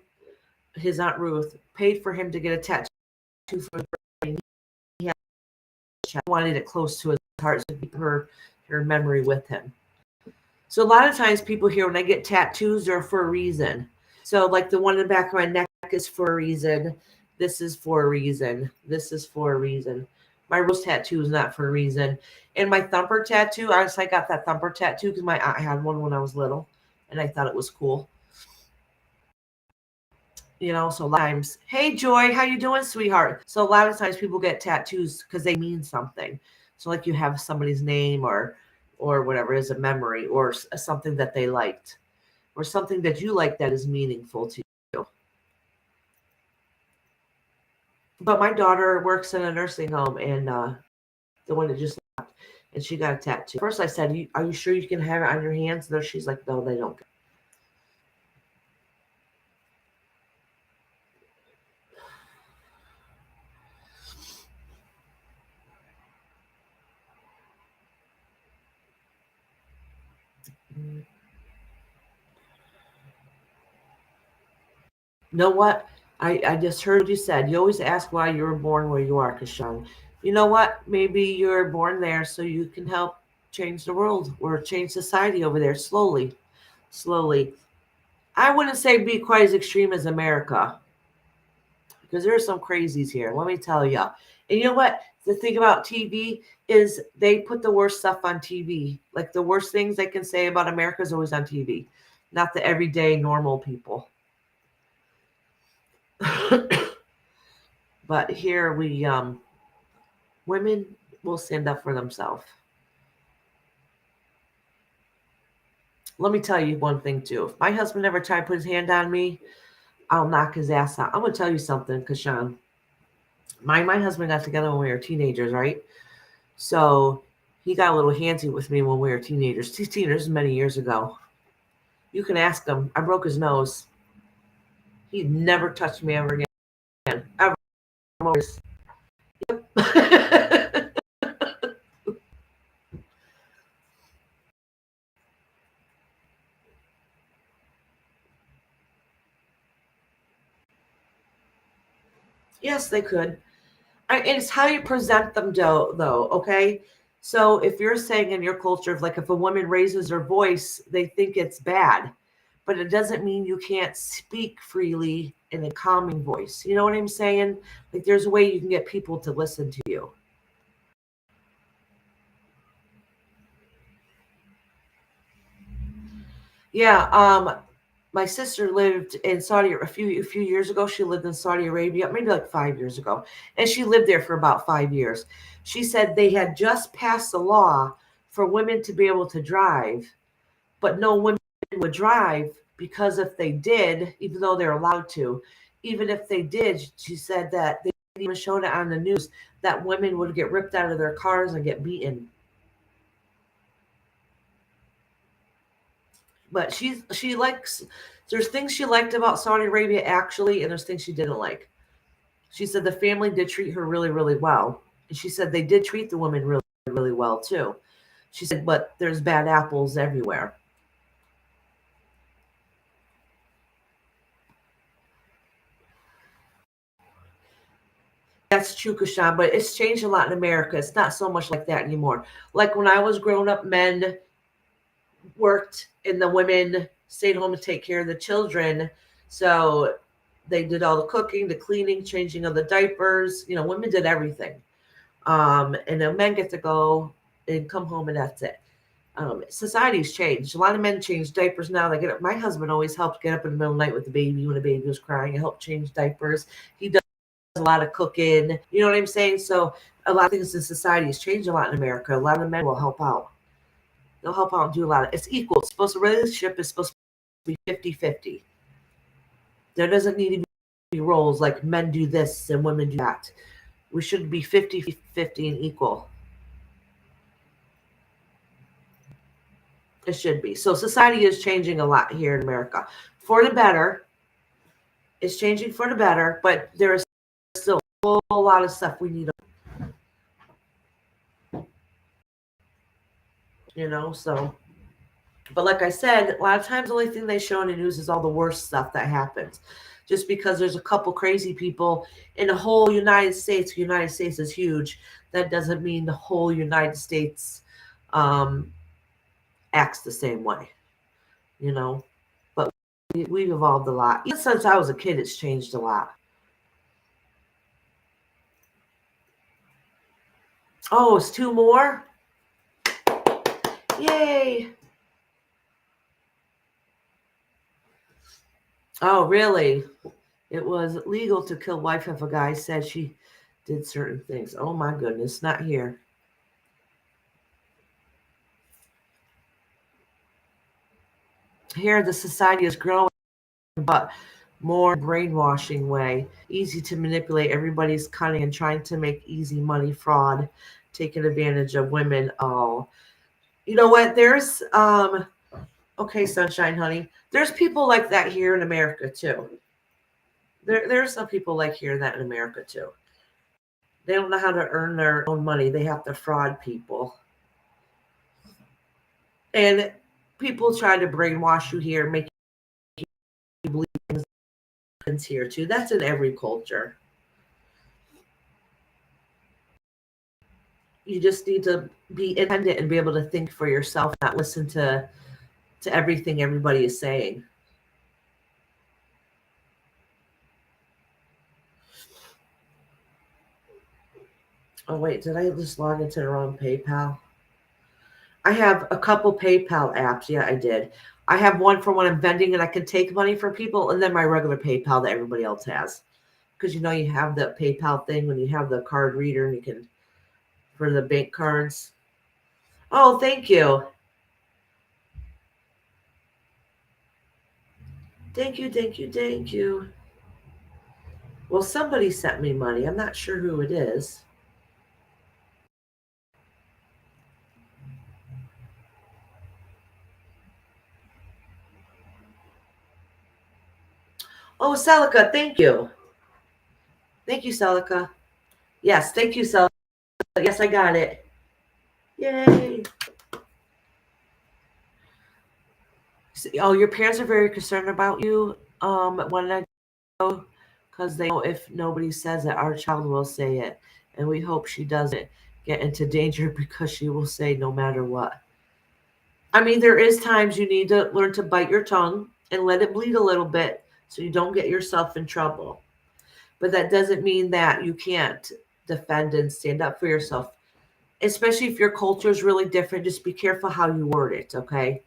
his Aunt Ruth, paid for him to get a tattoo for his birthday. He wanted it close to his heart to keep her memory with him. So a lot of times people hear when I get tattoos, they're for a reason. So like the one in the back of my neck is for a reason. This is for a reason. This is for a reason. My rose tattoo is not for a reason. And my Thumper tattoo, I got that Thumper tattoo because my aunt had one when I was little, and I thought it was cool. You know, so a lot of times, hey Joy, how you doing, sweetheart? So a lot of times people get tattoos because they mean something. So like you have somebody's name or whatever is a memory or something that they liked or something that you like that is meaningful to you. But my daughter works in a nursing home, and the one that just left, and she got a tattoo. First I said, are you sure you can have it on your hands? No, she's like, no, they don't. You know what? I just heard what you said. You always ask why you were born where you are, Kashan. You know what? Maybe you're born there so you can help change the world or change society over there slowly. Slowly. I wouldn't say be quite as extreme as America. because there are some crazies here. Let me tell you. And you know what? The thing about TV is they put the worst stuff on TV. Like the worst things they can say about America is always on TV, not the everyday normal people. But here we women will stand up for themselves. Let me tell you one thing too. If my husband ever tried to put his hand on me, I'll knock his ass out. I'm gonna tell you something, Kashan. My husband got together when we were teenagers, right? So he got a little handsy with me when we were teenagers. Teenagers many years ago. You can ask him. I broke his nose. He never touched me ever again. Ever. Always. Yep. Yes, they could. It's how you present them, though. Okay. So if you're saying in your culture, like if a woman raises her voice, they think it's bad, but it doesn't mean you can't speak freely in a calming voice. You know what I'm saying? Like there's a way you can get people to listen to you. Yeah. My sister lived in Saudi a few years ago. She lived in Saudi Arabia, maybe like 5 years ago, and she lived there for about 5 years. She said they had just passed a law for women to be able to drive, but no women would drive because if they did, even though they're allowed to, even if they did, she said that they even showed it on the news that women would get ripped out of their cars and get beaten. But she likes there's things she liked about Saudi Arabia actually, and there's things she didn't like. She said the family did treat her really, really well. And she said they did treat the women really, really well too. She said, but there's bad apples everywhere. That's true, Kashan, but it's changed a lot in America. It's not so much like that anymore. Like when I was growing up, men worked and the women stayed home to take care of the children. So they did all the cooking, the cleaning, changing of the diapers. Women did everything. And the men get to go and come home and that's it. Society's changed. A lot of men change diapers now. They get up. My husband always helped get up in the middle of the night with the baby when the baby was crying and help change diapers. He does a lot of cooking. You know what I'm saying? So a lot of things in society has changed a lot in America. A lot of the men will help out. They'll help out and do a lot of it's equal. It's supposed to relationship is supposed to be 50-50. There doesn't need to be roles like men do this and women do that. We should be 50-50 and equal. It should be. So society is changing a lot here in America. For the better. It's changing for the better, but there is still a whole lot of stuff we need, so but like I said, a lot of times the only thing they show in the news is all the worst stuff that happens. Just because there's a couple crazy people in the whole United States. The United States is huge. That doesn't mean the whole United States um, acts the same way, you know. But we've evolved a lot. Even since I was a kid, it's changed a lot. Oh, it's two more? Yay. Oh, really? It was legal to kill wife if a guy said she did certain things. Oh my goodness, not here. Here the society is growing, but more brainwashing way. Easy to manipulate. Everybody's cunning and trying to make easy money, fraud, taking advantage of women. Oh, you know what? There's okay, sunshine, honey. There's people like that here in America too. There's some people like here that in America too. They don't know how to earn their own money. They have to fraud people. And people try to brainwash you here, make you believe things here too. That's in every culture. You just need to be independent and be able to think for yourself, not listen to everything everybody is saying. Oh, wait, did I just log into the wrong PayPal? I have a couple PayPal apps. Yeah, I did. I have one for when I'm vending and I can take money from people, and then my regular PayPal that everybody else has. Because you have the PayPal thing when you have the card reader and you can, for the bank cards. Oh, thank you. Thank you, thank you, thank you. Well, somebody sent me money. I'm not sure who it is. Oh, Celica, thank you. Thank you, Celica. Yes, thank you, Celica. Yes, I got it. Yay. Oh, your parents are very concerned about you. When I go, because they know if nobody says it, our child will say it, and we hope she doesn't get into danger because she will say no matter what. I mean, there is times you need to learn to bite your tongue and let it bleed a little bit so you don't get yourself in trouble. But that doesn't mean that you can't defend and stand up for yourself, especially if your culture is really different. Just be careful how you word it, okay?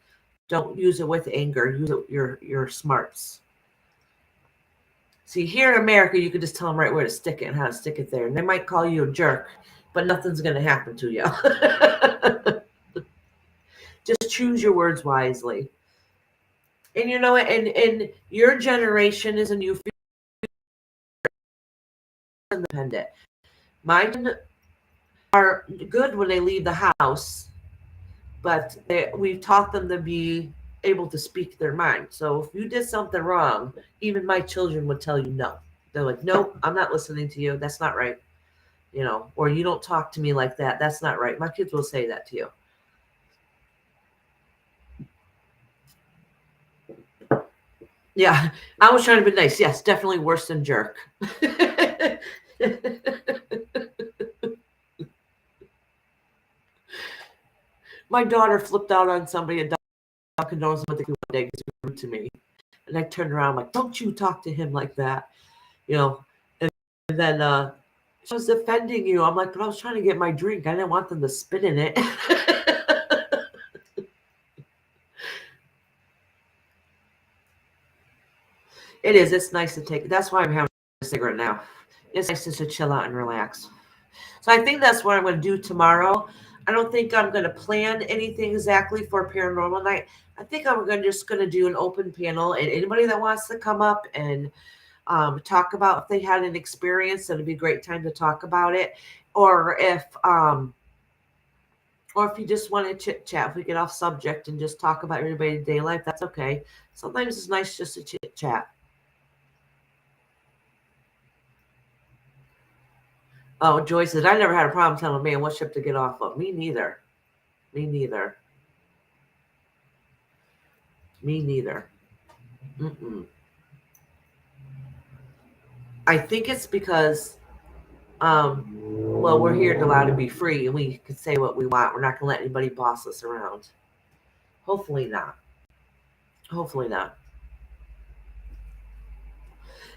Don't use it with anger. Use it your smarts. See, here in America, you can just tell them right where to stick it and how to stick it there. And they might call you a jerk, but nothing's going to happen to you. Just choose your words wisely. And you know what? And your generation is a new independent. Mine are good when they leave the house, but we've taught them to be able to speak their mind. So if you did something wrong, even my children would tell you no. They're like, nope, I'm not listening to you. That's not right. Or you don't talk to me like that. That's not right. My kids will say that to you. Yeah, I was trying to be nice. Yes, definitely worse than jerk. My daughter flipped out on somebody at Dunkin' Donuts one day because he was rude to me. And I turned around like, don't you talk to him like that. And then she was defending you. I'm like, but I was trying to get my drink. I didn't want them to spit in it. It is. It's nice to take. That's why I'm having a cigarette now. It's nice just to chill out and relax. So I think that's what I'm going to do tomorrow. I don't think I'm going to plan anything exactly for paranormal night. I think I'm just going to do an open panel, and anybody that wants to come up and talk about if they had an experience, it'd be a great time to talk about it. Or if you just want to chit chat, if we get off subject and just talk about your day-to-day life, that's okay. Sometimes it's nice just to chit chat. Oh, Joyce said, I never had a problem telling a man what ship to get off of. Me neither. Me neither. Me neither. Mm-mm. I think it's because, well, we're here to allow to be free and we can say what we want. We're not going to let anybody boss us around. Hopefully not. Hopefully not.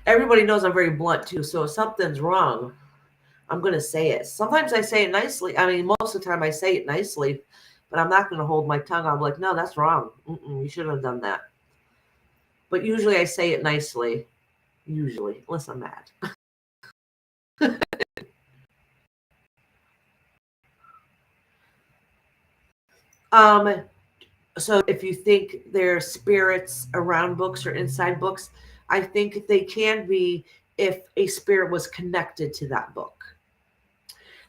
Everybody knows I'm very blunt too. So if something's wrong, I'm going to say it. Sometimes I say it nicely. I mean, most of the time I say it nicely, but I'm not going to hold my tongue. I'm like, no, that's wrong. You shouldn't have done that. But usually I say it nicely. Usually, unless I'm mad. So if you think there are spirits around books or inside books, I think they can be if a spirit was connected to that book.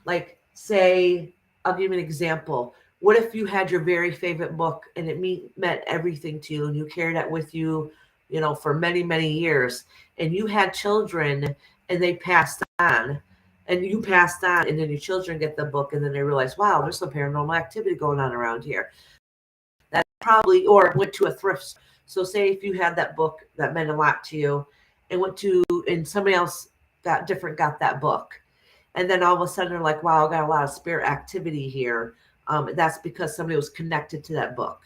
Like, say, I'll give you an example. What if you had your very favorite book and it meant everything to you and you carried it with you, for many, many years, and you had children and they passed on and you passed on, and then your children get the book and then they realize, wow, there's some paranormal activity going on around here. That probably, or went to a thrift store. So say if you had that book that meant a lot to you and somebody else got that book. And then all of a sudden they're like, wow, I got a lot of spirit activity here. That's because somebody was connected to that book.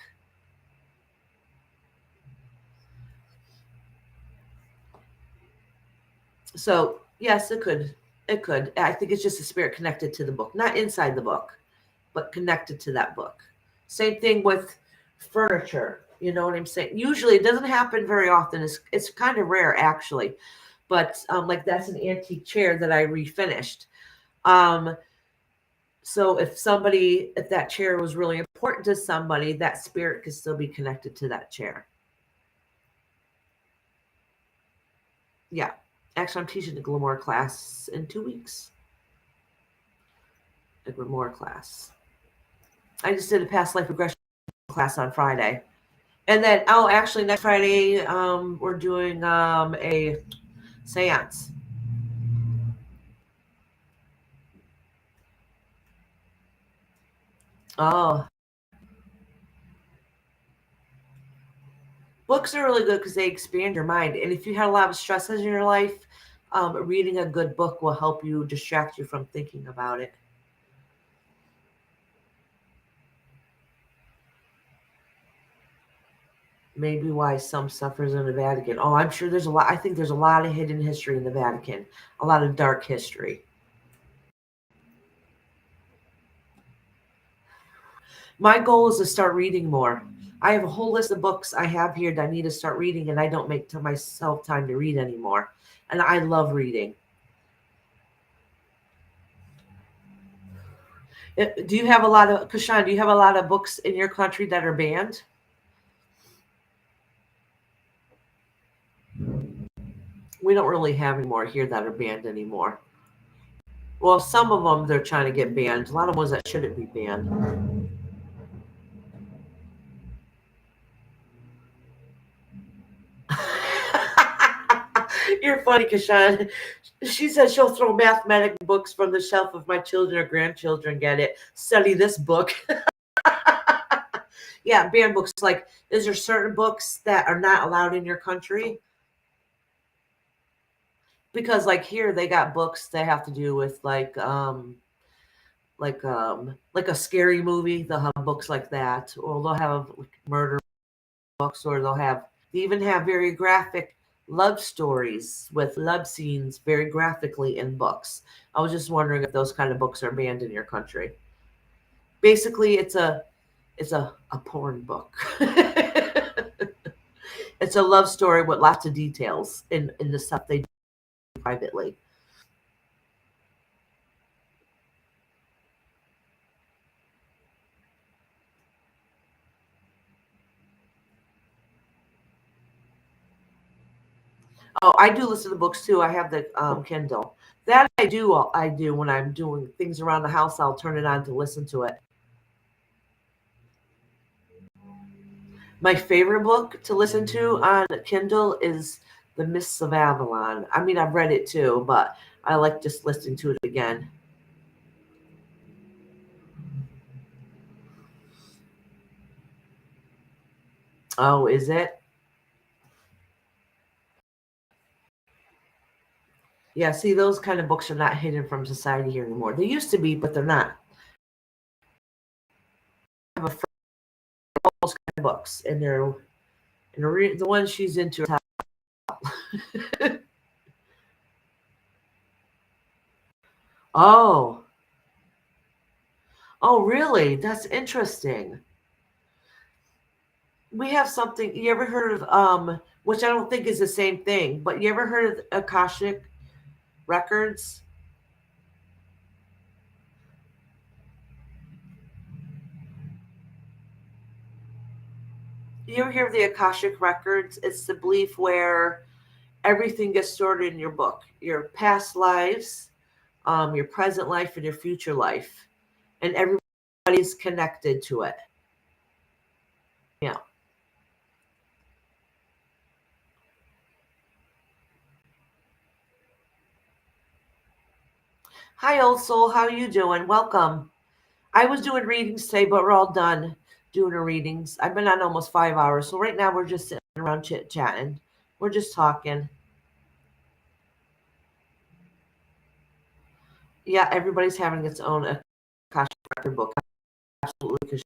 So yes, it could. It could. I think it's just a spirit connected to the book, not inside the book, but connected to that book. Same thing with furniture. You know what I'm saying? Usually, it doesn't happen very often. It's kind of rare, actually. But like that's an antique chair that I refinished. Um, so if that chair was really important to somebody, that spirit could still be connected to that chair. Yeah. Actually, I'm teaching the Glamour class in 2 weeks. The Glamour class. I just did a past life regression class on Friday. And then, actually, next Friday, we're doing a seance. Oh, books are really good because they expand your mind. And if you had a lot of stresses in your life, reading a good book will help you distract you from thinking about it. Maybe why some suffers in the Vatican. Oh, I'm sure there's a lot. I think there's a lot of hidden history in the Vatican, a lot of dark history. My goal is to start reading more. I have a whole list of books I have here that I need to start reading, and I don't make to myself time to read anymore. And I love reading. Do you have a lot of Kashan? Do you have a lot of books in your country that are banned? We don't really have any more here that are banned anymore. Well, some of them they're trying to get banned. A lot of ones that shouldn't be banned. You're funny, Kashan. She says she'll throw mathematic books from the shelf if my children or grandchildren get it. Study this book. Yeah, banned books. Like, is there certain books that are not allowed in your country? Because like here they got books that have to do with like a scary movie. They'll have books like that, or they'll have like murder books, or they even have very graphic love stories with love scenes very graphically in books. I was just wondering if those kind of books are banned in your country. Basically, it's a porn book. It's a love story with lots of details in the stuff they do privately. Oh, I do listen to books too. I have the Kindle. That I do. I do when I'm doing things around the house. I'll turn it on to listen to it. My favorite book to listen to on Kindle is The Mists of Avalon. I mean, I've read it too, but I like just listening to it again. Oh, is it? Yeah, see, those kind of books are not hidden from society here anymore. They used to be, but they're not. I have a friend with those kind of books, and the one she's into. Oh, oh, really? That's interesting. We have something. You ever heard of which I don't think is the same thing, but you ever heard of Akashic records? You ever hear of the Akashic records? It's the belief where everything gets stored in your book, your past lives, your present life, and your future life, and everybody's connected to it. Yeah. Hi, old soul. How you doing? Welcome. I was doing readings today, but we're all done doing the readings. I've been on almost 5 hours, so right now we're just sitting around chit chatting. We're just talking. Yeah, everybody's having its own Akashic record book. Absolutely.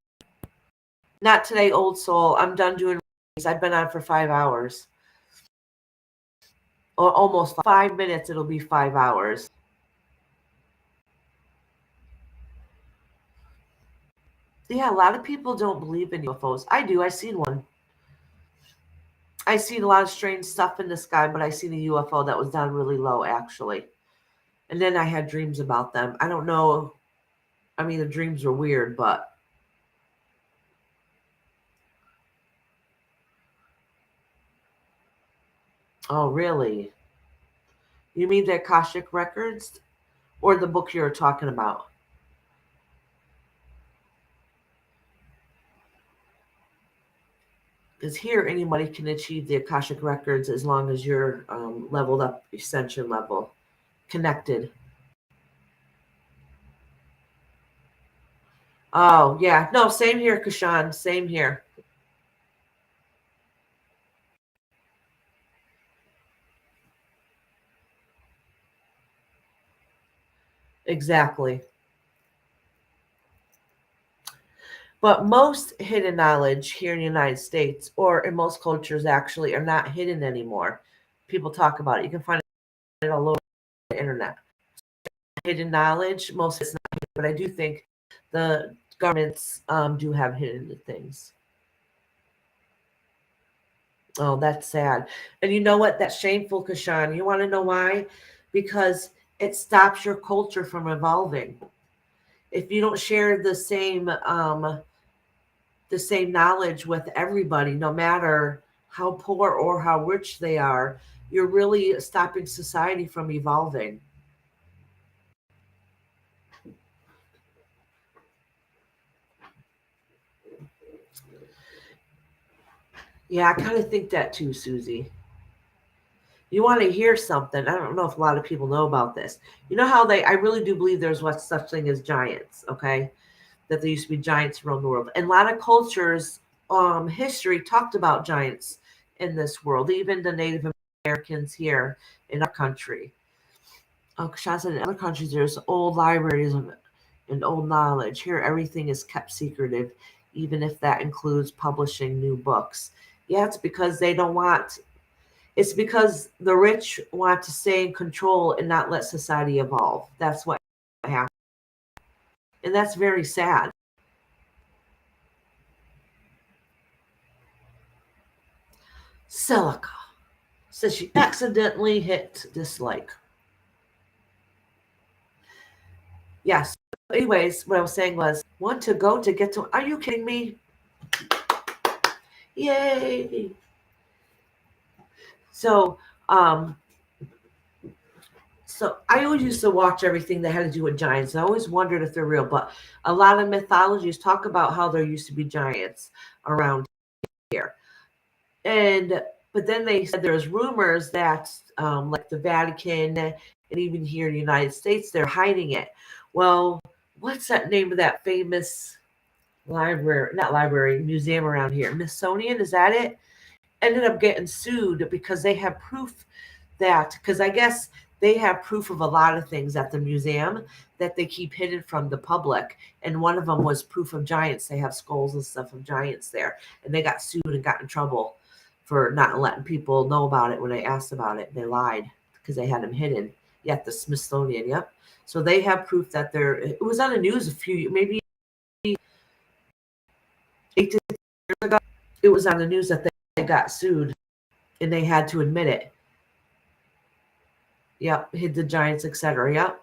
Not today, old soul. I'm done doing readings. I've been on for 5 hours. Or almost 5 minutes, it'll be 5 hours. Yeah, a lot of people don't believe in UFOs. I do. I seen one. I seen a lot of strange stuff in the sky, but I seen a UFO that was down really low, actually. And then I had dreams about them. I don't know. I mean, the dreams were weird, but oh, really? You mean the Akashic records or the book you're talking about? Because here, anybody can achieve the Akashic records as long as you're leveled up, ascension level, connected. Oh, yeah. No, same here, Kashan. Same here. Exactly. But most hidden knowledge here in the United States, or in most cultures actually, are not hidden anymore. People talk about it. You can find it all over the internet. Hidden knowledge, most of it's not hidden, but I do think the governments do have hidden things. Oh, that's sad. And you know what? That's shameful, Kashan. You want to know why? Because it stops your culture from evolving. If you don't share the same knowledge with everybody, no matter how poor or how rich they are, you're really stopping society from evolving. Yeah, I kind of think that too, Susie. You want to hear something? I don't know if a lot of people know about this. You know how I really do believe there's what such thing as giants. Okay, that there used to be giants around the world, and a lot of cultures, history talked about giants in this world. Even the Native Americans here in our country. Shasta, in other countries, there's old libraries and old knowledge. Here, everything is kept secretive, even if that includes publishing new books. Yeah, it's because they don't want. It's because the rich want to stay in control and not let society evolve. That's what happened, and that's very sad. Silica says she accidentally hit dislike. Yes. Anyways, what I was saying was, want to go to get to. Are you kidding me? Yay! So, um, so I always used to watch everything that had to do with giants. I always wondered if they're real, but a lot of mythologies talk about how there used to be giants around here. And but then they said there's rumors that like the Vatican and even here in the United States, they're hiding it. Well, what's that name of that famous library, not library, museum around here? Smithsonian, is that it? Ended up getting sued because they have proof that, because I guess they have proof of a lot of things at the museum that they keep hidden from the public. And one of them was proof of giants. They have skulls and stuff of giants there. And they got sued and got in trouble for not letting people know about it when they asked about it. They lied because they had them hidden. Yet the Smithsonian, yep. So they have proof that they're, it was on the news a few, maybe 8 to 10 years ago. It was on the news that they got sued and they had to admit it. Yep, hid the giants, etc. Yep.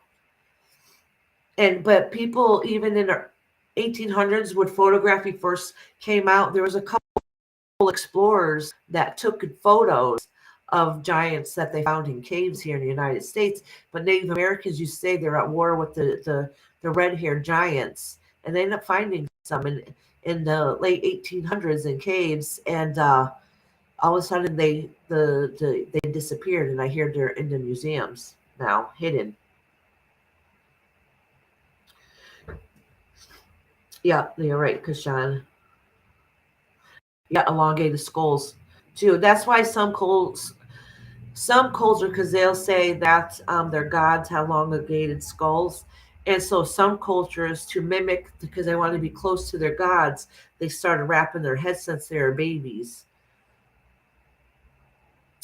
And but people even in the 1800s when photography first came out, there was a couple explorers that took photos of giants that they found in caves here in the United States. But Native Americans, you say they're at war with the red-haired giants, and they end up finding some in the late 1800s in caves, and all of a sudden they disappeared, and I hear they're in the museums now, hidden. Yeah, you're right, Kashan. Yeah, elongated skulls too. That's why some culture, because they'll say that their gods have elongated skulls, and so some cultures to mimic because they want to be close to their gods, they started wrapping their heads since they were babies.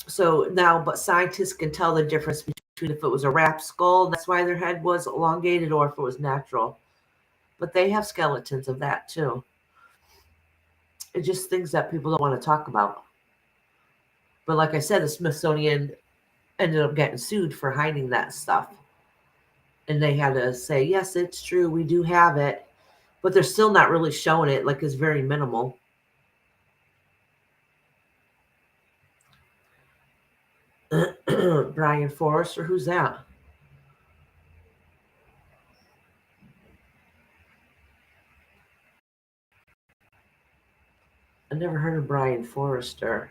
So now, but scientists can tell the difference between if it was a wrapped skull, that's why their head was elongated, or if it was natural. but they have skeletons of that too. It's just things that people don't want to talk about. But like I said, the Smithsonian ended up getting sued for hiding that stuff. And they had to say, yes, it's true, we do have it. But they're still not really showing it, like it's very minimal. Brian Forrester, who's that? I never heard of Brian Forrester.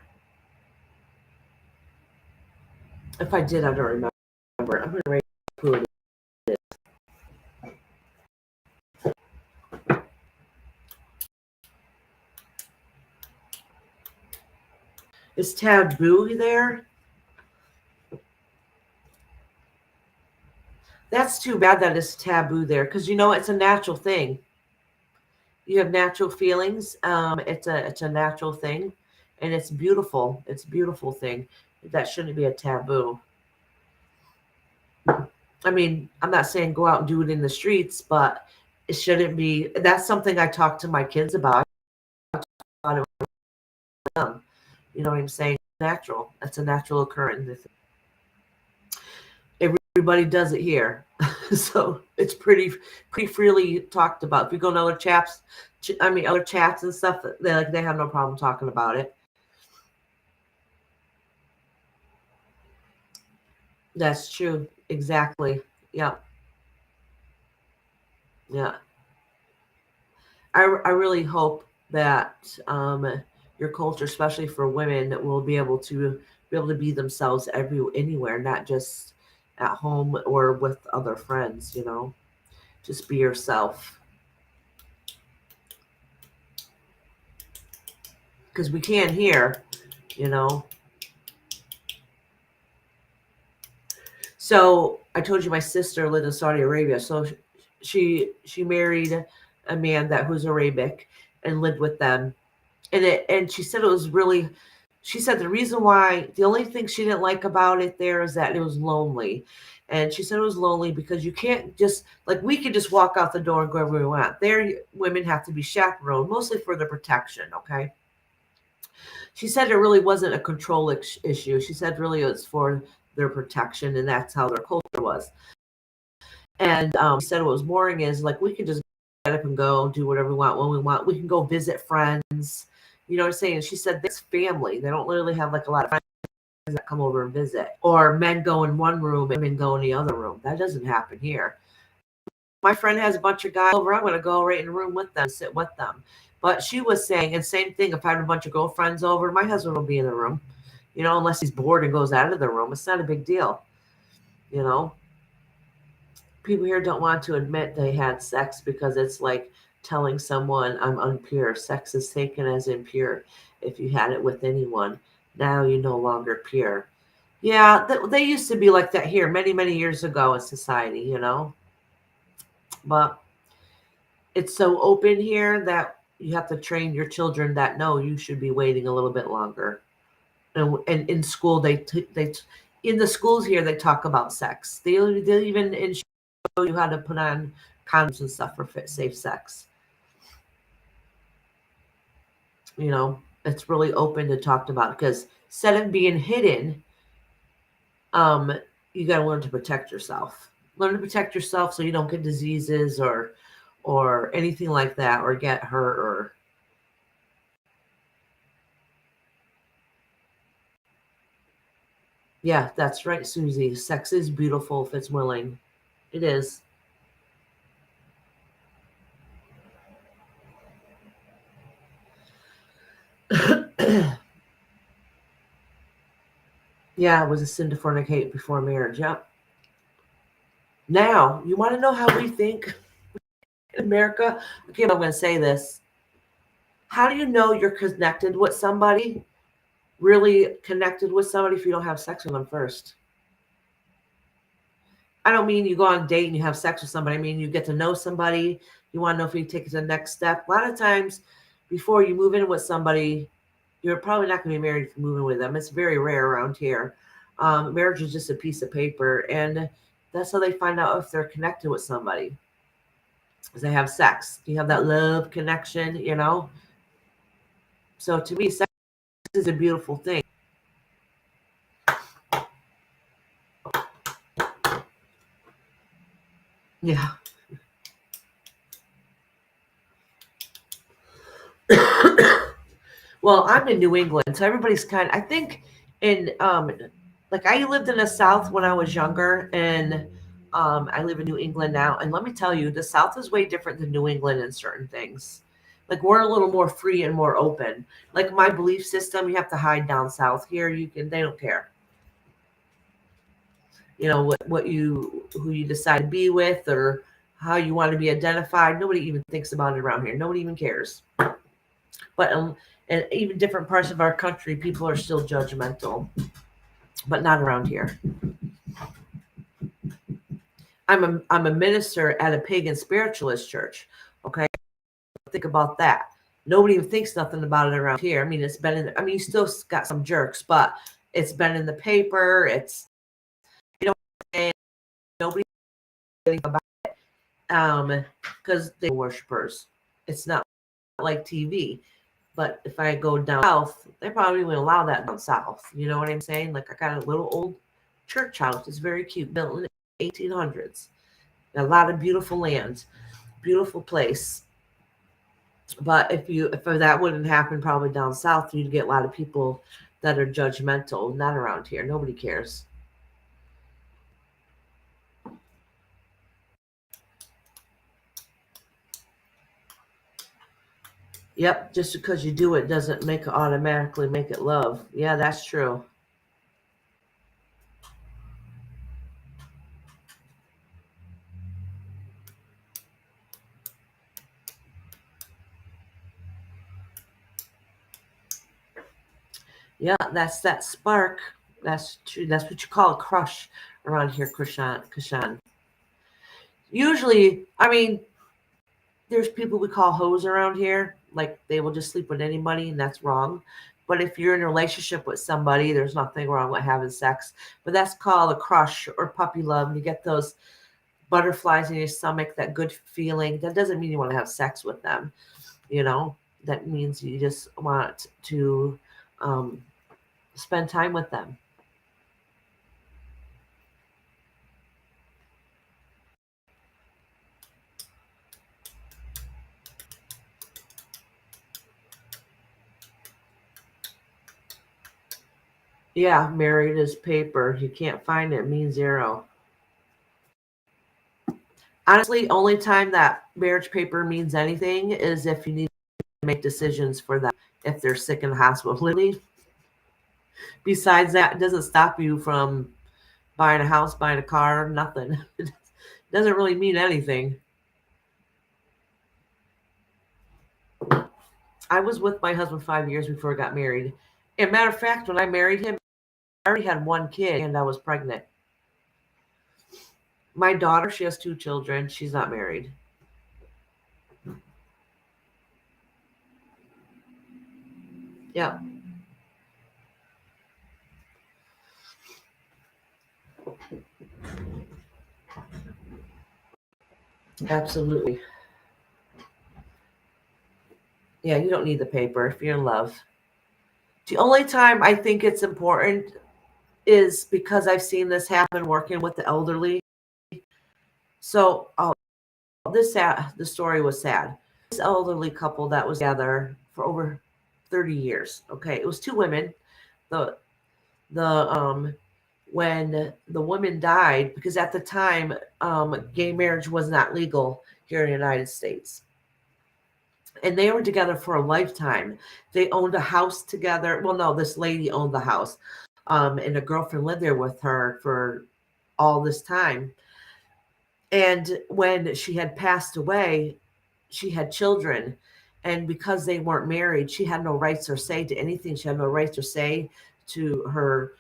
If I did, I don't remember. I'm going to write who it is. Is taboo there? That's too bad that it's taboo there, because it's a natural thing. You have natural feelings. It's a natural thing, and it's beautiful. It's a beautiful thing. That shouldn't be a taboo. I mean, I'm not saying go out and do it in the streets, but it shouldn't be. That's something I talk to my kids about. About it with them. You know what I'm saying? Natural. That's a natural occurrence. Everybody does it here, so it's pretty freely talked about. If you go to other chats, other chats and stuff, they have no problem talking about it. That's true. Exactly. Yeah. Yeah. I really hope that your culture, especially for women, will be able to be themselves anywhere, not just at home or with other friends. Just be yourself, because we can't hear. You know. So I told you my sister lived in Saudi Arabia. So she married a man who's Arabic and lived with them, and she said it was really. She said the only thing she didn't like about it there is that it was lonely. And she said it was lonely because you can't just, like, we could just walk out the door and go wherever we want. There, women have to be chaperoned, mostly for their protection, okay? She said it really wasn't a control issue. She said really it was for their protection, and that's how their culture was. And she said what was boring is, like, we can just get up and go and do whatever we want when we want. We can go visit friends. You know what I'm saying? She said that's family. They don't literally have like a lot of friends that come over and visit. Or men go in one room and women go in the other room. That doesn't happen here. My friend has a bunch of guys over. I'm going to go right in the room with them, sit with them. But she was saying, and same thing, if I had a bunch of girlfriends over, my husband will be in the room, unless he's bored and goes out of the room. It's not a big deal. People here don't want to admit they had sex because it's like telling someone I'm impure. Sex is taken as impure if you had it with anyone. Now you're no longer pure. Yeah, they used to be like that here many, many years ago in society, but it's so open here that you have to train your children that no, you should be waiting a little bit longer. And in school, in the schools here, they talk about sex. They even show you how to put on condoms and stuff for safe sex. It's really open to talk about, because instead of being hidden, you got to learn to protect yourself. Learn to protect yourself so you don't get diseases or anything like that, or get hurt. Or yeah, that's right, Susie. Sex is beautiful if it's willing. It is. Yeah, it was a sin to fornicate before marriage. Yep. Now, you want to know how we think in America? Okay, I'm going to say this. How do you know you're connected with somebody, really connected with somebody, if you don't have sex with them first? I don't mean you go on a date and you have sex with somebody. I mean you get to know somebody. You want to know if you take it to the next step. A lot of times, before you move in with somebody, you're probably not going to be married if you move in with them. It's very rare around here. Marriage is just a piece of paper, and that's how they find out if they're connected with somebody. They have sex. You have that love connection, you know. So to me, sex is a beautiful thing. Yeah. Well, I'm in New England, so everybody's I think in like I lived in the South when I was younger, and I live in New England now. And let me tell you, the South is way different than New England in certain things. Like we're a little more free and more open. Like my belief system, you have to hide down south. Here, you can. They don't care. You know what you who you decide to be with or how you want to be identified. Nobody even thinks about it around here. Nobody even cares. But and even different parts of our country, people are still judgmental, but not around here. I'm a minister at a pagan spiritualist church. Okay, think about that. Nobody even thinks nothing about it around here. I mean, it's been in. I mean, you still got some jerks, but it's been in the paper. It's you know, and nobody thinks about because they worshipers. It's not like TV. But if I go down south, they probably wouldn't allow that down south. You know what I'm saying? Like I got a little old church house. It's very cute, built in the 1800s. A lot of beautiful land, beautiful place. But if that wouldn't happen, probably down south, you'd get a lot of people that are judgmental. Not around here. Nobody cares. Yep, just because you do it doesn't make it automatically make it love. Yeah, that's true. Yeah, that's that spark. That's true. That's what you call a crush around here, Krishan. Usually, I mean, there's people we call hoes around here. Like they will just sleep with anybody, and that's wrong. But if you're in a relationship with somebody, there's nothing wrong with having sex. But that's called a crush or puppy love. And you get those butterflies in your stomach, that good feeling. That doesn't mean you want to have sex with them. You know, that means you just want to um, spend time with them. Yeah, married is paper. You can't find it, means zero. Honestly, only time that marriage paper means anything is if you need to make decisions for them if they're sick in the hospital. Literally, besides that, it doesn't stop you from buying a house, buying a car, nothing. It doesn't really mean anything. I was with my husband 5 years before I got married. And matter of fact, when I married him, I already had one kid and I was pregnant. My daughter, she has two children. She's not married. Yeah, absolutely. Yeah, you don't need the paper if you're in love. The only time I think it's important is because I've seen this happen working with the elderly. So the story was sad. This elderly couple that was together for over 30 years. Okay, it was two women. The the when the woman died, because at the time gay marriage was not legal here in the United States, and they were together for a lifetime. They owned a house together. Well, no, this lady owned the house, and a girlfriend lived there with her for all this time. And when she had passed away, she had children. And because they weren't married, she had no rights or say to anything. She had no rights or say to her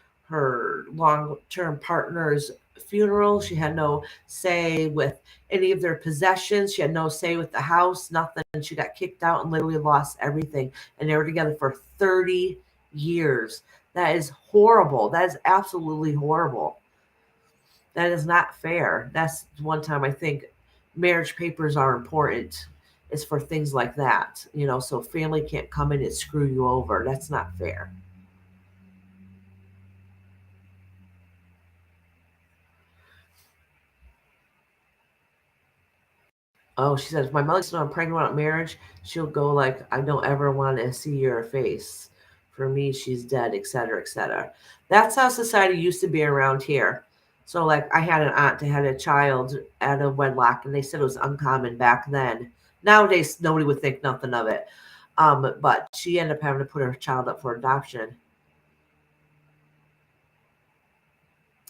long-term partner's funeral. She had no say with any of their possessions. She had no say with the house, nothing. She got kicked out and literally lost everything. And they were together for 30 years. That is horrible. That is absolutely horrible. That is not fair. That's one time I think marriage papers are important is for things like that, so family can't come in and screw you over. That's not fair. Oh, she says, my mother said I'm pregnant without marriage. She'll go like, I don't ever want to see your face. For me, she's dead, etc., etc. That's how society used to be around here. So, like, I had an aunt that had a child at a wedlock, and they said it was uncommon back then. Nowadays, nobody would think nothing of it. But she ended up having to put her child up for adoption.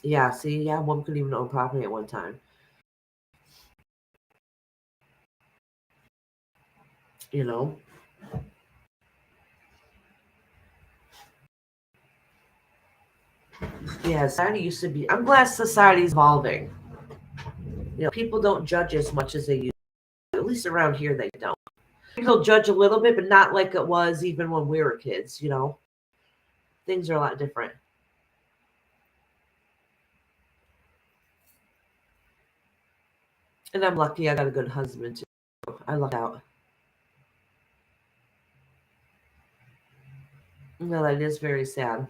Yeah, see, yeah, one couldn't even own property at one time. You know, yeah, society used to be. I'm glad society's evolving. People don't judge as much as they used to. At least around here, they don't. People judge a little bit, but not like it was even when we were kids. Things are a lot different. And I'm lucky I got a good husband too. I lucked out. No, that is very sad.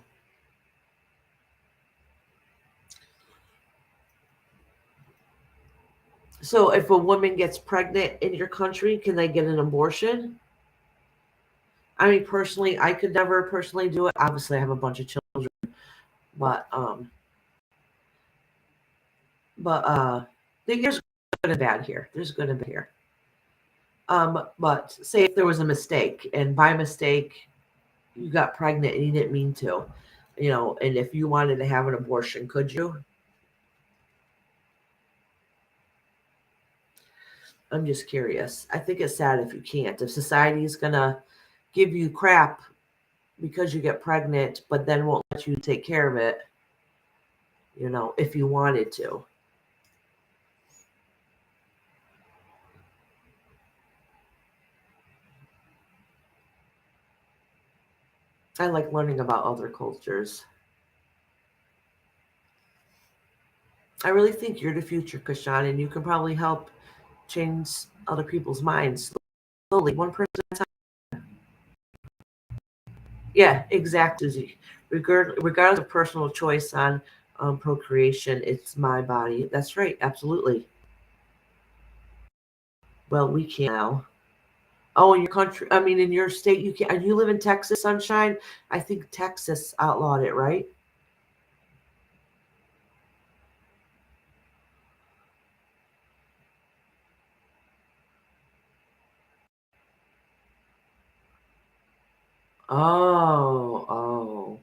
So, if a woman gets pregnant in your country, can they get an abortion? I mean, personally, I could never personally do it. Obviously, I have a bunch of children, but there's good and bad here. There's good and bad here. But say if there was a mistake, and by mistake you got pregnant and you didn't mean to, and if you wanted to have an abortion, could you? I'm just curious. I think it's sad if you can't. If society is gonna give you crap because you get pregnant, but then won't let you take care of it, if you wanted to. I like learning about other cultures. I really think you're the future, Kashan, and you can probably help change other people's minds slowly, one person at a time. Yeah, exactly. Regardless of personal choice on procreation, it's my body. That's right, absolutely. Well, we can now. Oh, in your country, I mean, in your state, you can. And you live in Texas, Sunshine. I think Texas outlawed it, right? Oh, oh,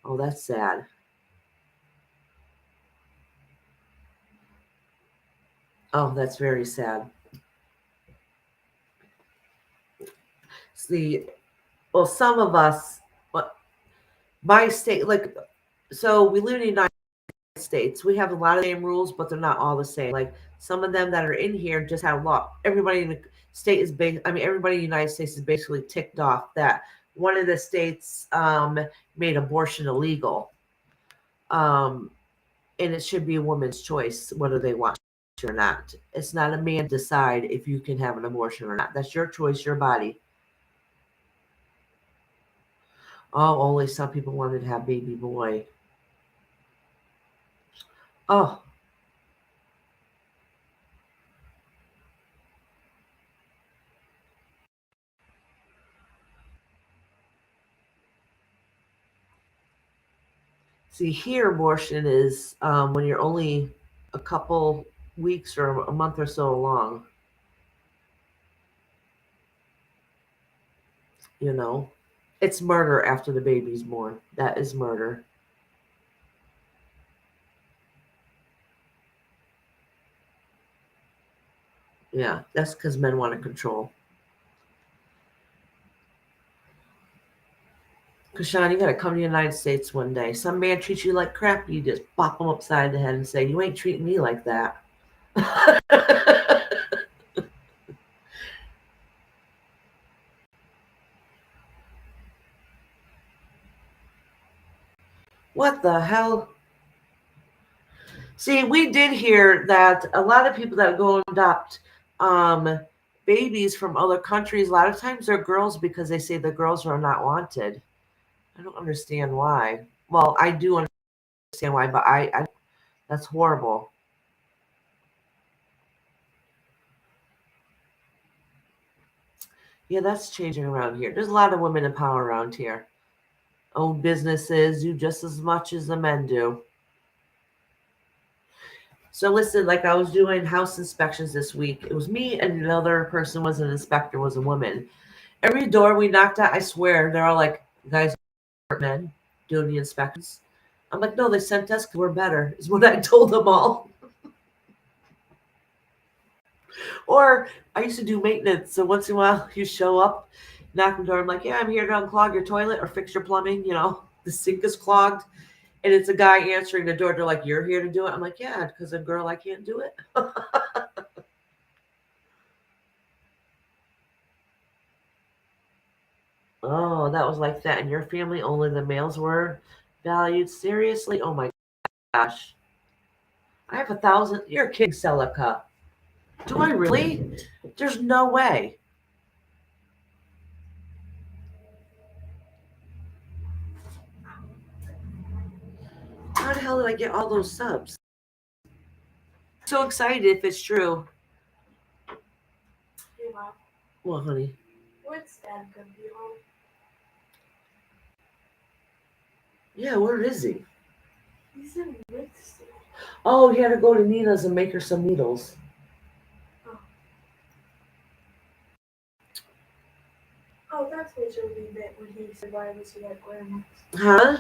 oh, that's sad. Oh, that's very sad. See, well, some of us, what my state, like, so we live in the United States. We have a lot of same rules, but they're not all the same. Like some of them that are in here just have law. Everybody in the state is big. I mean, everybody in the United States is basically ticked off that one of the states made abortion illegal. Um, and it should be a woman's choice whether they want to or not. It's not a man to decide if you can have an abortion or not. That's your choice, your body. Oh, only some people wanted to have baby boy. Oh, see, here abortion is when you're only a couple weeks or a month or so along. You know, it's murder after the baby's born. That is murder. Yeah, that's because men want to control. Kashan, you gotta come to the United States one day. Some man treats you like crap, you just bop him upside the head and say, "You ain't treating me like that." What the hell? See, we did hear that a lot of people that go and adopt babies from other countries, a lot of times they're girls because they say the girls are not wanted. I don't understand why. Well, I do understand why, but I that's horrible. Yeah, that's changing around here. There's a lot of women in power around here. Own businesses, do just as much as the men do. So listen, like I was doing house inspections this week. It was me and another person was an inspector, was a woman. Every door we knocked at, I swear, they're all like, guys aren't men doing the inspections. I'm like, no, they sent us because we're better, is what I told them all. Or I used to do maintenance. So once in a while, you show up, knock on the door. I'm like, yeah, I'm here to unclog your toilet or fix your plumbing. You know, the sink is clogged. And it's a guy answering the door. They're like, you're here to do it? I'm like, yeah, because a girl, I can't do it. Oh, that was like that. In your family, only the males were valued. Seriously? Oh my gosh. I have 1,000. You're kidding, Celica. Do I really? There's no way. How the hell did I get all those subs? So excited if it's true. Hey, Mom, Well, honey. what's Dad gonna be home? Yeah, where is he? He's in Winston. Oh, he had to go to Nina's and make her some needles. Oh, that's what Joe meant when he said, why was he at Grandma's? Huh?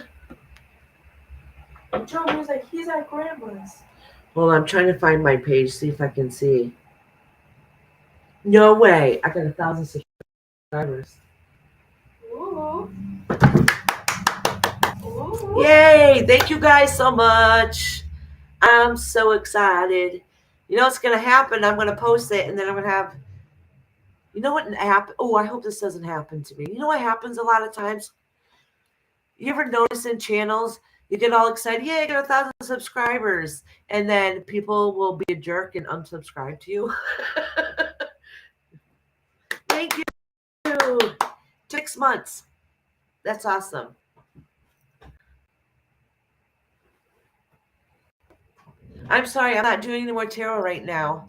Joe was like, he's at Grandma's. Well, I'm trying to find my page, see if I can see. No way. I got 1,000 subscribers. Ooh. Ooh. Yay! Thank you guys so much. I'm so excited. You know what's going to happen? I'm going to post it and then I'm going to have, you know what, an app. Oh, I hope this doesn't happen to me. You know what happens a lot of times? You ever notice in channels, you get all excited, yeah, I got 1,000 subscribers. And then people will be a jerk and unsubscribe to you. Thank you. 6 months. That's awesome. I'm sorry, I'm not doing any more tarot right now.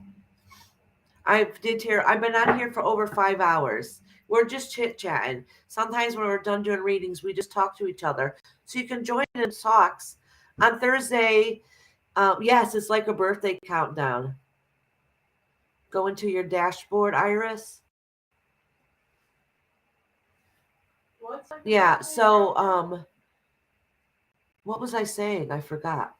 I did tarot. I've been on here for over 5 hours. We're just chit chatting. Sometimes when we're done doing readings, we just talk to each other. So you can join in talks. On Thursday, yes, it's like a birthday countdown. Go into your dashboard, Iris. What's that? Yeah, so what was I saying? I forgot.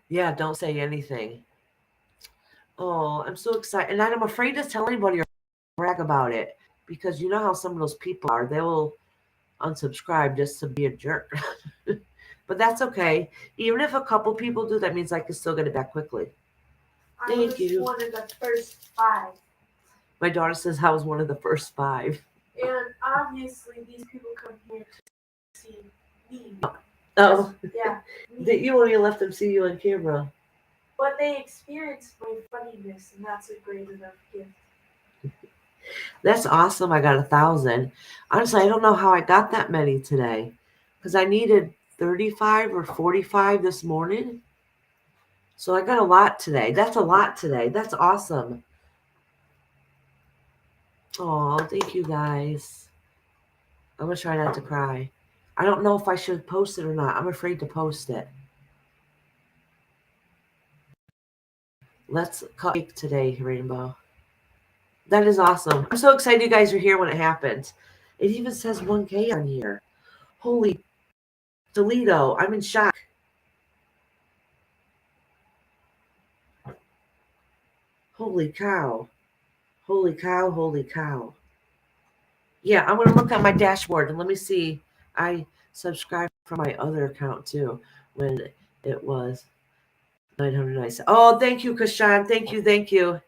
Yeah, don't say anything. Oh, I'm so excited. And I'm afraid to tell anybody or brag about it because you know how some of those people are. They will unsubscribe just to be a jerk. But that's okay. Even if a couple people do, that means I can still get it back quickly. I Thank was you. one of the first 5. My daughter says I was one of the first 5. And obviously, these people come here to see me. Oh, Yeah. Me. you only let them see you on camera. But they experience my funniness, and that's a great enough gift. That's awesome. I got 1,000. Honestly, I don't know how I got that many today because I needed 35 or 45 this morning. So I got a lot today. That's a lot today. That's awesome. Oh, thank you guys. I'm going to try not to cry. I don't know if I should post it or not. I'm afraid to post it. Let's cut cake today, Rainbow. That is awesome. I'm so excited you guys are here when it happens. It even says 1K on here. Holy Toledo. I'm in shock. Holy cow. Holy cow. Holy cow. Yeah, I'm going to look at my dashboard and let me see. I subscribed from my other account too when it was 997. Oh, thank you, Kashan. Thank you. Thank you.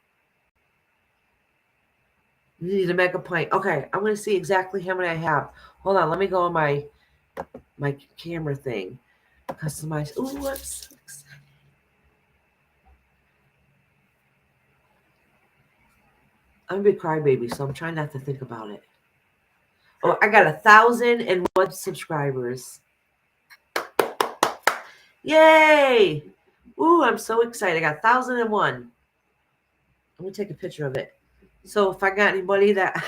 You need to make a point. Okay, I'm going to see exactly how many I have. Hold on, let me go on my camera thing. Customize. Ooh, I'm so excited. I'm a big crybaby, so I'm trying not to think about it. Oh, I got 1,001 subscribers. Yay! Ooh, I'm so excited. I got 1,001. I'm gonna take a picture of it. So if I got anybody that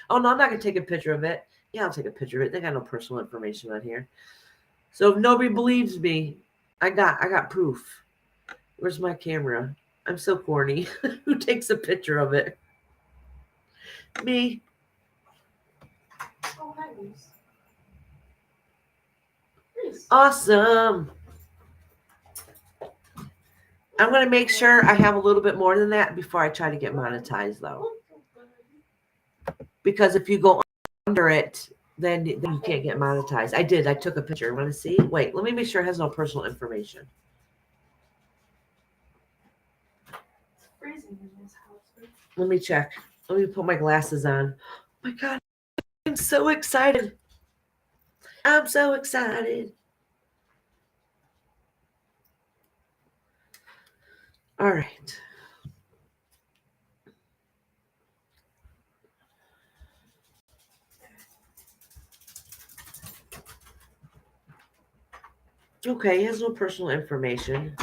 oh no, I'm not gonna take a picture of it. Yeah, I'll take a picture of it. They got no personal information on here. So if nobody believes me, I got proof. Where's my camera? I'm so corny. Who takes a picture of it? Me. Oh, hi, Reese. Reese. Awesome. I'm going to make sure I have a little bit more than that before I try to get monetized, though. Because if you go under it, then you can't get monetized. I did. I took a picture. Want to see? Wait, let me make sure it has no personal information. It's freezing in this house. Let me check. Let me put my glasses on. Oh my God. I'm so excited. I'm so excited. All right. Okay, he has no personal information.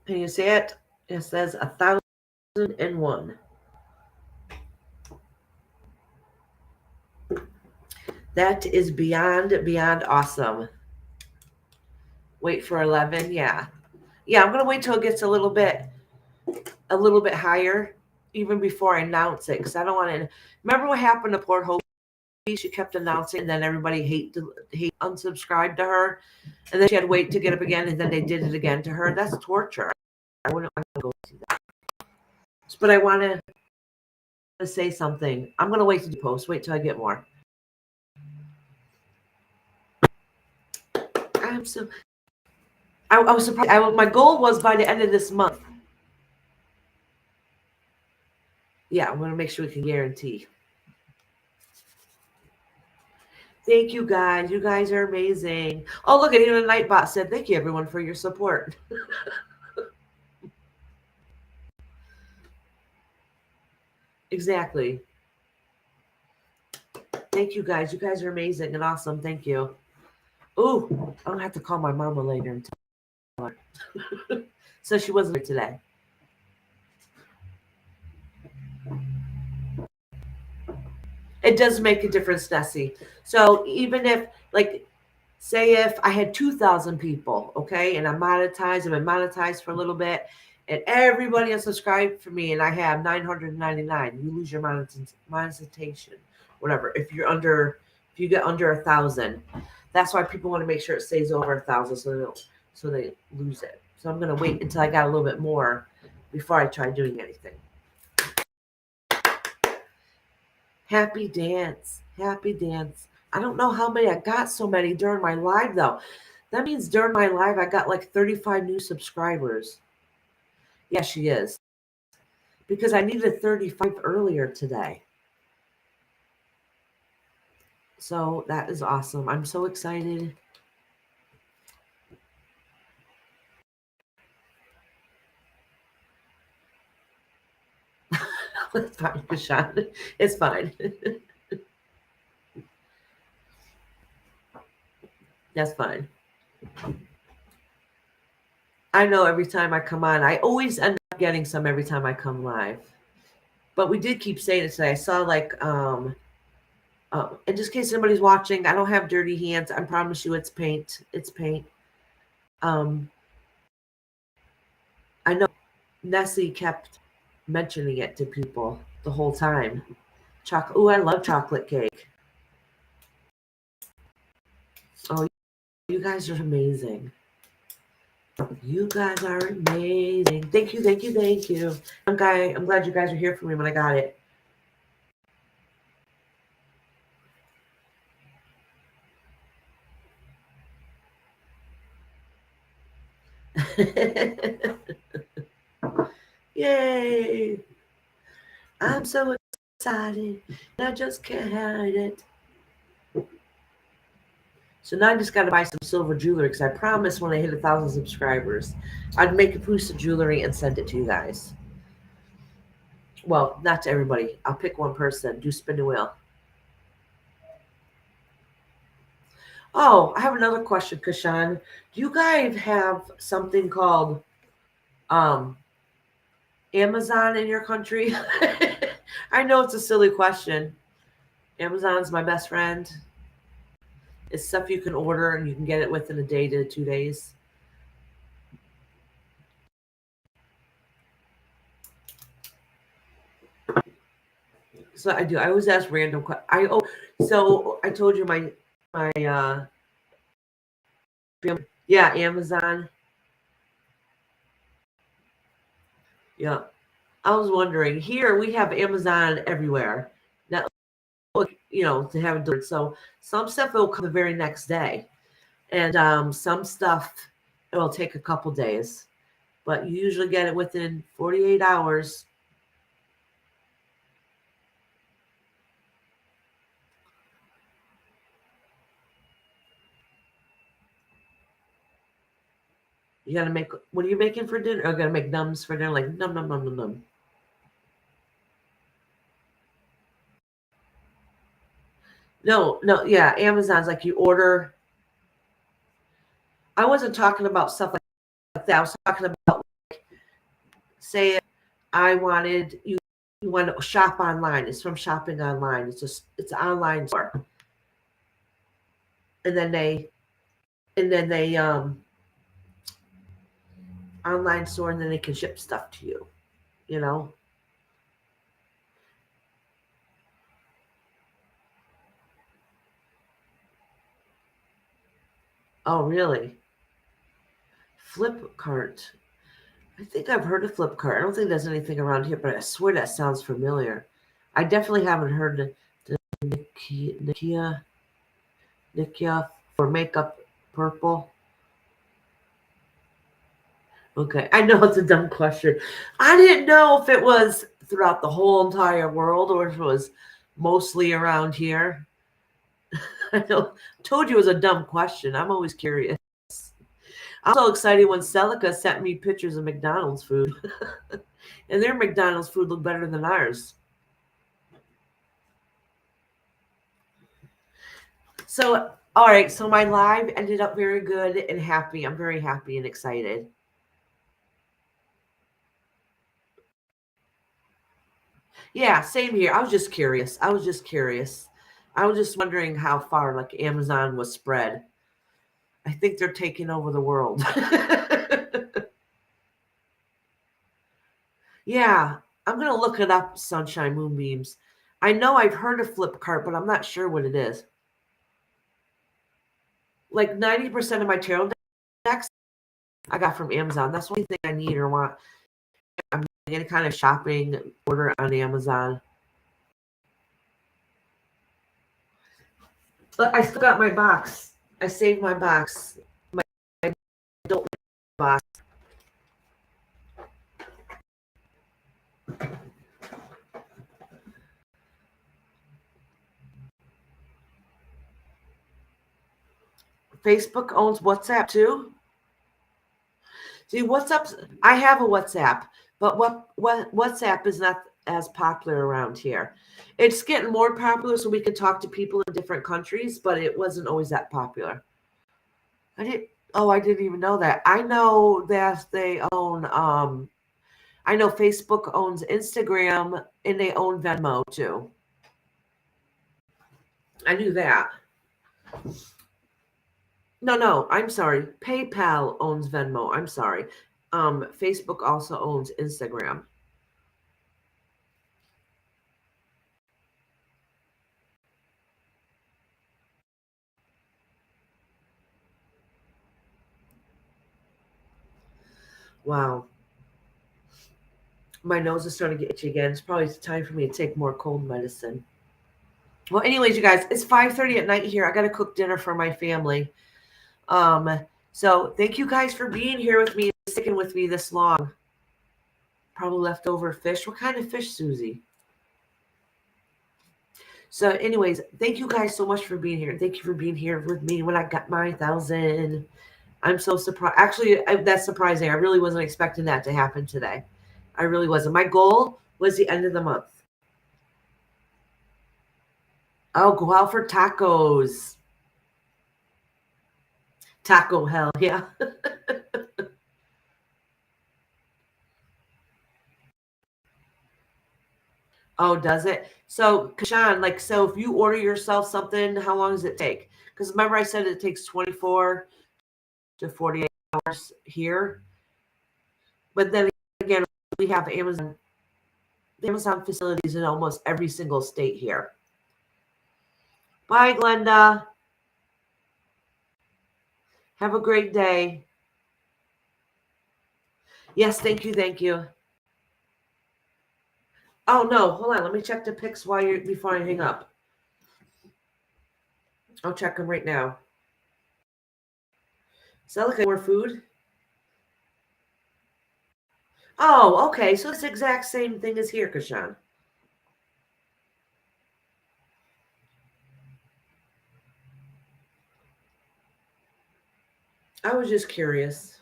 Can you see it? It says 1,001. That is beyond awesome. Wait for 11. Yeah. I'm gonna wait till it gets a little bit higher, even before I announce it, because I don't want to. Remember what happened to poor Hope? She kept announcing, and then everybody hate unsubscribed to her, and then she had to wait to get up again, and then they did it again to her. That's torture. I wouldn't want to go through that. But I want to say something. I'm gonna wait to post. Wait till I get more. I was surprised. My goal was by the end of this month. Yeah, I'm gonna make sure we can guarantee. Thank you guys. You guys are amazing. Oh, look at even Nightbot said, "Thank you everyone for your support." Exactly. Thank you guys. You guys are amazing and awesome. Thank you. Ooh, I'm gonna have to call my mama later and tell her. So she wasn't here today. It does make a difference, Nessie. So even if, like, say if I had 2,000 people, okay, and I've been monetized for a little bit, and everybody unsubscribed for me, and I have 999, you lose your monetization, whatever. If you get under 1,000, that's why people want to make sure it stays over 1,000, so they lose it. So I'm gonna wait until I got a little bit more before I try doing anything. Happy dance. Happy dance. I don't know how many I got so many during my live though. That means during my live I got like 35 new subscribers. Yeah, she is. Because I needed 35 earlier today. So that is awesome. I'm so excited. It's fine, Kashan. It's fine. That's fine. I know every time I come on, I always end up getting some every time I come live. But we did keep saying it today. I saw like and just in case anybody's watching, I don't have dirty hands. I promise you it's paint. It's paint. Um I know Nessie kept mentioning it to people the whole time. Oh, I love chocolate cake. Oh, you guys are amazing. You guys are amazing. Thank you, thank you, thank you. I'm glad you guys are here for me when I got it. Yay. I'm so excited. I just can't hide it. So now I just got to buy some silver jewelry because I promised when I hit 1,000 subscribers, I'd make a piece of jewelry and send it to you guys. Well, not to everybody. I'll pick one person. Do spin the wheel. Oh, I have another question, Kashan. Do you guys have something called um, Amazon in your country? I know it's a silly question. Amazon's my best friend. It's stuff you can order and you can get it within a day to 2 days. So I do. I always ask random questions. So I told you my yeah, Amazon. Yeah. I was wondering, here we have Amazon everywhere. Now, to have it delivered. So some stuff will come the very next day. And some stuff it will take a couple days. But you usually get it within 48 hours. You gotta make what are you making for dinner? I gotta make nums for dinner, like num num num num num. No, no, yeah, Amazon's like you order. I wasn't talking about stuff like that. I was talking about say I wanted you want to shop online. It's from shopping online. It's an online store. And then they online store and then they can ship stuff to you, you know? Oh really? Flipkart. I think I've heard of Flipkart. I don't think there's anything around here, but I swear that sounds familiar. I definitely haven't heard the Nikia for makeup purple. Okay, I know it's a dumb question. I didn't know if it was throughout the whole entire world or if it was mostly around here. Told you it was a dumb question. I'm always curious. I'm so excited when Celica sent me pictures of McDonald's food. And their McDonald's food looked better than ours. So, all right. So my live ended up very good and happy. I'm very happy and excited. Yeah, same here. I was just curious. I was just curious. I was just wondering how far like Amazon was spread. I think they're taking over the world. Yeah, I'm gonna look it up, Sunshine Moonbeams. I know I've heard of Flipkart, but I'm not sure what it is. Like 90% of my tarot decks I got from Amazon. That's the only thing I need or want. I'm doing any kind of shopping order on Amazon. But I still got my box. I saved my box. My adult box. Facebook owns WhatsApp too. See, WhatsApp. I have a WhatsApp, but what WhatsApp is not as popular around here. It's getting more popular, so we can talk to people in different countries, but it wasn't always that popular. I didn't. Oh, I didn't even know that. I know that they own. I know Facebook owns Instagram, and they own Venmo too. I knew that. No, no, I'm sorry. PayPal owns Venmo. I'm sorry. Facebook also owns Instagram. Wow. My nose is starting to get itchy again. It's probably time for me to take more cold medicine. Well, anyways, you guys, it's 5:30 at night here. I gotta cook dinner for my family. So thank you guys for being here with me, sticking with me this long. Probably leftover fish. What kind of fish, Susie? So, anyways, thank you guys so much for being here. Thank you for being here with me when I got my 1,000. I'm so surprised. Actually, that's surprising. I really wasn't expecting that to happen today. I really wasn't. My goal was the end of the month. Oh, go out for tacos. Taco hell, yeah. Oh, does it? So, Kashan, like, so if you order yourself something, how long does it take? Because remember, I said it takes 24 to 48 hours here. But then again, we have Amazon facilities in almost every single state here. Bye, Glenda. Have a great day. Yes, thank you, thank you. Oh no, hold on. Let me check the pics before I hang up. I'll check them right now. Celica, more food? Oh, okay. So it's the exact same thing as here, Kashan. I was just curious.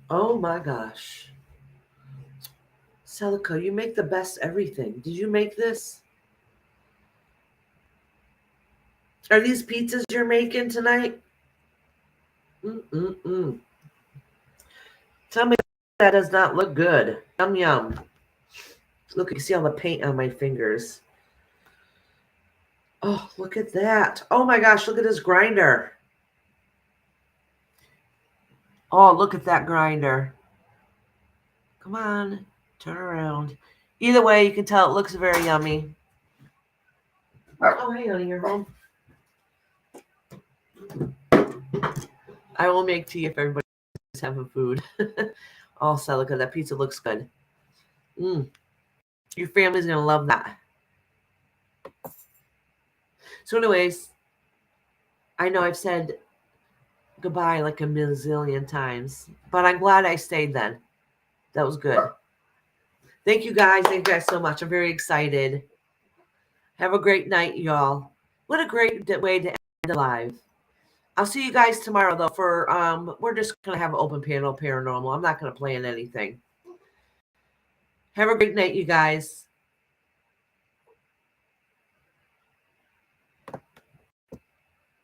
Oh my gosh. Celica, you make the best everything. Did you make this? Are these pizzas you're making tonight? Mm-mm-mm. Tell me that does not look good. Yum, yum. Look, you see all the paint on my fingers. Oh, look at that. Oh my gosh, look at this grinder. Oh, look at that grinder. Come on, turn around. Either way, you can tell it looks very yummy. Oh, hey, honey, you're home. I will make tea if everybody's having food. Oh, Celica, that pizza looks good. Your family's going to love that. So anyways, I know I've said goodbye like a million times, but I'm glad I stayed then. That was good. Thank you guys. Thank you guys so much. I'm very excited. Have a great night, y'all. What a great way to end the live. I'll see you guys tomorrow though for we're just gonna have an open panel paranormal. I'm not gonna plan anything. Have a great night, you guys.